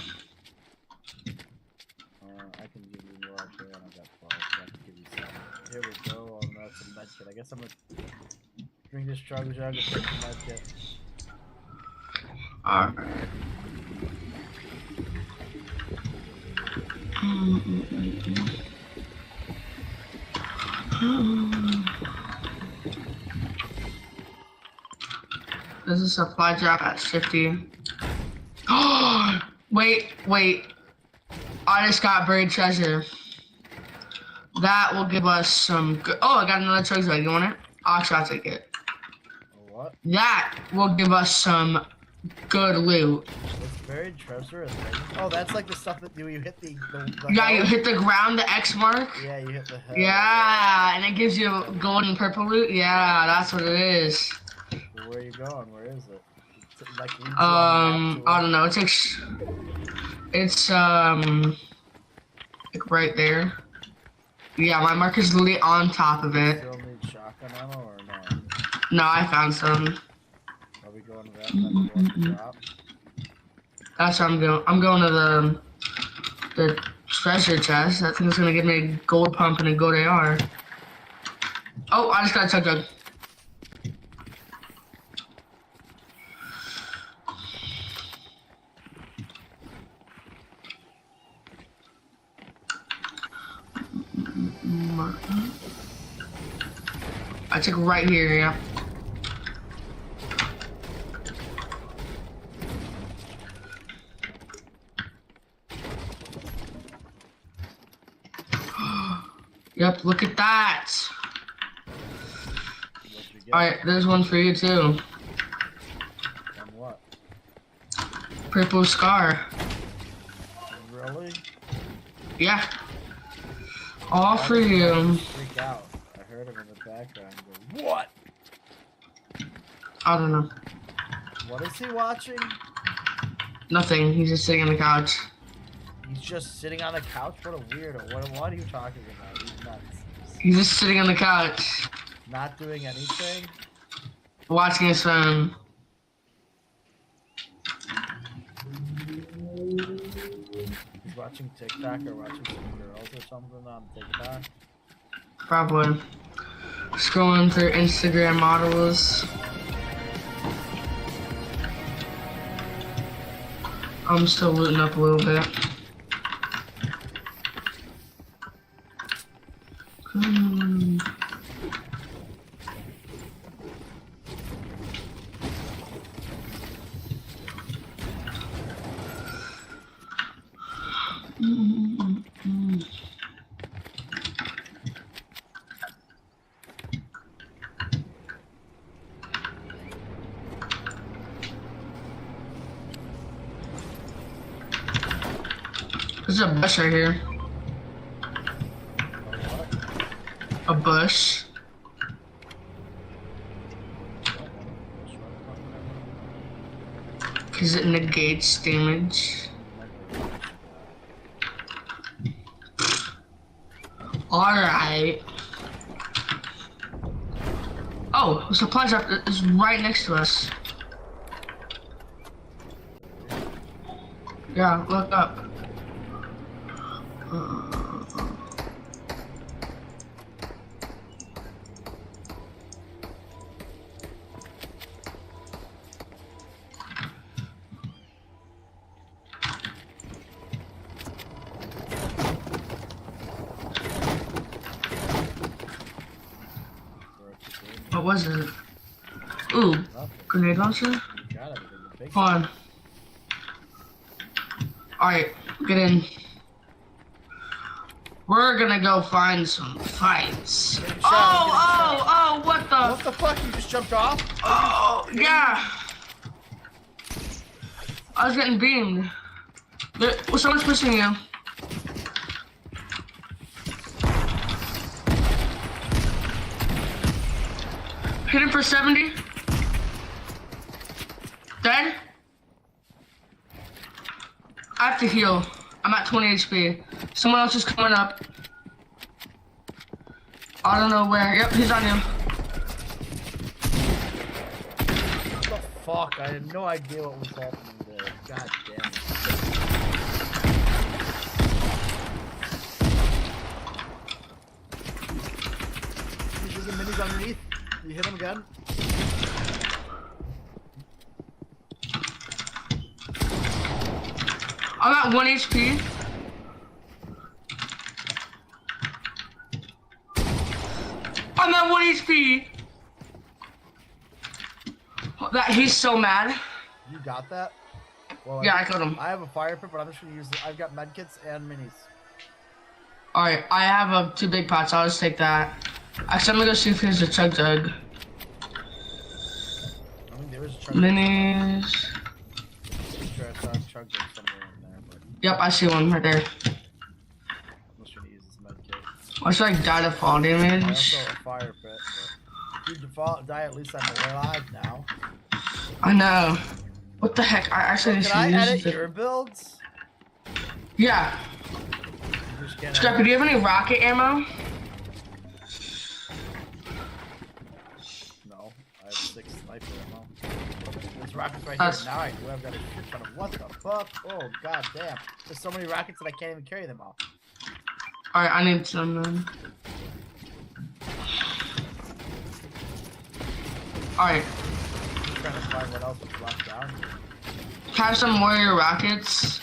I can give you more actually. I got 12, so I can give you some. Here we go. Oh no, it's a med kit. I guess I'm gonna drink this chug and take the med kit. Alright. There's a supply drop at 50. Wait. I just got buried treasure. That will give us some good. Oh, I got another treasure. You want it? I'll try to take it. What? That will give us some good loot. What's buried treasure? Oh, that's like the stuff that you hit the Yeah, hell? you hit the ground, the X mark. Yeah, you hit the hell. Yeah, and it gives you gold and purple loot. Yeah, that's what it is. Where are you going? Where is it? It's like I don't know. It's like right there. Yeah, my marker's literally on top of it. Still need shotgun ammo or no? No, I found some. Are we going to that drop? That's where I'm going. I'm going to the treasure chest. I think it's gonna give me a gold pump and a gold AR. Oh, I just got a chug jug. I took right here, yeah. Yep, look at that. Alright, there's one for you too. On what? Purple scar. Really? Yeah. All for you. Freak out. I heard him in the background go, what? I don't know. What is he watching? Nothing. He's just sitting on the couch. He's just sitting on the couch? What a weirdo. What are you talking about? He's nuts. He's just sitting on the couch. Not doing anything? Watching his phone. He's watching TikTok or watching some girls or something on TikTok? Probably. Scrolling through Instagram models. I'm still looting up a little bit. There's a bush right here. A bush. Because it negates damage. Alright. Oh, the supply drop is right next to us. Yeah, look up. What was it? Ooh, grenade launcher? Hold on. Alright, get in. We're gonna go find some fights. Oh, what the? What the fuck? You just jumped off? Oh, yeah. I was getting beamed. Someone's pushing you. Hit him for 70. Dead? I have to heal. I'm at 20 HP. Someone else is coming up. I don't know where. Yep, he's on you. What the fuck? I had no idea what was happening there. God damn it. There's the minis underneath. You hit him again? I'm at 1 HP. I'm at 1 HP. He's so mad. You got that? Well, Yeah, I got him. I have a fire pit, but I'm just gonna use it. I've got medkits and minis. Alright, I have 2 big pots. I'll just take that. Actually, I'm gonna go see if there's a chug jug. I think there is a chug Minis. Sure, I saw a chug jug somewhere in there, but Yep, I see one right there. I'm just gonna use this medkit. I should like die to fall I damage. also have a fire pit, but if you die, at least I'm alive now. I know. What the heck? I actually Can I edit your builds? Yeah. Scrappy, do you have any rocket ammo? No, I have 6 sniper ammo. There's rockets right here. Now I do. I've got a shit ton of what the fuck? Oh god damn! There's so many rockets that I can't even carry them all. Alright, I need some then. Alright. I'm trying to find what else is left down here. Have some warrior rockets.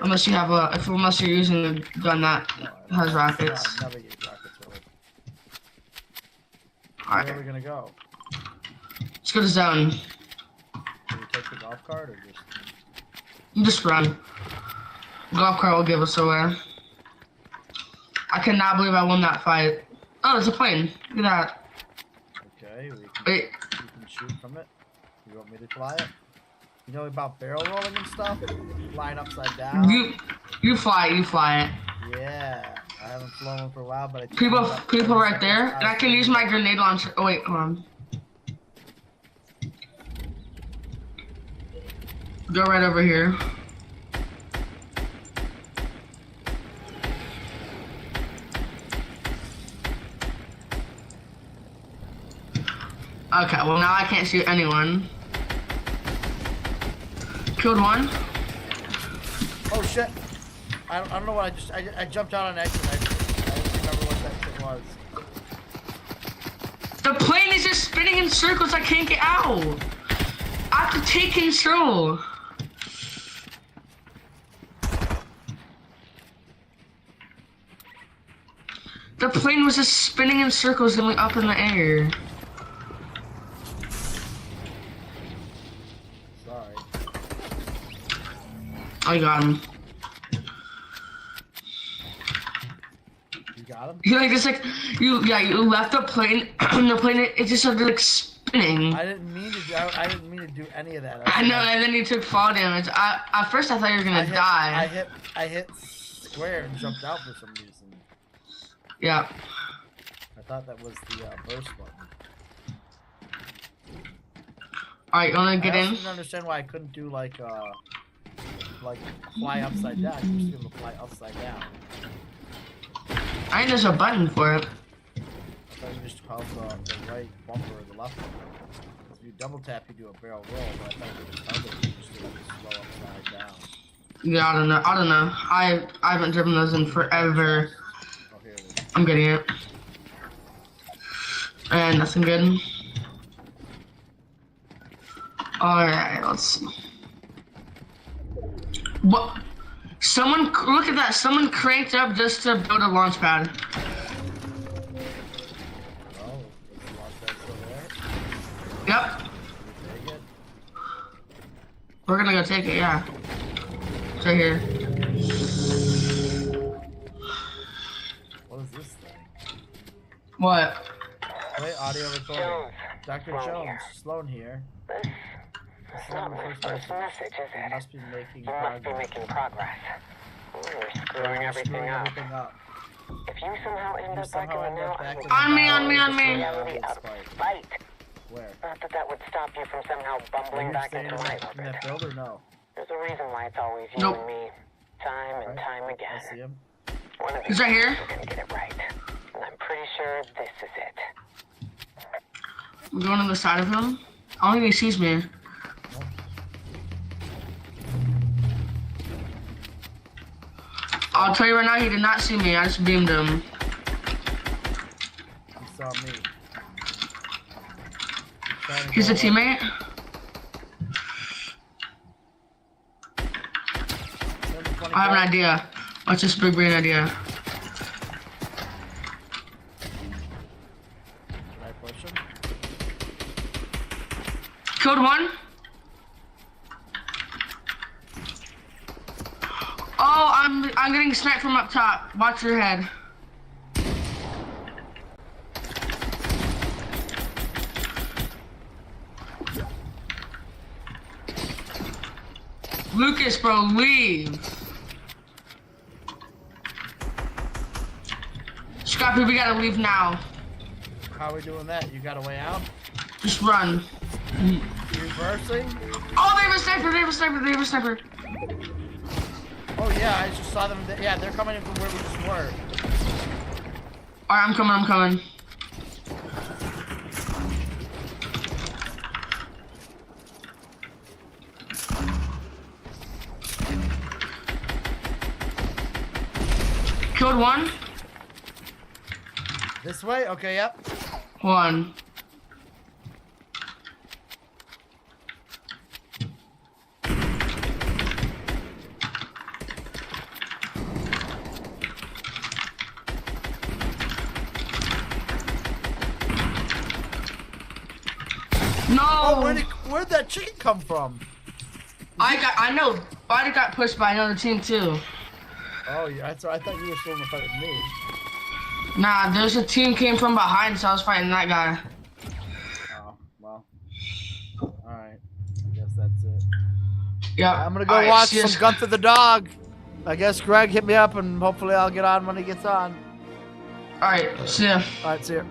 Unless you have unless you're using a gun that has rockets. No, I never use rockets really. Alright. Where are we gonna go? Let's go to zone. Do we take the golf cart or just? Just run. Golf cart will give us away. I cannot believe I won that fight. Oh, there's a plane. Look at that. Okay, we can, Wait. you can shoot from it. You want me to fly it? You know about barrel rolling and stuff? Flying upside down? You fly it. Yeah. I haven't flown for a while, but I People right there. And I can use my grenade launcher. Oh wait, hold on. Go right over here. Okay, well now I can't shoot anyone. Killed one. Oh shit! I don't know what I jumped out on accident. I don't remember what that shit was. The plane is just spinning in circles. I can't get out. I have to take control. The plane was just spinning in circles going up in the air. Sorry. I got him. You got him? You like just like you left the plane and the plane it just started like spinning. I didn't mean to do any of that. I know, and then you took fall damage. At first I thought you were gonna die. I hit square and jumped out for some reason. Yeah. I thought that was the burst button. Alright, you wanna get I in? also didn't understand why I couldn't do like fly upside down. You used to be able to fly upside down. I think there's a button for it. I thought you just held the right bumper or the left bumper. If you double tap, you do a barrel roll, but I thought you just held it, you just do like slow upside down. Yeah, I don't know. I haven't driven those in forever. Oh, here it is. I'm getting it. And nothing good. Alright, let's see. What? Someone, look at that. Someone cranked up just to build a launch pad. Oh, is the launch pad still there? Yep. Take it? We're gonna go take it, yeah. It's right here. What? Wait, audio recording. Dr. Jones, Sloan here. This is not the first message, is it? You must be making progress. You're screwing everything up. If you somehow end up back in the now, On me. reality out of spite. Where? Not that would stop you from somehow bumbling back into my in that build or no? There's a reason why it's always you and me, time and time again. I see him. One of He's these right here. days we're gonna get it right, and I'm pretty sure this is it. I'm going on the side of him. I don't think he sees me. I'll tell you right now, he did not see me. I just beamed him. He saw me. He's a teammate. I have an idea. What's this big brain idea? Can I push him? Killed one. Oh, I'm getting sniped from up top. Watch your head. Lucas, bro, leave. Scrappy, we gotta leave now. How are we doing that? You got a way out? Just run. Reversing? Oh, they have a sniper. Oh yeah, I just saw them. Yeah, they're coming in from where we just were. Alright, I'm coming. Killed one. This way? Okay, yep. One. No. Oh, where'd that chicken come from? I know. I got pushed by another team too. Oh yeah, I thought you were still in the fight with me. Nah, there's a team came from behind, so I was fighting that guy. Oh, well. Alright. I guess that's it. Yeah. I'm gonna go watch some Gunther the Dog. I guess Greg hit me up and hopefully I'll get on when he gets on. Alright, see ya. Alright, see ya.